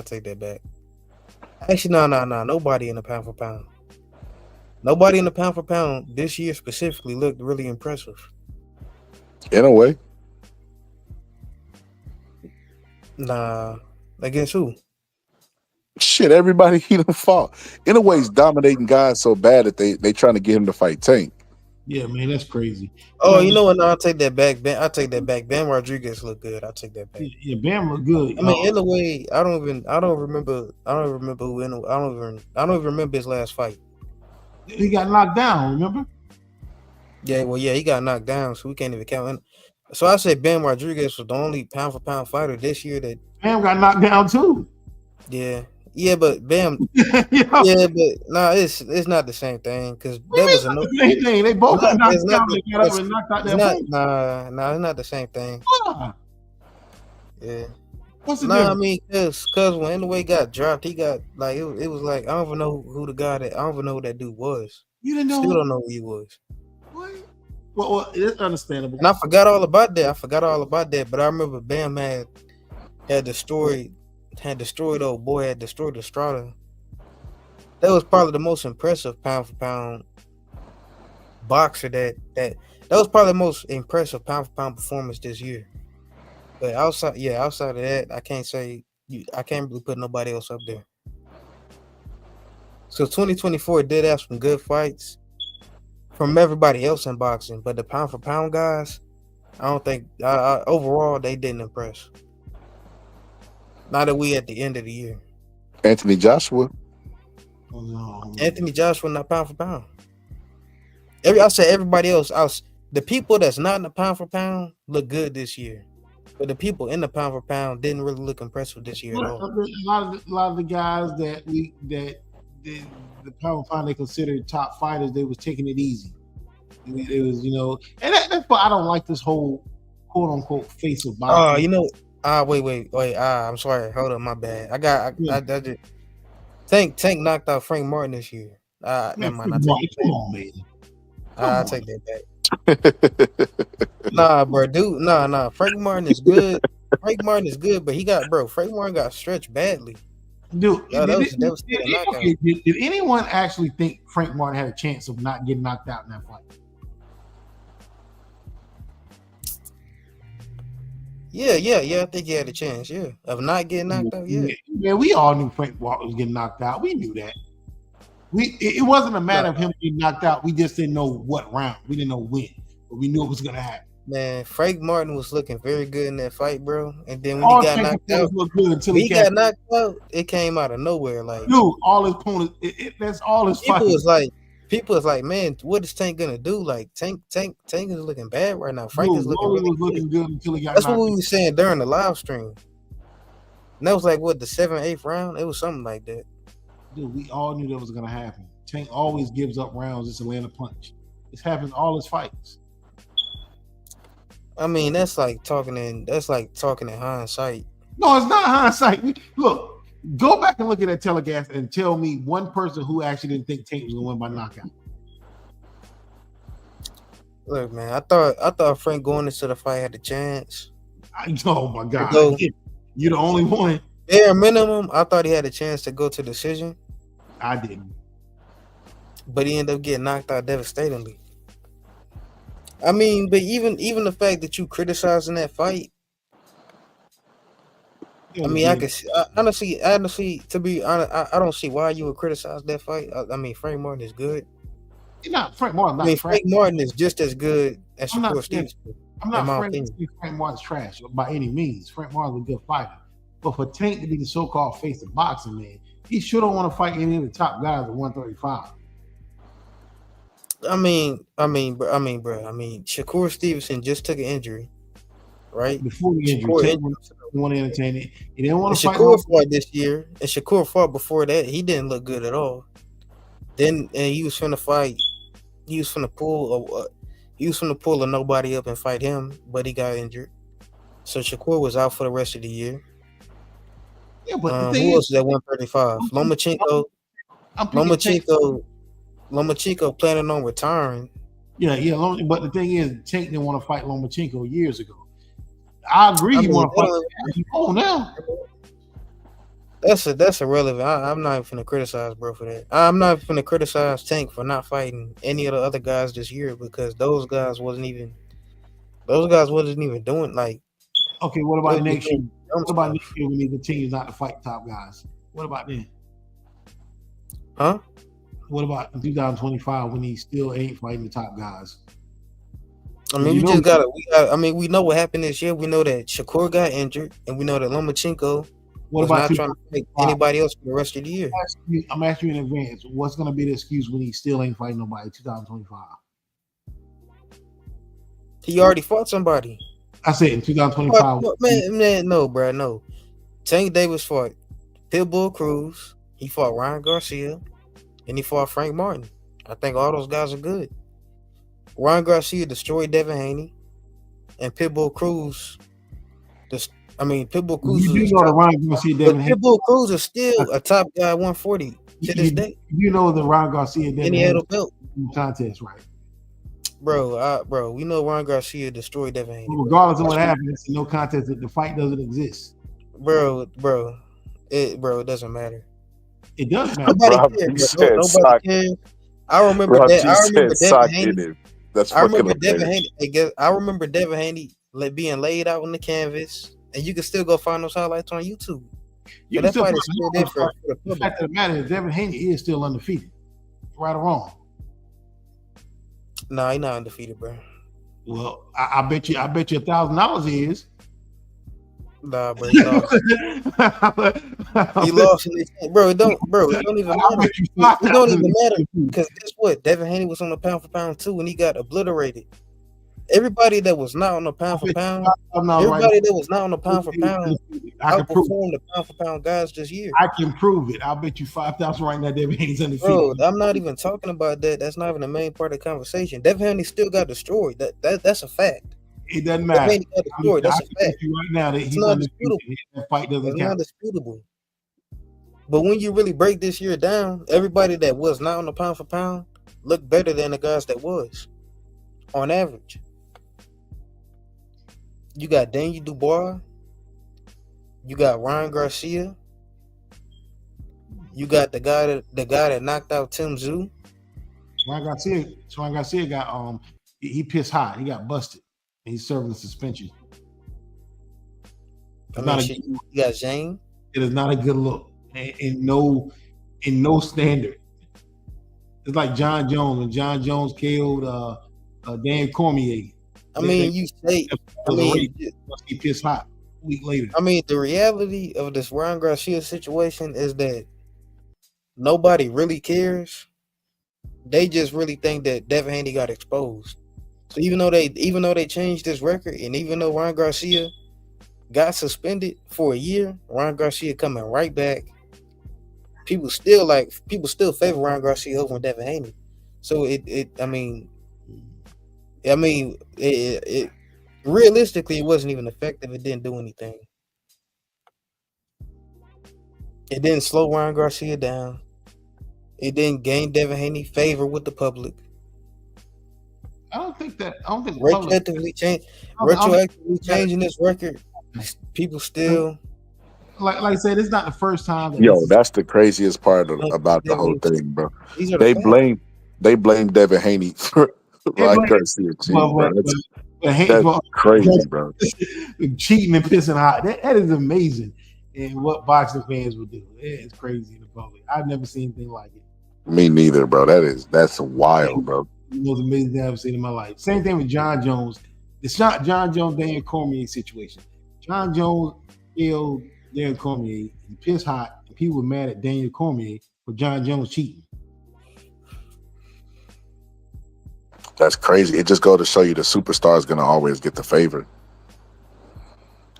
Actually, nah. Nobody in the pound for pound. Nobody in the pound for pound this year specifically looked really impressive. In a way. Nah. Against who? Shit, everybody he done fought. In a way, he's dominating guys so bad that they trying to get him to fight Tank. Yeah, man, that's crazy. Oh, you know what? No, I'll take that back. I take that back. Bam Rodriguez looked good. I'll take that back. Yeah, Bam looked good. I mean, in a way, I don't even remember his last fight. He got knocked down, remember? Yeah, well, yeah, he got knocked down, so we can't even count. So I said Bam Rodriguez was the only pound for pound fighter this year that Bam got knocked down too. Yeah, but Bam. Yeah, but it's not the same thing because that was the same thing. They both got knocked down. They got up and knocked out their opponent. Nah, it's not the same thing. Yeah. What's the difference? I mean, cause when Inouye got dropped, he got like it was like I don't even know who the guy that I don't even know who that dude was. You didn't know? Still don't know who he was. What? Well, it's understandable. And I forgot all about that. But I remember Bam had destroyed old boy, had destroyed Estrada. was probably the most impressive pound for pound boxer that was probably the most impressive pound for pound performance this year. But outside of that, I can't say I can't really put nobody else up there. So 2024 did have some good fights from everybody else in boxing, but the pound for pound guys, I don't think overall they didn't impress. Now that we at the end of the year, Anthony Joshua. Oh, no. Anthony Joshua not pound for pound. I said everybody else, the people that's not in the pound for pound look good this year, but the people in the pound for pound didn't really look impressive this year at all. A lot of the guys that the pound for pound they considered top fighters, they was taking it easy. It was, and that's why I don't like this whole quote unquote face of boxing. Wait. I'm sorry. Hold up, my bad. I did. Tank knocked out Frank Martin this year. Never mind. Come on, man. I'll take that back. Nah, bro, dude. Nah. Frank Martin is good. Frank Martin is good, but Frank Martin got stretched badly. Dude, did anyone actually think Frank Martin had a chance of not getting knocked out in that fight? Yeah. I think he had a chance. Yeah, of not getting knocked out. Yeah. We all knew Frank Martin was getting knocked out. We knew that. It wasn't a matter of him getting knocked out. We just didn't know what round. We didn't know when, but we knew it was gonna happen. Man, Frank Martin was looking very good in that fight, bro. And then when he got knocked out, it came out of nowhere. Like, dude, all his opponents, that's all his fights. People was like, man, what is Tank gonna do? Like, Tank is looking bad right now. Frank is looking good until he got. That's what we were saying during the live stream. And that was like what, the 7th, 8th round? It was something like that. Dude, we all knew that was gonna happen. Tank always gives up rounds just to land a punch. This happens all his fights. I mean, that's like talking in hindsight. No, it's not hindsight. Look, go back and look at that telecast and tell me one person who actually didn't think Tank was gonna win by knockout. Look, man, I thought Frank going into the fight had a chance. Oh my God, you're the only one. Bare minimum, I thought he had a chance to go to decision. I didn't. But he ended up getting knocked out devastatingly. I mean, but even the fact that you criticizing that fight, I mean, honestly, to be honest, I don't see why you would criticize that fight. I mean, Frank Martin is good. Frank Martin. Frank Martin is just as good as Shakur Stevenson. I'm not Frank Martin's trash by any means. Frank Martin's a good fighter. But for Tank to be the so-called face of boxing, man, he sure don't want to fight any of the top guys at 135. I mean, Shakur Stevenson just took an injury, right? Before the injury, Tank want to entertain it. He didn't want to fight. Shakur fought this year, and Shakur fought before that. He didn't look good at all. Then he was finna fight. He was finna pull a nobody up and fight him, but he got injured. So Shakur was out for the rest of the year. Yeah, but who else is at 135? Lomachenko planning on retiring. Yeah. But the thing is, Tank didn't want to fight Lomachenko years ago. I agree. He want to fight. Oh, now that's irrelevant. I'm not even gonna criticize bro for that. I'm not even gonna criticize Tank for not fighting any of the other guys this year because those guys wasn't even doing like. Okay, what about next year? What about next year when he continues not to fight top guys? What about then? Huh? What about in 2025 when he still ain't fighting the top guys? I mean, we know what happened this year. We know that Shakur got injured, and we know that Lomachenko was not trying to fight anybody else for the rest of the year. I'm asking you in advance, what's going to be the excuse when he still ain't fighting nobody in 2025? He already fought somebody. I said in 2025. Man, no, bro, no. Tank Davis fought Pitbull Cruz. He fought Ryan Garcia, and he fought Frank Martin. I think all those guys are good. Ryan Garcia destroyed Devin Haney, and Pitbull Cruz. Pitbull Cruz. You know the Ryan Garcia, Devin Haney. Pitbull Cruz is still a top guy at 140 to this day. You know the Ryan Garcia, Devin Haney belt contest, right? Bro, we know Ryan Garcia destroyed Devin Haney. Regardless of what happens, it's no contest. The fight doesn't exist. Bro, it doesn't matter. It does matter. Nobody Rob cared, G bro. said Nobody sock. cared. I remember Rob that. G I remember said Devin sock in Haney. it. That's I fucking remember Devin hilarious. Haney. I remember Devin Haney being laid out on the canvas, and you can still go find those highlights on YouTube. You So can that still fight find is still there for the the public. fact of the matter is Devin Haney is still undefeated. Right or wrong? Nah, he not undefeated, bro. Well, I bet you $1,000 he is. Nah, bro, he lost. He lost, bro. It don't even I matter. bet you It don't even $5,000. matter because guess what? Devin Haney was on the pound for pound too, and he got obliterated. Everybody that was not on the pound for pound, everybody that was not on the pound for pound I can prove outperformed the pound for pound guys this year. I can prove it. I'll bet you 5,000 right now. Devin Haney's undefeated. Bro, I'm not even talking about that. That's not even the main part of the conversation. Devin Haney still got destroyed. That's a fact. It doesn't Devin matter. Haney got destroyed. That's a I can fact. bet you right now that It's he's not undefeated. disputable. That fight doesn't It's not count. disputable. But when you really break this year down, everybody that was not on the pound for pound looked better than the guys that was, on average. You got Daniel Dubois. You got Ryan Garcia. You got the guy that knocked out Tim Tszyu. Ryan Garcia got he pissed hot. He got busted. He's serving the suspension. You got Zhang. It is not a good look. In no standard. It's like John Jones when John Jones killed Dan Cormier. He pissed hot a week later. I mean, the reality of this Ryan Garcia situation is that nobody really cares. They just really think that Devin Haney got exposed. So even though they changed this record, and even though Ryan Garcia got suspended for a year, Ryan Garcia coming right back. People still favor Ryan Garcia over Devin Haney. So realistically, it wasn't even effective. It didn't do anything. It didn't slow Ryan Garcia down. It didn't gain Devin Haney favor with the public. I don't think Retroactively changing this record, people still like I said, it's not the first time. That's the craziest part about the whole thing, bro. They blame Devin Haney for Ryan Garcia cheating, bro. That's crazy, bro. Cheating and pissing hot. That is amazing. And what boxing fans would do. It's crazy in the public. I've never seen anything like it. Me neither, bro. That's wild, bro. The most amazing thing I've ever seen in my life. Same thing with John Jones. It's not John Jones, Daniel Cormier situation. John Jones killed Daniel Cormier. He pissed hot. And people were mad at Daniel Cormier for John Jones cheating. That's crazy. It just goes to show you the superstar is going to always get the favor.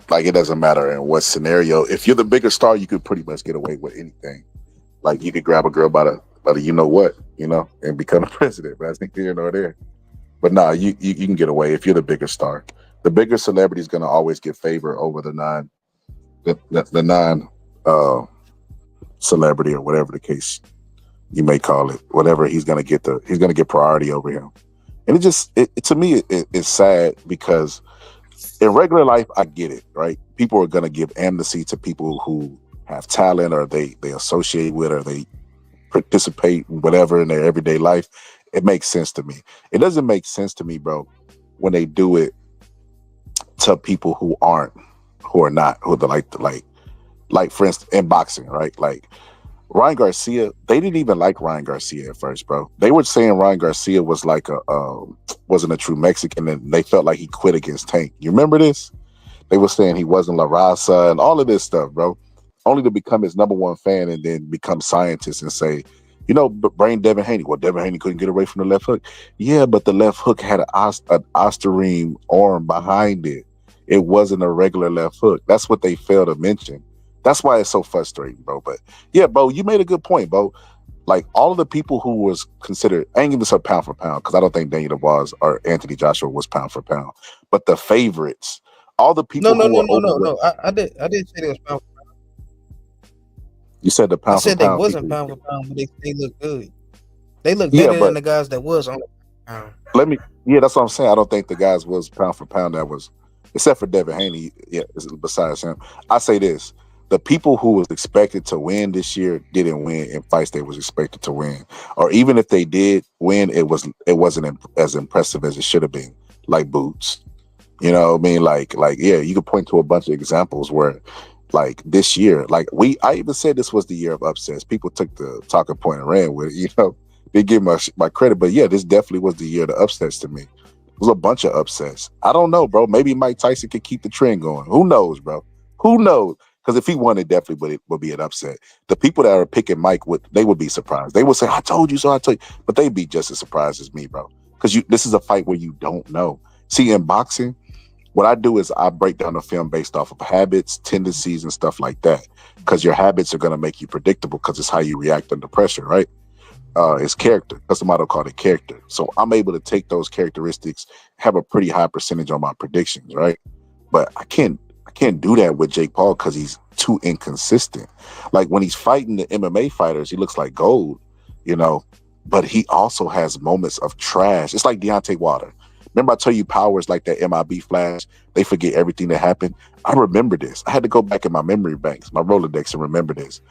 Like, it doesn't matter in what scenario. If you're the bigger star, you could pretty much get away with anything. Like, you could grab a girl by the and become a president. But that's neither here nor there. But nah, you can get away if you're the bigger star. The bigger celebrity is going to always get favor over the non celebrity or whatever the case you may call it. Whatever he's going to get priority over him. And to me, it's sad because in regular life, I get it, right? People are going to give amnesty to people who have talent or they associate with or they participate in whatever in their everyday life. It makes sense to me. It doesn't make sense to me, bro, when they do it to people who are like for instance, in boxing, right? Like Ryan Garcia, they didn't even like Ryan Garcia at first, bro. They were saying Ryan Garcia was like wasn't a true Mexican, and they felt like he quit against Tank. You remember this? They were saying he wasn't La Raza and all of this stuff, bro. Only to become his number one fan and then become scientists and say, brain Devin Haney. Well, Devin Haney couldn't get away from the left hook. Yeah, but the left hook had an Osterine arm behind it. It wasn't a regular left hook. That's what they failed to mention. That's why it's so frustrating, bro. But yeah, Bo, you made a good point, Bo. Like all of the people who was considered, I ain't even say pound for pound because I don't think Daniel Dubois or Anthony Joshua was pound for pound. But the favorites, all the people. No. I did say they was pound for pound. You said the pound for pound. I said they wasn't pound for pound, but they look good. They look better than the guys that was on the pound. That's what I'm saying. I don't think the guys was pound for pound that was, except for Devin Haney. Yeah, besides him, I say this. the people who was expected to win this year didn't win in fights they was expected to win, or even if they did win, it wasn't as impressive as it should have been. Like Boots, you know what I mean? Like yeah, you could point to a bunch of examples where, like this year, like I even said this was the year of upsets. People took the talking point and ran with it. You know, they give my credit, but yeah, this definitely was the year of the upsets to me. It was a bunch of upsets. I don't know, bro. Maybe Mike Tyson could keep the trend going. Who knows, bro? Who knows? Because if he won, it definitely would be an upset. The people that are picking Mike they would be surprised. They would say, "I told you so." I told you, but they'd be just as surprised as me, bro. Because this is a fight where you don't know. See, in boxing, what I do is I break down the film based off of habits, tendencies, and stuff like that. Because your habits are going to make you predictable. Because it's how you react under pressure, right? It's character. That's the motto called it, character. So I'm able to take those characteristics, have a pretty high percentage on my predictions, right? But I can't do that with Jake Paul because he's too inconsistent. Like when he's fighting the MMA fighters, he looks like gold, you know. But he also has moments of trash. It's like Deontay Wilder. Remember I told you Power is like that MIB flash. They forget everything that happened. I remember this. I had to go back in my memory banks, my Rolodex, and remember this.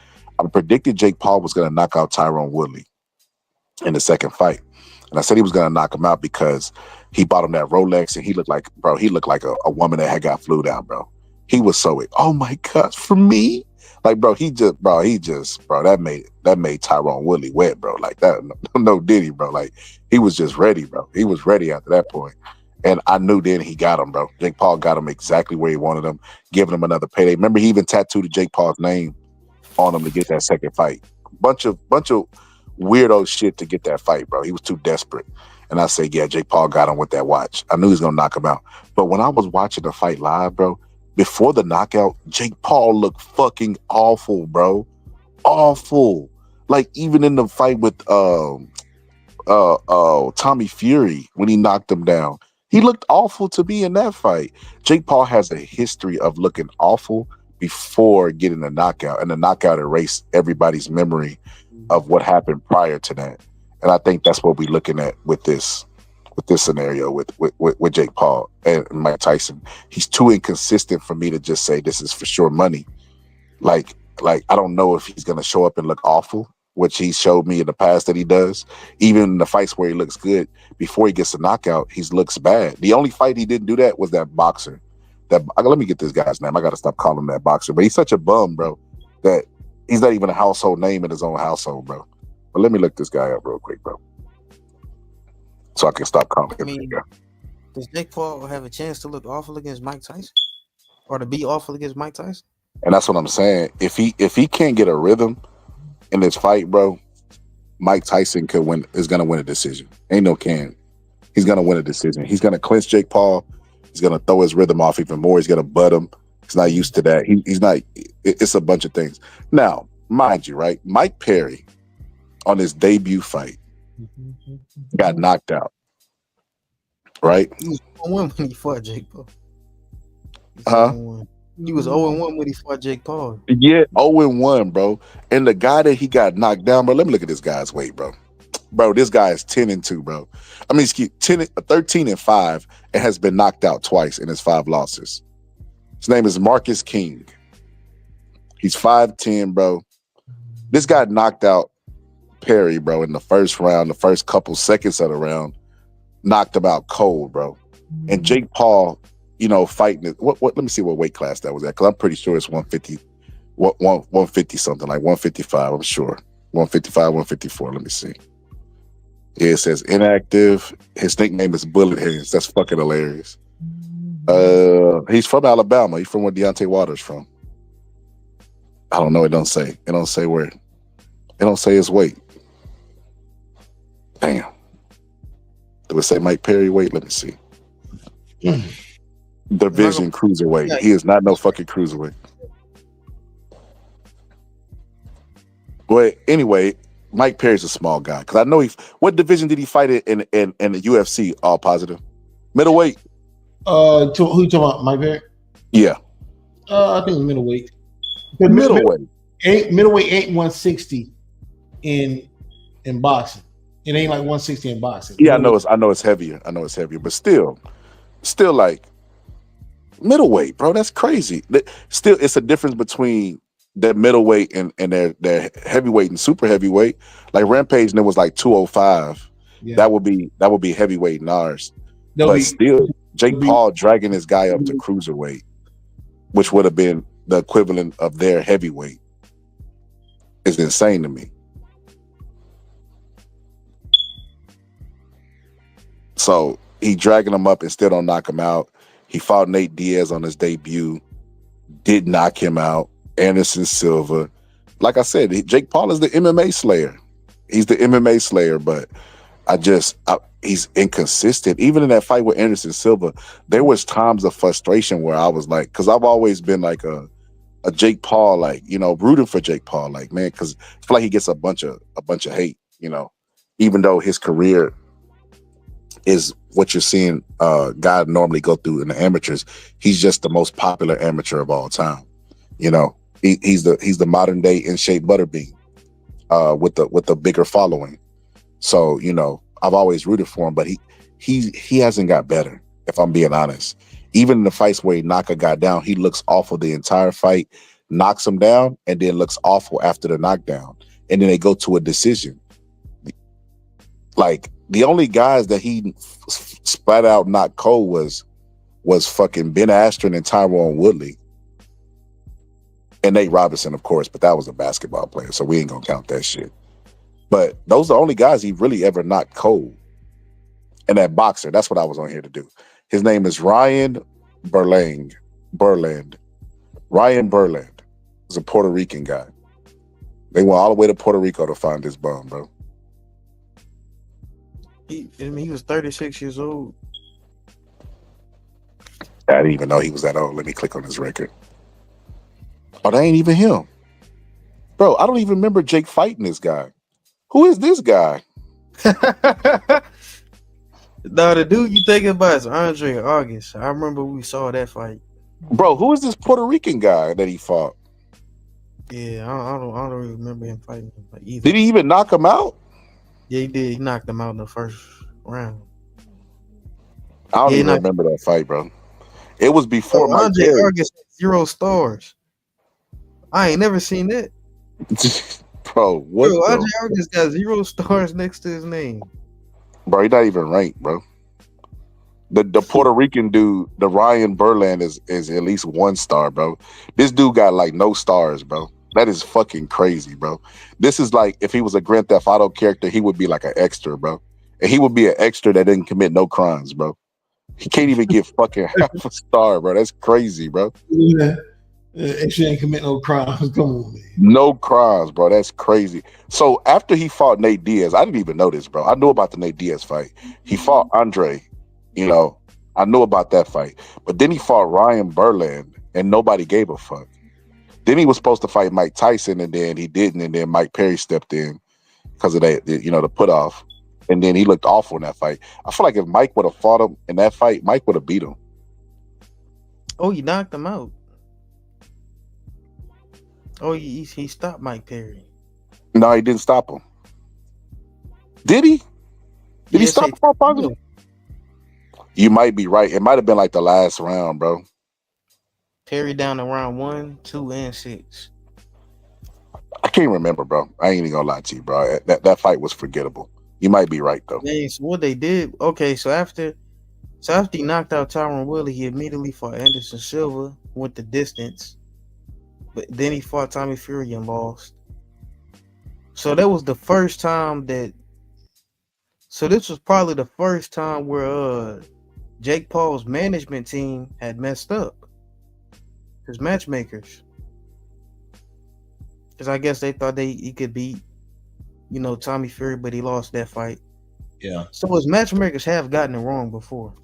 I predicted Jake Paul was going to knock out Tyrone Woodley in the second fight. And I said he was going to knock him out because he bought him that Rolex and he looked like a woman that had got flew down, bro. He was so, oh my gosh, for me? Like, bro, that made Tyrone Woodley wet, bro. Like that, no diddy, bro. Like he was just ready, bro. He was ready after that point. And I knew then he got him, bro. Jake Paul got him exactly where he wanted him, giving him another payday. Remember, he even tattooed Jake Paul's name on him to get that second fight. Bunch of weirdo shit to get that fight, bro. He was too desperate. And I say, yeah, Jake Paul got him with that watch. I knew he was gonna knock him out. But when I was watching the fight live, bro, before the knockout, Jake Paul looked fucking awful, bro. Awful. Like even in the fight with Tommy Fury when he knocked him down, he looked awful to me in that fight. Jake Paul has a history of looking awful before getting the knockout, and the knockout erased everybody's memory of what happened prior to that. And I think that's what we're looking at with this scenario with Jake Paul and Mike Tyson. He's too inconsistent for me to just say this is for sure money. Like I don't know if he's gonna show up and look awful, which he showed me in the past that he does. Even in the fights where he looks good, before he gets a knockout, he looks bad. The only fight he didn't do that was that boxer. Let me get this guy's name. I gotta stop calling him that boxer. But he's such a bum, bro, that he's not even a household name in his own household, bro. But let me look this guy up real quick, bro, so I can stop calling him. Does Jake Paul have a chance to look awful against Mike Tyson, or to be awful against Mike Tyson? And that's what I'm saying. If he can't get a rhythm in this fight, bro, Mike Tyson is gonna win a decision. Ain't no can. He's gonna win a decision. He's gonna clinch Jake Paul. He's gonna throw his rhythm off even more. He's gonna butt him. He's not used to that. He's not. It's a bunch of things. Now, mind you, right? Mike Perry on his debut fight got knocked out. Right? He was 0-1 when he fought Jake Paul. He was 0-1 when he fought Jake Paul. Yeah, 0-1, bro. And the guy that he got knocked down, bro. Let me look at this guy's weight, bro. Bro, this guy is 10-2, bro. I mean, 13-5, and has been knocked out twice in his 5 losses. His name is Marcus King. He's 5'10", bro. This guy knocked out Perry, bro, in the first round, the first couple seconds of the round. Knocked him out cold, bro. And Jake Paul, you know, fighting it. What? Let me see what weight class that was at, because I'm pretty sure it's 150, 150 something, like 155. I'm sure 155, 154. Let me see. Yeah, it says inactive. His nickname is Bullet Hands. That's fucking hilarious. He's from Alabama. He's from where Deontay Wilder's from. I don't know. It don't say. It don't say where. It don't say his weight. Damn. Do it say Mike Perry weight? Let me see. Division cruiserweight. He is not no fucking cruiserweight. But anyway, Mike Perry's a small guy, because I know what division did he fight in the UFC? All positive. Middleweight. Who you talking about? Mike Perry? Yeah. I think middleweight. Middleweight. Middleweight ain't 160 in boxing. It ain't like 160 in boxing. Yeah, I know it's heavier. But still like middleweight, bro. That's crazy. Still, it's a difference between their middleweight and their heavyweight and super heavyweight. Like Rampage, and it was like 205. Yeah. That would be heavyweight in ours. They'll But be- still, Jake they'll be- Paul dragging this guy up to cruiserweight, which would have been the equivalent of their heavyweight, is insane to me. So he dragging him up and still don't knock him out. He fought Nate Diaz on his debut, did knock him out. Anderson Silva. Like I said, Jake Paul is the MMA slayer. He's the MMA slayer, but he's inconsistent. Even in that fight with Anderson Silva, there was times of frustration where I was like, because I've always been like a Jake Paul, like, you know, rooting for Jake Paul, like, man, because I feel like he gets a bunch of hate, you know, even though his career is what you're seeing guys normally go through in the amateurs. He's just the most popular amateur of all time. You know, he's the modern day in shape Butterbean with the bigger following. So, you know, I've always rooted for him, but he hasn't got better, if I'm being honest. Even in the fights where he knocked a guy down, he looks awful the entire fight, knocks him down, and then looks awful after the knockdown. And then they go to a decision. Like, the only guys that he spat out knocked cold was fucking Ben Askren and Tyron Woodley. And Nate Robinson, of course, but that was a basketball player, so we ain't gonna count that shit. But those are the only guys he really ever knocked cold. And that boxer, that's what I was on here to do. His name is Ryan Berland. Ryan Berland. He's a Puerto Rican guy. They went all the way to Puerto Rico to find this bum, bro. He was 36 years old. I didn't even know he was that old. Let me click on his record. Oh, that ain't even him. Bro, I don't even remember Jake fighting this guy. Who is this guy? No, the dude you thinking about is Andre August. I remember we saw that fight. Bro, who is this Puerto Rican guy that he fought? Yeah, I don't really remember him fighting him either. Did he even knock him out? Yeah, he did. He knocked him out in the first round. I don't even remember that fight, bro. It was before Mike Andre Perry. August had 0 stars. I ain't never seen that. Bro, what? Bro, Andre August got 0 stars next to his name. Bro, he's not even ranked, bro. The Puerto Rican dude, the Ryan Berland, is at least 1 star, bro. This dude got like no stars, bro. That is fucking crazy, bro. This is like if he was a Grand Theft Auto character, he would be like an extra, bro. And he would be an extra that didn't commit no crimes, bro. He can't even get fucking half a star, bro. That's crazy, bro. Yeah. If she ain't commit no crimes, come on, man. No crimes, bro. That's crazy. So after he fought Nate Diaz, I didn't even know this, bro. I knew about the Nate Diaz fight. He fought Andre, you know. I knew about that fight. But then he fought Ryan Berland, and nobody gave a fuck. Then he was supposed to fight Mike Tyson, and then he didn't, and then Mike Perry stepped in because of that, you know, the put off. And then he looked awful in that fight. I feel like if Mike would have fought him in that fight, Mike would have beat him. Oh, he knocked him out. Oh, he stopped Mike Perry. No, he didn't stop him. Did he? Did he stop him? No. You might be right. It might have been like the last round, bro. Perry down to round 1, 2, and 6. I can't remember, bro. I ain't even gonna lie to you, bro. That fight was forgettable. You might be right though. Man, so what they did? Okay, so after he knocked out Tyron Woodley, he immediately fought Anderson Silva, went the distance, but then he fought Tommy Fury and lost. So that was the first time that. So this was probably the first time where Jake Paul's management team had messed up. His matchmakers, because I guess they thought he could beat, you know, Tommy Fury, but he lost that fight. Yeah. So his matchmakers have gotten it wrong before.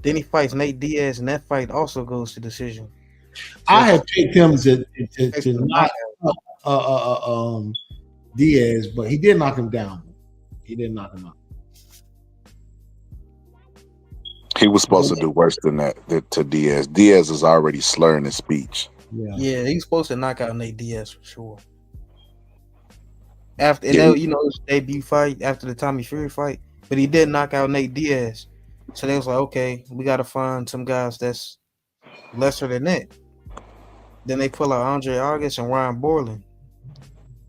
Then he fights Nate Diaz, and that fight also goes to decision. I had picked him to knock Diaz, but he did knock him down. He didn't knock him out. He was supposed to do worse than that to Diaz. Diaz is already slurring his speech. Yeah, he's supposed to knock out Nate Diaz for sure. After you know, his debut fight after the Tommy Fury fight, but he did knock out Nate Diaz. So they was like, okay, we got to find some guys that's lesser than that. Then they pull out Andre August and Ryan Borland.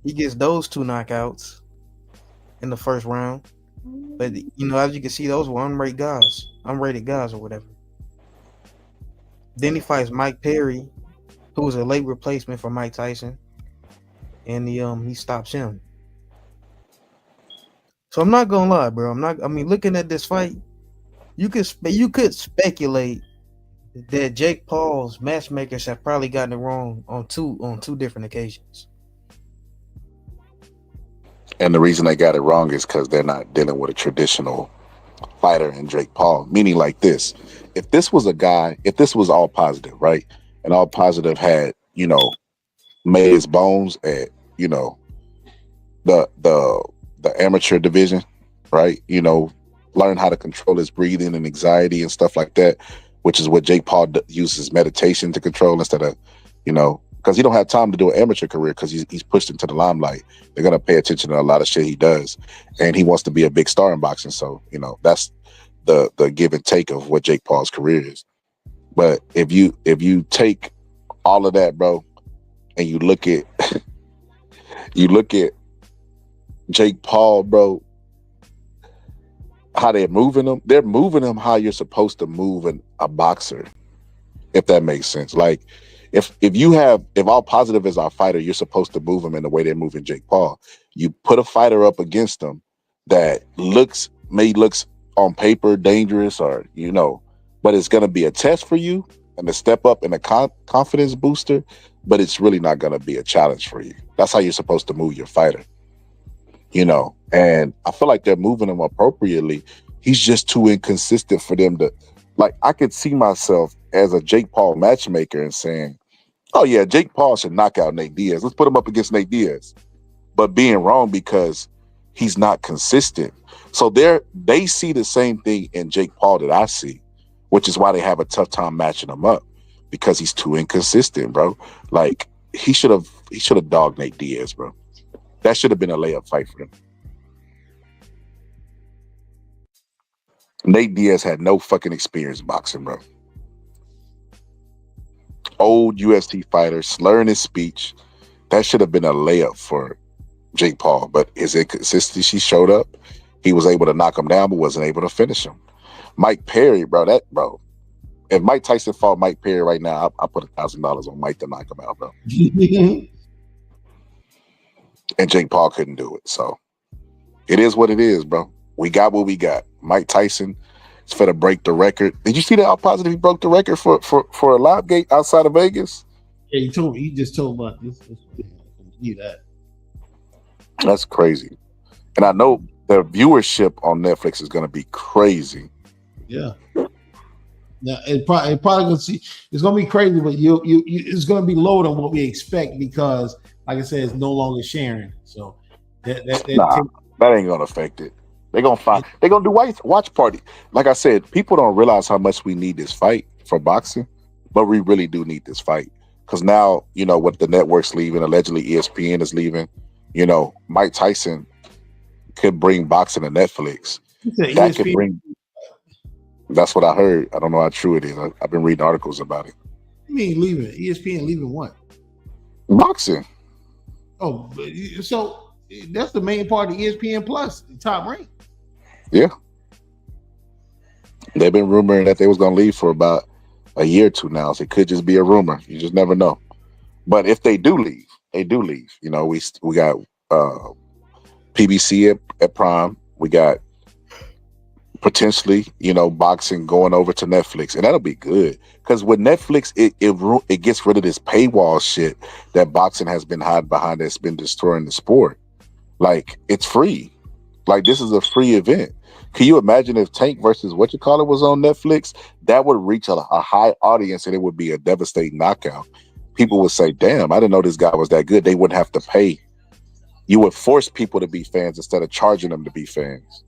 He gets those 2 knockouts in the first round. But as you can see, those were unrated guys or whatever. Then he fights Mike Perry, who was a late replacement for Mike Tyson, and he stops him. So I'm not gonna lie, bro. Looking at this fight, you could speculate that Jake Paul's matchmakers have probably gotten it wrong on two different occasions. And the reason they got it wrong is because they're not dealing with a traditional fighter in Jake Paul. Meaning like this: if this was all positive, right, and all positive had made his bones at the amateur division, right? Learn how to control his breathing and anxiety and stuff like that, which is what Jake Paul uses meditation to control instead of, because he don't have time to do an amateur career because he's pushed into the limelight. They're gonna pay attention to a lot of shit he does, and he wants to be a big star in boxing. So that's the give and take of what Jake Paul's career is. But if you take all of that, bro, and you look at Jake Paul, bro, how they're moving him how you're supposed to move a boxer, if that makes sense. Like if all positive is our fighter, you're supposed to move him in the way they're moving Jake Paul. You put a fighter up against him that looks on paper dangerous, or but it's going to be a test for you and a step up and a confidence booster, but it's really not going to be a challenge for you. That's how you're supposed to move your fighter. And I feel like they're moving him appropriately. He's just too inconsistent for them to, like, I could see myself as a Jake Paul matchmaker and saying, oh yeah, Jake Paul should knock out Nate Diaz. Let's put him up against Nate Diaz. But being wrong because he's not consistent. So they see the same thing in Jake Paul that I see, which is why they have a tough time matching him up, because he's too inconsistent, bro. Like he should have dogged Nate Diaz, bro. That should have been a layup fight for him. Nate Diaz had no fucking experience boxing, bro. Old UFC fighter, slurring his speech. That should have been a layup for Jake Paul, but his inconsistency showed up. He was able to knock him down, but wasn't able to finish him. Mike Perry, bro. If Mike Tyson fought Mike Perry right now, I put $1,000 on Mike to knock him out, bro. And Jake Paul couldn't do it. So it is what it is, bro. We got what we got. Mike Tyson is finna break the record. Did you see that how positive he broke the record for a live gate outside of Vegas? Yeah, he just told me about this. Do that. That's crazy. And I know the viewership on Netflix is gonna be crazy. Yeah. Now it probably gonna see it's gonna be crazy, but you it's gonna be lower than what we expect because, like I said, it's no longer sharing. So that ain't gonna affect it. They're gonna do watch party. Like I said, people don't realize how much we need this fight for boxing, but we really do need this fight because now with the networks leaving, allegedly ESPN is leaving. Mike Tyson could bring boxing to Netflix. That could bring. That's what I heard. I don't know how true it is. I've been reading articles about it. You mean leaving ESPN? Leaving what? Boxing. Oh, so that's the main part of ESPN Plus, Top Rank. Yeah. They've been rumoring that they was going to leave for about a year or two now. So it could just be a rumor. You just never know. But if they do leave, they do leave. We got PBC at Prime. We got potentially, boxing going over to Netflix, and that'll be good because with Netflix, it gets rid of this paywall shit that boxing has been hiding behind. That's been destroying the sport. Like it's free. Like this is a free event. Can you imagine if Tank versus was on Netflix? That would reach a high audience, and it would be a devastating knockout. People would say, "Damn, I didn't know this guy was that good." They wouldn't have to pay. You would force people to be fans instead of charging them to be fans.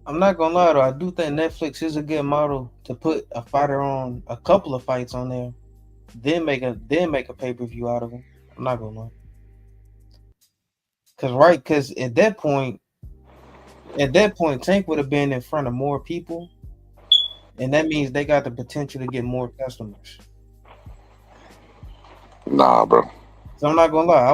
I'm not gonna lie though, I do think Netflix is a good model to put a fighter on a couple of fights on there, then make a pay-per-view out of them. I'm not gonna lie. Cause at that point, Tank would have been in front of more people, and that means they got the potential to get more customers. Nah, bro. So I'm not gonna lie,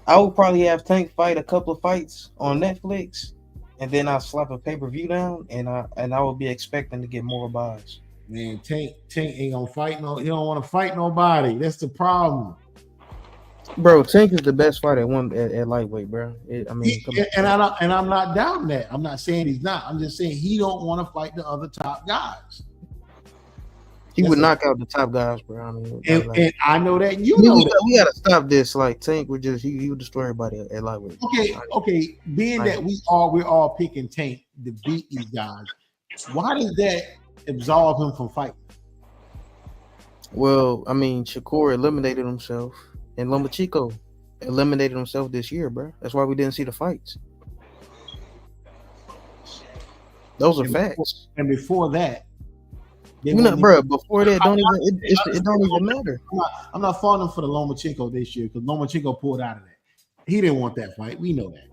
I would probably have Tank fight a couple of fights on Netflix, and then I'll slap a pay-per-view down, and I would be expecting to get more buys. Man, Tank ain't gonna fight no. He don't want to fight nobody. That's the problem. Bro, Tank is the best fighter at lightweight, bro. Come on. I'm not doubting that. I'm not saying he's not. I'm just saying he don't want to fight the other top guys. He would knock out the top guys, bro. I mean, and I know that you know that. We gotta stop this. Like Tank would just he would destroy everybody at lightweight. Okay. Being that we're all picking Tank to beat these guys, why does that absolve him from fighting? Well, I mean, Shakur eliminated himself, and Lomachenko eliminated himself this year, bro. That's why we didn't see the fights. Those are facts. And before that, bro. Before that, it don't even matter. I'm not faulting him for the Lomachenko this year because Lomachenko pulled out of that. He didn't want that fight. We know that.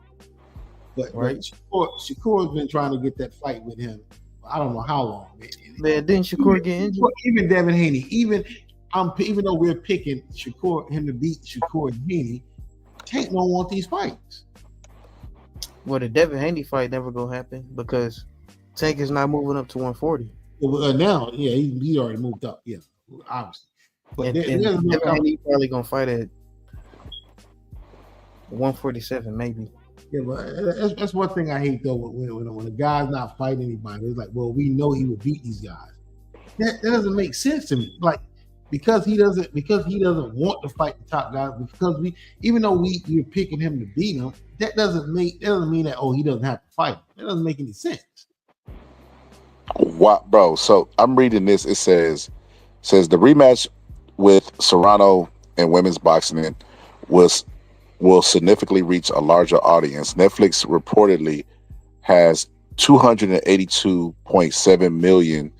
But Shakur's been trying to get that fight with him. I don't know how long. Man, didn't Shakur get injured? Even Devin Haney, even though we're picking him to beat Shakur and Haney, Tank don't want these fights. Well, the Devin Haney fight never gonna happen because Tank is not moving up to 140. Now, yeah, he already moved up. Yeah, obviously. But Devin Haney probably gonna fight at 147, maybe. Yeah, but that's one thing I hate though. When a guy's not fighting anybody, it's like, well, we know he will beat these guys. That doesn't make sense to me. Like because he doesn't want to fight the top guys. Because even though we're picking him to beat him, that doesn't mean that he doesn't have to fight. That doesn't make any sense. What, bro? So I'm reading this. It says the rematch with Serrano and women's boxing will significantly reach a larger audience. Netflix reportedly has 282.7 million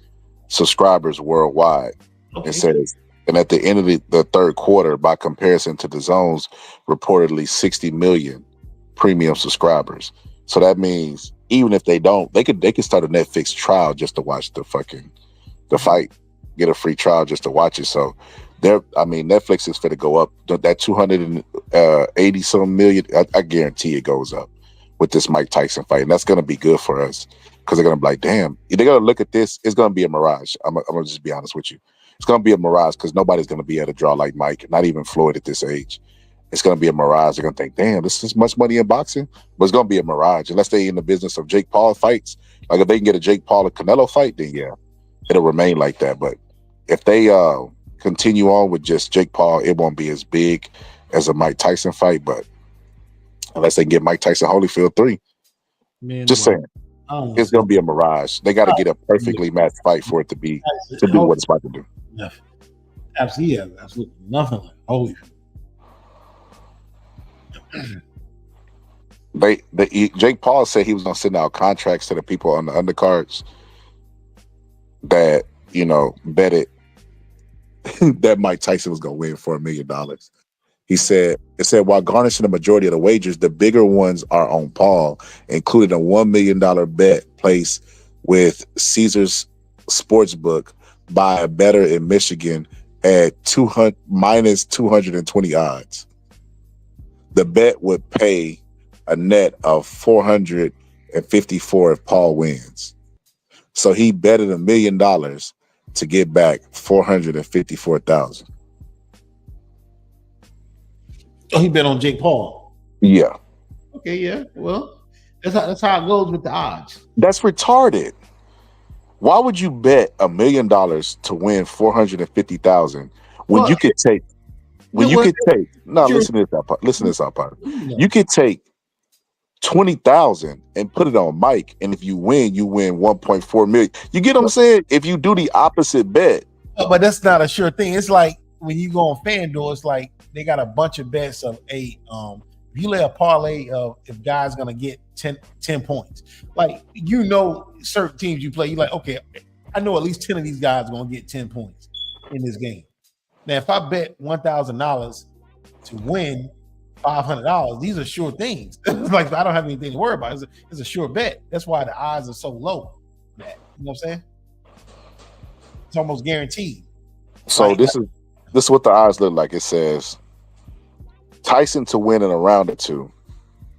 subscribers worldwide. Okay. It says, and at the end of the third quarter, by comparison to the zone's reportedly 60 million premium subscribers. So that means even if they don't, they could start a Netflix trial just to watch the fight, get a free trial just to watch it. So Netflix is fit to go up. That 280 some million, I guarantee it goes up with this Mike Tyson fight, and that's gonna be good for us because they're gonna be like, damn, they're gonna look at this. It's gonna be a mirage. I'm gonna just be honest with you. It's gonna be a mirage because nobody's gonna be able to draw like Mike, not even Floyd at this age. It's gonna be a mirage. They're gonna think, damn, this is much money in boxing, but it's gonna be a mirage unless they're in the business of Jake Paul fights. Like if they can get a Jake Paul or Canelo fight, then yeah, it'll remain like that. But if they continue on with just Jake Paul, it won't be as big as a Mike Tyson fight. But unless they get Mike Tyson Holyfield 3, saying, it's gonna be a mirage. They got to get a perfectly matched fight for it to do what it's about to do. Nothing. Absolutely nothing like Holyfield. Jake Paul said he was gonna send out contracts to the people on the undercards that betted that Mike Tyson was gonna win for $1 million. It said while garnishing the majority of the wagers, the bigger ones are on Paul, including a $1 million bet placed with Caesars Sportsbook by a bettor in Michigan at minus 220 odds. The bet would pay a net of 454 if Paul wins. So he betted $1 million to get back 454,000. Oh, he bet on Jake Paul. Yeah. Okay, yeah. Well, that's how it goes with the odds. That's retarded. Why would you bet $1 million to win 450,000 when you could take? Listen to this out, partner. You could take 20,000 and put it on Mike, and if you win 1.4 million. You get what I'm saying? If you do the opposite bet. But that's not a sure thing. It's like when you go on FanDuel, it's like they got a bunch of bets of if you lay a parlay of if guy's gonna get 10 points. Like certain teams you play, you're like, okay, I know at least 10 of these guys are gonna get 10 points in this game. Now, if I bet $1,000 to win $500, these are sure things. Like I don't have anything to worry about. It's a sure bet. That's why the odds are so low. You know what I'm saying? It's almost guaranteed. So this is what the odds look like. It says Tyson to win in a round or two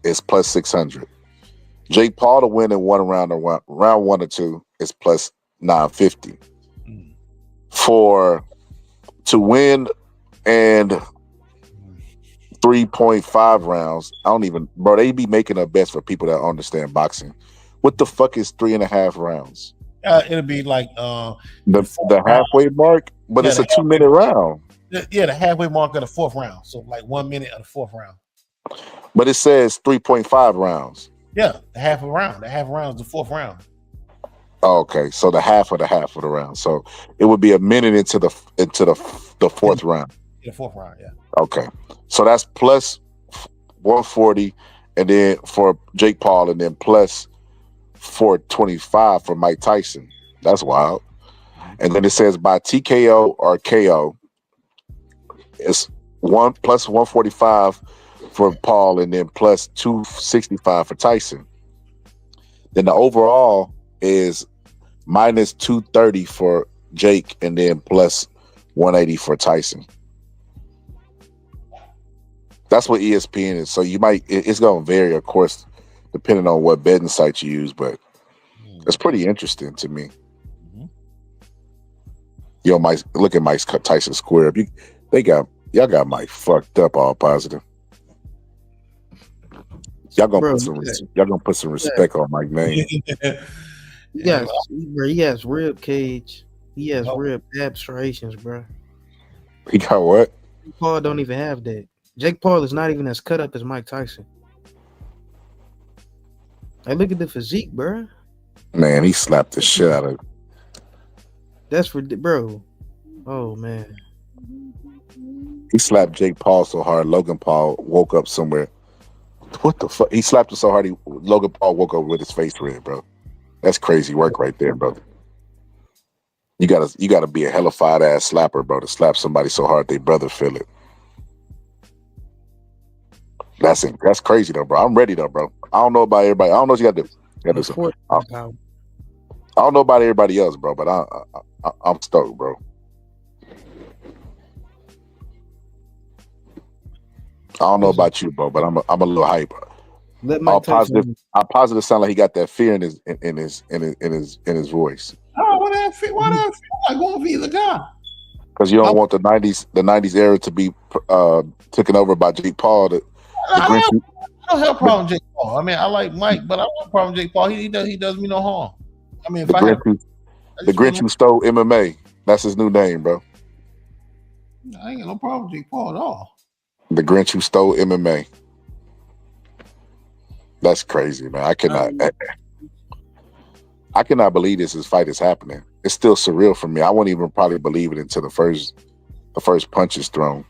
is plus 600. Jake Paul to win in round one or two is plus 950. For to win and 3.5 rounds, I don't even, bro. They be making up bets for people that understand boxing. What the fuck is 3.5 rounds? It'll be like the halfway mark, but it's a 2-minute round. Yeah, the halfway mark of the fourth round. So like 1 minute of the fourth round. But it says 3.5 rounds. Yeah, the half a round. The half round is the fourth round. Oh, okay, so the half of the round. So it would be a minute into the fourth round. The fourth round, yeah. Okay, so that's plus 140, and then for Jake Paul, and then plus 425 for Mike Tyson. That's wild. And then it says by TKO or KO, it's plus 145 for Paul, and then plus 265 for Tyson. Then the overall is minus 230 for Jake, and then plus 180 for Tyson. That's what ESPN is. So it's going to vary, of course, depending on what betting site you use, but it's pretty interesting to me. Yo, Mike, look at Mike's Tyson square up. Y'all got Mike fucked up all positive. Y'all gonna put some respect on Mike's name. Yes, bro. He has rib cage. He has rib abstrations, bro. He got what? Paul don't even have that. Jake Paul is not even as cut up as Mike Tyson. Hey, look at the physique, bro. Man, he slapped the shit out of it. That's for bro. Oh man. He slapped Jake Paul so hard, Logan Paul woke up somewhere. What the fuck? He slapped him so hard, Logan Paul woke up with his face red, bro. That's crazy work right there, brother. You gotta be a hellified ass slapper, bro, to slap somebody so hard they brother feel it. That's crazy though, bro. I'm ready though, bro. I don't know about everybody. I don't know what you got to do. I don't know about everybody else, bro, but I'm stoked, bro. I don't know about you, bro, but I'm a little hype. All positive sound like he got that fear in his voice. Oh, what that fear? Why that fear? Like going for either guy? Because you don't want the '90s era to be taken over by Jake Paul. I don't have a problem with Jake Paul. I mean, I like Mike, but I don't have a problem with Jake Paul. He does me no harm. I mean, the Grinch who stole MMA. That's his new name, bro. I ain't got no problem with Jake Paul at all. The Grinch who stole MMA. That's crazy, man. I cannot believe this fight is happening. It's still surreal for me. I won't even probably believe it until the first punch is thrown.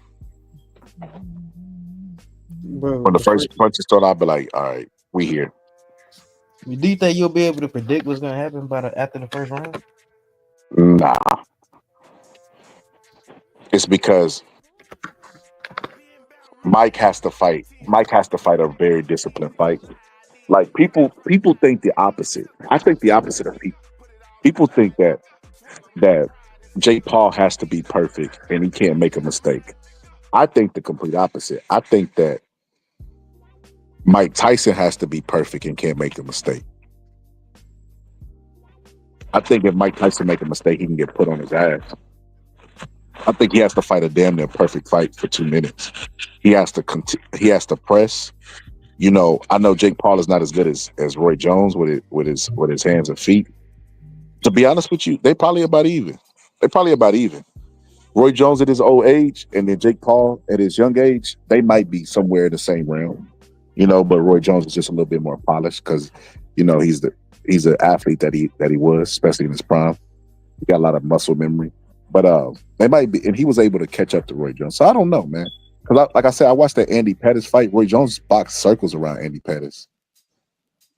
Bro, when the first punch is thrown, I'll be like, all right, we here. Do you think you'll be able to predict what's gonna happen after the first round? Nah. It's because Mike has to fight. Mike has to fight a very disciplined fight. Like people think the opposite. I think the opposite of people. People think that Jake Paul has to be perfect and he can't make a mistake. I think the complete opposite. I think that Mike Tyson has to be perfect and can't make a mistake. I think if Mike Tyson make a mistake, he can get put on his ass. I think he has to fight a damn near perfect fight for 2 minutes. He has to press. You know, I know Jake Paul is not as good as Roy Jones with his hands and feet. To be honest with you, they probably about even. Roy Jones at his old age and then Jake Paul at his young age, they might be somewhere in the same realm. You know, but Roy Jones is just a little bit more polished because, you know, he's an athlete that he was, especially in his prime. He got a lot of muscle memory. But they might be, and he was able to catch up to Roy Jones. So I don't know, man. Because like I said, I watched that Andy Pettis fight. Roy Jones boxed circles around Andy Pettis.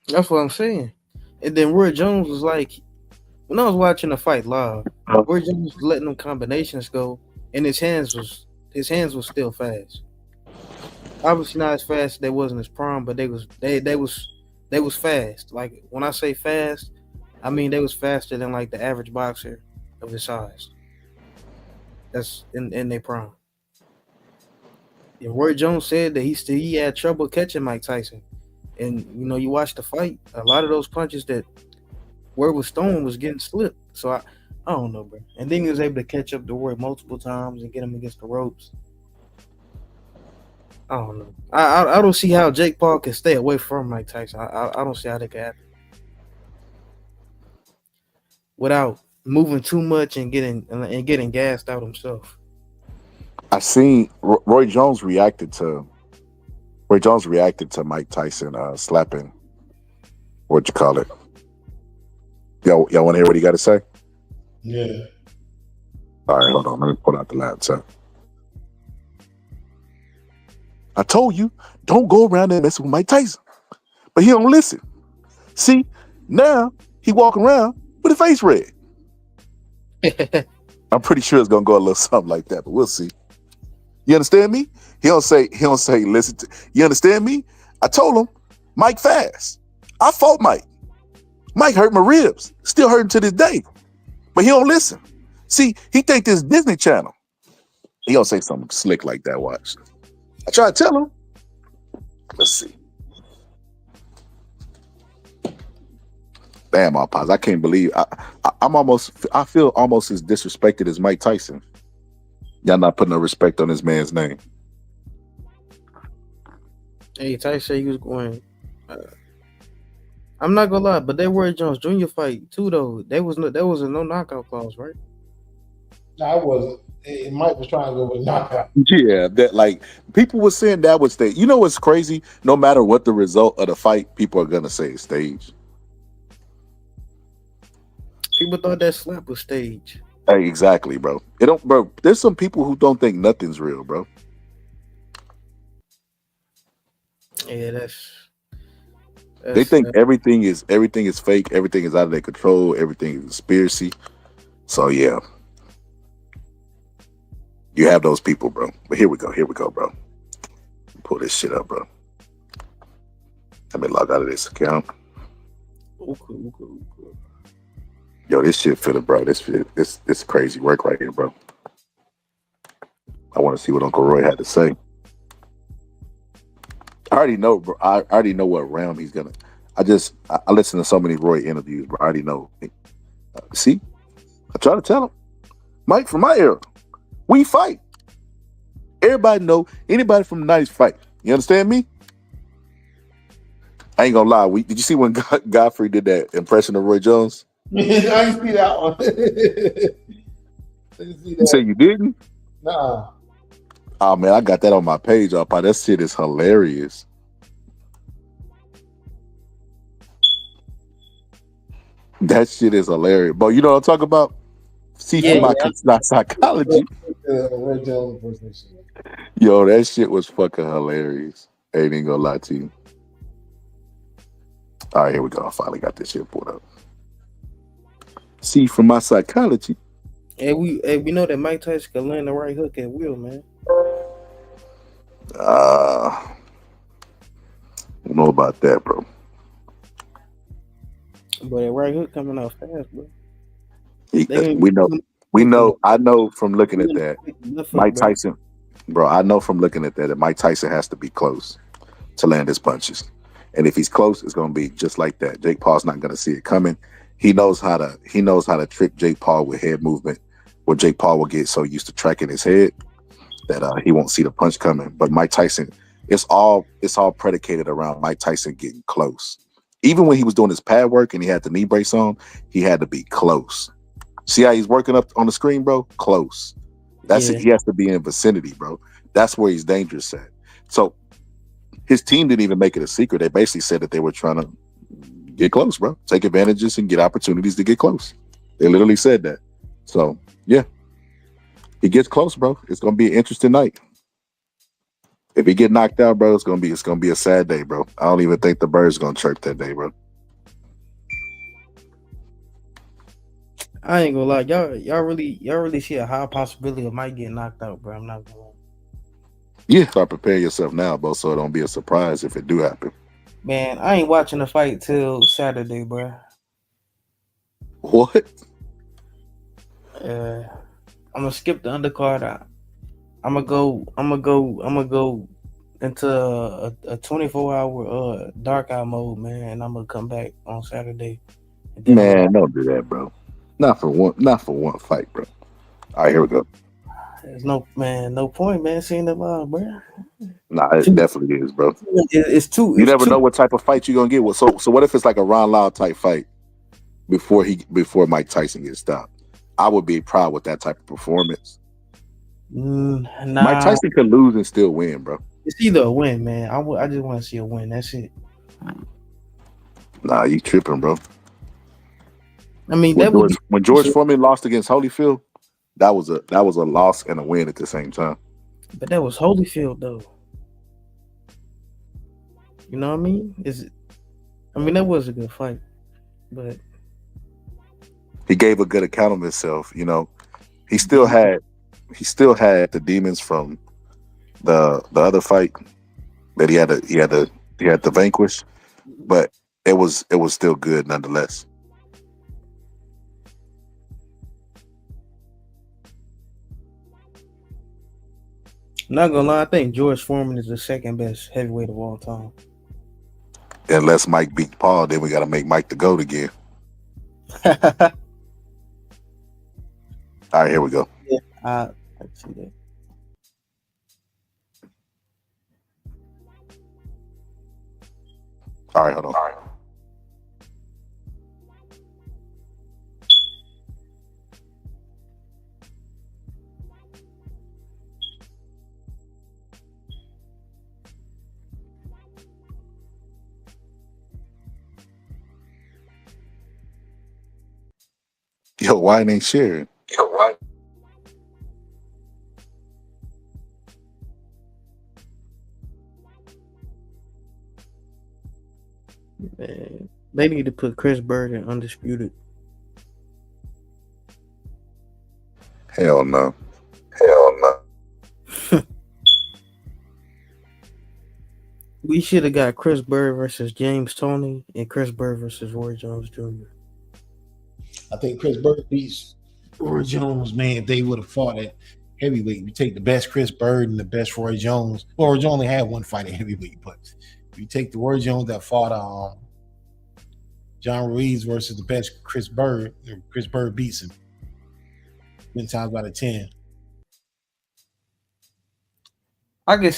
That's what I'm saying. And then Roy Jones was like, when I was watching the fight live, Roy Jones was letting them combinations go, and his hands was still fast. Obviously not as fast as they was in his prime, but they was fast. Like when I say fast, I mean they was faster than like the average boxer of his size. That's in their prime. And Roy Jones said that he had trouble catching Mike Tyson. And you watch the fight, a lot of those punches that Roy was throwing was getting slipped. So I don't know, bro. And then he was able to catch up to Roy multiple times and get him against the ropes. I don't know. I don't see how Jake Paul can stay away from Mike Tyson. I don't see how that can happen without moving too much and getting gassed out himself. I seen Roy Jones reacted to Mike Tyson slapping. What you call it? Y'all want to hear what he got to say? Yeah. All right, hold on. Let me pull out the laptop. I told you, don't go around there messing with Mike Tyson. But he don't listen. See, now he walking around with his face red. I'm pretty sure it's gonna go a little something like that, but we'll see. You understand me? He don't say, listen to, you understand me? I told him, Mike fast. I fought Mike. Mike hurt my ribs. Still hurting to this day. But he don't listen. See, he think this Disney Channel. He don't say something slick like that, watch. I try to tell him. Let's see. Damn, my pause. I can't believe I feel almost as disrespected as Mike Tyson. Y'all not putting no respect on this man's name. Hey, Tyson said he was going. I'm not gonna lie, but that Roy Jones Jr. fight too, though. There was a no knockout clause, right? No, I wasn't. Mike was trying to go with a knockout. Yeah, that like people were saying that was stage. You know what's crazy? No matter what the result of the fight, people are gonna say it's stage. People thought that slap was stage. Hey, exactly, bro. It don't, bro. There's some people who don't think nothing's real, bro. Yeah, that's They think everything is fake. Everything is out of their control. Everything is conspiracy. So yeah, you have those people, bro. But here we go, bro. Pull this shit up, bro. Let me log out of this account. Okay. Yo, this shit finna, bro. This crazy work right here, bro. I want to see what Uncle Roy had to say. I already know, bro. I already know what round he's gonna. I listen to so many Roy interviews, bro. I already know. See, I try to tell him, Mike, from my era, we fight. Everybody know. Anybody from the 90s fight. You understand me? I ain't gonna lie. Did you see when Godfrey did that impression of Roy Jones? I didn't see that one. You say you didn't? Nah. Oh man, I got that on my page, up. That shit is hilarious. That shit is hilarious. But you know what I'm talking about? See, Yeah, from my psychology. Yo, that shit was fucking hilarious. Ain't even gonna lie to you. All right, here we go. I finally got this shit pulled up. See, from my psychology. Hey, we know that Mike Tyson can land the right hook at will, man. I don't know about that, bro. But that right hook coming out fast, bro. We know. I know from looking at that, Mike Tyson, bro. I know from looking at that Mike Tyson has to be close to land his punches, and if he's close, it's gonna be just like that. Jake Paul's not gonna see it coming. He knows how to trick Jake Paul with head movement, where Jake Paul will get so used to tracking his head that he won't see the punch coming. But Mike Tyson, it's all predicated around Mike Tyson getting close. Even when he was doing his pad work and he had the knee brace on, he had to be close. See how he's working up on the screen, bro? Close. That's it. He has to be in vicinity, bro. That's where he's dangerous at. So his team didn't even make it a secret. They basically said that they were trying to get close, bro. Take advantages and get opportunities to get close. They literally said that. So yeah, he gets close, bro. It's gonna be an interesting night. If he get knocked out, bro, it's gonna be a sad day, bro. I don't even think the birds gonna chirp that day, bro. I ain't gonna lie, y'all really see a high possibility of Mike getting knocked out, bro. I'm not gonna lie. Yeah, start preparing yourself now, bro, so it don't be a surprise if it do happen. Man, I ain't watching the fight till Saturday, bro. What? I'm gonna skip the undercard. I'm gonna go into a 24-hour dark eye mode, man, and I'm gonna come back on Saturday. And then Man, don't do that, bro. Not for one fight, bro. All right, here we go. there's no point, man, seeing the live, bro. Nah, it definitely is, bro. It's too. You never know what type of fight you're gonna get. Well, so what if it's like a Ron Lau type fight before Mike Tyson gets stopped? I would be proud with that type of performance. Nah, Mike Tyson could lose and still win, bro. it's either a win, man. I just want to see a win. That's it. Nah, you tripping, bro. I mean, that would be, When George Foreman lost against Holyfield, that was a loss and a win at the same time. but that was Holyfield though. You know what I mean? That was a good fight, but He gave a good account of himself. You know, he still had the demons from the other fight that he had to vanquish, but it was still good nonetheless. not gonna lie, I think George Foreman is the second best heavyweight of all time. Unless Mike beat Paul, then we got to make Mike the GOAT again. All right, here we go. Yeah, I see that. All right, hold on. Yo, why ain't sharing? Man, they need to put Chris Bird in Undisputed. Hell no. We should have got Chris Bird versus James Toney and Chris Bird versus Roy Jones Jr. I think Chris Bird beats Roy Jones, man. If they would have fought at heavyweight, you take the best Chris Bird and the best Roy Jones. Well, Roy Jones only had one fight at heavyweight, but if you take the Roy Jones that fought John Ruiz versus the best Chris Bird beats him 10 times out of 10. I can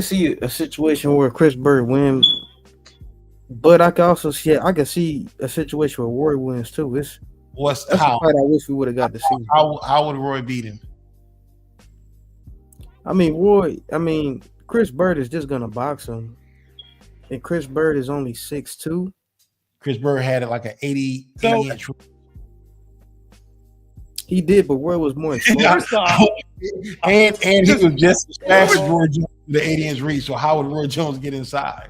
see a situation where Chris Bird wins, but I can see a situation where Roy wins too. That's the fight I wish we would have got to see. How would Roy beat him? Chris Bird is just gonna box him, and Chris Bird is only 6'2". Chris Bird had it like an 80 inch. He did, but Roy was more explosive. and he was just as fast as Roy Jones with the 80-inch reach. So how would Roy Jones get inside?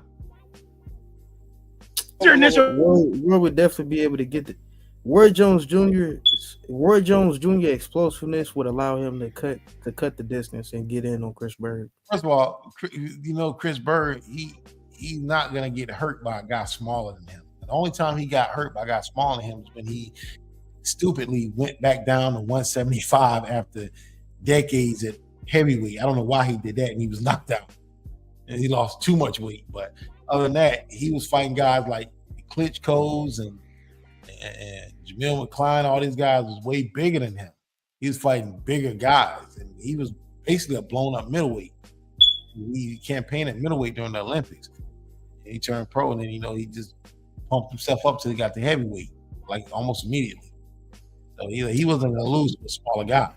Roy would definitely be able to get the Roy Jones Jr. explosiveness would allow him to cut the distance and get in on Chris Bird. First of all, Chris Bird, he's not gonna get hurt by a guy smaller than him. The only time he got hurt by a guy smaller than him was when he stupidly went back down to 175 after decades at heavyweight. I don't know why he did that, and he was knocked out and he lost too much weight. But other than that, he was fighting guys like Klitschko's and Jamil McCline. All these guys was way bigger than him. He was fighting bigger guys, and he was basically a blown up middleweight. He campaigned at middleweight during the Olympics. He turned pro, and then he just pumped himself up till he got to heavyweight, like almost immediately. So he wasn't gonna lose to a smaller guy.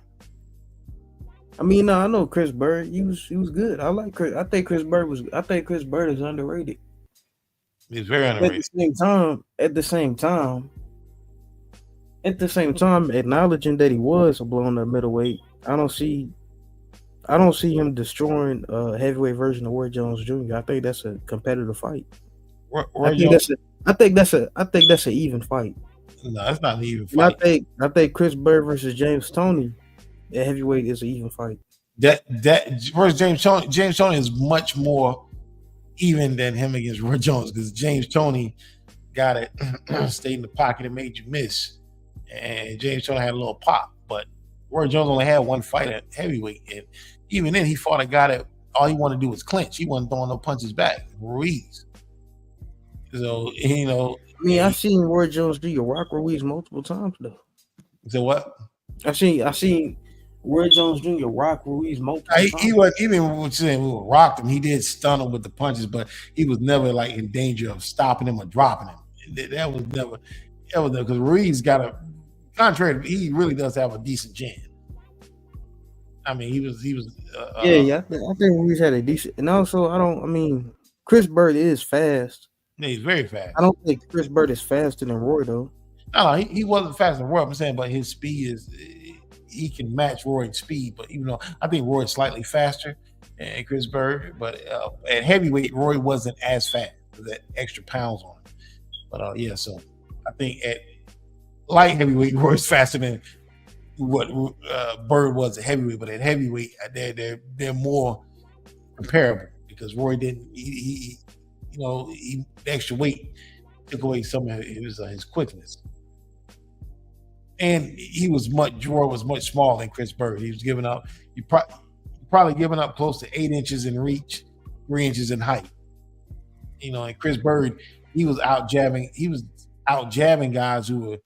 I know Chris Bird. He was good. I like Chris. I think Chris Bird is underrated. He's very underrated. At the same time, acknowledging that he was a blown up middleweight, I don't see him destroying a heavyweight version of Roy Jones Jr. I think that's a competitive fight. I think that's an even fight. No, that's not an even fight. I think Chris Bird versus James Toney at heavyweight is an even fight. That versus James Toney is much more even than him against Roy Jones, because James Toney got it, stayed in the pocket and made you miss. and James Toney had a little pop. But Roy Jones only had one fight at heavyweight, and even then, he fought a guy that all he wanted to do was clinch. He wasn't throwing no punches back. Ruiz. So I mean, I seen Roy Jones Jr. rock Ruiz multiple times though. So what? I seen Roy Jones Jr. rock Ruiz multiple times. He was even saying we rocked him. He did stun him with the punches, but he was never like in danger of stopping him or dropping him. That was never because Ruiz got a contrary. He really does have a decent chin. I mean, he was. I think Ruiz had a decent, and also Chris Bird is fast. Yeah, he's very fast. I don't think Chris Bird is faster than Roy though. No, he wasn't faster than Roy. I'm saying, but his speed is. He can match Roy's speed, but even though I think Roy's slightly faster than Chris Bird, but at heavyweight, Roy wasn't as fast with that extra pounds on him. But so I think at light heavyweight, Roy's faster than what Bird was at heavyweight. But at heavyweight, they're more comparable because Roy didn't. He the extra weight took away some of his quickness. And Roy was much smaller than Chris Bird. He was giving up. He probably giving up close to 8 inches in reach, 3 inches in height. And Chris Bird, he was out jabbing. He was out jabbing guys who were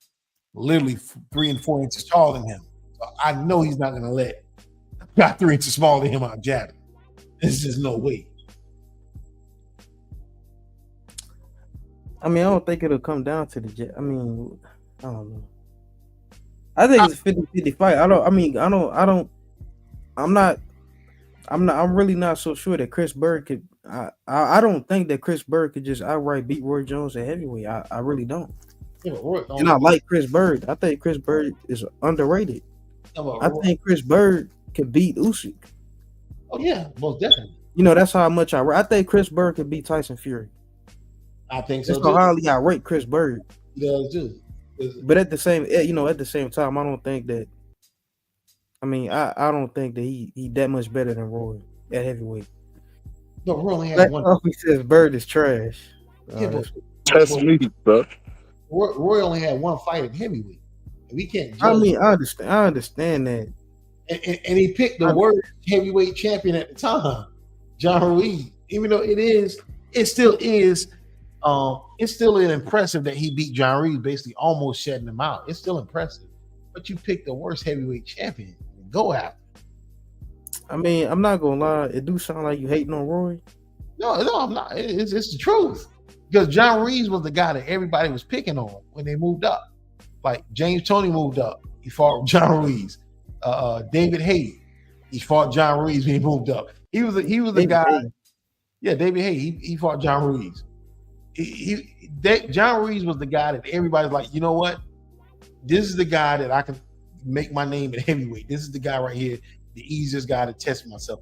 literally 3 and 4 inches taller than him. So I know he's not going to let a guy 3 inches smaller than him out jabbing. There's just no way. I mean, I don't think it'll come down to the jab. I mean, I don't know. I think it's a 50-50 fight. I'm really not so sure that Chris Bird could. I don't think that Chris Bird could just outright beat Roy Jones at heavyweight. I really don't. Yeah, and I like Chris Bird. I think Chris Bird is underrated. I think Chris Bird could beat Usyk. Oh yeah, most definitely. That's how much I think Chris Bird could beat Tyson Fury. I think so. That's how highly I rate Chris Bird. He does too. But at the same time, I don't think that. I mean, I don't think that he that much better than Roy at heavyweight. No, Roy only had one. He says Bird is trash. That's me, bro. Roy only had one fight at heavyweight. We can't judge. I mean, I understand that. And he picked the worst heavyweight champion at the time, John Ruiz. Even though it's still impressive that he beat John Ruiz, basically almost shutting him out. It's still impressive. But you picked the worst heavyweight champion. Go after. I mean, I'm not gonna lie. It do sound like you hating on Roy. No, I'm not. It's the truth. Because John Ruiz was the guy that everybody was picking on when they moved up. Like James Toney moved up. He fought John Ruiz. David Haye. He fought John Ruiz when he moved up. He was the guy. Haye. Yeah, David Haye. He fought John Ruiz. John Ruiz was the guy that everybody's like, you know what? This is the guy that I can make my name at heavyweight. This is the guy right here, the easiest guy to test myself.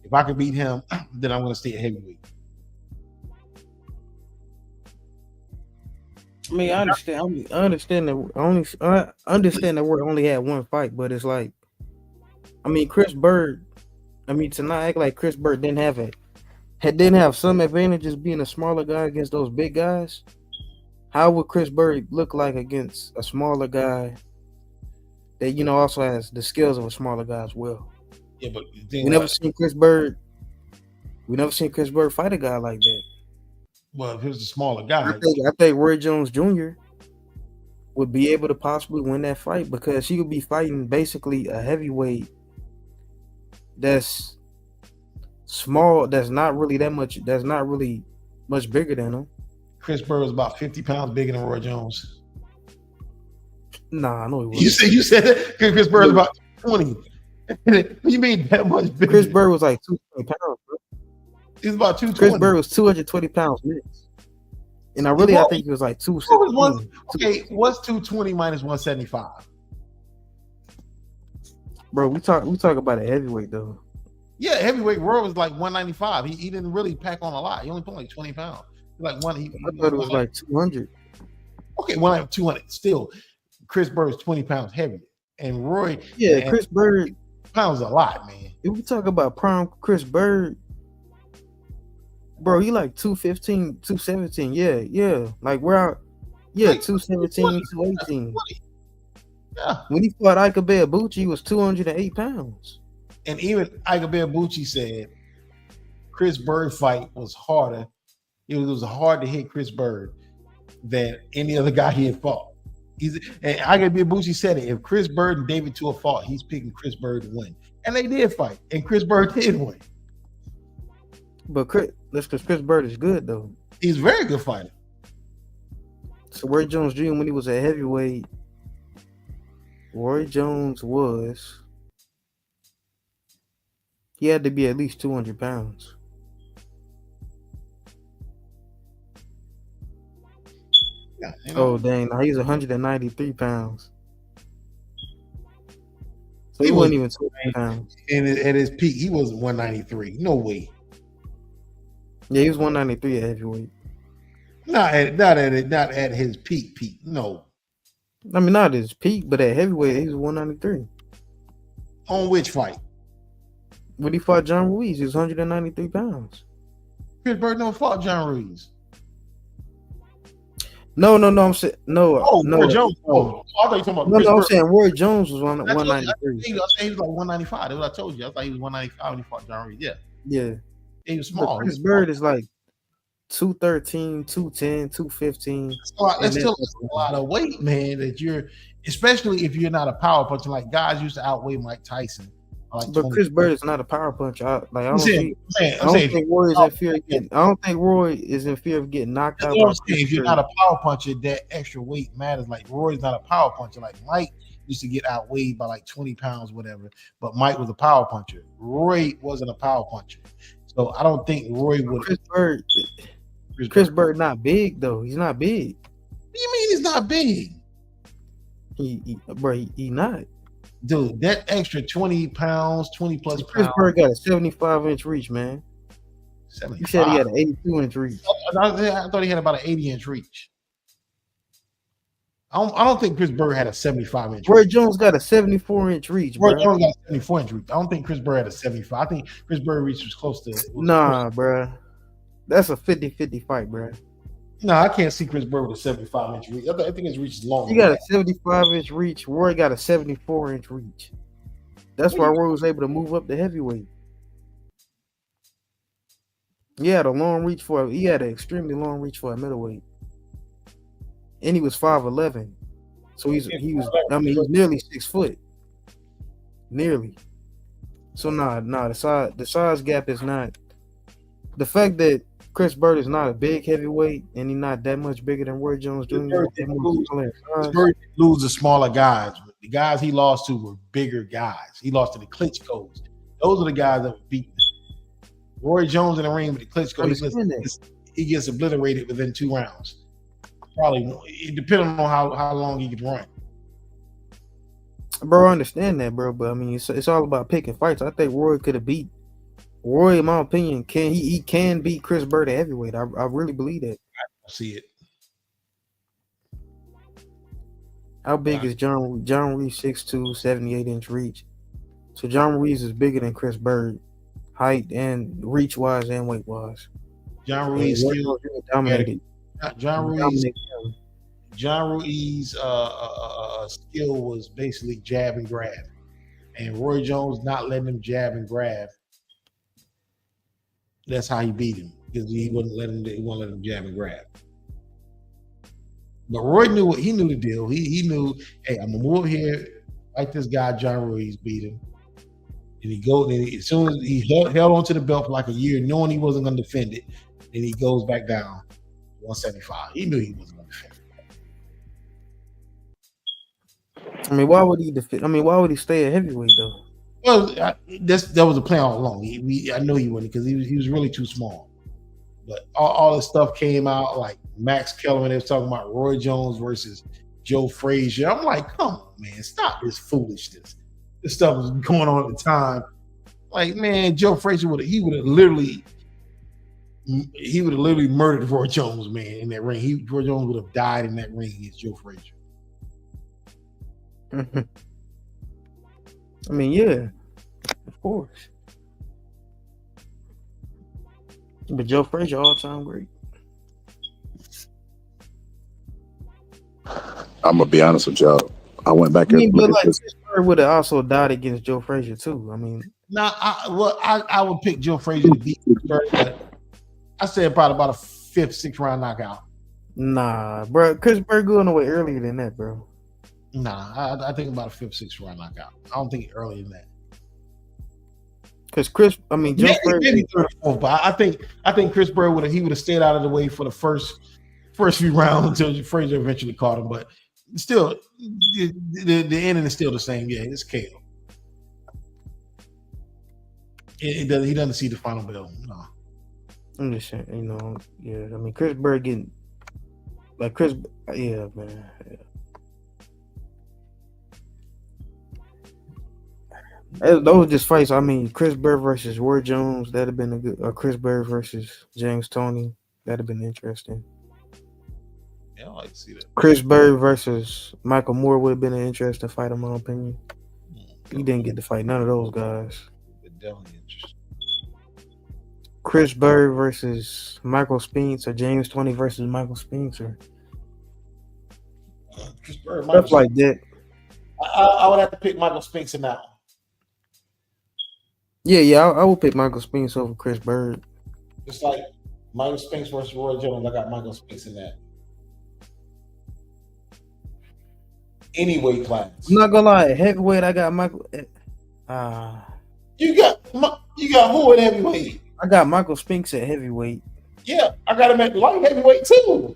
If I can beat him, then I'm going to stay at heavyweight. I mean, I understand that Roy only had one fight, but it's like, I mean, Chris Bird. I mean, to not act like Chris Bird didn't have some advantages being a smaller guy against those big guys. How would Chris Bird look like against a smaller guy that also has the skills of a smaller guy as well? Yeah, but we never seen Chris Bird fight a guy like that. Well, if he was a smaller guy, I think Roy Jones Jr. would be able to possibly win that fight because he would be fighting basically a heavyweight that's small, that's not really much bigger than him. Chris Bird was about 50 pounds bigger than Roy Jones. Nah, I know he was. You said that Chris Bird was about 20. You mean that much bigger? Chris Bird was like 220 pounds, bro. He was about 220. Chris Bird was 220 pounds minutes. And I think he was like 217. Okay, what's 220 minus 175? Bro, we talk about a heavyweight though. Yeah, heavyweight Roy was like 195. He didn't really pack on a lot. He only put like 20 pounds. Like one. I thought it was like 200. Okay, 200. Still, Chris Bird's 20 pounds heavier, and Roy. Yeah, Chris Bird pounds a lot, man. If we talk about prime Chris Bird, bro, he like 215, 217. Yeah. Like Yeah, Like, 217, 218. yeah. When he fought Ike Ibeabuchi, he was 208 pounds. And even Ike Ibeabuchi said Chris Bird fight was harder. It was hard to hit Chris Bird than any other guy he had fought. And Ike Ibeabuchi said it. If Chris Bird and David Tua fought, he's picking Chris Bird to win. And they did fight. And Chris Bird did win. But that's because Chris Bird is good, though. He's a very good fighter. So Roy Jones Jr., when he was a heavyweight, Roy Jones he had to be at least 200 pounds. Yeah, Oh, dang. Now he's 193 pounds. So he He wasn't was- even 200 pounds. And at his peak, he was 193. No way. Yeah, he was 193 at heavyweight. Not at his peak. No. I mean, not at his peak, but at heavyweight, he was 193. On which fight? When he fought John Ruiz, he was 193 pounds. Chris Bird never fought John Ruiz. No, I'm saying no. Roy Jones. I thought you were talking about No, Chris I'm Bird. saying Roy Jones was I told you- 193. I said he was like 195. That's what I told you. I thought he was 195 when he fought John Reed. Yeah, Yeah. he was But small. Chris Bird is like 213, 210, 215. That's still a lot of weight, man. That you're, especially if you're not a power puncher. Like guys used to outweigh Mike Tyson. Like But Chris Bird is not a power puncher. I don't think Roy is in fear of getting. I don't think Roy is in fear of getting knocked out. If you're not a power puncher, that extra weight matters. Like Roy's not a power puncher. Like Mike used to get outweighed by like 20 pounds, whatever. But Mike was a power puncher. Roy wasn't a power puncher. So I don't think Roy would. Chris Bird not big though. He's not big. What do you mean he's not big? He not. Dude, that extra 20 pounds, 20 plus Chris pounds. Bird got a 75-inch reach, man. 75. You said he had an 82-inch reach. I thought he had about an 80-inch reach. I don't think Chris Bird had a 75-inch Roy reach. Jones got a 74-inch reach, Roy bro. Jones got a 74-inch reach. I don't think Chris Bird had a 75. I think Chris Bird reach was close to. Nah, bro. That's a 50-50 fight, bro. No, I can't see Chris Bird with a 75-inch reach. I think his reach is long. He got a 75-inch reach. Roy got a 74-inch reach. That's why Roy was able to move up to heavyweight. He had an extremely long reach for a middleweight. And he was 5'11". So he's nearly 6 foot. Nearly. So the size gap is not the fact that Chris Bird is not a big heavyweight and he's not that much bigger than Roy Jones Jr. Chris Bird lose the smaller guys. The guys he lost to were bigger guys. He lost to the Klitschko's. Those are the guys that were beaten. Roy Jones in the ring with the Klitschko, he gets obliterated within 2 rounds. Probably, depending on how long he can run. Bro, I understand that, bro, but I mean, it's all about picking fights. I think Roy could have beat Roy, in my opinion, he can beat Chris Bird at heavyweight. I really believe that. I see it. How big is John Ruiz? 6'2", 78-inch reach. So John Ruiz is bigger than Chris Bird, height and reach wise and weight wise. John Ruiz still dominated. John Ruiz skill was basically jab and grab, and Roy Jones not letting him jab and grab. That's how he beat him, because he wouldn't let him jab and grab. But Roy knew the deal. He knew, hey, I'm gonna move here, like this guy John Ruiz beat him, and as soon as he held on to the belt for like a year, knowing he wasn't gonna defend it, then he goes back down 175. He knew he wasn't gonna defend it. I mean, why would he defend? I mean, why would he stay at heavyweight though? Well, that was a plan all along. I know he wouldn't, because he was really too small. But all this stuff came out, like Max Kellerman. They was talking about Roy Jones versus Joe Frazier. I'm like, come on, man, stop this foolishness. This stuff was going on at the time. Like, man, Joe Frazier would have literally murdered Roy Jones, man, in that ring. Roy Jones would have died in that ring against Joe Frazier. I mean, yeah, of course. But Joe Frazier, all-time great. I'm gonna be honest with y'all. I went back I and mean, looked but at like this. Chris Bird would have also died against Joe Frazier too. I mean, Now, I would pick Joe Frazier to beat Chris Bird, but I said probably about a 5th, 6th round knockout. nah, bro. Chris Bird going away earlier than that, bro. Nah, I think about a 5th, 6th round knockout. I don't think earlier than that. Because Joe Frazier. Maybe 3rd or 4th, but I think Chris Bird would have stayed out of the way for the first few rounds until Frazier eventually caught him. But still, the ending is still the same. Yeah, it's KO. He doesn't see the final bell. No. I'm just saying, you know, yeah. I mean, Chris Bird getting yeah, man. Yeah. Those just fights. I mean, Chris Bird versus Roy Jones, that'd have been a good. Or Chris Bird versus James Toney, that'd have been interesting. Yeah, I like to see that. Chris Bird versus Michael Moore would have been an interesting fight, in my opinion. He didn't get to fight none of those guys. Definitely interesting. Chris Bird versus Michael Spinks, or James Toney versus Michael Spinks, or Chris Bird, stuff like that. I would have to pick Michael Spinks in that one. Yeah, I would pick Michael Spinks over Chris Bird. Just like Michael Spinks versus Roy Jones, I got Michael Spinks in that. Any weight class. I'm not gonna lie, heavyweight, I got Michael. You got who at heavyweight? I got Michael Spinks at heavyweight. Yeah, I got him at light heavyweight too.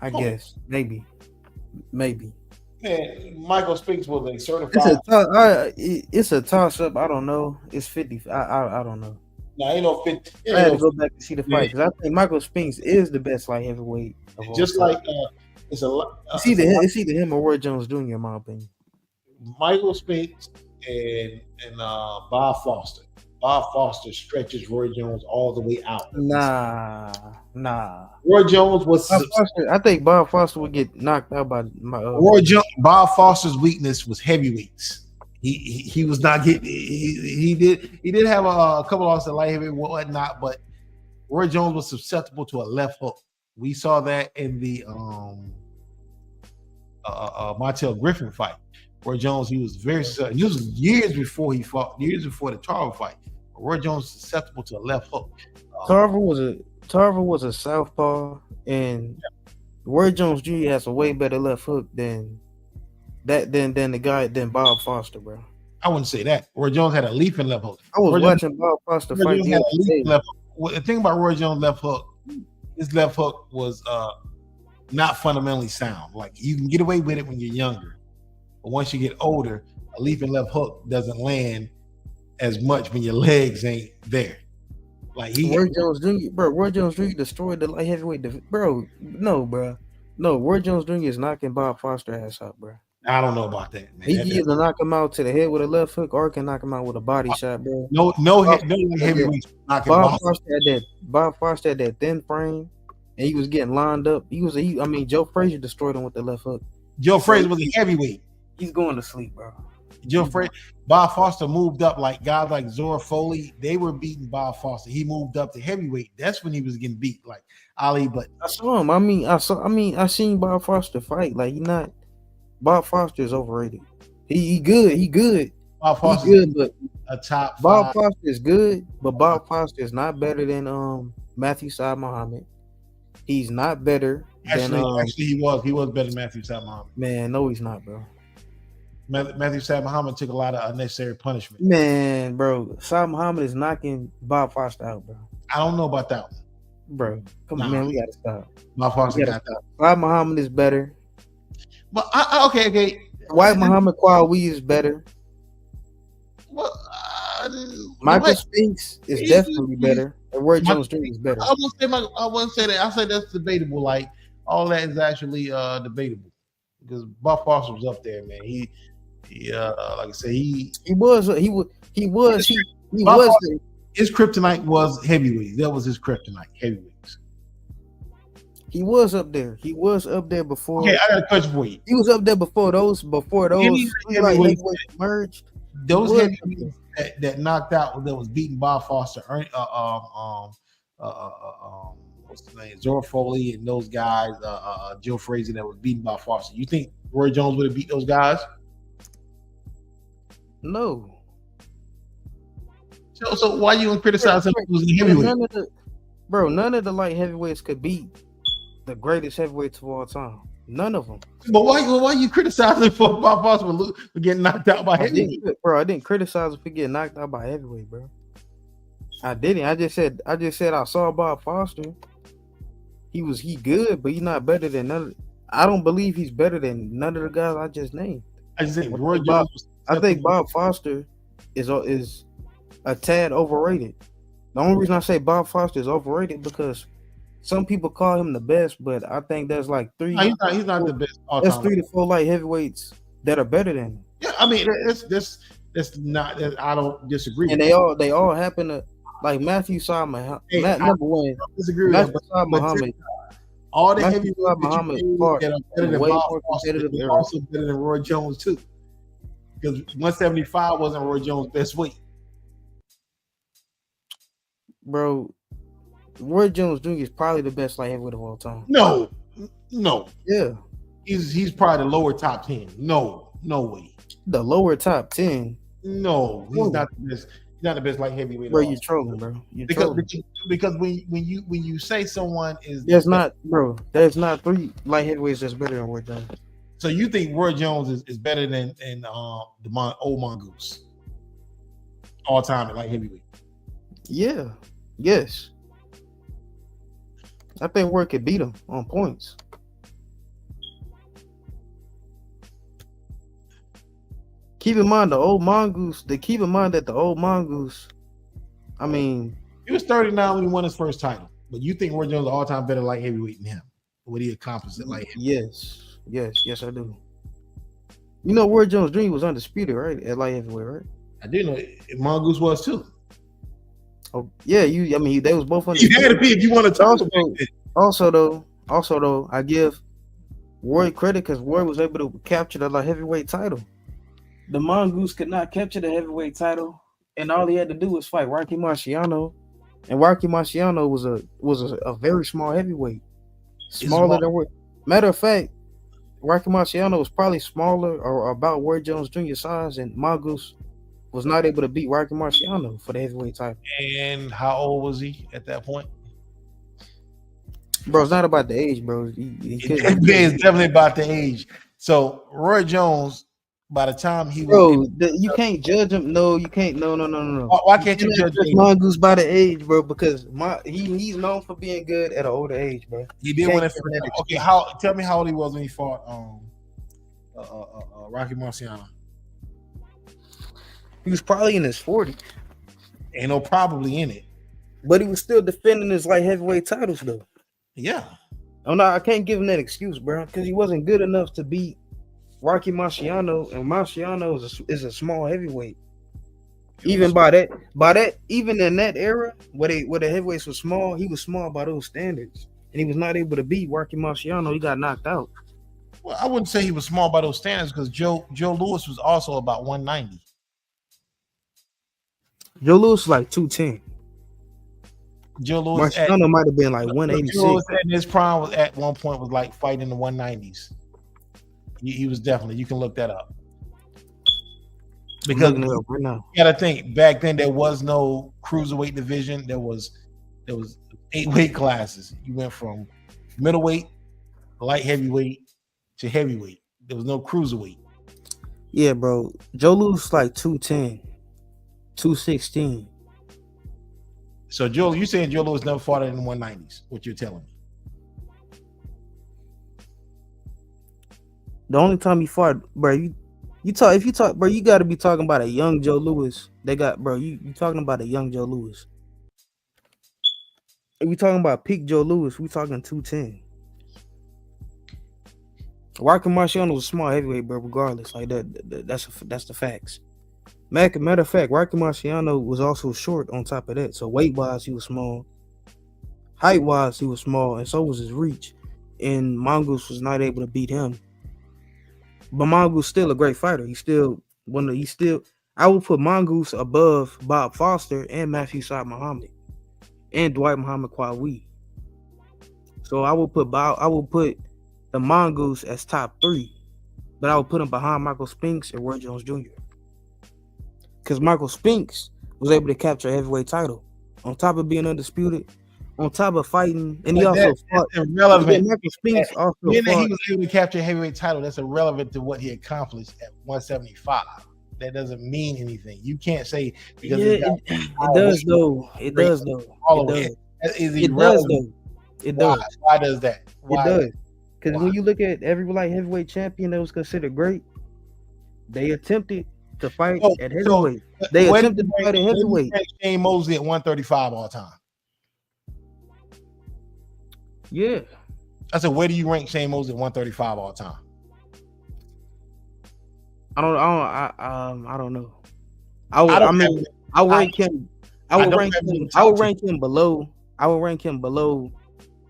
I guess maybe. Man, Michael Spinks was a certified. It's a toss up. I don't know. It's 50. I don't know. No, ain't no 50. I had to go back and see the fight because I think Michael Spinks is the best light heavyweight. Just like it's a lot. It's either him or Roy Jones Jr. in my opinion. Michael Spinks and Bob Foster. Bob Foster stretches Roy Jones all the way out. Nah. Roy Jones was. I think Bob Foster would get knocked out by my. Bob Foster's weakness was heavyweights. He was not getting. He did have a couple losses at light heavyweight and whatnot, but Roy Jones was susceptible to a left hook. We saw that in the Montel Griffin fight. Roy Jones, he was very. This was years before he fought. Years before the Tarver fight. Roy Jones was susceptible to a left hook. Tarver was a southpaw, and Roy Jones Jr. has a way better left hook than Bob Foster, bro. I wouldn't say that. Roy Jones had a leaping left hook. I was watching Bob Foster fight. The thing about Roy Jones' left hook, his left hook was not fundamentally sound. Like you can get away with it when you're younger, but once you get older, a leaping left hook doesn't land as much when your legs ain't there. Like Roy Jones Jr. destroyed the light heavyweight. Bro. Roy Jones Jr. is knocking Bob Foster ass out, bro. I don't know about that, man. He can either knock him out to the head with a left hook or can knock him out with a body shot, bro. No heavyweight knocking Bob Foster had that thin frame, and he was getting lined up. Joe Frazier destroyed him with the left hook. Joe Frazier was a heavyweight. He's going to sleep, bro. Bob Foster moved up like guys like Zora Foley. They were beating Bob Foster. He moved up to heavyweight. That's when he was getting beat, like Ali. But I saw him. I seen Bob Foster fight. Like Bob Foster is overrated. He good. He good. Bob Foster good, but a top. Bob Foster is good, but Bob Foster is not better than Matthew Saad Muhammad. He's not better. Actually, he was better than Matthew Saad Muhammad. Man, no, he's not, bro. Matthew Saad Muhammad took a lot of unnecessary punishment. Man, bro, Saad Muhammad is knocking Bob Foster out, bro. I don't know about that one, bro. Come on, man, we gotta stop. Bob Foster got that. Saad Muhammad is better. But okay. White Muhammad Kwawi is better. Well, Michael Spinks is definitely better. And Roy Jones Jr. is better. I wouldn't say that. I say that's debatable. Like all that is actually debatable because Bob Foster was up there, man. He like I said, he was. His kryptonite was heavyweight. That was his kryptonite, heavyweights. He was up there. He was up there before. Okay, I got a question for you. He was up there before those. Heavyweights merged. those was heavyweights that knocked out that was beaten by Foster, what's his name, Zora Foley, and those guys, Joe Frazier that was beaten by Foster. You think Roy Jones would have beat those guys? No. So why you gonna criticize him for losing heavyweight? None of the light heavyweights could beat the greatest heavyweights of all time. None of them. But why you criticizing for Bob Foster for getting knocked out by heavyweight? I didn't criticize him for getting knocked out by heavyweight, bro. I didn't. I just said I saw Bob Foster. He good, but he's not better than none. I don't believe he's better than none of the guys I just named. I just think Roy Jones. I think Bob Foster is a tad overrated. The only reason I say Bob Foster is overrated because some people call him the best, but I think there's like three. No, he's not the best. There's 3 to 4 light heavyweights that are better than him. Yeah, I mean that's not. I don't disagree. And they all happen to like Matthew Saad Muhammad. Number one, disagree Matthew with Saad Muhammad. All the Matthew heavyweights Saad Muhammad that are better than way Bob more Foster, competitive they're era. also better than Roy Jones too. Because 175 wasn't Roy Jones' best weight. Bro, Roy Jones Jr. is probably the best light heavyweight of all time. No. Yeah. He's probably the lower top 10. No way. The lower top 10. No, he's not the best. He's not the best light heavyweight. Bro, you're trolling, bro. Because when you say someone is there's not 3 light heavyweights that's better than Roy Jones. So you think Roy Jones is better than the old Mongoose all time at light heavyweight? Yeah. Yes. I think Roy could beat him on points. Keep in mind that the old Mongoose, I mean, he was 39 when he won his first title. But you think Roy Jones is all time better light heavyweight than him? What he accomplished at light heavyweight? Yes, I do. You know, Roy Jones Jr. was undisputed, right? At light heavyweight, right? I do know Mongoose was too. Oh yeah, they was both You undisputed. had to be if you want to talk about it. Also though, I give Roy credit because Roy was able to capture the light heavyweight title. The Mongoose could not capture the heavyweight title, and all he had to do was fight Rocky Marciano, and Rocky Marciano was a very small heavyweight, smaller than Roy. Matter of fact, Rocky Marciano was probably smaller or about Roy Jones Jr. size, and Mongoose was not able to beat Rocky Marciano for the heavyweight title. And how old was he at that point? Bro, it's not about the age, bro. It's definitely about the age. So Roy Jones, by the time he was, you can't judge him. No, you can't. No. Why can't you judge Mongoose by the age, bro? Because he's known for being good at an older age, bro. He did win it. Okay, tell me how old he was when he fought Rocky Marciano. He was probably in his 40s. Ain't no probably in it. But he was still defending his light heavyweight titles, though. Yeah. I can't give him that excuse, bro, because he wasn't good enough to beat Rocky Marciano, and Marciano is a small heavyweight. Even even in that era, where the heavyweights were small, he was small by those standards, and he was not able to beat Rocky Marciano. He got knocked out. Well, I wouldn't say he was small by those standards because Joe Louis was also about 190. Joe Louis was like 210. Joe Louis Marciano might have been like 186. Joe Louis in his prime was at one point was like fighting in the 190s. He was definitely. You can look that up. Because you gotta think back then there was no cruiserweight division. There was 8 weight classes. You went from middleweight, light heavyweight to heavyweight. There was no cruiserweight. Yeah, bro. Joe Louis was like 210, 216. So Joe, you saying Joe Louis never fought in the 190s? What you're telling me? The only time he fought, bro, you talk, bro, you got to be talking about a young Joe Louis. You talking about a young Joe Louis. If we talking about peak Joe Louis, we talking 210. Rocky Marciano was a small heavyweight, bro. Regardless, like that's the facts. Matter of fact, Rocky Marciano was also short on top of that. So weight wise, he was small. Height wise, he was small, and so was his reach. And Mongoose was not able to beat him. But Mongoose still a great fighter. I I would put Mongoose above Bob Foster and Matthew Saad Muhammad and Dwight Muhammad Kwawi. So I would put the Mongoose as top 3, but I would put him behind Michael Spinks and Roy Jones Jr. Because Michael Spinks was able to capture a heavyweight title on top of being undisputed, on top of fighting, and he But also fought. that's irrelevant. Michael Spinks also Being that fought. he was able to capture a heavyweight title, that's irrelevant to what he accomplished at 175. That doesn't mean anything. You can't say because It does though. It does though. all It the way. does. That is It does irrelevant. though. It Why? does. Why does that? Why? It does. Because Why? when you look at every light heavyweight champion that was considered great, they attempted to fight at heavyweight. They where attempted to fight at heavyweight. Shane Mosley at 135 all time. Yeah. I said, where do you rank Shane Mosley at 135 all time? I don't know. I would rank him below. I would rank him below,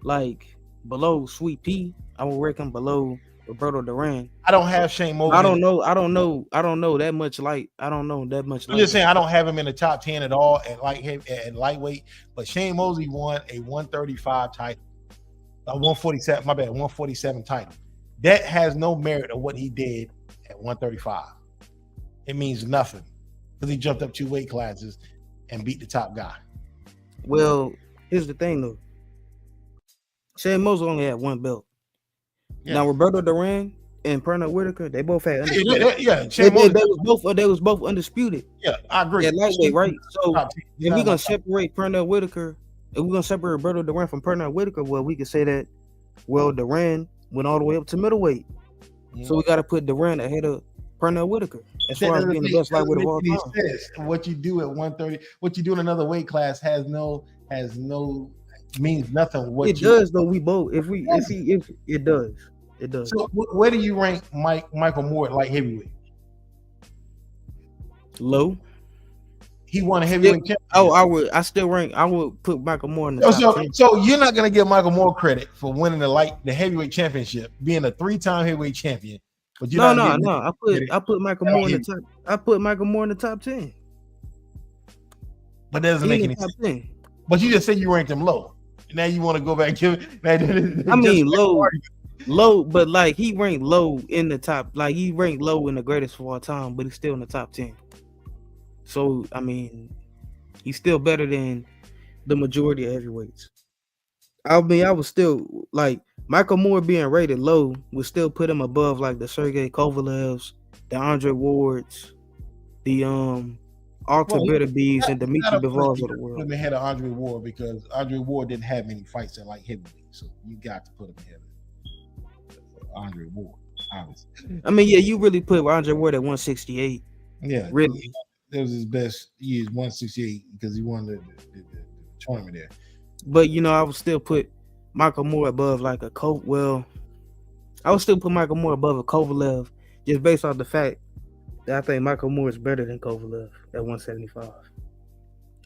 like below Sweet Pea. I would rank him below Roberto Duran. I don't have Shane Mosley. I don't know that much. I don't know that much. I'm just saying I don't have him in the top 10 at all at lightweight. But Shane Mosley won a 135 title, a 147. My bad, 147 title. That has no merit of what he did at 135. It means nothing because he jumped up 2 weight classes and beat the top guy. Well, here's the thing though. Shane Mosley only had 1 belt. Yeah. Now Roberto Duran and Pernell Whitaker, they both had undisputed. They was both undisputed. Yeah, I agree. At lightweight, right? So if we're gonna separate Pernell Whitaker, if we're gonna separate Roberto Duran from Pernell Whitaker, well, we could say that Duran went all the way up to middleweight. Yeah. So we got to put Duran ahead of Pernell Whitaker as far as being the best lightweight of all time. What you do at 130, what you do in another weight class means nothing. Does though. We both if it does. So where do you rank Michael Moore at light heavyweight? Low. He won a heavyweight championship. I would put Michael Moore in the top 10. So you're not gonna give Michael Moore credit for winning the heavyweight championship, being a 3-time heavyweight champion. But no. I put Michael Moore in the top. I put Michael Moore in the top 10. But that doesn't make any sense. But you just said you ranked him low. Now you want to go back to I mean low, but like he ranked low in the top. Like he ranked low in the greatest of all time, but he's still in the top 10. So I mean, he's still better than the majority of heavyweights. I mean, I was still like Michael Moore being rated low would still put him above like the Sergey Kovalevs, the Andre Wards, the Artur Beterbiev and Dimitri Bivol of the world. Put him ahead of Andre Ward because Andre Ward didn't have many fights at light heavyweight, so you got to put him ahead of Andre Ward. Obviously. I mean, yeah, you really put Andre Ward at 168. Yeah, really. That was his best years, 168, because he won the tournament there. But I would still put Michael Moore above like a I would still put Michael Moore above a Kovalev just based off the fact that I think Michael Moore is better than Kovalev at 175.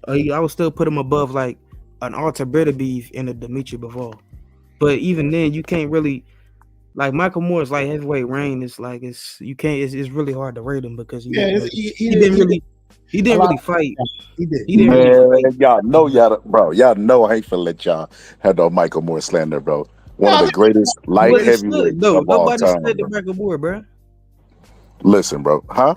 I would still put him above like an Artur Beterbiev and a Dimitri Bivol. But even then, you can't really like Michael Moore's like heavyweight reign. It's like it's really hard to rate him because he didn't really fight. He did. Y'all know Y'all know I ain't finna let y'all have no Michael Moore slander, bro. One of the greatest light heavyweights of all time. Nobody slandered Michael Moore, bro. Listen, bro. Huh?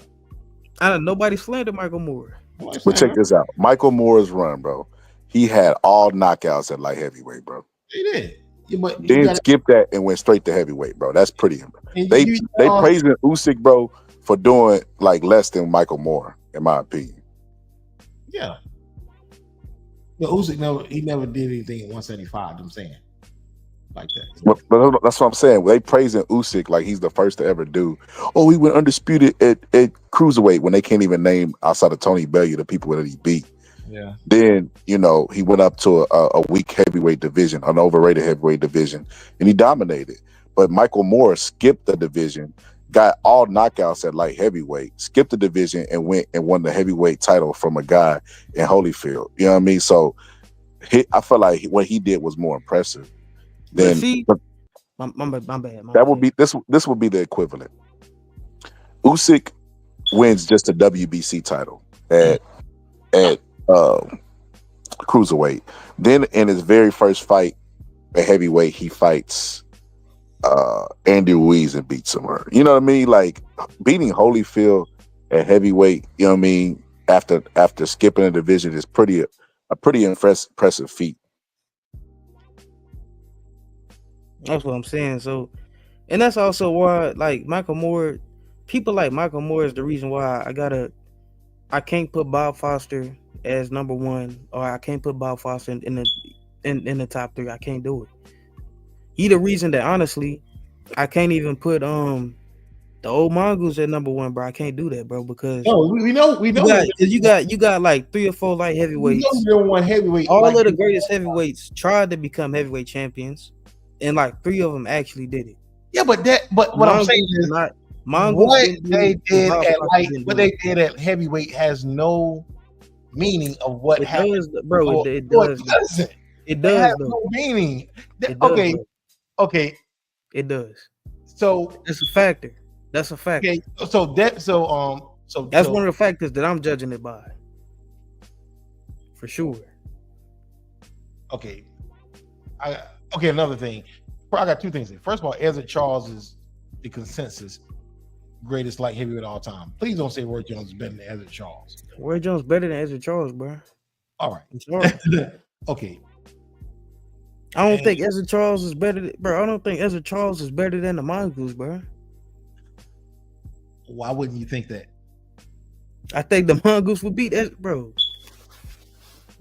Nobody slandered Michael Moore. But check this out. Michael Moore's run, bro. He had all knockouts at light heavyweight, bro. He did. Yeah, but then skipped that and went straight to heavyweight, bro. That's pretty. They praising Usyk, bro, for doing like less than Michael Moore, in my opinion. Yeah. But Usyk never did anything at 175. I'm saying like that. But that's what I'm saying. They praising Usyk like he's the first to ever do. Oh, he went undisputed at cruiserweight when they can't even name outside of Tony Bellew the people that he beat. Yeah. Then he went up to a weak heavyweight division, an overrated heavyweight division, and he dominated. But Michael Moore skipped the division, got all knockouts at light heavyweight, skipped the division, and went and won the heavyweight title from a guy in Holyfield. You know what I mean? So I felt like what he did was more impressive. Then my bad. This would be the equivalent. Usyk wins just a WBC title at cruiserweight. Then in his very first fight at heavyweight, he fights Andy Ruiz and beats him. You know what I mean? Like beating Holyfield at heavyweight, you know what I mean? After skipping a division is a pretty impressive feat. That's what I'm saying. So, and that's also why, like Michael Moore, people like Michael Moore is the reason why I can't put Bob Foster as number one, or I can't put Bob Foster in the top three. I can't do it. He the reason that honestly, I can't even put the old Mongoose at number one, bro. I can't do that, bro, because we know you got like 3 or 4 light heavyweights. We know one heavyweight. All of the greatest heavyweights tried to become heavyweight champions, and like 3 of them actually did it. Yeah, but what I'm saying is what they did at heavyweight has no meaning of what happened. It does. It has no meaning. Okay. It does. So that's a factor. That's a factor. Okay. So that's one of the factors that I'm judging it by. For sure. Okay. Another thing. I got 2 things here. First of all, Ezra Charles is the consensus greatest light heavyweight of all time. Please don't say Roy Jones is better than Ezra Charles. Roy Jones better than Ezra Charles, bro. All right. Okay. I don't think Ezra Charles is better, bro. I don't think Ezra Charles is better than the Mongoose, bro. Why wouldn't you think that? I think the Mongoose would beat Ezra, bro.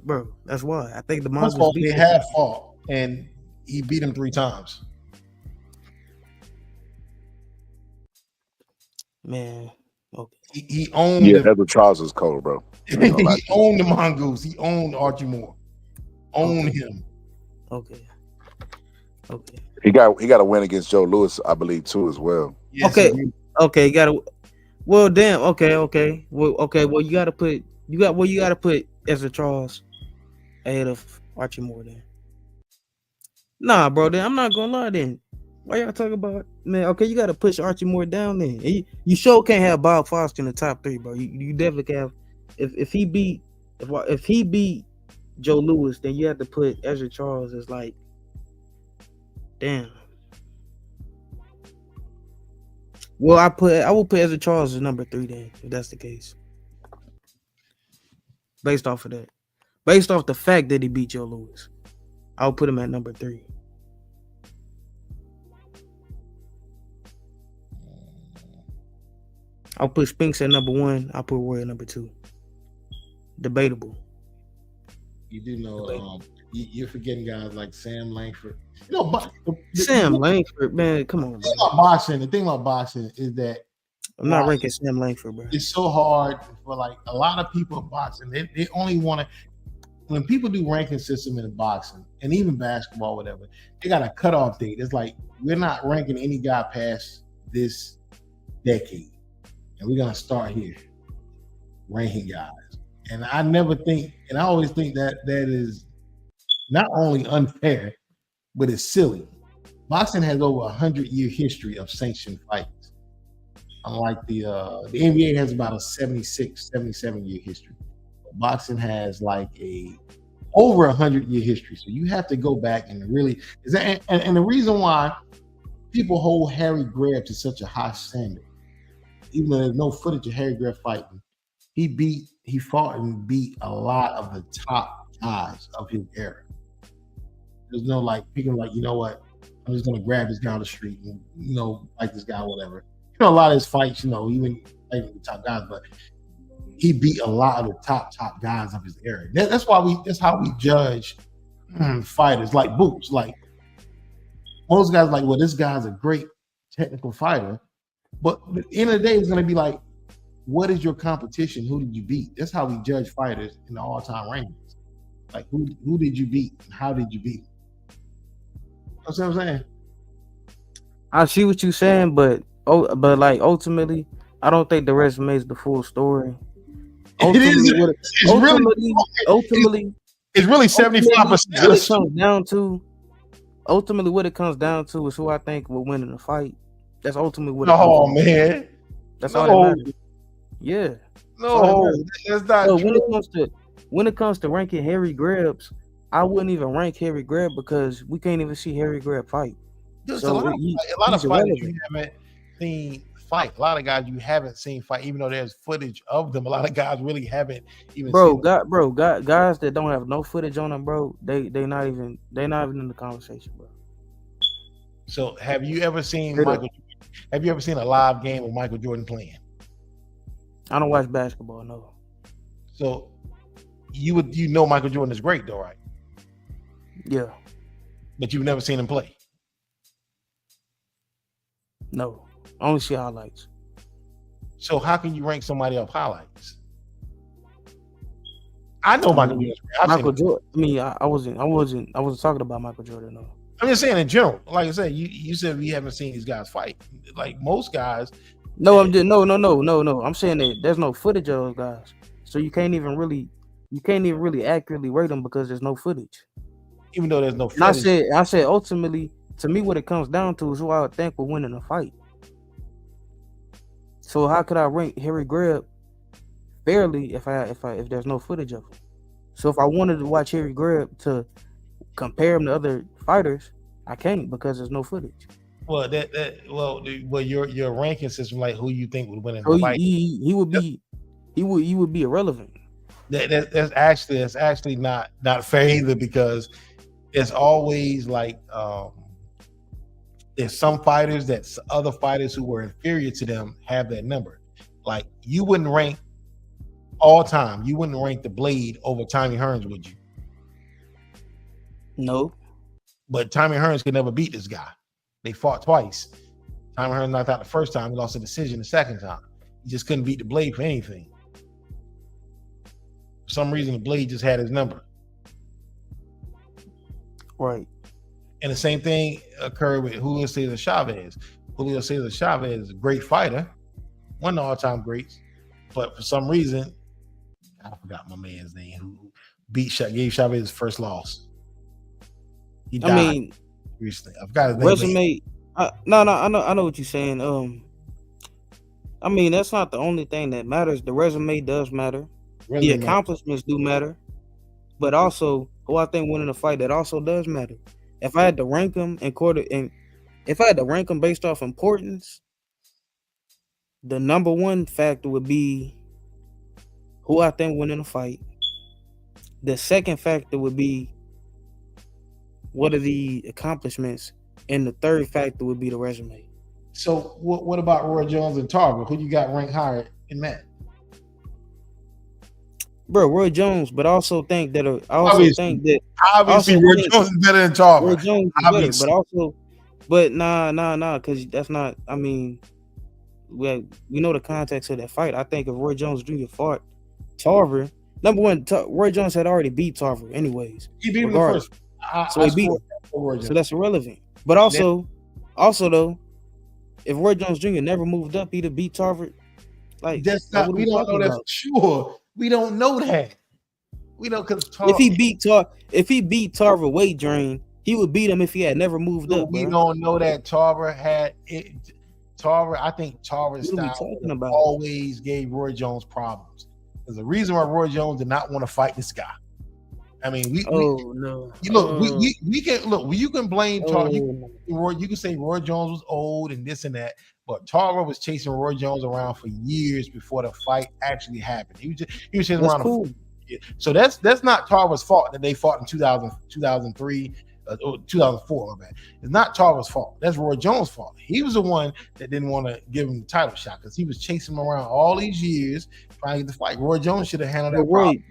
Bro, that's why I think the Mongoose. First of all, they have fought, and he beat him 3 times. Man, okay. He owned. Yeah, Ezra Charles is cold, bro. He owned the Mongoose. He owned Archie Moore. Owned him. Okay. He got a win against Joe Louis, I believe, too, as well. Yes, okay. Got to. Well, damn. Okay. Well, you got to put Ezra Charles ahead of Archie Moore. Then. Nah, bro. Then I'm not gonna lie. Then why y'all talking about, man? Okay, you got to push Archie Moore down. Then you sure can't have Bob Foster in the top 3, bro. You definitely can have. If he beat Joe Louis, then you have to put Ezra Charles as like, damn. Well, I will put Ezra Charles as number 3 then, if that's the case. Based off of that. Based off the fact that he beat Joe Louis. I'll put him at number 3. I'll put Spinks at number 1. I'll put Roy at number 2. Debatable. You do know you're forgetting guys like Sam Langford. Sam Langford, man, come on. The thing about boxing is that I'm not ranking Sam Langford, bro. It's so hard for like a lot of people in boxing. They only want to. When people do ranking system in boxing and even basketball, whatever, they got a cutoff date. It's like we're not ranking any guy past this decade, and we're gonna start here ranking guys. And I always think that is not only unfair, but it's silly. Boxing has over 100-year history of sanctioned fights. Unlike the NBA has about a 76, 77-year history. Boxing has like over 100-year history. So you have to go back and really, and the reason why people hold Harry Greb to such a high standard, even though there's no footage of Harry Greb fighting, he fought and beat a lot of the top guys of his era. There's no like picking like, you know what, I'm just gonna grab this guy on the street and like this guy, whatever. A lot of his fights, even like the top guys, but he beat a lot of the top guys of his era. That's how we judge fighters like Boots. Like most guys, like, well, this guy's a great technical fighter, but at the end of the day, it's gonna be like, what is your competition? Who did you beat? That's how we judge fighters in the all-time rankings. Like who did you beat and how did you beat him? That's what I'm saying. I see what you're saying, but like ultimately, I don't think the resume is the full story. Ultimately, it's really 75%. Ultimately, what it comes down to is who I think will win in the fight. That's ultimately what. Man, that's all that matters. Yeah. No, that's not So true. when it comes to ranking Harry Grebs, I wouldn't even rank Harry Greb because we can't even see Harry Greb fight. There's So a lot of he's fighters you irrelevant. haven't seen fight. A lot of guys you haven't seen fight, even though there's footage of them. A lot of guys really haven't even seen them. Guys that don't have no footage on them, bro, they not even in the conversation, bro. So, have you ever seen Straight up. Michael? Have you ever seen a live game of Michael Jordan playing? I don't watch basketball, no. So, you know Michael Jordan is great, though, right? Yeah, But you've never seen him play. no. I only see highlights. So, how can you rank somebody off highlights? I know Michael Jordan is great. I've seen Michael him. Jordan. I mean, I wasn't talking about Michael Jordan, no. I'm just saying in general. Like I said, you said we haven't seen these guys fight. Like most guys. No, I'm just no. I'm saying that there's no footage of those guys, so you can't even really accurately rate them because there's no footage. Even though there's no And footage. I said ultimately, to me, what it comes down to is who I would think will win in a fight. So how could I rank Harry Greb fairly if there's no footage of him? So if I wanted to watch Harry Greb to compare him to other fighters, I can't because there's no footage. Well, your ranking system, like who you think would win in So the fight. he would be irrelevant. That's actually not fair either, because it's always like there's some fighters that other fighters who were inferior to them have that number. Like you wouldn't rank all time. You wouldn't rank the Blade over Tommy Hearns, would you? No. But Tommy Hearns could never beat this guy. They fought twice. Tommy Hearns knocked out the first time. He lost a decision the second time. He just couldn't beat the Blade for anything. For some reason, the Blade just had his number. Right. And the same thing occurred with Julio Cesar Chavez. Julio Cesar Chavez is a great fighter, one of the all-time greats. But for some reason, I forgot my man's name, who gave Chavez his first loss. He died recently. I forgot his name. Resume. I know what you're saying. I mean, that's not the only thing that matters. The resume does matter. The accomplishments do matter. But also, who I think winning a fight, that also does matter. If I had to rank them if I had to rank them based off importance, the number one factor would be who I think winning a fight. The second factor would be what are the accomplishments, and the third factor would be the resume. So what about Roy Jones and Tarver? Who you got ranked higher in that? Bro, Roy Jones, but I also think that obviously Roy Jones is better than Tarver. Roy Jones is better, but also, nah, because that's not. I mean, we know the context of that fight. I think if Roy Jones Jr. fought Tarver, number one, Roy Jones had already beat Tarver, anyways. He beat him the first. So that's irrelevant. But also though, if Roy Jones Jr. never moved up, he'd have beat Tarver. Like that's not. We don't know that for sure. We don't know that. We don't, because if he beat Tarver weight drain, he would beat him if he had never moved up. We don't know that Tarver had it. Tarver, I think Tarver's style always gave Roy Jones problems. There's a reason why Roy Jones did not want to fight this guy. I mean, we can look. You can blame Tarver. You can say Roy Jones was old and this and that, but Tarver was chasing Roy Jones around for years before the fight actually happened. He was chasing around. Cool. So that's not Tarver's fault that they fought in 2003, 2004. Man, it's not Tarver's fault. That's Roy Jones' fault. He was the one that didn't want to give him the title shot because he was chasing him around all these years trying to get the fight. Roy Jones should have handled that problem.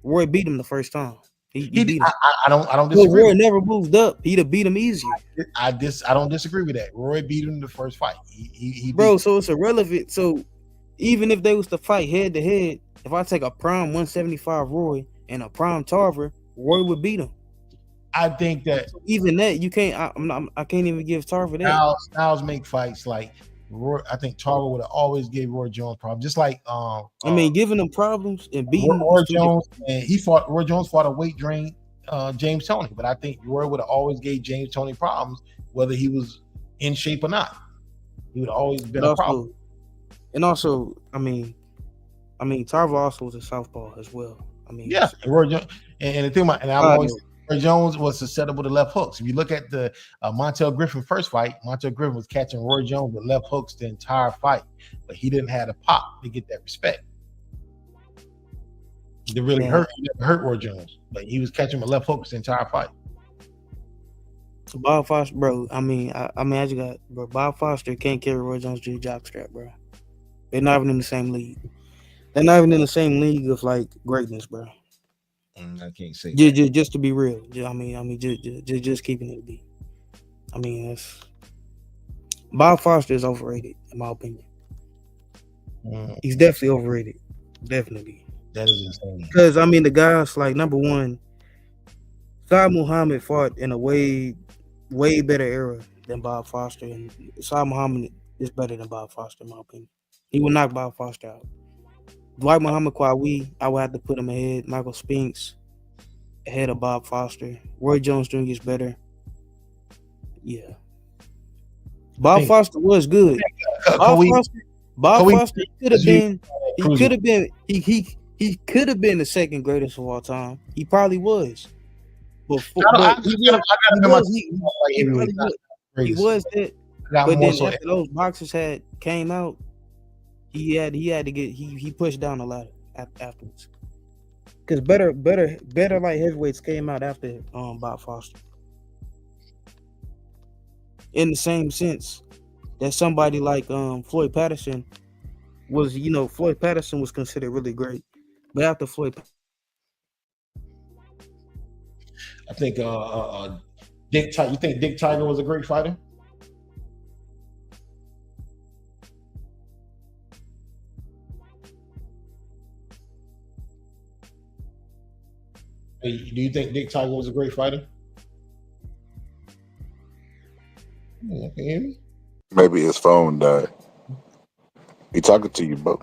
Roy beat him the first time. He beat him. I don't disagree. Roy never moved up. He'd have beat him easier. I don't disagree with that. Roy beat him the first fight. So it's irrelevant. So even if they was to fight head to head, if I take a prime 175 Roy and a prime Tarver, Roy would beat him. I think that even that you can't. I can't even give Tarver that. Styles make fights like Roy. I think Tarver would have always gave Roy Jones problems, just like giving him problems and beating Roy Jones. And Roy Jones fought a weight drain James Toney, but I think Roy would have always gave James Toney problems whether he was in shape or not. He would have always been a problem. And also, I mean, Tarver also was a southpaw as well. I mean, Yeah, and Roy Jones, and the thing about, and I've God, always no. said Roy Jones was susceptible to left hooks. If you look at the Montel Griffin first fight, Montel Griffin was catching Roy Jones with left hooks the entire fight, but he didn't have the pop to get that respect. It really Man. hurt. He never hurt Roy Jones, but he was catching with left hooks the entire fight. Bob Foster, bro. I mean, I just got, bro. Bob Foster can't carry Roy Jones to the jockstrap, bro. They're not even in the same league. They're not even in the same league of like greatness, bro. I can't say Just to be real. Just keeping it be. I mean, that's Bob Foster is overrated, in my opinion. He's definitely overrated. Definitely. that is insane. Because I mean, the guys like number one, Saad Muhammad fought in a way better era than Bob Foster, and Saad Muhammad is better than Bob Foster, in my opinion. He will knock Bob Foster out. Dwight Muhammad Kwawi, I would have to put him ahead. Michael Spinks ahead of Bob Foster. Roy Jones Jr. is better. Yeah. Bob Foster was good. Bob Foster could have been. He could have been the second greatest of all time. He probably was. He was that. But then after those boxers came out, he had to get he pushed down the ladder afterwards. Because better light heavyweights came out after Bob Foster. In the same sense that somebody like Floyd Patterson was, Floyd Patterson was considered really great, but after Floyd, I think Dick. You think Dick Tiger was a great fighter? Hey, do you think Dick Tiger was a great fighter? Can you hear me? Maybe his phone died. He talking to you, bro.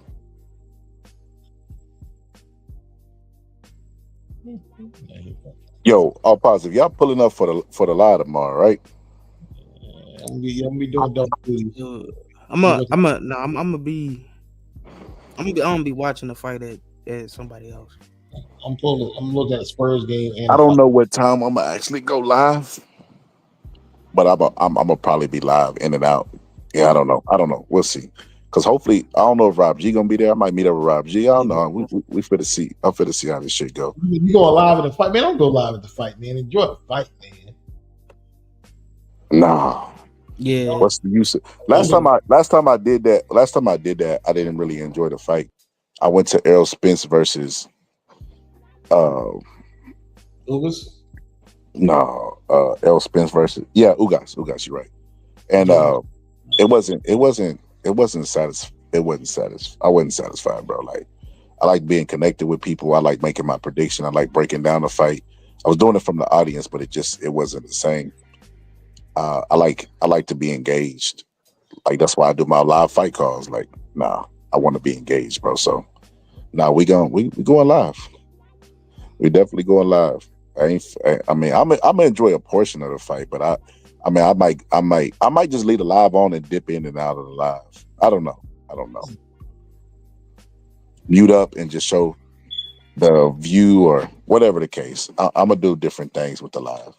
Yo, all positive. Y'all pulling up for the live tomorrow, right? I'm gonna be doing double duty. I'm gonna be watching the fight at somebody else. I'm looking at the Spurs game. And I don't know what time I'm gonna actually go live, but I'm gonna probably be live in and out. Yeah, I don't know. We'll see. Cause hopefully, I don't know if Rob G gonna be there. I might meet up with Rob G. I don't know. We fit to see. I'm fit to see how this shit go. You going live at the fight, man? Don't go live at the fight, man. Enjoy the fight, man. Nah. Yeah. What's the use? Last time I did that, I didn't really enjoy the fight. I went to Errol Spence versus Ugas? No, Errol Spence versus Ugas, you're right. And I wasn't satisfied, bro. Like, I like being connected with people. I like making my prediction. I like breaking down the fight. I was doing it from the audience, but it wasn't the same. I like to be engaged. Like, that's why I do my live fight calls. Like, I want to be engaged, bro. So we going live. We definitely going live. I'm gonna enjoy a portion of the fight, but I might just leave the live on and dip in and out of the live. I don't know. Mute up and just show the view or whatever the case. I'm gonna do different things with the live,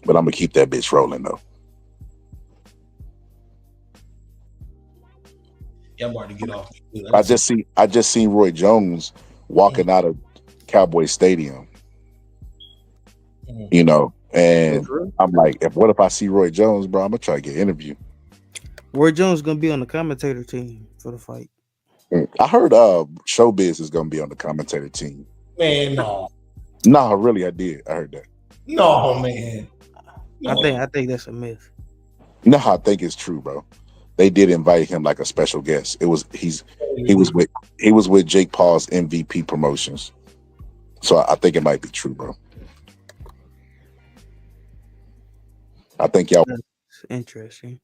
but I'm gonna keep that bitch rolling though. Yeah, I'm about to get off. I just seen Roy Jones walking out of Cowboy Stadium. You know, and I'm like, what if I see Roy Jones, bro? I'm gonna try to get an interview. Roy Jones is gonna be on the commentator team for the fight. I heard Showbiz is gonna be on the commentator team. Man, no. No, really, I did. I heard that. No, man. No. I think that's a myth. No, I think it's true, bro. They did invite him like a special guest. He was with Jake Paul's MVP promotions. So I think it might be true, bro. I think y'all. That's interesting.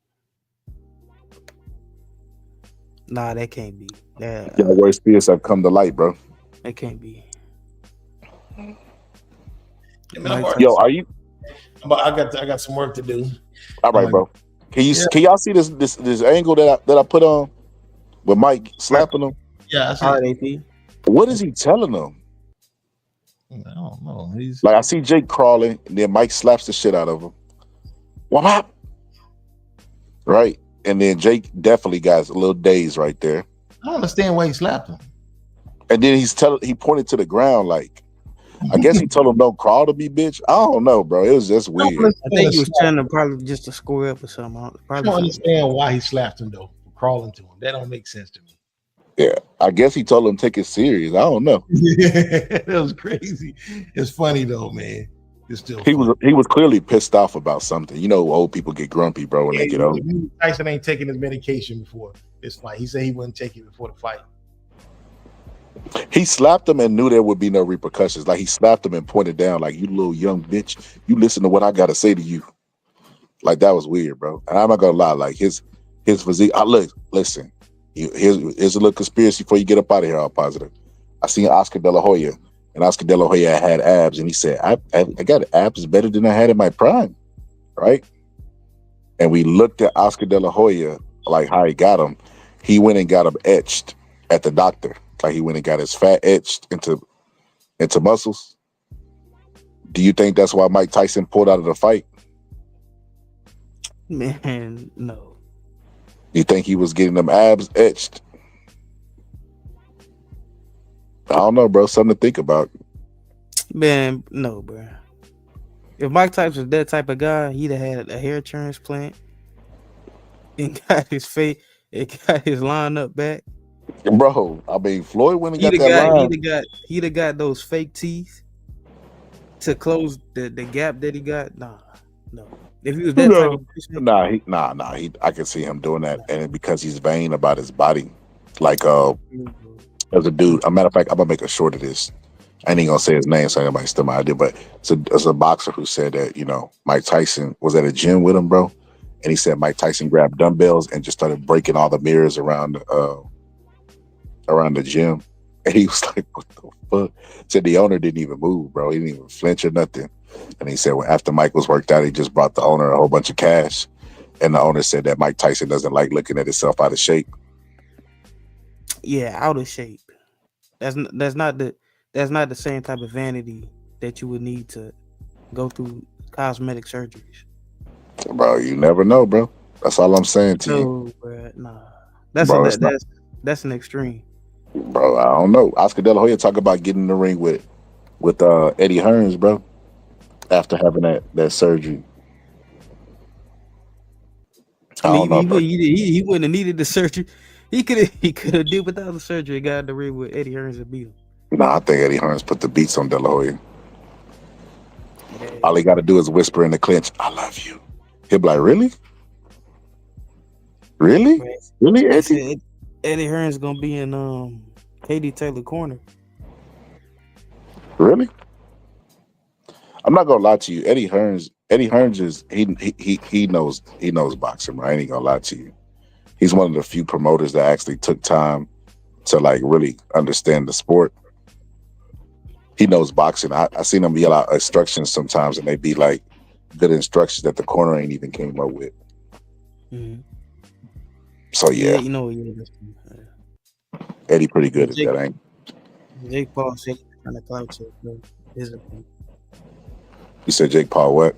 Nah, that can't be. Y'all worst fears have come to light, bro. That can't be. Yo, are you? I got some work to do. All right, bro. Can y'all see this angle that I put on? with Mike slapping him. Yeah, I see. All right, AP. What is he telling them? I don't know. He's Like I see Jake crawling, and then Mike slaps the shit out of him. What happened? Right, and then Jake definitely got a little dazed right there. I don't understand why he slapped him. And then he pointed to the ground like, I guess he told him don't crawl to me, bitch. I don't know, bro. It was just weird. I think he was trying to probably just to score up or something. I don't understand why he slapped him though, for crawling to him. That don't make sense to me. Yeah, I guess he told him take it serious. I don't know. That was crazy. It's funny though, man. It's still he was clearly pissed off about something. You know, old people get grumpy, bro, when they get old. Tyson ain't taking his medication before this fight. He said he wouldn't take it before the fight. He slapped him and knew there would be no repercussions. Like he slapped him and pointed down, like, you little young bitch, you listen to what I gotta say to you. Like that was weird, bro. And I'm not gonna lie, like his physique. Listen, here's a little conspiracy before you get up out of here. All positive. I seen Oscar De La Hoya, and Oscar De La Hoya had abs, and he said, I got abs better than I had in my prime, right? And we looked at Oscar De La Hoya, like how he got him. He went and got him etched at the doctor. Like he went and got his fat etched into muscles. Do you think that's why Mike Tyson pulled out of the fight? Man, no. You think he was getting them abs etched? I don't know, bro. Something to think about. Man, no, bro. If Mike Tyson was that type of guy, he'd have had a hair transplant and got his face, it got his line up back. Bro, I mean, Floyd went and got that line. He'd have got those fake teeth to close the gap that he got. No. If he was that type of person, I can see him doing that, and because he's vain about his body. Like, as a dude, a matter of fact, I'm gonna make a short of this. I ain't gonna say his name so anybody steal my idea, but it's a boxer who said that, you know, Mike Tyson was at a gym with him, bro, and he said Mike Tyson grabbed dumbbells and just started breaking all the mirrors around the gym, and he was like, "What the fuck?" Said the owner didn't even move, bro. He didn't even flinch or nothing. And he said, well, after Mike was worked out, he just brought the owner a whole bunch of cash, and the owner said that Mike Tyson doesn't like looking at himself out of shape. Yeah, out of shape. That's not the same type of vanity that you would need to go through cosmetic surgeries. Bro, you never know, bro. That's all I'm saying to you. Bro, nah. That's an extreme. Bro, I don't know. Oscar De La Hoya talk about getting in the ring with Eddie Hearns, bro, after having that surgery. I don't know. He wouldn't have needed the surgery. He could have did without the surgery and got in the ring with Eddie Hearns and beat him. Nah, I think Eddie Hearns put the beats on De La Hoya. All he got to do is whisper in the clinch, "I love you." He'll be like, "Really? Really? Really, Eddie?" Eddie Hearns gonna be in Katie Taylor corner. Really? I'm not gonna lie to you. Eddie Hearns is he knows boxing, right? I ain't gonna lie to you. He's one of the few promoters that actually took time to like really understand the sport. He knows boxing. I seen him yell out instructions sometimes, and they be like good instructions that the corner ain't even came up with. Mm-hmm. So yeah, Eddie pretty good at that, ain't? Jake Paul said he's kind of clout to his opinion. You said Jake Paul what?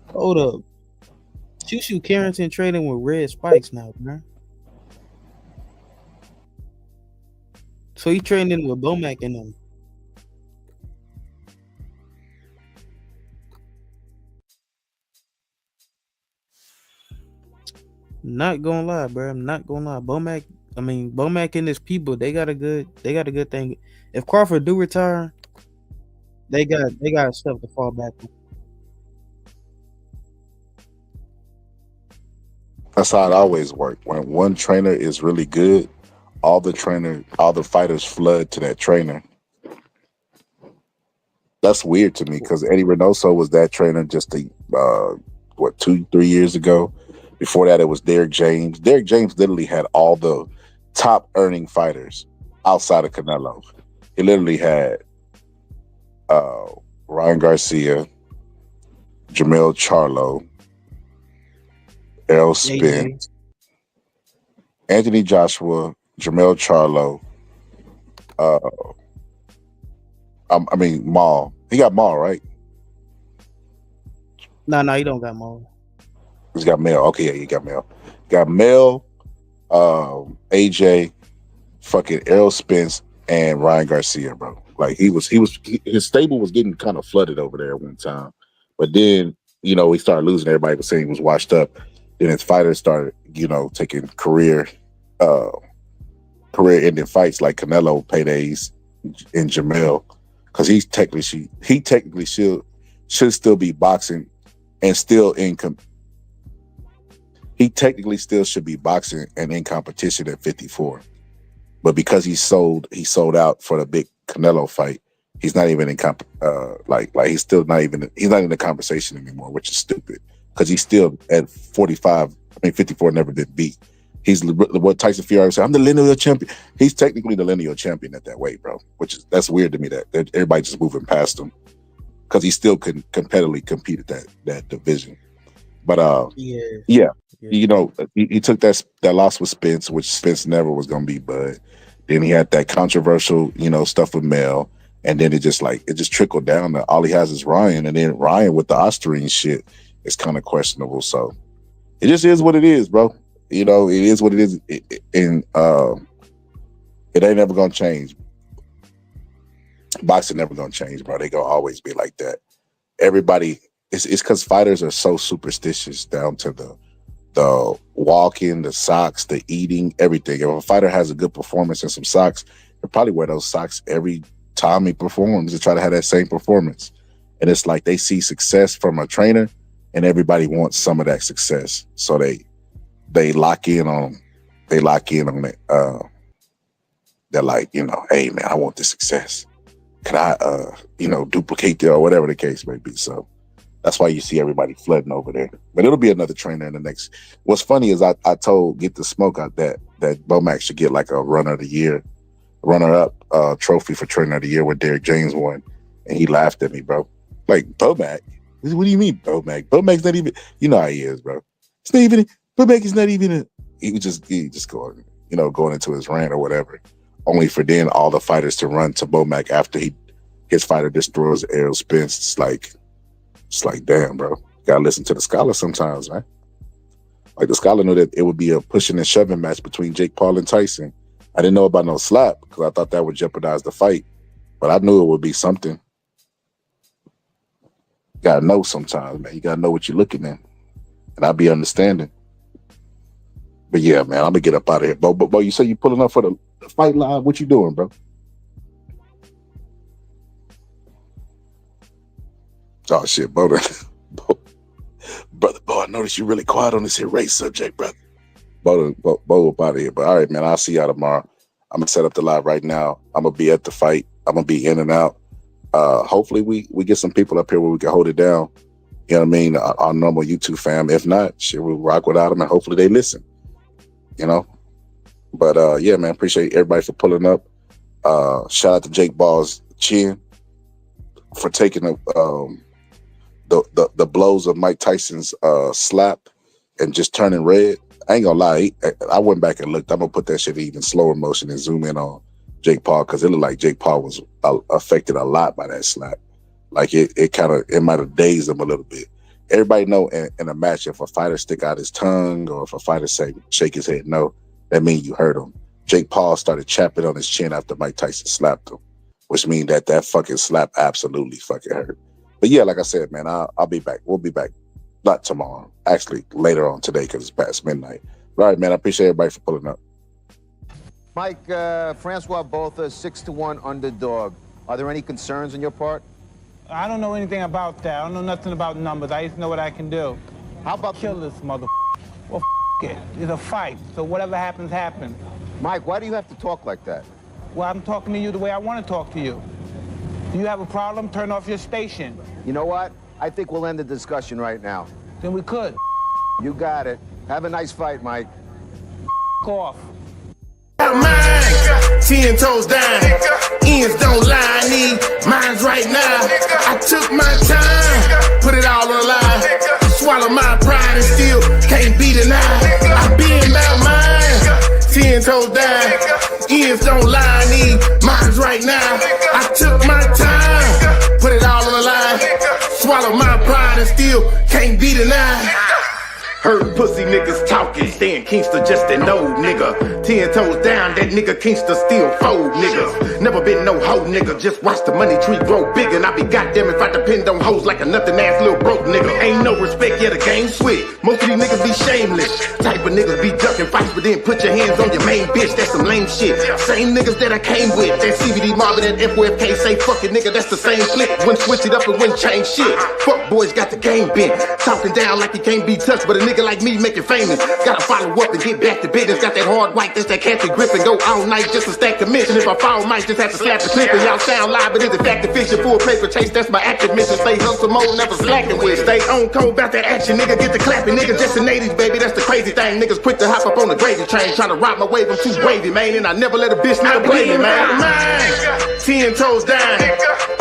Hold up. Shushu Carrington trading with Red Spikes now, man. So he trading with Bomac and them. Not gonna lie, bro. I'm not gonna lie. Bomac and his people, they got a good thing. If Crawford do retire, they got stuff to fall back on. That's how it always worked. When one trainer is really good, all the fighters flood to that trainer. That's weird to me because Eddie Reynoso was that trainer just 2-3 years ago. Before that, it was Derrick James. Derrick James literally had all the top earning fighters outside of Canelo. He literally had Ryan Garcia, Jamel Charlo, Errol Spence, Anthony Joshua, Jamel Charlo. I mean Maul. He got Maul, right? No, he don't got more. He's got Mel. Okay, yeah, he got Mel. Got Mel, AJ, fucking Errol Spence, and Ryan Garcia, bro. Like his stable was getting kind of flooded over there at one time, but then he started losing. Everybody was saying he was washed up. Then his fighters started, taking career-ending fights like Canelo paydays and Jamel, because he technically should still be boxing and still he technically still should be boxing and in competition at 54, but because he sold out for the big Canelo fight, he's not even in he's not in the conversation anymore, which is stupid because he's still at 45. 54 never did beat. He's what Tyson Fury said. I'm the lineal champion. He's technically the lineal champion at that weight, bro. That's weird to me that everybody just moving past him because he still can competitively compete at that division. But yeah. He took that loss with Spence, which Spence never was gonna be Bud. Then he had that controversial, stuff with Mel, and then it just trickled down to all he has is Ryan, and then Ryan with the Osterine shit is kind of questionable. So it just is what it is, bro. It is what it is, and it ain't never gonna change. Boxing never gonna change, bro. They gonna always be like that. Everybody, it's because fighters are so superstitious down to the walking, the socks, the eating, everything. If a fighter has a good performance and some socks, he'll probably wear those socks every time he performs to try to have that same performance. And it's like they see success from a trainer, and everybody wants some of that success, so they lock in on it. They're like, hey man, I want this success. Can I duplicate that or whatever the case may be? So that's why you see everybody flooding over there. But it'll be another trainer in the next. What's funny is I told Get the Smoke out that Bomac should get like a runner-up trophy for trainer of the year when Derek James won, and he laughed at me, bro. Like, Bomac? What do you mean Bomac? Bomac's not even. You know how he is, bro. It's not even. Bomac is not even. He just going into his rant or whatever, only for then all the fighters to run to Bomac after his fighter destroys Errol Spence. It's like, damn, bro. You gotta listen to the scholar sometimes, man. Like, the scholar knew that it would be a pushing and shoving match between Jake Paul and Tyson. I didn't know about no slap because I thought that would jeopardize the fight, but I knew it would be something. You gotta know sometimes, man. You gotta know what you're looking at, and I'll be understanding. But yeah, man, I'm gonna get up out of here. Bo, you say you pulling up for the fight live? What you doing, bro? Oh shit, Bo, brother, I noticed you really quiet on this here race subject, brother. Bo up out of here. But all right, man, I'll see y'all tomorrow. I'm gonna set up the live right now. I'm gonna be at the fight. I'm gonna be in and out. Hopefully we get some people up here where we can hold it down. You know what I mean? Our normal YouTube fam. If not, shit, we'll rock without them, and hopefully they listen. But yeah, man, appreciate everybody for pulling up. Shout out to Jake Ball's chin for taking the blows of Mike Tyson's slap and just turning red. I ain't gonna lie, I went back and looked. I'm gonna put that shit in even slower motion and zoom in on Jake Paul, because it looked like Jake Paul was affected a lot by that slap. Like it might have dazed him a little bit. Everybody know in a match, if a fighter stick out his tongue or if a fighter shake his head no, that means you hurt him. Jake Paul started chapping on his chin after Mike Tyson slapped him, which means that fucking slap absolutely fucking hurt. But yeah, like I said, man, I'll be back. We'll be back. Not tomorrow. Actually, later on today because it's past midnight. All right, man. I appreciate everybody for pulling up. Mike, Francois Botha, 6-1 underdog. Are there any concerns on your part? I don't know anything about that. I don't know nothing about numbers. I just know what I can do. How about kill this mother? Well, it. It's a fight. So whatever happens, happens. Mike, why do you have to talk like that? Well, I'm talking to you the way I want to talk to you. Do you have a problem? Turn off your station. You know what? I think we'll end the discussion right now. Then we could. You got it. Have a nice fight, Mike. Off. Mine, 10 toes down. Ends don't lie, I need mines right now. I took my time, put it all on the line. Swallow my pride and still can't be denied. I been about mine 10 toes down. Ends don't lie, I need mines right now. I took my time, put it all on the line. Swallow my pride and still can't be denied. Heard pussy niggas talking, staying Kingston just an old nigga. 10 toes down, that nigga Kingston still fold niggas. Never been no hoe nigga, just watch the money tree grow bigger. And I be goddamn if I depend on hoes like a nothing ass little broke nigga. Ain't no respect, yeah the game switch. Most of these niggas be shameless. Type of niggas be ducking fights, but then put your hands on your main bitch. That's some lame shit. Same niggas that I came with. That CBD Marvin, that FOFK say fuck it nigga, that's the same flip. Wouldn't switch it up and wouldn't change shit. Fuck boys got the game bent. Talking down like he can't be touched, but a nigga like me make it famous. Gotta follow up and get back to business. Got that hard white, that's that catchy grip and go all night just to stack commission. If I fall, might just have to slap the clip and y'all sound live, but it's a fact of fiction. Full paper chase, that's my active mission. Stay hustle mode, never slacking with. Stay on code about that action, nigga. Get the clapping, nigga. Just the 80s, baby. That's the crazy thing. Niggas quick to hop up on the gravy train, trying to ride my wave. I'm too wavy, man, and I never let a bitch never play me, man. 10 toes down,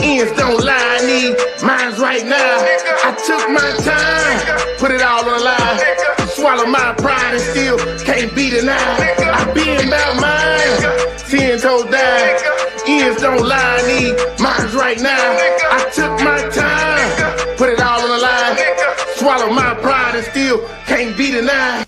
ends don't lie. I need mines right now. I took my time, put it all on the line. Swallow my pride and still can't be denied. I been about mine, 10 toes down, ends don't lie. I need mines right now. I took my time, put it all on the line. Swallow my pride and still can't be denied.